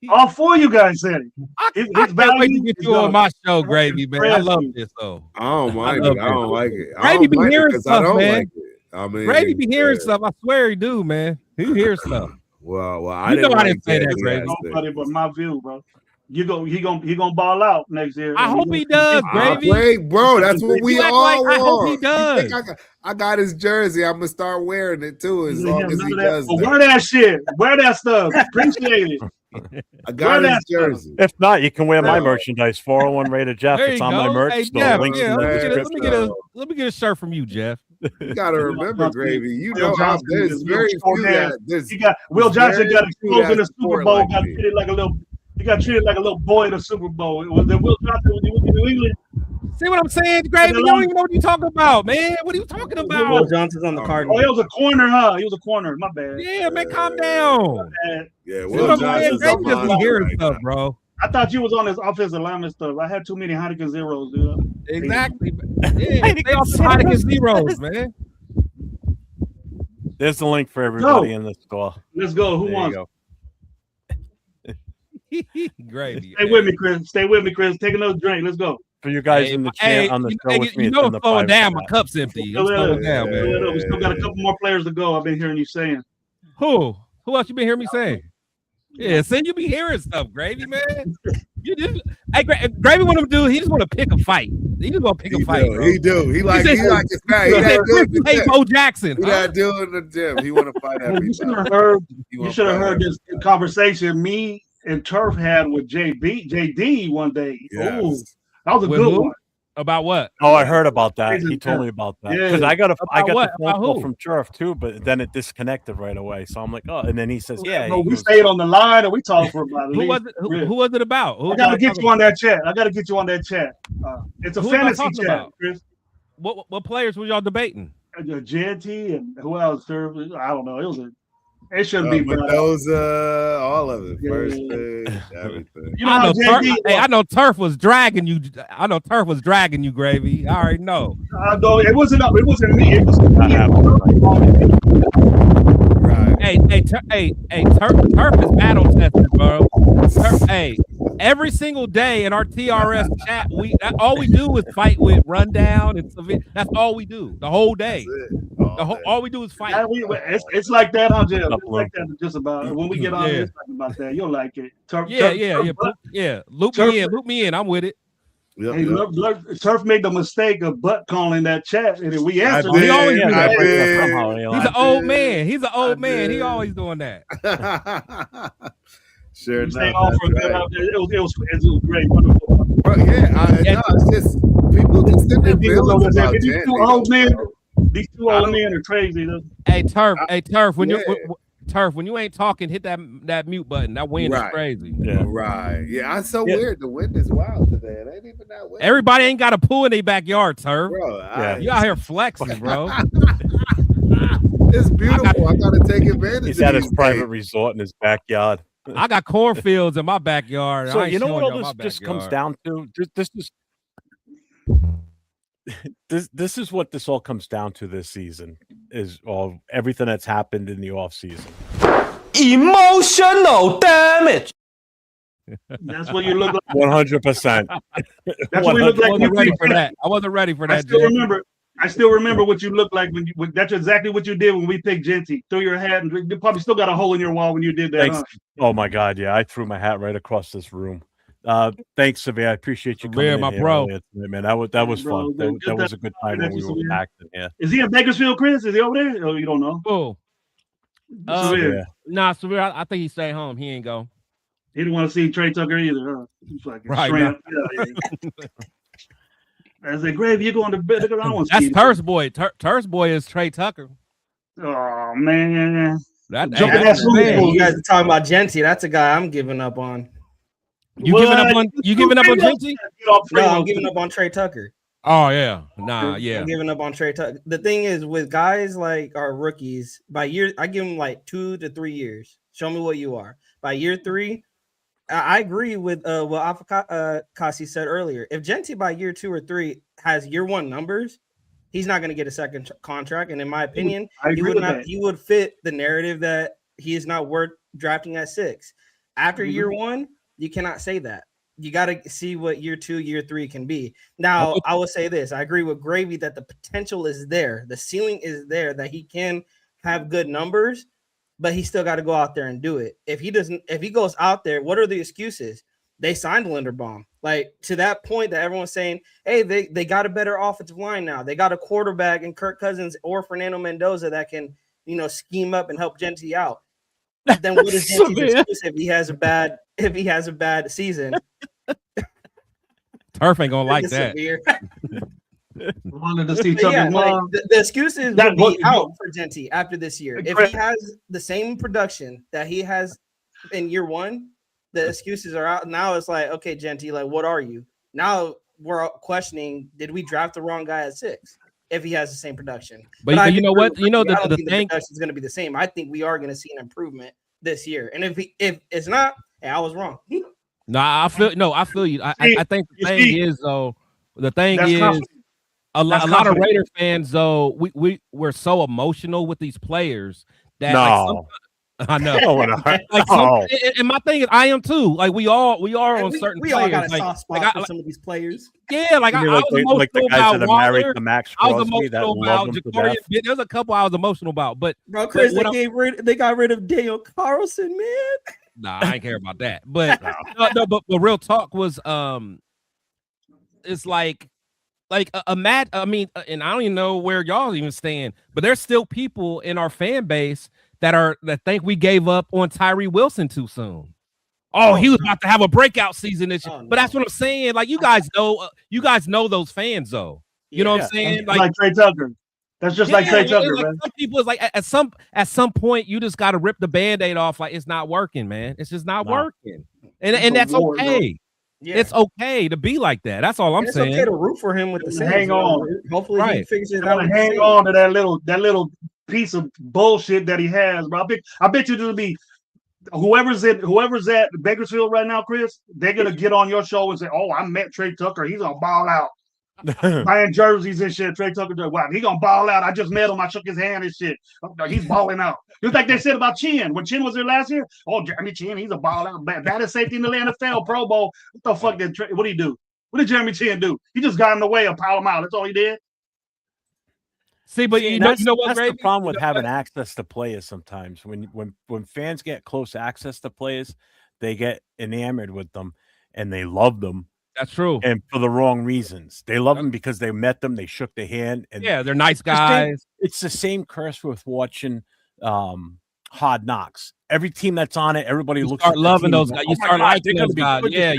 All 4 of you guys said it. I can't wait to get you on my show, Gravy, man. I love this though. I don't like it. I don't like it. Gravy be hearing stuff, man. Like I mean, Gravy be hearing stuff. I swear he do, man. He hears stuff. Well, I didn't say that, Gravy. Nobody but my view, bro. He gonna ball out next year. I hope he does, Gravy. Wait, bro, that's what we all want. I hope he does. I got his jersey. I'm gonna start wearing it too as long as he does. Wear that shit. Wear that stuff. Appreciate it. I got his jersey. If not, you can wear my merchandise. 401 Raider Jeff. It's on my merch store. Jeff, Links in the description. Let me get a shirt from you, Jeff. You gotta remember, Gravy. You know how there's very few that Will Johnson got exposed in the Super Bowl. Got treated like a little. He got treated like a little boy in the Super Bowl. Was there Will Johnson when he was in New England? See what I'm saying, Gravy? You don't even know what you're talking about, man. What are you talking about? Will Johnson's on the card. Oh, he was a corner, huh? He was a corner. My bad. Yeah, man, calm down. Yeah, Will Johnson's on my just hearing stuff, bro. I thought you was on this offensive lineman stuff. I had too many Heineken zeros, dude. Exactly. Yeah, Heineken zeros, man. There's the link for everybody in the store. Let's go. Who wants? Gravy. Stay with me, Chris. Stay with me, Chris. Take another drink. Let's go. For you guys in the chat on the show with me. You know I'm slowing down. My cup's empty. I'm slowing down, man. We still got a couple more players to go. I've been hearing you saying. Who else you been hearing me saying? Yeah, see, you be hearing stuff, Gravy, man. You just, hey, Gravy want to do. He just want to pick a fight. He just want to pick a fight. Bro. He do. He like his guy. He not doing the gym. Bo Jackson. He not doing the gym. He want to fight everybody. You should have heard this conversation me and Turf had with JD one day. Yes. Ooh, that was a good one. About what? Oh, I heard about that. He told me about that. Because I got the phone call from Turf too, but then it disconnected right away. So I'm like, oh, and then he says, yeah. No, we stayed on the line and we talked for about who was it about? I gotta get you on that chat. It's a fantasy chat, about? Chris. What players were y'all debating? JT and who else? I don't know. It was It shouldn't be Mendoza, all of it. First thing, everything. You know I know Turf was dragging you. I know Turf was dragging you, Gravy. I already know. No, it wasn't up. It wasn't me. It was Turf is battle tested, bro. Every single day in our TRS chat, all we do is fight with Rundown and Severe. That's all we do the whole day. All we do is fight. It's like that, huh, Jim? It's like that. Just about when we get on, it's like about that. You'll like it. Turf, Loop me in. I'm with it. Yep, hey, Turf made the mistake of butt calling that chat, and we answered. He always do that. He's an old man. He's an old man. He always doing that. Sure. It was great. Wonderful. Bro, it's just people just sitting there feeling about these two old men. These two old men are crazy. Hey Turf, when you ain't talking, hit that mute button. That wind is crazy. Yeah. Right. Yeah, it's so weird. The wind is wild today. It ain't even that wind. Everybody ain't got a pool in their backyard, Turf. Bro, you out here flexing, bro. It's beautiful. I gotta take advantage. He's at his private resort in his backyard. I got cornfields in my backyard. So you know what all this just comes down to? This is what this all comes down to this season is all everything that's happened in the off season. Emotional damage. That's what you look like. 100%. That's what you look like. I wasn't ready for that. I wasn't ready for that. I still remember what you looked like when that's exactly what you did when we picked Genty. Threw your hat, and you probably still got a hole in your wall when you did that. Thanks. Huh? Oh my God, yeah, I threw my hat right across this room. Thanks, Severe. I appreciate you coming in my here bro. Today, man. That was fun. That was a good time when we were back there. Is he in Bakersfield, Chris? Is he over there? Oh, you don't know. Oh, Severe. I think he stayed home. He ain't go. He didn't want to see Trey Tucker either. Huh? He's fucking shrimp. Yeah. I said, Grave, you going to bed? Look around. That's Turf's boy. Turf's boy is Trey Tucker. Oh man, you guys are talking about Genty. That's a guy I'm giving up on. You giving up on Genty? No, I'm giving up on Trey Tucker. Oh yeah, I'm giving up on Trey Tucker. The thing is, with guys like our rookies, by year, I give them like 2 to 3 years. Show me what you are. By year 3, I agree with what Kasi said earlier. If Genty by year 2 or 3 has year 1 numbers, he's not going to get a second contract. And in my opinion, he would fit the narrative that he is not worth drafting at 6. After year 1, you cannot say that. You got to see what year 2, year 3 can be. Now, I will say this. I agree with Gravy that the potential is there. The ceiling is there that he can have good numbers, but he still got to go out there and do it. If he goes out there, what are the excuses? They signed Linderbaum. Like, to that point that everyone's saying, hey, they got a better offensive line now. They got a quarterback in Kirk Cousins or Fernando Mendoza that can, scheme up and help Genty out. Then what is Genty's excuse if he has a bad season? Turf ain't gonna like that. Wanted to see the excuses will be out for Genty after this year. If he has the same production that he has in year 1, the excuses are out. Now it's like, okay, Genty, like, what are you? Now we're questioning, did we draft the wrong guy at 6 if he has the same production? But you know what? The thing is going to be the same. I think we are going to see an improvement this year. And if it's not, hey, I was wrong. I feel you. I think the thing is though, a lot of Raider fans though, we're so emotional with these players that I know. And my thing is, I am too. Like we are on certain players. All got a soft spot for some of these players. Yeah, like I was emotional the guys about that Waller. married to Max Crosby that love him to death. There's a couple I was emotional about, but Chris, they got rid of Daniel Carlson, man. Nah, I ain't care about that. But but real talk was it's like a mad. I mean, and I don't even know where y'all even stand, but there's still people in our fan base that think we gave up on Tyree Wilson too soon. Oh, he was about to have a breakout season this year. But that's what I'm saying. Like you guys know those fans though. You know what I'm saying? Like Trey Tucker. That's just like Trey Tucker, man. Some people is like at some point you just got to rip the Band-Aid off. Like it's not working, man. It's just not working, and that's okay. Yeah. It's okay to be like that. That's all I'm saying. It's okay to root for him with the Saints. Hang on. Hopefully he figures it out. Hang on to that little piece of bullshit that he has, bro. I bet you there'll be whoever's at Bakersfield right now, Chris. They're gonna get on your show and say, "Oh, I met Trey Tucker. He's gonna ball out." Buying jerseys and shit. Trey Tucker, wow, he gonna ball out. I just met him. I shook his hand and shit. He's balling out. Just like they said about Chin when Chin was there last year. Oh, Jeremy Chin, he's a ball out. Baddest safety in the NFL, Pro Bowl. What the fuck what did he do? What did Jeremy Chin do? He just got in the way and piled him out. That's all he did. See, but you know what? That's the problem with having access to players. Sometimes when fans get close access to players, they get enamored with them and they love them. That's true. And for the wrong reasons. They love them because they met them, they shook their hand. And yeah, they're nice guys. It's the same curse with watching Hard Knocks. Every team that's on it, everybody looks at loving those guys. You start liking those guys. Yeah,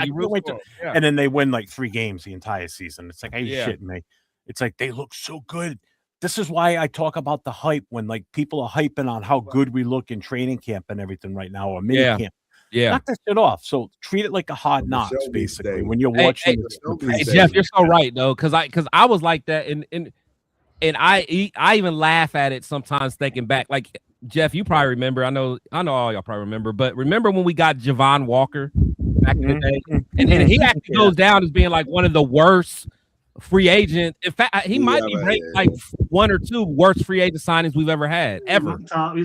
and then they win like 3 games the entire season. It's like, are you shitting me? It's like they look so good. This is why I talk about the hype when like people are hyping on how good we look in training camp and everything right now, or mini camp. Yeah, knock that shit off. So treat it like a Hard Knocks, basically. When you're watching, hey, Jeff, you're so right though, because I was like that, and I even laugh at it sometimes thinking back. Like Jeff, you probably remember. I know all y'all probably remember, but remember when we got Javon Walker back in the day, and he actually goes down as being like one of the worst free agent. In fact, he might be ranked like 1 or 2 worst free agent signings we've ever had. He's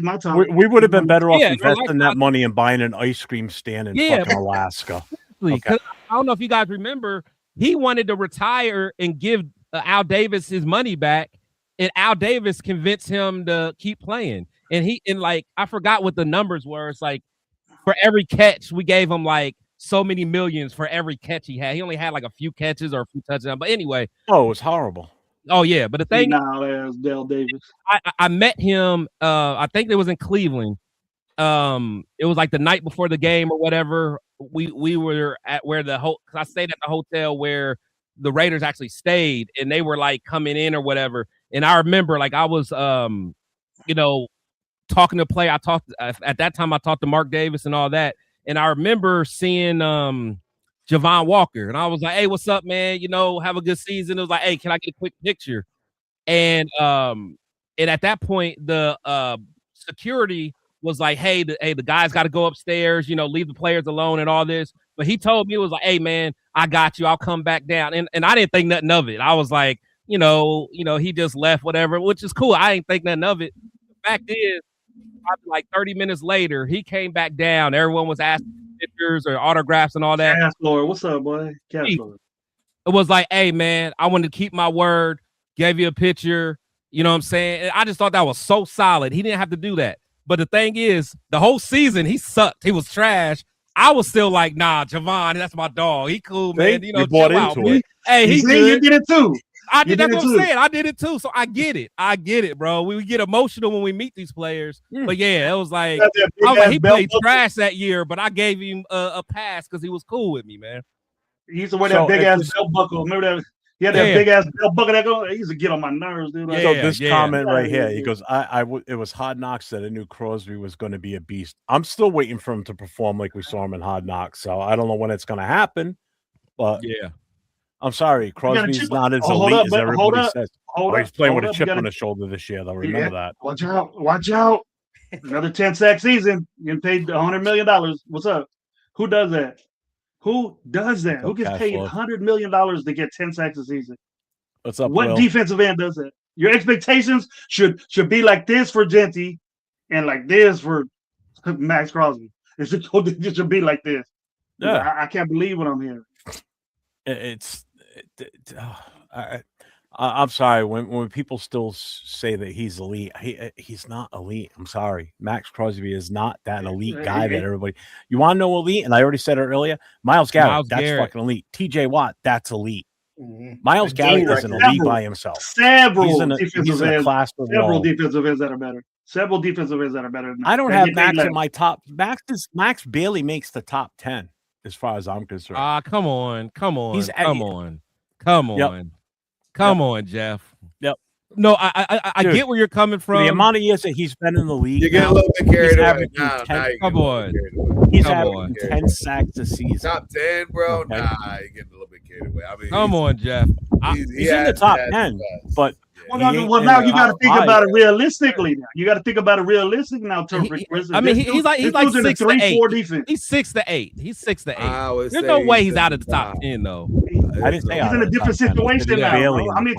my top. We would have been better off investing that money and buying an ice cream stand in fucking Alaska. Okay. I don't know if you guys remember, he wanted to retire and give Al Davis his money back, and Al Davis convinced him to keep playing. And I forgot what the numbers were. It's like for every catch, we gave him like so many millions for every catch he had. He only had like a few catches or a few touchdowns. But anyway. Oh, it was horrible. Oh, yeah. But the thing is Dale Davis. I met him, I think it was in Cleveland. It was like the night before the game or whatever. We were at where because I stayed at the hotel where the Raiders actually stayed, and they were like coming in or whatever. And I remember like I was talking to play. At that time I talked to Mark Davis and all that. And I remember seeing Javon Walker, and I was like, "Hey, what's up, man? Have a good season." It was like, "Hey, can I get a quick picture?" And at that point, the security was like, "Hey, the guys got to go upstairs. Leave the players alone and all this." But he told me, it was like, "Hey, man, I got you. I'll come back down." And I didn't think nothing of it. I was like, he just left, whatever, which is cool. I didn't think nothing of it. The fact is, probably like 30 minutes later, he came back down. Everyone was asking pictures or autographs and all that. Cash Lord, what's up, boy? Cash Lord. It was like, "Hey, man, I wanted to keep my word. Gave you a picture." You know what I'm saying? And I just thought that was so solid. He didn't have to do that. But the thing is, the whole season, he sucked. He was trash. I was still like, "Nah, Javon, that's my dog. He cool, man. You bought into it. Hey, he good. You did it too. That's what I'm saying. I did it too. So I get it, bro. We get emotional when we meet these players. But yeah, it was like, he played trash that year, but I gave him a pass because he was cool with me, man. He used to wear that big ass belt buckle. Remember that? He had that big ass belt buckle. He used to get on my nerves, dude. So this comment right here, he goes, it was Hard Knocks that I knew Crosby was going to be a beast. I'm still waiting for him to perform like we saw him in Hard Knocks. So I don't know when it's going to happen, but yeah. I'm sorry, Crosby's not as elite as everybody says. He's playing with a chip on his shoulder this year, though. Remember that. Watch out. Another 10 sack season. You're getting paid $100 million. What's up? Who does that? Who gets paid $100 million to get 10 sacks a season? What's up, What Will? defensive end does that? Your expectations should be like this for Genty and like this for Max Crosby. It should be like this. Yeah. I can't believe what I'm hearing. I'm sorry when people still say that he's elite. He's not elite. I'm sorry. Max Crosby is not that elite guy that everybody. You want to know elite? And I already said it earlier. Miles Garrett, that's fucking elite. TJ Watt, that's elite. Miles Garrett is an elite by himself. Several defensive ends that are better. Several defensive ends that are better. I don't have Max in my top. Max barely makes the top 10 as far as I'm concerned. Come on. Come on, Jeff. Yep. No, I get where you're coming from. The amount of years that he's been in the league. You get a little bit carried away. Come on. He's averaging 10 sacks a season. Top 10, bro. Okay. Nah, you're getting a little bit carried away. I mean, come on, Jeff. He's in the top 10, but Well, now you got to think about it realistically. Now you got to think about it realistically now. I mean, he's like 6'8". defense. He's 6'8". He's 6'8". There's say no way he's he's out of the top 10 though. I didn't say he's in a different situation now. Barely Bro. How many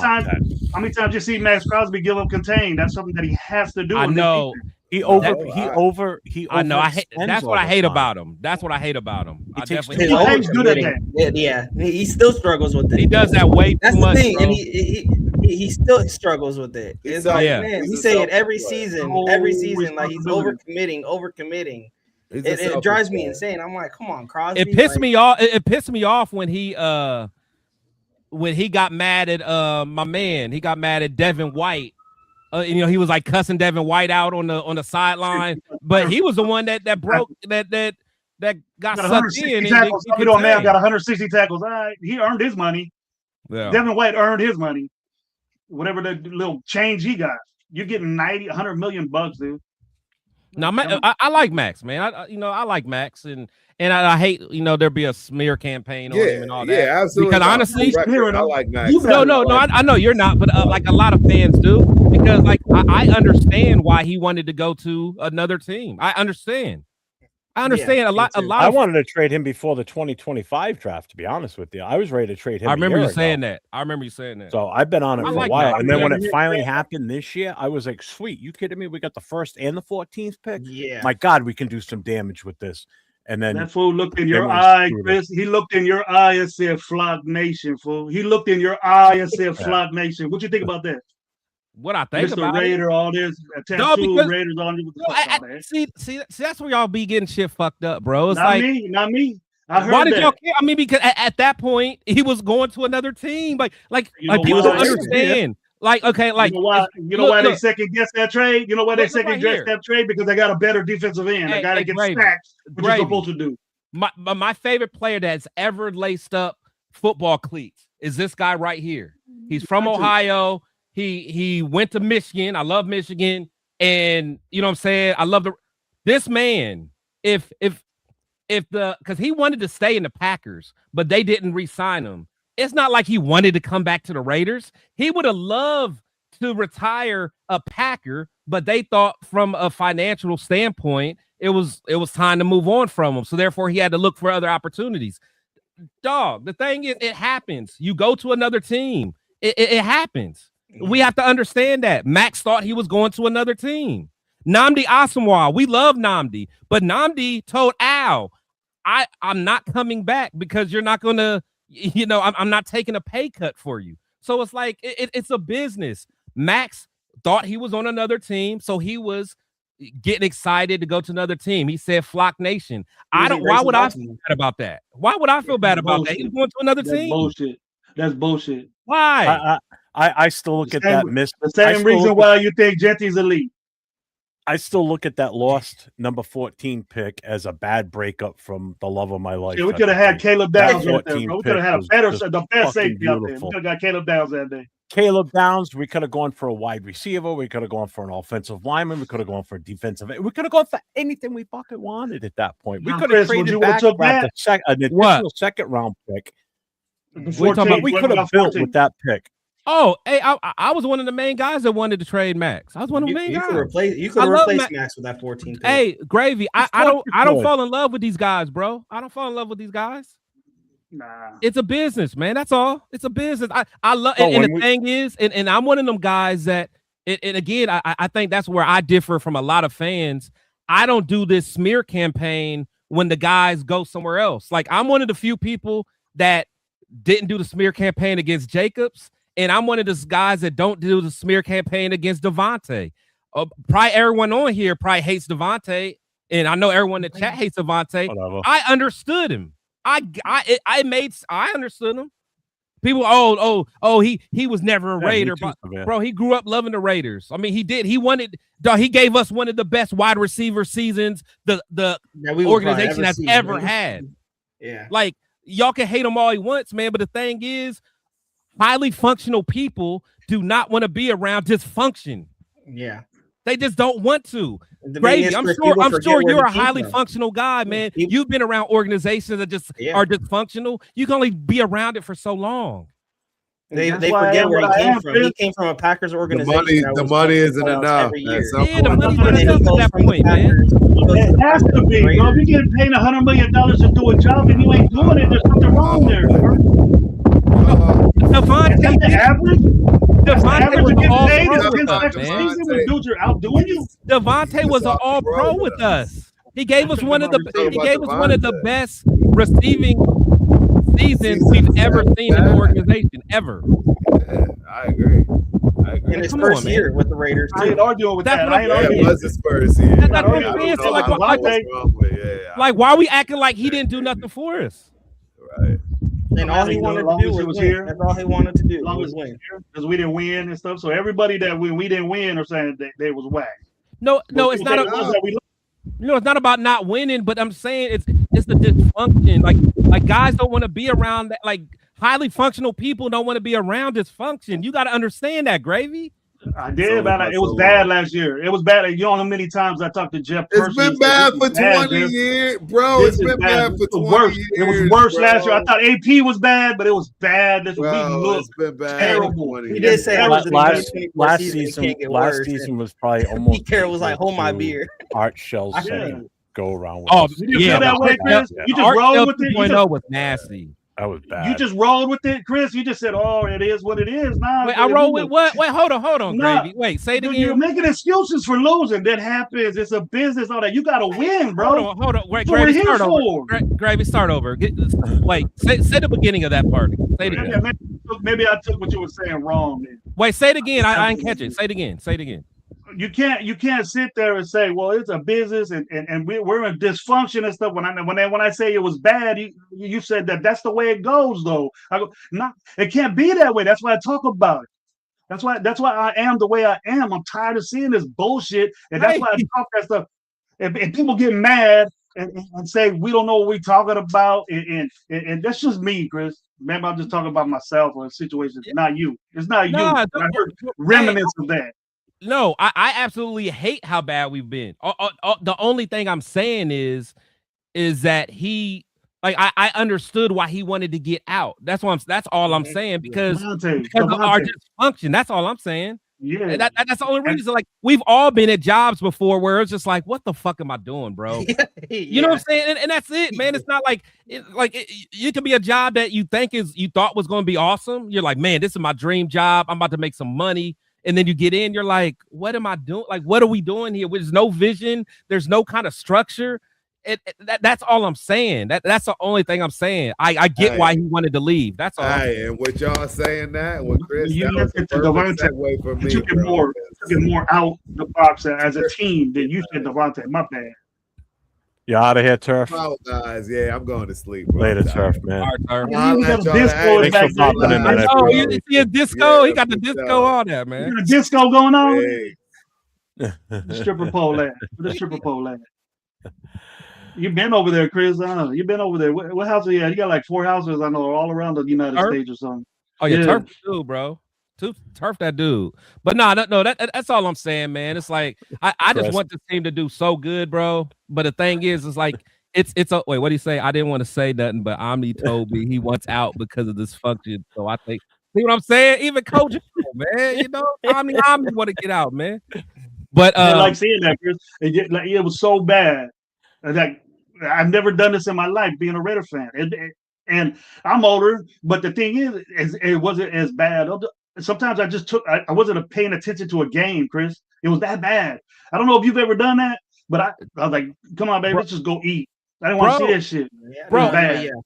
times you see Max Crosby give up contain? That's something that he has to do. I know. He I know. That's what I hate about him. That's what I hate about him. I definitely. He's good at that. Yeah, he still struggles with it. He does that way too much. That's the thing, bro. and he still struggles with it. It's like, man, we say it every season, like he's overcommitting. It drives me insane. I'm like, come on, Crosby. It pissed me off. It pissed me off when he got mad at my man. He got mad at Devin White. He was like cussing Devin White out on the sideline, but he was the one that broke that got sucked in. Tackles. Got 160 tackles. All right, he earned his money. Yeah. Devin White earned his money. Whatever the little change he got, you're getting 100 million bucks, dude. No, I like Max, man. I like Max, and I hate there be a smear campaign on him and all that. Yeah, absolutely. Because honestly, I like Max. No, I know you're not, but like a lot of fans do, because like I understand why he wanted to go to another team. I understand a lot. I wanted to trade him before the 2025 draft. To be honest with you, I was ready to trade him. I remember you saying that. So I've been on it for a while, that. and then when it finally happened this year, I was like, "Sweet, you kidding me? We got the 1st and the 14th pick. Yeah, my God, we can do some damage with this." And then that fool looked in your eye, Chris. He looked in your eye and said, "Flock Nation, fool." He looked in your eye and said, "Flock Nation." What you think about that? What I think Mr. about Raider, all this tattoo Raiders on you. See, that's where y'all be getting shit fucked up, bro. It's not me. I heard why did that. y'all care? I mean, because at that point he was going to another team. Like people don't understand. Like, okay, like you know why they second guess that trade? You know why they second guess that trade? Because they got a better defensive end. They got to get stacked, which you're supposed to do. My favorite player that's ever laced up football cleats is this guy right here. He's from Ohio. He went to Michigan. I love Michigan, and you know what I'm saying. I love this man. Because he wanted to stay in the Packers, but they didn't re-sign him. It's not like he wanted to come back to the Raiders. He would have loved to retire a Packer, but they thought from a financial standpoint, it was time to move on from him. So therefore, he had to look for other opportunities. Dog, the thing is, it happens. You go to another team. It happens. We have to understand that. Max thought he was going to another team. Nnamdi Asomugha, we love Nnamdi, but Nnamdi told Al, I'm not coming back because you're not going to, I'm not taking a pay cut for you. So it's like, it's a business. Max thought he was on another team, so he was getting excited to go to another team. He said Flock Nation. Why would I feel bad about that? Why would I feel bad about that? He's going to another team. That's bullshit. Why? I still look at that miss. The same reason why you think Genty's elite. I still look at that lost number 14 pick as a bad breakup from the love of my life. Yeah, we could have had Caleb Downs right there, bro. We could have had the better safety out there. We could have got Caleb Downs that day. Caleb Downs, we could have gone for a wide receiver. We could have gone for an offensive lineman. We could have gone for a defensive. We could have gone for anything we fucking wanted at that point. We could have traded back an additional second round pick. We could have built with that pick. Oh, hey, I was one of the main guys that wanted to trade Max. I was one of the main guys. You could replace Max with that 14 pick. Hey, Gravy, I don't fall in love with these guys, bro. I don't fall in love with these guys. Nah. It's a business, man. That's all. It's a business. I love and the thing is, and I'm one of them guys that and again, I think that's where I differ from a lot of fans. I don't do this smear campaign when the guys go somewhere else. Like, I'm one of the few people that didn't do the smear campaign against Jacobs. And I'm one of those guys that don't do the smear campaign against Devontae. Probably everyone on here probably hates Devontae, and I know everyone in the chat hates Devontae. Whatever. I understood him. I understood him. People, he was never a Raider, but bro, he grew up loving the Raiders. I mean, he did. He gave us one of the best wide receiver seasons the organization has ever had. Yeah, like y'all can hate him all he wants, man, but the thing is, highly functional people do not want to be around dysfunction. Yeah. They just don't want to. Gravy, I'm sure you're a highly functional guy, man. You've been around organizations that just are dysfunctional. You can only be around it for so long. They forget where he came from. He came from a Packers organization. The money isn't enough. The money wasn't enough at that point, man. It has to be, bro. If you're getting paid $100 million to do a job and you ain't doing it, there's something wrong there. Devontae, the average? Devontae was all pro with against us, second man. season when dudes are outdoing you? Devontae was an all pro with us. He gave us one of the best receiving seasons we've ever seen in the organization ever. Yeah, I agree. In his first year with the Raiders, I ain't arguing with that. It was his first year. That's what I'm saying. So like, why are we acting like he didn't do nothing for us? Right. And all he wanted to do was win. That's all he wanted to do was win. Because we didn't win and stuff. So everybody that we didn't win are saying that they was whack. No, it's not. It's not about not winning, but I'm saying it's the dysfunction. Like guys don't want to be around that. Like highly functional people don't want to be around dysfunction. You got to understand that, Gravy. I did, man. It was bad last year. It was bad. You know how many times I talked to Jeff. It's been bad for 20 years, bro. It's been bad for 20 years. It was worse last year. I thought AP was bad, but it was bad. It's been bad. Terrible. He did say last season was probably almost. Pete Carroll was like, "Hold my beer." Art Shell's saying, "Go around with." Oh, you feel that way, Chris? You just rolled with it. 2.0 was nasty. That was bad. You just rolled with it, Chris. You just said, "Oh, it is what it is." Nah, wait, I roll with what? Wait, hold on, Gravy. Wait, say it again. You're making excuses for losing. That happens. It's a business. All that. You got to win, bro. Hold on. Wait, Gravy, start over. Gravy, start over. Wait, say the beginning of that part. Say it again. Maybe I took what you were saying wrong. Man. Wait, say it again. I didn't catch it. Say it again. You can't sit there and say, well, it's a business and we're in dysfunction and stuff. When I say it was bad, you said that's the way it goes though. I go, no, it can't be that way. That's why I talk about it. That's why I am the way I am. I'm tired of seeing this bullshit, and that's why I talk that stuff. And people get mad and say we don't know what we're talking about, and that's just me, Chris. Maybe I'm just talking about myself or a situation. It's not you. It's not you. I heard remnants of that. No, I absolutely hate how bad we've been. The only thing I'm saying is that he, like, I understood why he wanted to get out. That's all I'm saying because of our dysfunction. That's all I'm saying. Yeah, that's the only reason. Like, we've all been at jobs before where it's just like, what the fuck am I doing, bro? You know what I'm saying? And that's it, man. It's not like it could be a job that you thought was going to be awesome. You're like, man, this is my dream job. I'm about to make some money. And then you get in, you're like, what am I doing? Like, what are we doing here? There's no vision. There's no kind of structure. That's all I'm saying. That's the only thing I'm saying. I get why he wanted to leave. That's all. And what y'all saying that with Chris, you that was the perfect segue for me. Took it more out the box as a team than you said, Devontae. My bad. You out of here, Turf? Oh, guys, yeah, I'm going to sleep. Bro. Later, Turf, man. All right, Thanks for popping in. Oh, you see a disco? He got the disco on there, man. You got a disco going on? The stripper pole at? The stripper pole at? You've been over there, Chris. I know. You've been over there. What house are you at? You got like 4 houses, I know, all around the United States or something. Oh, yeah, Turf dude, bro. Turf that dude. But no, that's all I'm saying, man. It's like I just want this team to do so good, bro. But the thing is, it's like it's a wait, what do you say? I didn't want to say nothing, but Omni told me he wants out because of this function. So I think, see what I'm saying? Even Coach, man, you know, Omni want to get out, man. But I like seeing that, Chris. It was so bad that I've never done this in my life, being a Raider fan. And I'm older, but the thing is it wasn't as bad. Sometimes I wasn't paying attention to a game, Chris. It was that bad. I don't know if you've ever done that, but I was like, come on, baby, let's just go eat. I didn't want to see that shit. Bro,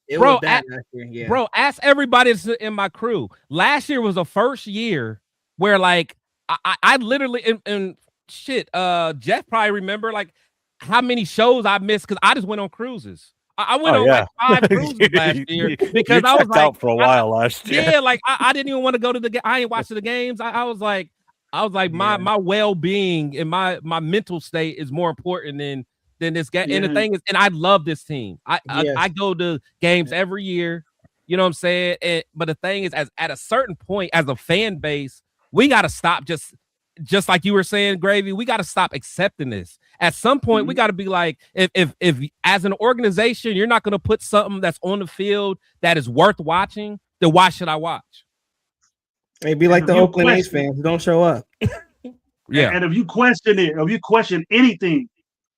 it was bad last year. Bro, ask everybody in my crew. Last year was the first year where, like, I literally, and shit, Jeff probably remember, like, how many shows I missed because I just went on cruises. I went on like 5 cruises last year because I was like, out for a while last year. Yeah, like I didn't even want to go to the game. I ain't watching the games. I was like, my well-being and my mental state is more important than this game. And the thing is, and I love this team. I go to games every year. You know what I'm saying? But the thing is, at a certain point, as a fan base, we got to stop just like you were saying, Gravy, we got to stop accepting this. At some point, we got to be like, if as an organization, you're not going to put something that's on the field that is worth watching, then why should I watch? Maybe like the Oakland A's fans don't show up. Yeah, and if you question anything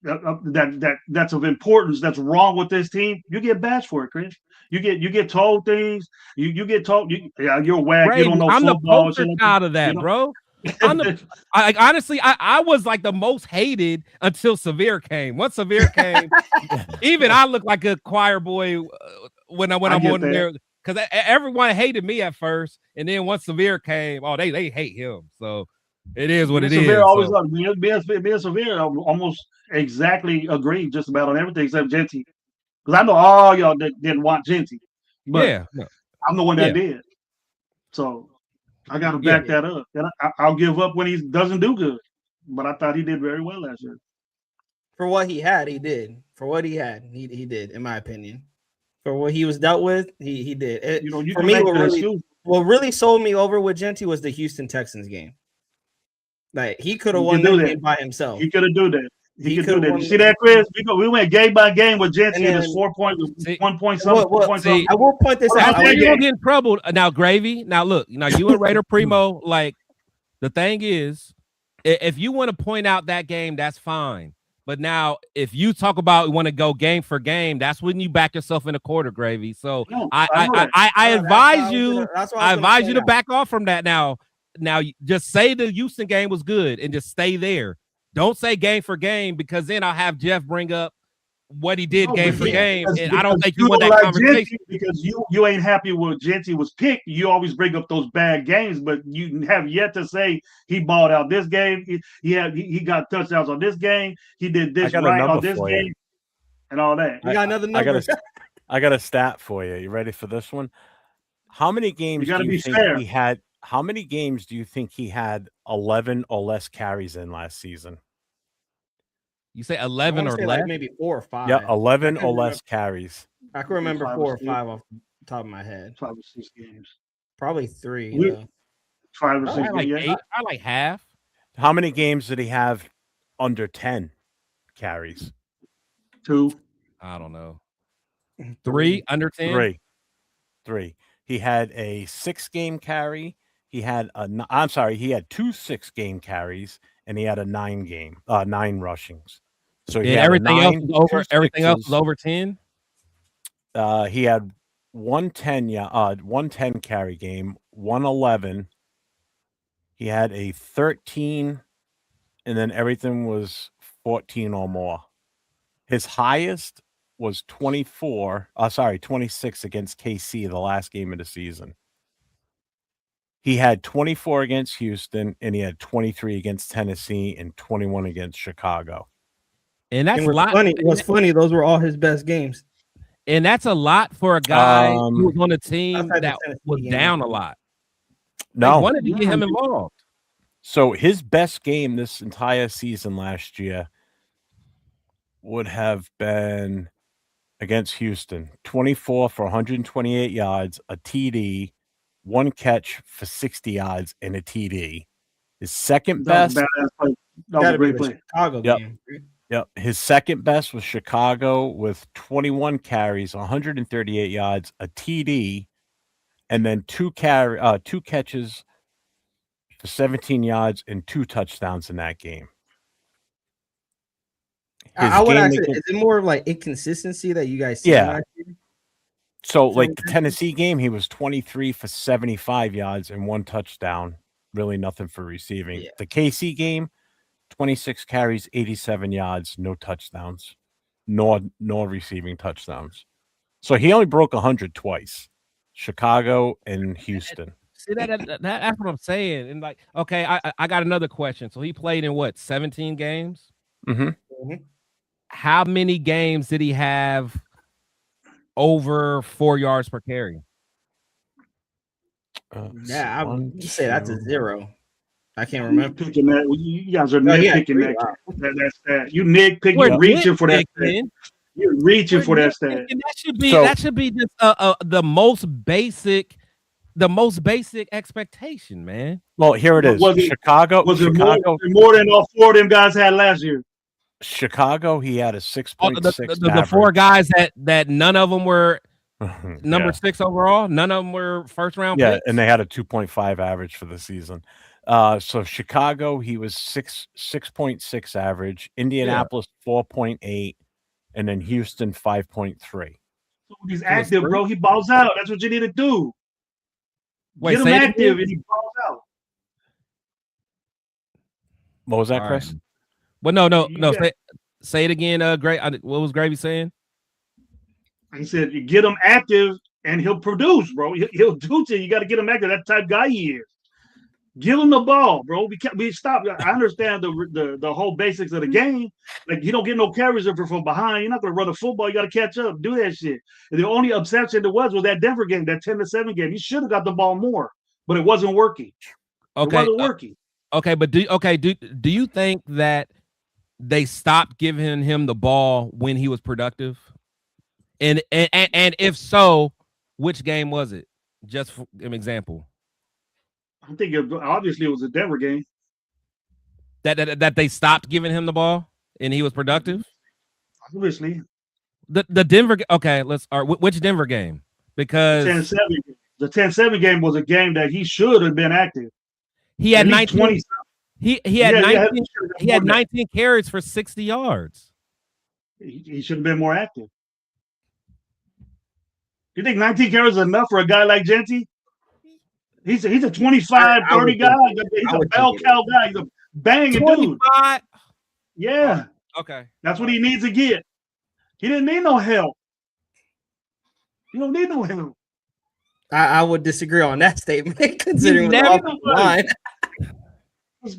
that's of importance that's wrong with this team, you get bashed for it, Chris. You get told things. You get told you're whack. Brady, You don't know I'm football. the poster child of that, bro. Honestly, I was like the most hated until Severe came. Once Severe came, even I look like a choir boy when I'm on there, because everyone hated me at first, and then once Severe came, they hate him. So it is what it is. Severe always me and Severe almost exactly agreed just about on everything except Genty, because I know all y'all didn't want Genty, but I'm the one that did. So I got to back that up. And I'll give up when he doesn't do good. But I thought he did very well last year. For what he had, he did. For what he had, he did, in my opinion. For what he was dealt with, he did. For me, what really sold me over with Genty was the Houston Texans game. Like, he could have won that game by himself. He could have do that. He could do that. You see that, Chris? We went game by game with Genty, and it's 4 points, 1 point something, 4 points something. I will point this out. You don't get in trouble now, Gravy. Now look, you and Raider Primo. Like, the thing is, if you want to point out that game, that's fine. But now, if you talk about want to go game for game, that's when you back yourself in a quarter, Gravy. So I advise you. I advise you to back off from that now. Now, just say the Houston game was good and just stay there. Don't say game for game, because then I'll have Jeff bring up what he did game for game, and I don't think you want that conversation. Because you ain't happy with Genty was picked. You always bring up those bad games, but you have yet to say he balled out this game. He got touchdowns on this game. He did this right on this game, and all that. You got another number. I got a stat for you. You ready for this one? How many games do you think he had? How many games do you think he had 11 or less carries in last season? You say 11 or less? Like maybe 4 or 5. Yeah, 11 or less carries. I can remember 4 or 5 off the top of my head. 5 or 6 games. Probably 3. 5 or 6 games. I like half. How many games did he have under 10 carries? 2. I don't know. 3 under 10? 3. He had a 6-game carry. He had 2 6-game carries, and he had a 9 rushings. So he had everything else was over. Everything else was over 10. He had 110 carry game, 111. He had a 13, and then everything was 14 or more. His highest was 26 against KC, the last game of the season. He had 24 against Houston, and he had 23 against Tennessee and 21 against Chicago. And that's a lot. Funny. What's funny, those were all his best games. And that's a lot for a guy who was on a team that was down a lot. No. They wanted to get him involved. So his best game this entire season last year would have been against Houston, 24 for 128 yards, a TD, 1 catch for 60 yards, and a TD. His second best. That was a great play. Chicago game. Yep. His second best was Chicago with 21 carries, 138 yards, a TD, and then 2 catches for 17 yards and 2 touchdowns in that game. I would ask, is it more of like inconsistency that you guys see? Yeah. So like the Tennessee game, he was 23 for 75 yards and 1 touchdown. Really nothing for receiving. The KC game, 26 carries, 87 yards, no touchdowns, nor receiving touchdowns. So he only broke 100 twice. Chicago and Houston. See, that's what I'm saying. And like, okay, I got another question. So he played in what, 17 games? Mm-hmm. How many games did he have over 4 yards per carry? I would say that's a 0. I can't remember. Picking that. You guys are nitpicking that. That's that. You nitpicking. You're reaching for that. You're reaching for that stat. That should be just the most basic expectation, man. Well, here it is. Chicago. Was it more than all 4 of them guys had last year? Chicago, he had a 6.6. The 4 guys that none of them were Number 6 overall. None of them were first round Yeah, picks. and they had a 2.5 average for the season. So Chicago, he was 6.6 average. Indianapolis 4.8, and then Houston 5.3. So he's active, bro. He balls out. That's what you need to do. Wait, Get him active, and he balls out. What was that, All Chris? right. Well, no. Yeah. Say it again. What was Gravy saying? He said, you get him active, and he'll produce, bro. He'll do to you. You got to get him active. That type guy he is. Give him the ball, bro. We stop. I understand the whole basics of the game. Like, you don't get no carries from behind. You're not going to run a football. You got to catch up, do that shit. And the only exception there was that Denver game, that 10-7 game. He should have got the ball more, but it wasn't working. Okay, it wasn't working. Okay, but do you think that they stopped giving him the ball when he was productive? And if so, which game was it? Just for an example. I think obviously it was a Denver game. That they stopped giving him the ball and he was productive? Obviously. The Denver. Okay, which Denver game? Because the 10-7 game was a game that he should have been active. He had 19. He had 19 carries for 60 yards. He should have been more active. You think 19 carries is enough for a guy like Genty? He's a 25, 30 guy. He's a bell cow guy. He's a banging 25? Dude. Yeah. Okay. That's what he needs to get. He didn't need no help. You don't need no help. I would disagree on that statement, considering the offensive line. How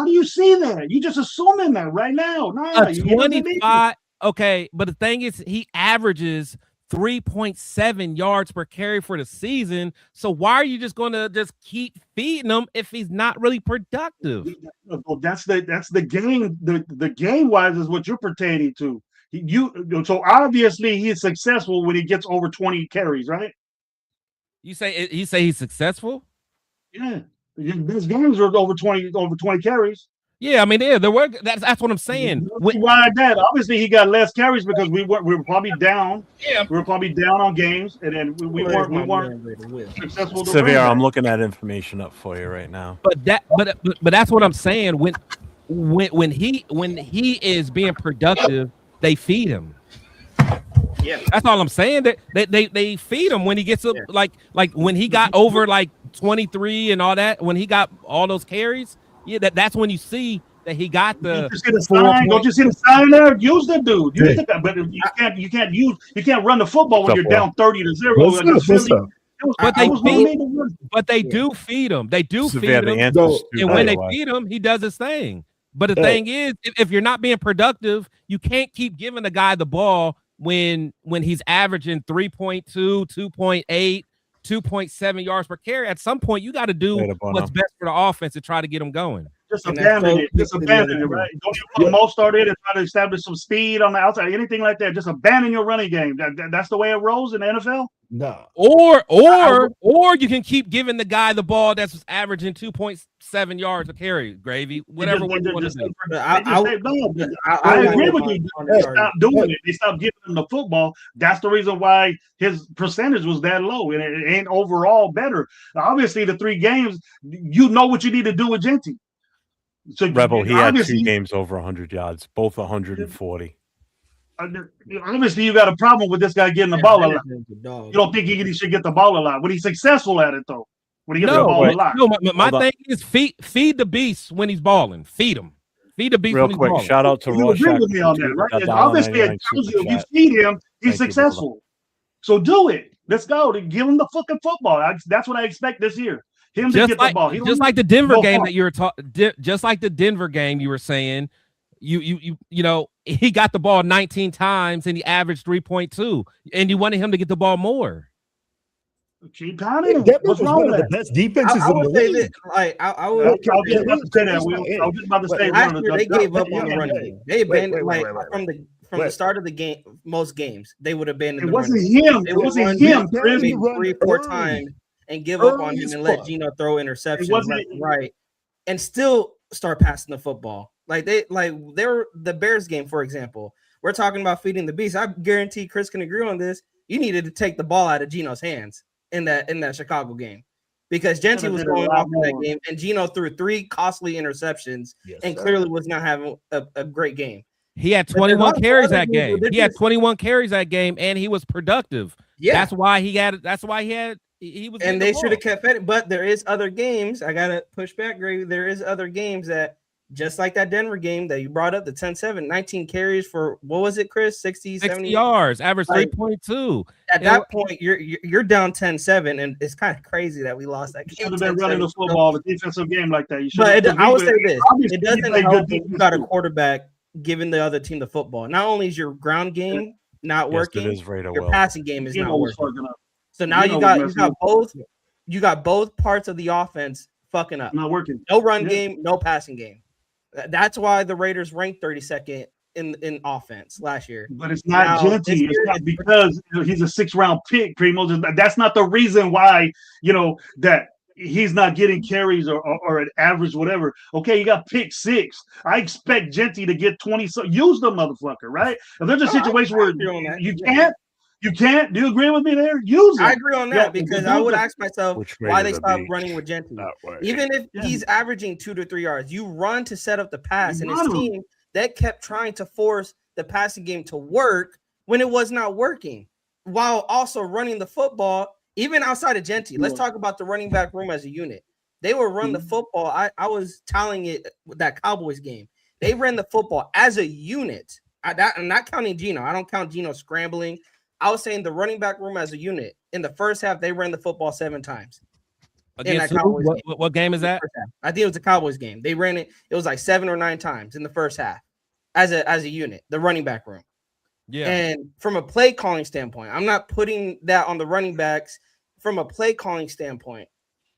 do you see that? You just assuming that right now. Nah, 25. Okay, but the thing is, he averages 3.7 yards per carry for the season. So why are you just going to just keep feeding him if he's not really productive? Well, that's the game. The game wise is what you're pertaining to. So obviously he's successful when he gets over 20 carries, right? You say he's successful? Yeah, his games are over 20 carries. Yeah, I mean, yeah, there were. That's what I'm saying. Why that? Obviously, he got less carries because we were probably down. Yeah, we were probably down on games, and then we weren't successful. Severe, I'm looking that information up for you right now. But that's what I'm saying. When he is being productive, they feed him. Yeah, that's all I'm saying. They feed him when he gets up, like when he got over like 23 and all that. When he got all those carries. Yeah, that's when you see that he got the. Don't you see the sign there? Use the dude. Use the guy, but you can't run the football when you're down 30-0. But they do feed him. They do feed him, and when they feed him, he does his thing. But the thing is, if you're not being productive, you can't keep giving the guy the ball when he's averaging 3.2, 2.8. 2.7 yards per carry. At some point, you got to do what's best for the offense to try to get them going. Just abandon it. Just abandon it, right? Don't you put a most start in and try to establish some speed on the outside, anything like that. Just abandon your running game. That's the way it rolls in the NFL. No. Or you can keep giving the guy the ball that's averaging 2.7 yards a carry, Gravy. Whatever one you want to do. I agree with you. They stopped doing it. They stopped giving him the football. That's the reason why his percentage was that low, and it ain't overall better. Obviously, the 3 games, you know what you need to do with Genty. So Rebel, he had 2 games over 100 yards, both 140. Obviously, you got a problem with this guy getting the ball a lot. You don't think he should get the ball a lot. When he's successful at it, though, when he gets the ball a lot. No, my thing is feed the beast when he's balling. Feed him. Feed the beast real when he's quick. balling. Shout out to You agree with me on that, right? Obviously, it tells you if you feed him, he's successful. So do it. Let's go. Give him the fucking football. That's what I expect this year. Him to get the ball. Just like the Denver game that you were talking. Just like the Denver game you were saying. You know, he got the ball 19 times and he averaged 3.2, and you wanted him to get the ball more. Keep pounding. What's wrong with the best defenses in the league? I was just about to say that. I was just about to say last year they gave up on the running game. They abandoned from the start of the game. Most games they would abandon. It wasn't him. It wasn't him. 3-4 times and give up on him and let Geno throw interceptions left and right, and still start passing the football. They were the Bears game, for example. We're talking about feeding the beast. I guarantee Chris can agree on this. You needed to take the ball out of Geno's hands in that Chicago game because Genty was going off in that game, and Geno threw 3 costly interceptions and clearly was not having a great game. He had 21 carries that game. He had 21 carries that game, and he was productive. Yeah, that's why he had. That's why he was. And they should have kept it. But there is other games. I gotta push back, Gravy. There is other games that just like that Denver game that you brought up, the 10-7, 19 carries for what was it, Chris? 60 yards, average 3.2. At that point, you're down 10-7, and it's kind of crazy that we lost that game. Should have been running the football, a defensive game like that. I would say this: it doesn't help if you got a quarterback giving the other team the football. Not only is your ground game not working, your passing game is not working. So now you got both parts of the offense fucking up. Not working. No run game, no passing game. That's why the Raiders ranked 32nd in offense last year. But it's not Genty. It's not because he's a 6th-round pick, Primo. That's not the reason why, that he's not getting carries or an average, whatever. Okay, you got pick 6. I expect Genty to get 20. So use the motherfucker, right? If there's a situation where you can't. Do you agree with me there? Use it. I agree on that because I would ask myself why they stopped running with Genty. Even if he's averaging 2 to 3 yards, you run to set up the pass, and his team that kept trying to force the passing game to work when it was not working, while also running the football. Even outside of Genty, let's talk about the running back room as a unit. They will run the football. I was telling it with that Cowboys game. They ran the football as a unit. I'm not counting Geno. I don't count Geno scrambling. I was saying the running back room as a unit. In the first half, they ran the football 7 times. Against what game is that? I think it was the Cowboys game. They ran it. It was like 7 or 9 times in the first half as a unit, the running back room. Yeah. And from a play calling standpoint, I'm not putting that on the running backs. From a play calling standpoint,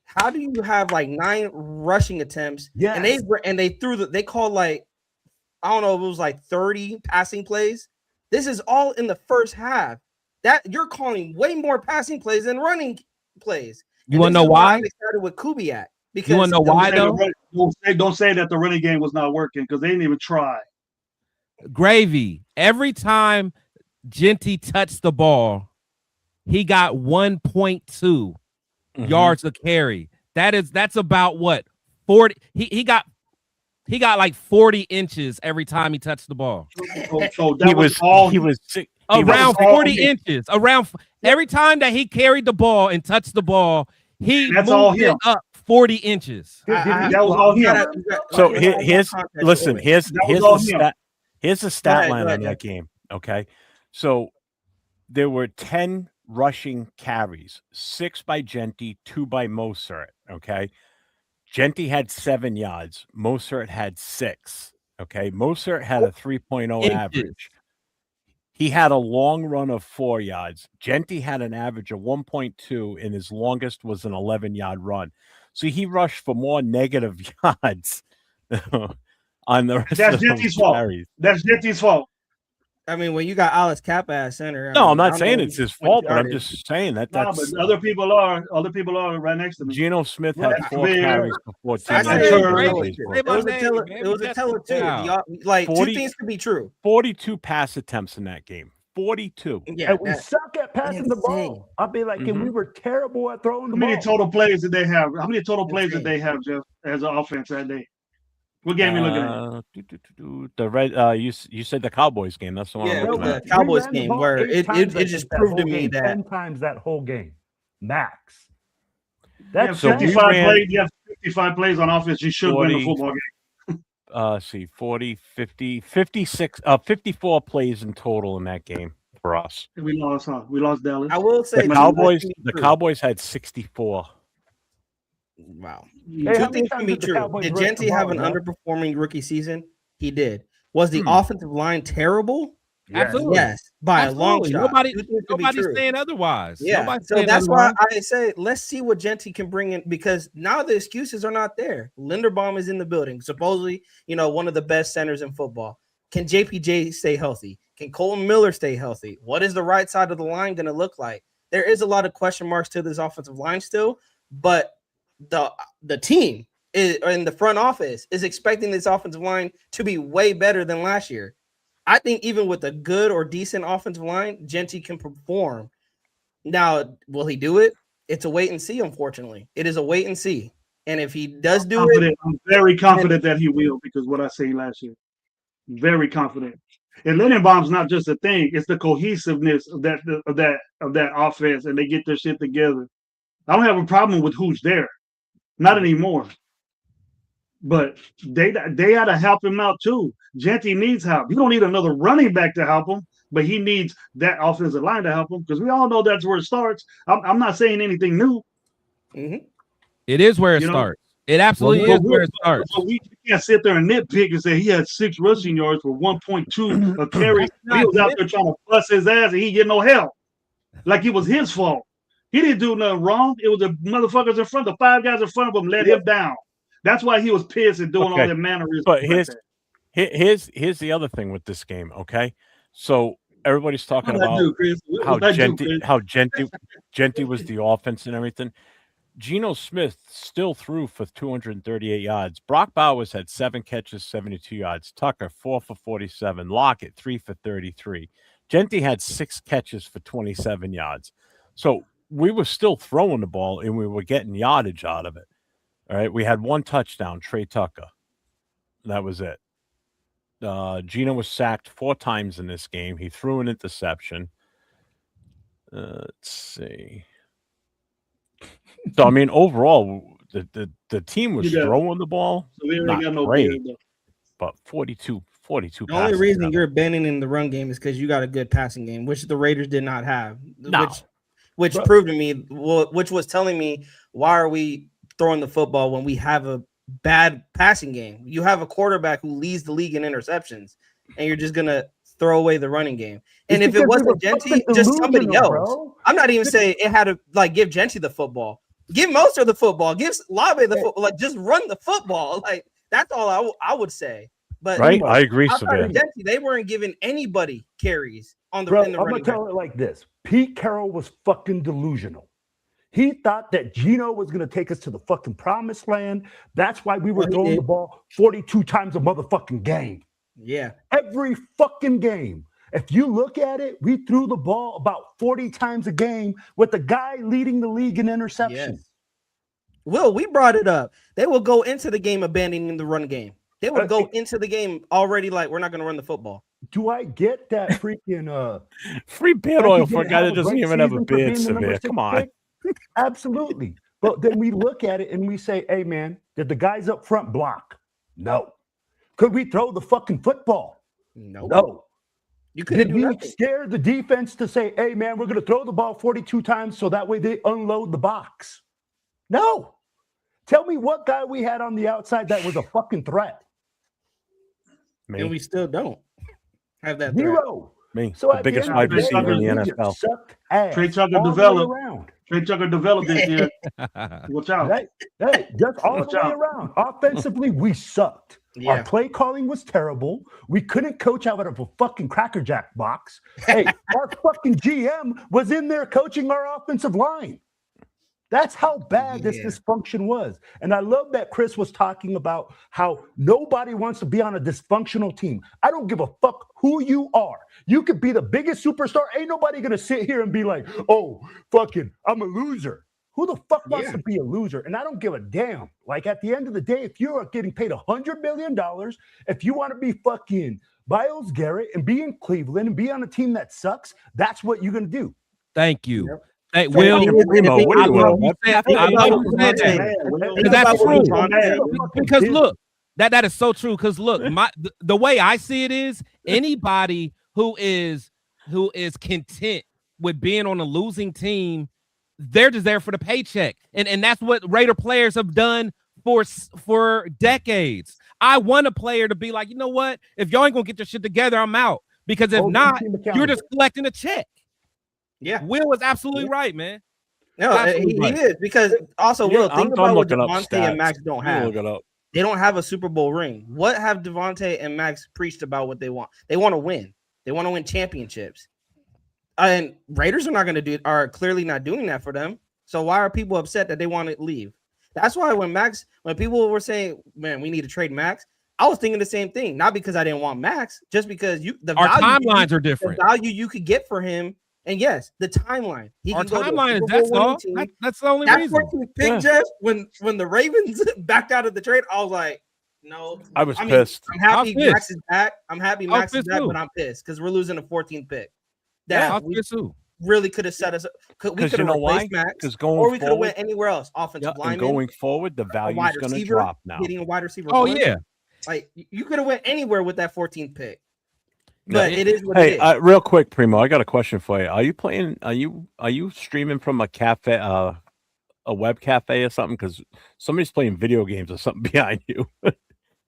how do you have like 9 rushing attempts? Yes. And they they called like, I don't know if it was like 30 passing plays. This is all in the first half. That you're calling way more passing plays than running plays. You want to know why? They started with Kubiak. Because you want to know why though? Don't say that the running game was not working because they didn't even try. Gravy. Every time Genty touched the ball, he got 1.2 yards a carry. That's about what 40. He got like 40 inches every time he touched the ball. So that he was around 40 inches. Around every time that he carried the ball and touched the ball, he moved it up 40 inches. That was all him. So here's the stat line on that game. Okay, so there were 10 rushing carries, 6 by Genty, 2 by Mostert. Okay. Genty had 7 yards. Mostert had 6. Okay. Mostert had a 3.0 average. He had a long run of 4 yards. Genty had an average of 1.2, and his longest was an 11-yard run. So he rushed for more negative yards on the rest That's of Genty's fault. carries. That's Genty's fault. I mean, when you got Alex Kappa at center. I'm not saying it's his fault, but I'm just saying that's. No, but other people are right next to me. Geno Smith had 4 carries for 14. It was a teller too. Like 2 things could be true. 42 pass attempts in that game. 42. Yeah, and we suck at passing the ball. I'll be like, and we were terrible at throwing the ball. How many total plays did they have? How many total plays did they have, Jeff, as an offense that day? What game are you looking at? The red. You said the Cowboys game. That's the one. I'm looking at. The Cowboys game where it just proved to me that 10 times that whole game max. That's 55 plays. You have 55 plays on offense. You should win the football game. See, 40, 50, 56, 54 plays in total in that game for us. We lost, huh? We lost Dallas. I will say the Cowboys had 64. Wow. Hey, 2 things can be true. Did Genty have an underperforming rookie season? He did. Was the offensive line terrible? Absolutely. Yes. By a long shot. Nobody's saying otherwise. Yeah. So that's why I say let's see what Genty can bring in, because now the excuses are not there. Linderbaum is in the building. Supposedly, one of the best centers in football. Can JPJ stay healthy? Can Colton Miller stay healthy? What is the right side of the line going to look like? There is a lot of question marks to this offensive line still, but the team in the front office is expecting this offensive line to be way better than last year. I think even with a good or decent offensive line, Genty can perform Now, will he do it? It's a wait and see. Unfortunately, it is a wait and see. And if he does do it, I'm very confident that he will, because what I said last year. Very confident. And Lindenbaum's not just a thing; it's the cohesiveness of that offense, and they get their shit together. I don't have a problem with who's there, not anymore. But they got to help him out too. Genty needs help. You don't need another running back to help him, but he needs that offensive line to help him, because we all know that's where it starts. I'm not saying anything new. Mm-hmm. It is where it starts. It absolutely is where it starts. We can't sit there and nitpick and say he had 6 rushing yards for 1.2 a carry. He was out there trying to bust his ass and he get no help. Like it was his fault. He didn't do nothing wrong. It was the motherfuckers in front, the 5 guys in front of him let him down. That's why he was pissed and doing all that mannerisms. But here's the other thing with this game, okay? So everybody's talking about how Genty was the offense and everything. Geno Smith still threw for 238 yards. Brock Bowers had 7 catches, 72 yards. Tucker, 4 for 47. Lockett, 3 for 33. Genty had 6 catches for 27 yards. So we were still throwing the ball, and we were getting yardage out of it. All right, we had 1 touchdown, Trey Tucker. That was it. Geno was sacked 4 times in this game. He threw an interception. Let's see. So, I mean, overall, the team was throwing the ball. So we not got no great, but 42 The only reason you're abandoning the run game is because you got a good passing game, which the Raiders did not have. Which proved to me, which was telling me, why are we throwing the football when we have a bad passing game? You have a quarterback who leads the league in interceptions, and you're just going to throw away the running game. And if it wasn't Genty, just somebody else. Bro. I'm not even saying it had to like give Genty the football. Give Mostert the football. Give Lave the football. Like just run the football. Like that's all I would say. But right, I agree. Genty, they weren't giving anybody carries on the. I'm gonna tell it like this: Pete Carroll was fucking delusional. He thought that Geno was gonna take us to the fucking promised land. That's why we were throwing the ball 42 times a motherfucking game. Yeah, every fucking game. If you look at it, we threw the ball about 40 times a game with the guy leading the league in interceptions. Yes. Will, we brought it up. They will go into the game abandoning the run game. They would go into the game already like, we're not going to run the football. Do I get that freaking free beard oil for a guy that doesn't even have a beard, Severe? Come on. Absolutely. But then we look at it and we say, hey, man, did the guys up front block? No. Could we throw the fucking football? No. Did we scare the defense to say, hey, man, we're going to throw the ball 42 times so that way they unload the box? No. Tell me what guy we had on the outside that was a fucking threat. Me. And we still don't have that threat. Zero. Me. So the biggest wide receiver in the NFL. Trey Tucker developed. Trey Tucker developed this year. Watch out. Hey, just all the way around. Offensively, we sucked. Yeah. Our play calling was terrible. We couldn't coach out of a fucking Cracker Jack box. Hey, our fucking GM was in there coaching our offensive line. That's how bad this dysfunction was. And I love that Chris was talking about how nobody wants to be on a dysfunctional team. I don't give a fuck who you are. You could be the biggest superstar. Ain't nobody going to sit here and be like, oh, fucking, I'm a loser. Who the fuck wants to be a loser? And I don't give a damn. Like, at the end of the day, if you are getting paid $100 million, if you want to be fucking Myles Garrett and be in Cleveland and be on a team that sucks, that's what you're going to do. Thank you. Yep. Hey, Will, that's true. Because look, that is so true. Because look, the way I see it is, anybody who is content with being on a losing team, they're just there for the paycheck, and that's what Raider players have done for decades. I want a player to be like, you know what? If y'all ain't gonna get your shit together, I'm out. Because if not, you're just collecting a check. Yeah, Will was absolutely right, man. No, he is, because also Will, think about what Devontae and Max don't have. They don't have a Super Bowl ring. What have Devontae and Max preached about what they want? They want to win. They want to win championships. And Raiders are clearly not doing that for them. So why are people upset that they want to leave? That's why when people were saying, man, we need to trade Max, I was thinking the same thing. Not because I didn't want Max, just because our timelines are different. The value you could get for him And yes, the timeline. He Our can go to a timeline is Super that's Bowl all. winning team. That's the only That reason. 14th pick, Jeff, when the Ravens backed out of the trade, I was like, no. I was pissed. I'm happy I'm Max is back. I'm happy I was Max is pissed back, too. but I'm pissed because we're losing a 14th pick. Yeah, I That was pissed too. really could have set us up. We Because could you have know why? replaced Max, Because going or we could have forward, went anywhere else. Offensive and lineman, going forward, the a value wide is going to receiver, drop now. getting a wide receiver. Oh one. yeah. Like you could have went anywhere with that 14th pick. But it is what Hey, it is. real quick, Primo, I got a question for you. Are you playing? Are you streaming from a cafe, a web cafe or something? Because somebody's playing video games or something behind you.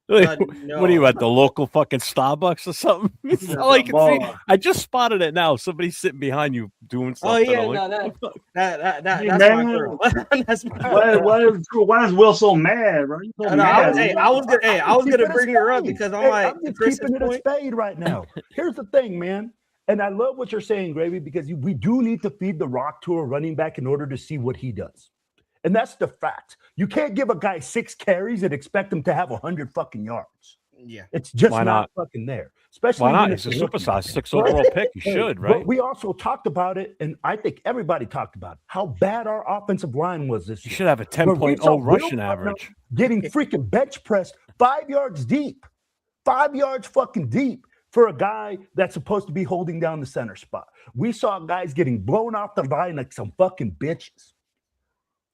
No. What are you at the local fucking Starbucks or something? It's all I can see. I just spotted it now. Somebody's sitting behind you doing Oh something. yeah, I'm like, no, what the fuck? that's man. my girl. That's my girl. Why is Will so mad, bro? You so No, mad, I was gonna Keep it bring her up spade. because I'm Hey, like, I'm just Chris's keeping it a point. spade right now. Here's the thing, man. And I love what you're saying, Gravy, because we do need to feed the rock to a running back in order to see what he does. And that's the fact. You can't give a guy 6 carries and expect him to have 100 fucking yards. Yeah. It's just Why not not? fucking there. Especially Why not? when He's it's a rookie. superstar, 6 Right? overall pick. You should, right? But we also talked about it, and I think everybody talked about it, how bad our offensive line was this You year. should have a Where we saw 10.0 rushing Will Butler average. getting freaking bench pressed 5 yards deep. 5 yards fucking deep for a guy that's supposed to be holding down the center spot. We saw guys getting blown off the line like some fucking bitches.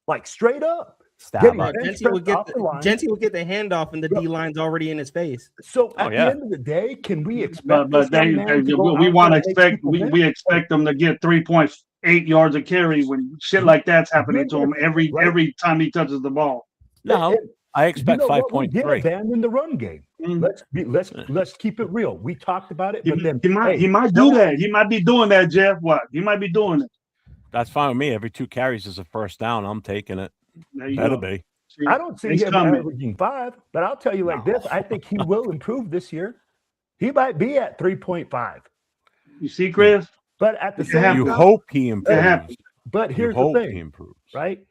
Like straight up. Getting No, bench Genty would pressed get off the line. Genty would get the handoff, and the D line's already in his face. So at yeah. the end of the day, can we expect But this young man to go we out want to there and make expect people miss? we expect them to get 3.8 yards a carry when shit like that's happening to him every time he touches the ball. No, I expect You know what? We did 5.3. abandon the run game. Let's keep it real. We talked about it, but then He might do that. He might be doing that, Jeff. What? He might be doing it. That's fine with me. Every 2 carries is a first down. I'm taking it. There you Better go. be. I don't see It's him coming. averaging 5, but I'll tell you like this: I think he will improve this year. He might be at 3.5. You see, Chris? But at the You same You time, hope he improves. but here's you hope the he thing, improves. right?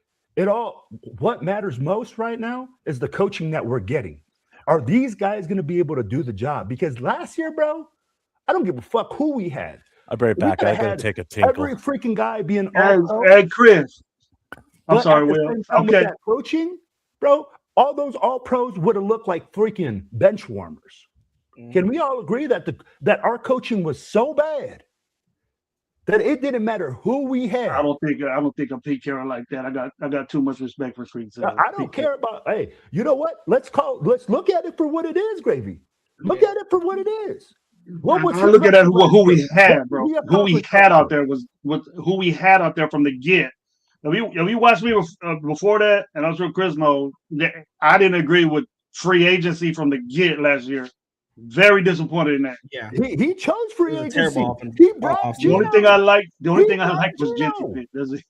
What matters most right now is the coaching that we're getting. Are these guys going to be able to do the job? Because last year, bro, I don't give a fuck who we had. I'll be right We back. coulda I gotta had take a tinkle. Every freaking guy being Hey, Chris. I'm sorry, Will. With Okay. that coaching, bro, all those all pros would have looked like freaking bench warmers. Can we all agree that that our coaching was so bad that it didn't matter who we had? I don't think I'm Pete Carroll like that. I got too much respect for Freaks. I don't care about. Hey, you know what? Let's look at it for what it is, Gravy. Look at it for what it is. What was I look at that who we had, what bro. did he Who we accomplish had last out there was who we had out there from the get. If you watched me before that, and I was with Chris Mo, I didn't agree with free agency from the get last year. Very disappointed in that. Yeah, He chose free agency. terrible He brought The only Gino. thing I liked brought was Gino. Genty.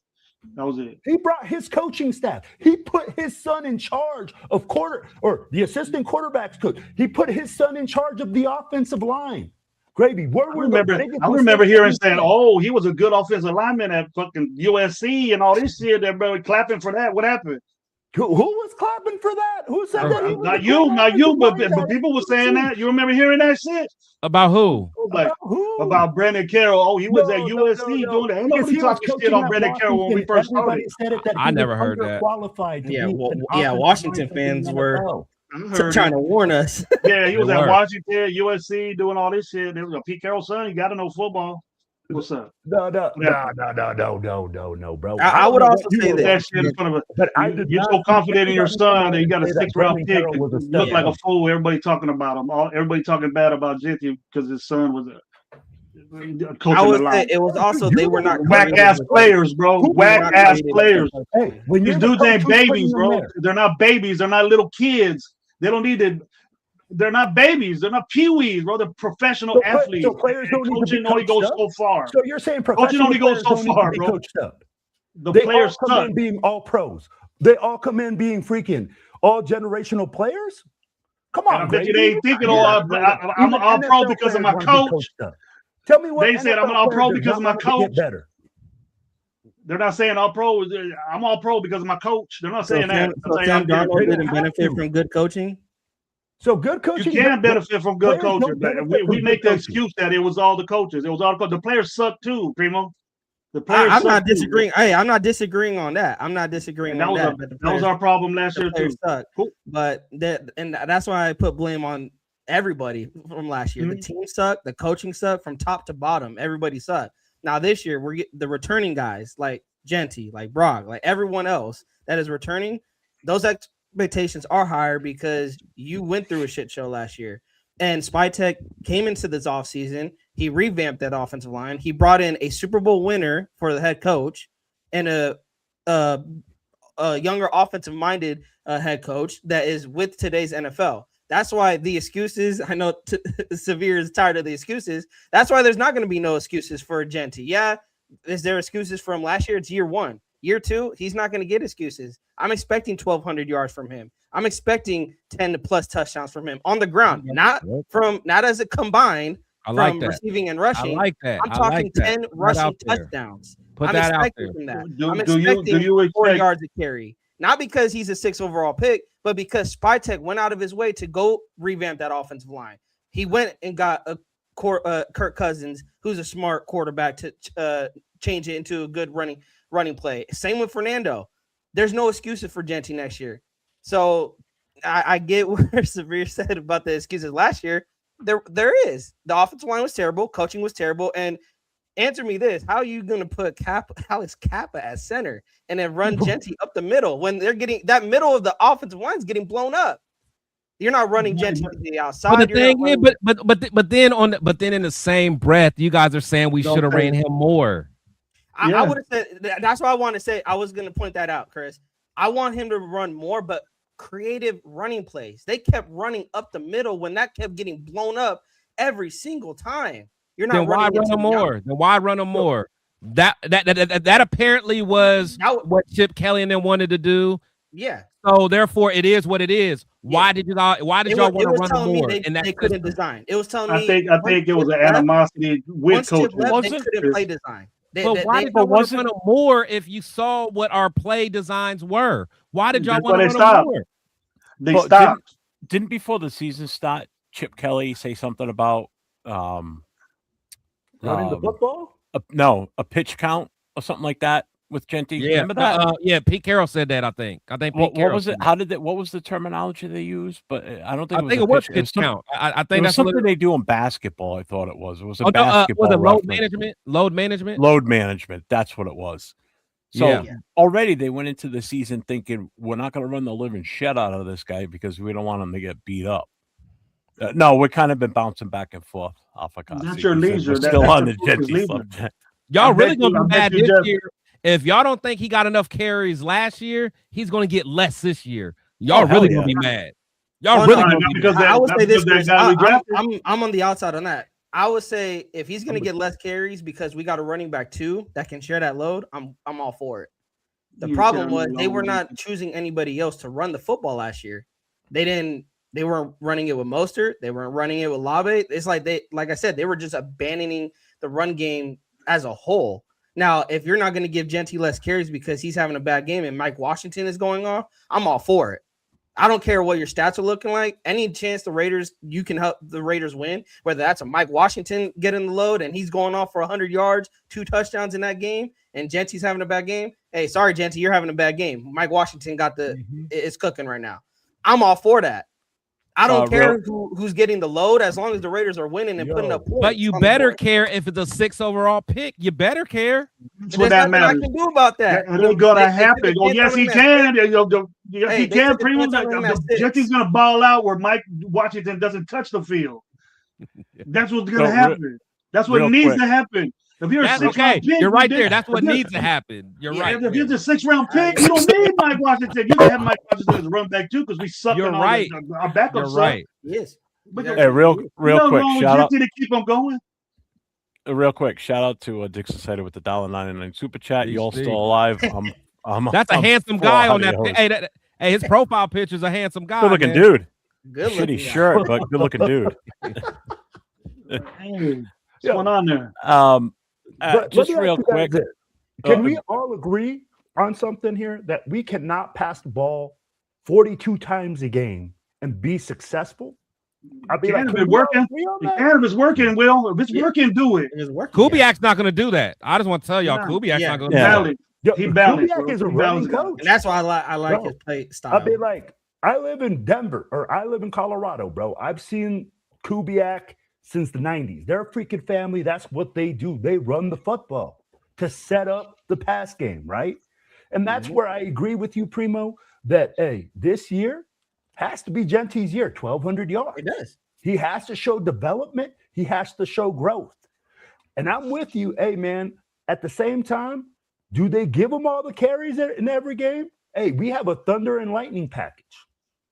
That was it. He brought his coaching staff. He put his son in charge of the assistant quarterback's coach. He put his son in charge of the offensive line. Gravy, where were the biggest I remember mistakes hearing he saying, made? "Oh, he was a good offensive lineman at fucking USC and all this shit." Everybody clapping for that. What happened? Who was clapping for that? Who said that? He was Not a you, good not you, but offensive lineman. people were saying that. You remember hearing that shit? About who? Like, who? about Brandon Carroll. Oh, he was No, at no, USC no. doing that. Ain't Because nobody he was talking shit coaching on at Brandon Carroll when we Washington. first started. Everybody said it that I he never was heard that. underqualified to yeah, be an offensive Washington lineman in fans the were NFL. trying to warn us. Yeah, he was They at were. Washington, USC, doing all this shit. There was a Pete Carroll son. He got to know football. What's up? No, bro. I would also say That that. shit in front of But I you. did You're not so see confident in your anybody son that you got a say that 6th round Brandon pick. Carroll was a You look step like a up. fool. Everybody talking about him. Everybody talking bad about Genty because his son was a coach I in would the say line. it was also they were not Whack ass creative with- players, bro. Who Whack were not ass creative players. Hey, when These you're the dudes coach ain't who's putting babies, them bro. there. They're not babies. They're not little kids. They don't need to. They're not babies. They're not peewees, bro. They're professional athletes. So players don't need to be Coaching only coached goes up? so far. So you're saying Coaching professional only goes players so don't need far, to be bro. coached up? The They players all come suck. in being all pros. They all come in being freaking all generational players. Come on, And I bet you Grady. they ain't thinking, Yeah, I'm even an all pro NFL because of players my wanna be coach. coached up. Tell me what They said I'm an NFL all pro player does because of not my want to get coach. better. They're not saying all pro. I'm all pro because of my coach. They're not saying that. They're saying Sam I'm getting Darnold paid. didn't benefit from good coaching. So good You coaching. can benefit from good players don't coaching, but benefit we from make good the coaching. excuse that it was all the coaches. It was all the coaches. The players suck too, Primo. The players I'm suck not too. disagreeing. Hey, I'm not disagreeing on that. I'm not disagreeing on that. But That was our problem last year too. Suck. But that's why I put blame on everybody from last year. The team sucked, the coaching sucked from top to bottom. Everybody sucked. Now this year we're getting the returning guys like Genty, like Brock, like everyone else that is returning. Those expectations are higher because you went through a shit show last year. And Spytek came into this offseason. He revamped that offensive line. He brought in a Super Bowl winner for the head coach and a younger offensive-minded head coach that is with today's NFL. That's why the excuses, I know Severe is tired of the excuses. That's why there's not going to be no excuses for Genty. Yeah, is there excuses from last year? It's year one. Year two, he's not going to get excuses. I'm expecting 1,200 yards from him. I'm expecting 10 plus touchdowns from him on the ground, not as a combined from receiving and rushing. I like that. I'm talking 10 rushing touchdowns. Put I'm that out expecting there. from that. Do I'm you expecting 4 expect- yards a carry. Not because he's a 6th overall pick, but because Spytek went out of his way to go revamp that offensive line. He went and got a Kirk Cousins, who's a smart quarterback, to change it into a good running play. Same with Fernando. There's no excuses for Genty next year. So I get what Severe said about the excuses last year. There is. The offensive line was terrible. Coaching was terrible. And answer me this. How are you going to put Alex Kappa at center and then run Genty up the middle when they're getting that middle of the offensive line is getting blown up? You're not running Genty to the outside. But the thing is, but then in the same breath, you guys are saying we should have ran him more. I would have said that's why I want to say I was going to point that out, Chris. I want him to run more, but creative running plays. They kept running up the middle when that kept getting blown up every single time. You're not then why run him more? Then why run him more? That apparently was what Chip Kelly and them wanted to do. Yeah. So therefore, it is what it is. Why did y'all want to run him more? They couldn't design. It was telling me. I think it was an animosity with coaches. They couldn't play design. But why did y'all want to run him more if you saw what our play designs were? Why did y'all want to run him more? They stopped. Didn't before the season start, Chip Kelly say something about running the football? A pitch count or something like that with Genty. Yeah, remember that? Pete Carroll said that. I think what was it? What was the terminology they used? But I don't think it was pitch count. I think that's something they do in basketball. I thought it was. It was a basketball. Was it load management? Load management. Load management. That's what it was. So already they went into the season thinking we're not going to run the living shit out of this guy because we don't want him to get beat up. No, we've kind of been bouncing back and forth off of That's your leisure. We're still on the Genty subject. Y'all really gonna be mad this year if y'all don't think he got enough carries last year. He's gonna get less this year. Y'all really gonna be mad. Y'all really gonna be mad. I would say this. I'm on the outside on that. I would say if he's gonna get less carries because we got a running back too that can share that load, I'm all for it. The problem was they were not choosing anybody else to run the football last year. They weren't running it with Mostert. They weren't running it with Labe. It's like I said, they were just abandoning the run game as a whole. Now, if you're not going to give Genty less carries because he's having a bad game and Mike Washington is going off, I'm all for it. I don't care what your stats are looking like. Any chance you can help the Raiders win, whether that's a Mike Washington getting the load and he's going off for 100 yards, 2 touchdowns in that game, and Genty's having a bad game. Hey, sorry, Genty, you're having a bad game. Mike Washington it's cooking right now. I'm all for that. I don't care who's getting the load as long as the Raiders are winning and putting up points. But you better care if it's a 6th overall pick. You better care. That's what that matters. I can do about that. It ain't gonna happen. Oh, yes, he can. Yes, he can. Premium. Genty's gonna ball out where Mike Washington doesn't touch the field. That's what's gonna happen. That's what needs to happen. If you're a 6th-round pick, you're right there. That's what needs to happen. You're right. If you're the 6th-round pick, you don't need Mike Washington. You can have Mike Washington as a run back too, because we suck. You're right. Our backup You're right. Yes. Hey, real quick, shout out to keep them going. Real quick, shout out to Dixon Sider with the $1.99 super chat. You all still alive? That's a handsome guy on that. Hey, his profile picture is a handsome guy. Good looking dude. Good shitty shirt, but good looking dude. Hey, what's going on there? Just real quick, can we all agree on something here that we cannot pass the ball 42 times a game and be successful? I'll be like, If it's working, if it's working, Will. If it's working, do it. Kubiak's not going to do that. I just want to tell y'all, Kubiak's not going to do that. He balanced. Kubiak is a running coach. And that's why I like his play style. I'll be like, I live in Denver or I live in Colorado, bro. I've seen Kubiak since the 90s. They're a freaking family. That's what they do. They run the football to set up the pass game, right? And that's where I agree with you, Primo, that, hey, this year has to be Genti's year, 1,200 yards. It does. He has to show development. He has to show growth. And I'm with you. Hey, man, at the same time, do they give him all the carries in every game? Hey, we have a thunder and lightning package.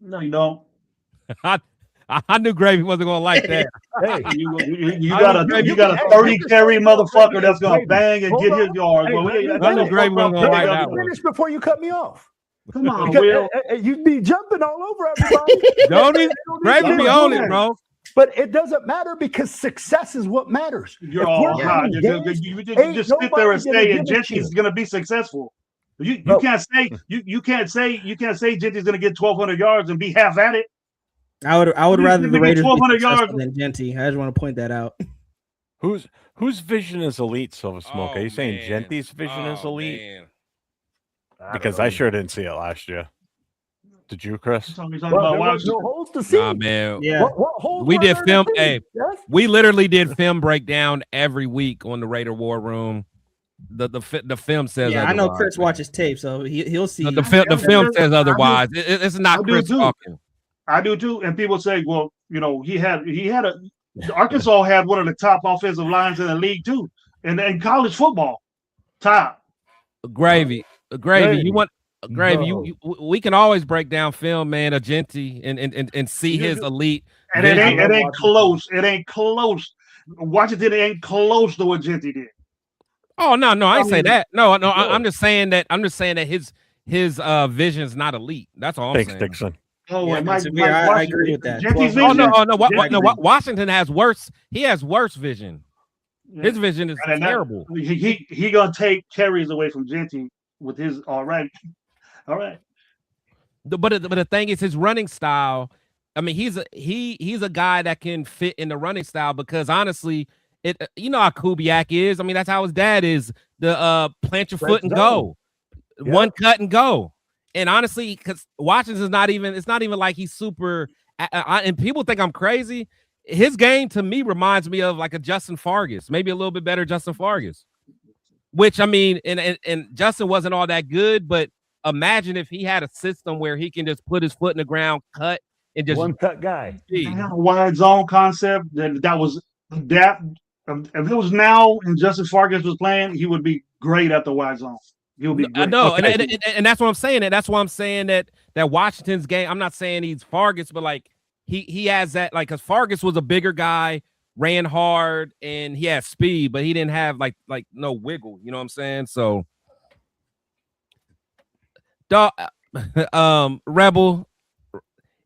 No, you don't. I knew Gravy wasn't going to like that. Hey, you got a 30 carry motherfucker that's going to bang and get his yards. I knew Gravy wasn't going to like that one. Finish before you cut me off. Come on, Will. You'd be jumping all over everybody. Don't he? Gravy be on it, bro. But it doesn't matter because success is what matters. You're all right. You just sit there and say, and Genti's going to be successful. You can't say Genti's going to get 1,200 yards and be half at it. I would rather the Raiders be 1,200 yards successful than Genty. I just want to point that out. Whose vision is elite, Silver Smoke? Are you saying Genti's vision is elite? Man. Because I sure didn't see it last year. Did you, Chris? Well, there was no holes to see. Nah, man. Yeah. What holes We were did there to film. see, Hey, Jeff? we literally did film breakdown every week on the Raider War Room. The film says Yeah, I otherwise. know Chris watches tape, so he'll see. The film says otherwise. It's not Chris talking. I do too. And people say, well, Arkansas had one of the top offensive lines in the league too, and in college football, top. Gravy. You want Gravy? No. We can always break down film, man, a Genty and see his elite. And it ain't close. It ain't close. Washington ain't close to what Genty did. Oh no, I ain't say that. No, I'm just saying that. His vision's not elite. That's all I'm saying. Thanks, Dixon. Oh, Yeah, and I agree with that. Genty's Oh vision. no. Washington has worse. He has worse vision. His vision is terrible. He gonna take carries away from Genty with his all right. But the thing is, his running style. I mean, he's a guy that can fit in the running style because honestly, you know how Kubiak is. I mean, that's how his dad is. The plant your foot and go, one cut and go. And honestly, because Washington's not even. It's not even like he's super. And people think I'm crazy. His game to me reminds me of like a Justin Fargas, maybe a little bit better Justin Fargas. Which I mean, and Justin wasn't all that good, but imagine if he had a system where he can just put his foot in the ground, cut, and just one cut guy. Wide zone concept that was that. If it was now and Justin Fargas was playing, he would be great at the wide zone. He would be great. No, and that's what I'm saying. That's why I'm saying that Washington's game. I'm not saying he's Fargas, but like he has that like because Fargas was a bigger guy, ran hard, and he had speed, but he didn't have like no wiggle. You know what I'm saying? So, Rebel,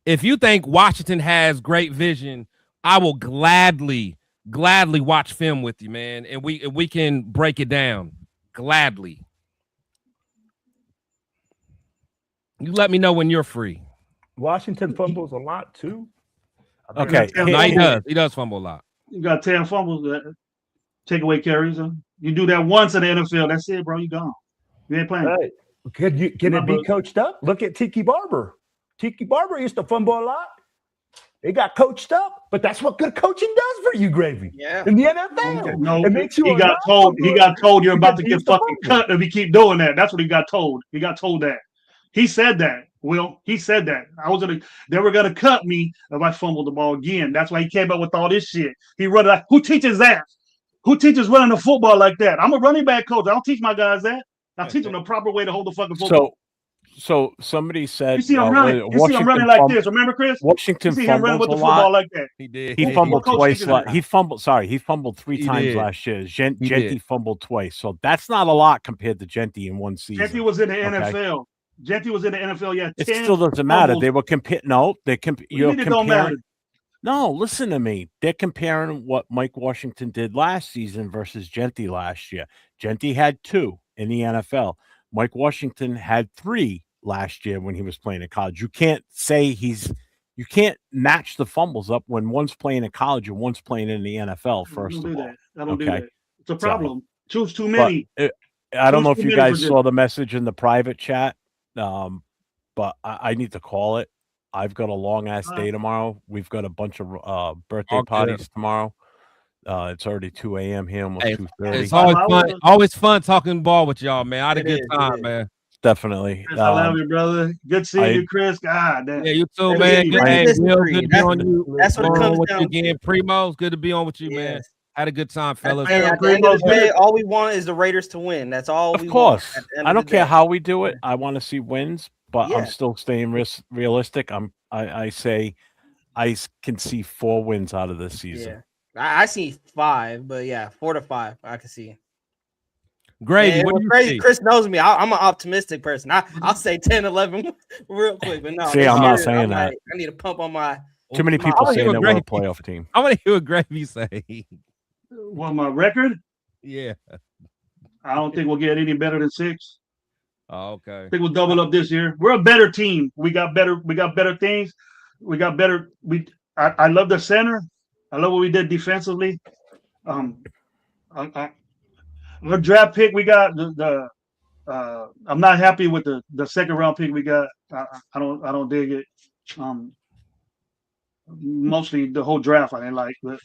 if you think Washington has great vision, I will gladly watch film with you, man, and we can break it down gladly. You let me know when you're free. Washington fumbles a lot too. Okay, he does fumble a lot. You got 10 fumbles that take away carries. You do that once in the NFL, that's it, bro. You gone. You ain't playing. Right. Can it be coached up? Look at Tiki Barber. Tiki Barber used to fumble a lot. It got coached up, but that's what good coaching does for you, Gravy. Yeah. In the NFL. No, it makes you he got told you're about to get fucking cut if you keep doing that. That's what he got told. He got told that. He said that. Will, he said that. They were gonna cut me if I fumbled the ball again. That's why he came up with all this shit. He run like, who teaches that? Who teaches running the football like that? I'm a running back coach. I don't teach my guys that. I teach them the proper way to hold the fucking football. So somebody said you see him running. You see him running like this. Remember, Chris? Washington you see him running with the football like that. He did. He fumbled twice. He fumbled three times did. last year. Genty fumbled twice. So that's not a lot compared to Genty in one season. Genty was in the NFL. Genty was in the NFL. Yeah, it still doesn't matter. They were comparing. No, you're comparing. Don't matter. No, listen to me. They're comparing what Mike Washington did last season versus Genty last year. Genty had 2 in the NFL. Mike Washington had 3 last year when he was playing in college. You can't say he's you can't match the fumbles up when one's playing in college and one's playing in the NFL. First of all, I don't do that. It's a problem. Choose too but many. I don't know Choose if too you many guys for saw the message in the private chat, but I need to call it. I've got a long ass day tomorrow. We've got a bunch of birthday parties tomorrow. It's already 2 a.m. here, almost 2:30. It's always fun. Always fun talking ball with y'all, man. I had a good time, man. Definitely. Chris, I love you, brother. Good seeing you, Chris. God damn. Yeah, you too, man. Good, hey, Will, good to be on you. That's what it comes with down you again. Primo, it's good to be on with you, man. Yes. Had a good time, fellas. And at the end of the day, all we want is the Raiders to win. That's all we want. Of course. At the end I of don't the care day. how we do it. I want to see wins, but Yeah. I'm still staying realistic. I say I can see 4 wins out of this season. Yeah. I see 5, but yeah, 4 to 5. I can see. Gravy, And what do you crazy? see? Chris knows me. I'm an optimistic person. I'll say 10, 11 real quick, but no. See, I'm not saying that. I need to pump on my. Too many people saying that we're a playoff team. I want to hear what Gravy say. Well, my record? Yeah. I don't think we'll get any better than 6. Oh, okay. I think we'll double up this year. We're a better team. We got better things. We got better. I love the center. I love what we did defensively. Our draft pick, we got I'm not happy with the second round pick we got. I don't dig it. Mostly the whole draft I didn't like, but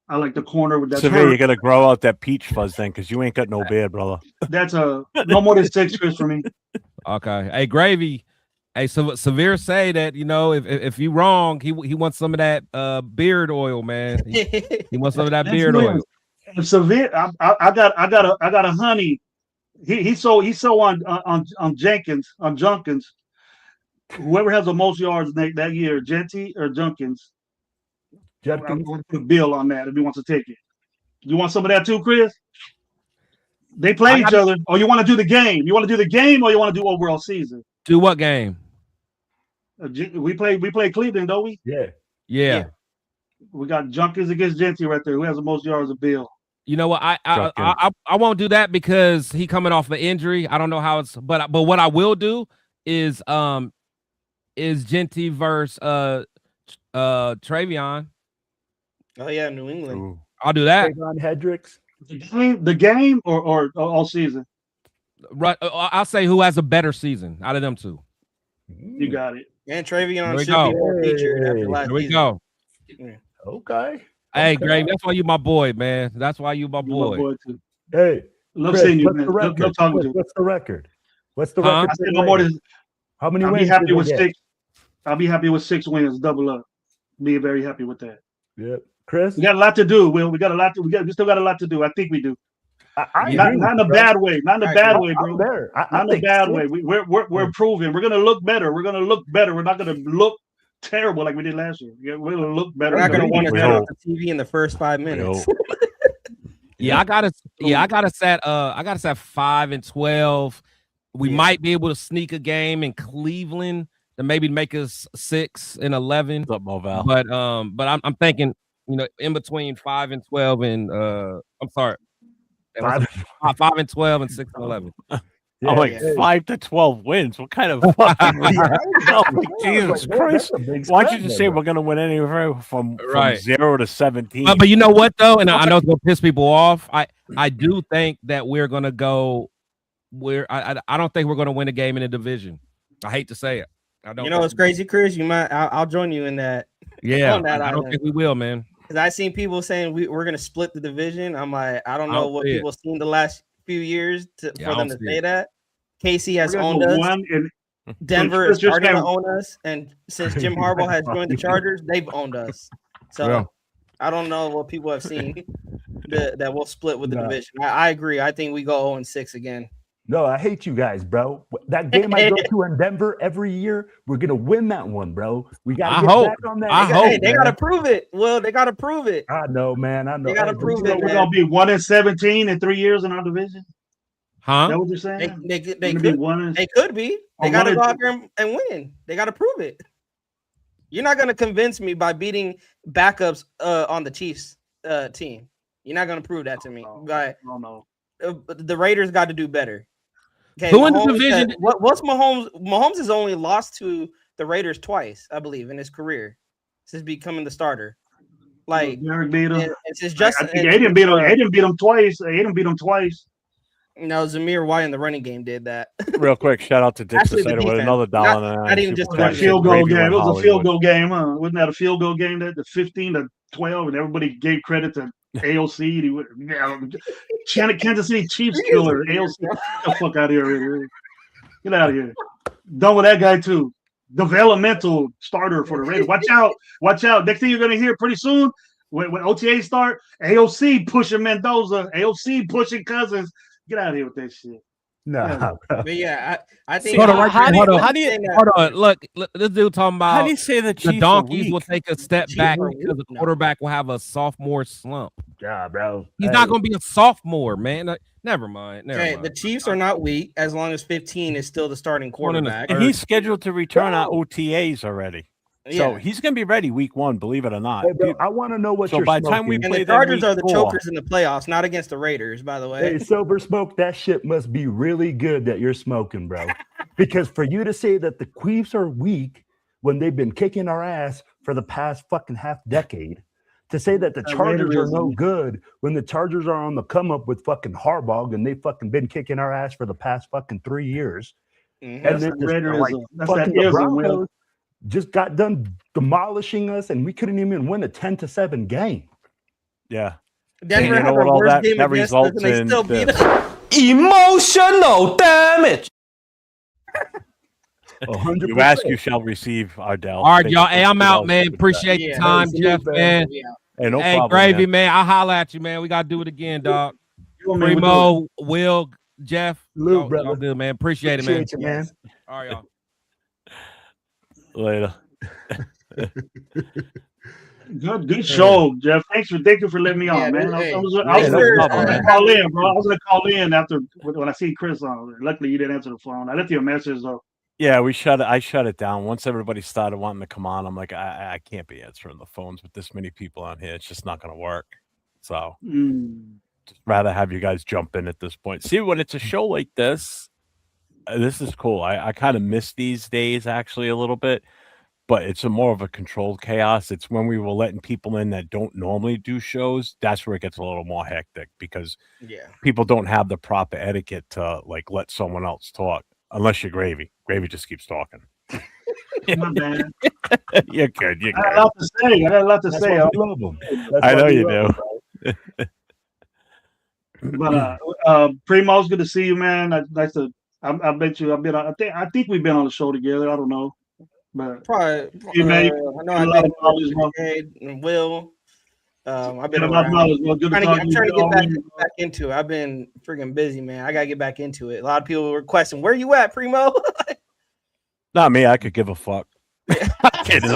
I like the corner with that. Severe, you got to grow out that peach fuzz then, because you ain't got no beard, brother. That's no more than 6 Chris for me. Okay. Hey, Gravy. Hey, so Severe say that, you know, if you wrong, he wants some of that beard oil, man. He wants some of that beard oil. Severe, I got a honey. He so on Jenkins. Whoever has the most yards that year, Genty or Jenkins. I'm going to put a bill on that if he wants to take it. You want some of that too, Chris? They play each other. Or you want to do the game? You want to do the game, or you want to do overall season? Do what game? We play Cleveland, don't we? Yeah. We got Junkins against Genty right there. Who has the most yards of Bill? You know what? I won't do that because he coming off an injury. I don't know how it's, but what I will do is Genty versus Travion. Oh yeah, New England. Ooh. I'll do that. Travion Hendricks. The game or all season? Right. I'll say who has a better season out of them two. You got it. And Travion should go. be more featured after last Here we season. go. Okay. Hey, Greg, that's why you my boy, man. That's why you my You're boy. my boy too. Hey, Love Chris, seeing you, what's man. the record? Love talking to you. What's the record? What's the Huh? record? I said no more than. How many I'll wins? be happy did with they get? 6. I'll be happy with 6 wins, double up. Be very happy with that. Yep. Chris, We got a lot to do. Will we got a lot to? We still got a lot to do. I think we do. I Not agree, in a bro. bad way. Not in a bad way, I'm bro. there. I Not in a think bad 6. way. We're improving. We're gonna look better. We're gonna look better. We're not gonna look terrible like we did last year. We're gonna look better. We're not going to want to We turn hope. off the TV in the first 5 minutes. Yeah, I got to set 5-12. We might be able to sneak a game in Cleveland to maybe make us 6-11. What's up, Moval? But I'm thinking, you know, in between 5-12 and I'm sorry, 5-12 and 6-11. I'm like 5 to 12 wins. What kind of fucking Jesus Christ? Why don't you just say we're gonna win anywhere from 0 to 17? But you know what though, and I know it's gonna piss people off. I do think that we're gonna go. I don't think we're gonna win a game in the division. I hate to say it. I don't. You know what's crazy, Chris? You might. I'll join you in that. Yeah, on that I don't think we will, man. Because I seen people saying we're gonna split the division. I'm like, I don't know what people seen the last few years for them to say that. KC has owned us. Denver is starting to own us, and since Jim Harbaugh has joined the Chargers, they've owned us. So I don't know what people have seen that we'll split with the division. I agree. I think we go 0-6 again. No, I hate you guys, bro. That game I go to in Denver every year, we're gonna win that one, bro. We gotta get back on that. They gotta prove it. Well, they gotta prove it. I know, man. I know. They gotta prove it. We're gonna be 1-17 in 3 years in our division. Huh? Is that what you're saying? They could be. They gotta go out there and win. They gotta prove it. You're not gonna convince me by beating backups on the Chiefs team. You're not gonna prove that to me. No. The Raiders got to do better. Okay, Who in the division? What's Mahomes? Mahomes has only lost to the Raiders twice, I believe, in his career since becoming the starter. Like Derek beat him. It's just Justin. I think Aiden beat him. Aiden beat him twice. Aiden beat him twice. No, Zamir White in the running game did that. Real quick, shout out to Dick Actually, the Decider with defense. another $1.99. Not even just That field goal game. It was a field goal game, huh? Wasn't that a field goal game? That the 15-12, and everybody gave credit to AOC. He would, Kansas City Chiefs killer. AOC, get the fuck out of here! Get out of here! Done with that guy too. Developmental starter for the Raiders. Watch out! Watch out! Next thing you're gonna hear pretty soon when OTA start, AOC pushing Mendoza, AOC pushing Cousins. Get out of here with that shit. No, but yeah, I think. Hold on. Look, this dude talking about How do you say the Chiefs Donkeys are will weak? take a step back because the quarterback will have a sophomore slump. Yeah, bro. He's not going to be a sophomore, man. Never mind. Okay, the Chiefs are not weak as long as 15 is still the starting quarterback. And he's scheduled to return on OTAs already. So Yeah. he's going to be ready week 1, believe it or not. Hey, bro, I want to know what So you're by the time we smoking. play And the them Chargers week are the 4, chokers in the playoffs, not against the Raiders, by the way. Hey, Silver Smoke, that shit must be really good that you're smoking, bro. Because for you to say that the Queefs are weak when they've been kicking our ass for the past fucking half decade, to say that the Chargers are no good when the Chargers are on the come up with fucking Harbaugh and they fucking been kicking our ass for the past fucking 3 years. Mhm. And then That's that the ism, Broncos Will. just got done demolishing us and we couldn't even win a 10-7 game. Yeah. Denver And you had know their what all worst that, game that against us, results and they in still beat this. us. Emotional damage. 100%. You ask, you shall receive, Ardell. All right, Thank y'all. you Hey, for I'm the out, love. man. Appreciate Yeah. the time, Hey, Jeff, salute, man. Hey, no Hey, problem, Gravy, man. man. I'll holler at you, man. We got to do it again, dog. Primo, Will, Jeff. Salute, Y'all brother. good, man. Appreciate it, man. Appreciate you, man. All right, y'all. Later. Good show, Jeff. Thank you for letting me on, Yeah, man. hey, I was hey, no gonna problem, man. call in, bro. I was gonna call in after when I see Chris on. Luckily, you didn't answer the phone. I left you a message though. Yeah, I shut it down. Once everybody started wanting to come on, I'm like, I can't be answering the phones with this many people on here. It's just not going to work. So just rather have you guys jump in at this point. See, when it's a show like this, this is cool. I kind of miss these days actually a little bit, but it's a more of a controlled chaos. It's when we were letting people in that don't normally do shows. That's where it gets a little more hectic because people don't have the proper etiquette to like let someone else talk unless you're Gravy. Gravy just keeps talking. My bad. You're good. You're I got good. a lot to say. I got a lot to That's say. why we love them. I know you do. But Primo, it's good to see you, man. I bet you. I think we've been on the show together. I don't know, but Probably. you, man, I know I've been and Will. I've been around. I'm trying to get back into it. I've been freaking busy, man. I gotta get back into it. A lot of people were requesting, "Where you at, Primo?" Not me. I could give a fuck. I'm kidding.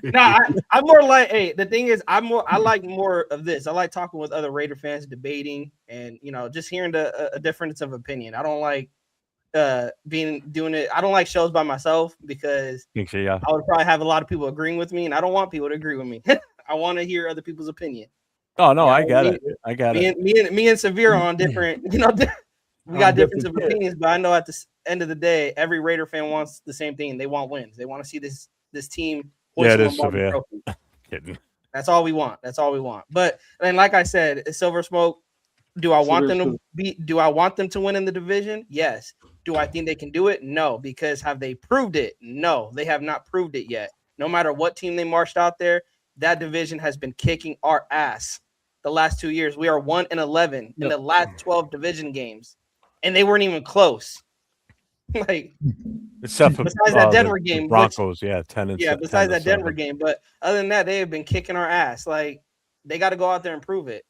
No, I'm more like, hey, the thing is, I like more of this. I like talking with other Raider fans, debating, and just hearing a difference of opinion. I don't like doing it. I don't like shows by myself because I would probably have a lot of people agreeing with me, and I don't want people to agree with me. I want to hear other people's opinion. Oh no, I got it. I got it. Me and Severe on different, we got difference of opinions, but I know at the end of the day, every Raider fan wants the same thing. They want wins. They want to see this team. Yeah, it is Severe. Kidding. That's all we want. But then, like I said, Silver Smoke. Do I want them to be? Do I want them to win in the division? Yes. Do I think they can do it? No. Because have they proved it? No, they have not proved it yet. No matter what team they marched out there, that division has been kicking our ass the last 2 years. We are 1-11 in the last 12 division games, and they weren't even close. Like, except for besides that Denver game, Broncos, 10 besides that Denver game, but other than that, they have been kicking our ass. Like, they got to go out there and prove it.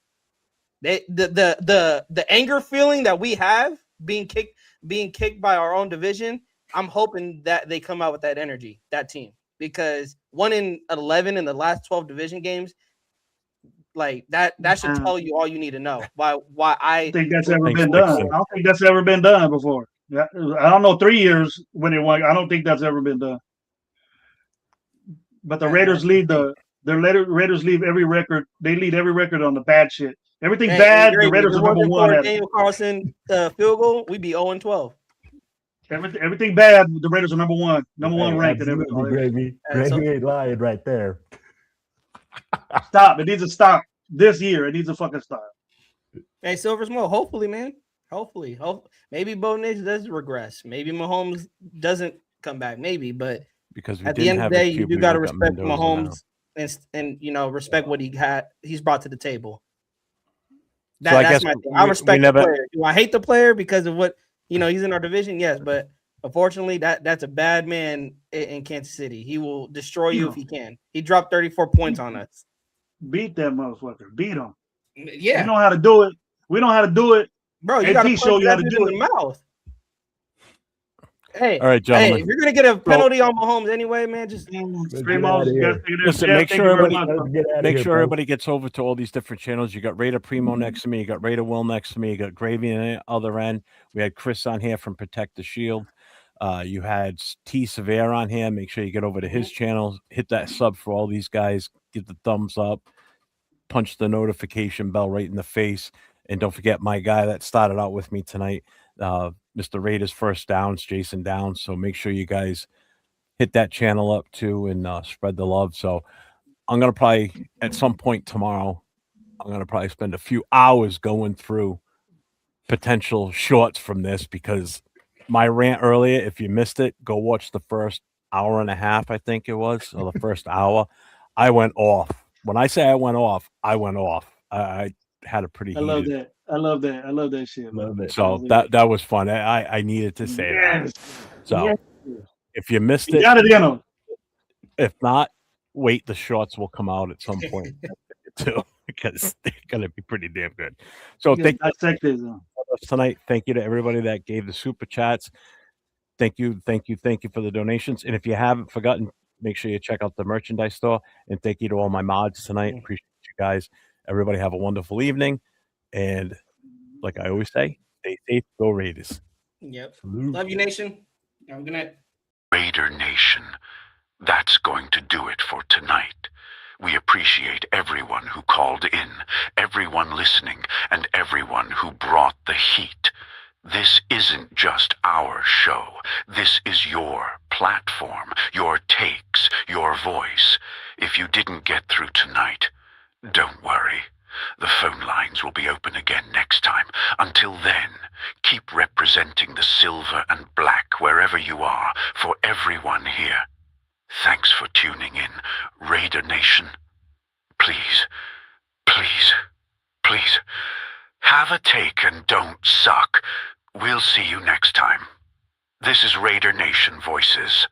The anger feeling that we have being kicked by our own division, I'm hoping that they come out with that energy, that team, because 1-11 in the last 12 division games, like that should tell you all you need to know. Why I think that's ever been done. I don't think that's ever been done before. I don't know 3 years when it won. I don't think that's ever been done. But the Raiders lead Raiders leave every record. They lead every record on the bad shit. Everything bad. The Raiders are number one. Daniel Carlson field goal, we'd be 0-12. Everything bad. The Raiders are number one ranked and everything. Gravy ain't lying right there. Stop. It needs to stop this year. It needs to fucking stop. Hey, Silver Smoke. Hopefully, man. Hopefully. Maybe Bo Nix does regress. Maybe Mahomes doesn't come back. Maybe, but because at the end of the day, you do got to respect Mahomes and respect what he's brought to the table. That's my thing. I respect the player. Do I hate the player because of what he's in our division? Yes, but unfortunately, that's a bad man in Kansas City. He will destroy you if he can. He dropped 34 points on us. Beat that motherfucker. Beat him. Yeah, we know how to do it. We know how to do it. Bro, you got to show you how to do it. In the mouth. Hey, all right, gentlemen. Hey, if you're gonna get a penalty on Mahomes anyway, man, just listen. Make sure everybody gets over to all these different channels. You got Raider Primo next to me. You got Raider Will next to me. You got Gravy on the other end. We had Chris on here from Protect the Shield. You had T Severe on here. Make sure you get over to his channel. Hit that sub for all these guys. Give the thumbs up. Punch the notification bell right in the face. And don't forget my guy that started out with me tonight, Mr. Raiders First Downs, Jason Downs. So make sure you guys hit that channel up too and spread the love. So I'm going to probably at some point tomorrow, I'm going to probably spend a few hours going through potential shorts from this because my rant earlier, if you missed it, go watch the first hour and a half, I think it was, or the first hour. I went off. When I say I went off, I went off. I had a pretty I love that. I love that shit. Love it. So that was fun. I needed to say that. So if you missed it, got it in them. If not, wait, the shorts will come out at some point too, because they're gonna be pretty damn good. So thank you tonight. Thank you to everybody that gave the super chats. Thank you for the donations. And if you haven't forgotten, make sure you check out the merchandise store. And thank you to all my mods tonight. Appreciate you guys. Everybody have a wonderful evening. And like I always say, stay safe, go Raiders. Yep. Love you, Nation. Have a good night. Raider Nation, that's going to do it for tonight. We appreciate everyone who called in, everyone listening, and everyone who brought the heat. This isn't just our show. This is your platform, your takes, your voice. If you didn't get through tonight, don't worry. The phone lines will be open again next time. Until then, keep representing the silver and black wherever you are for everyone here. Thanks for tuning in, Raider Nation. Please, please, please, have a take and don't suck. We'll see you next time. This is Raider Nation Voices.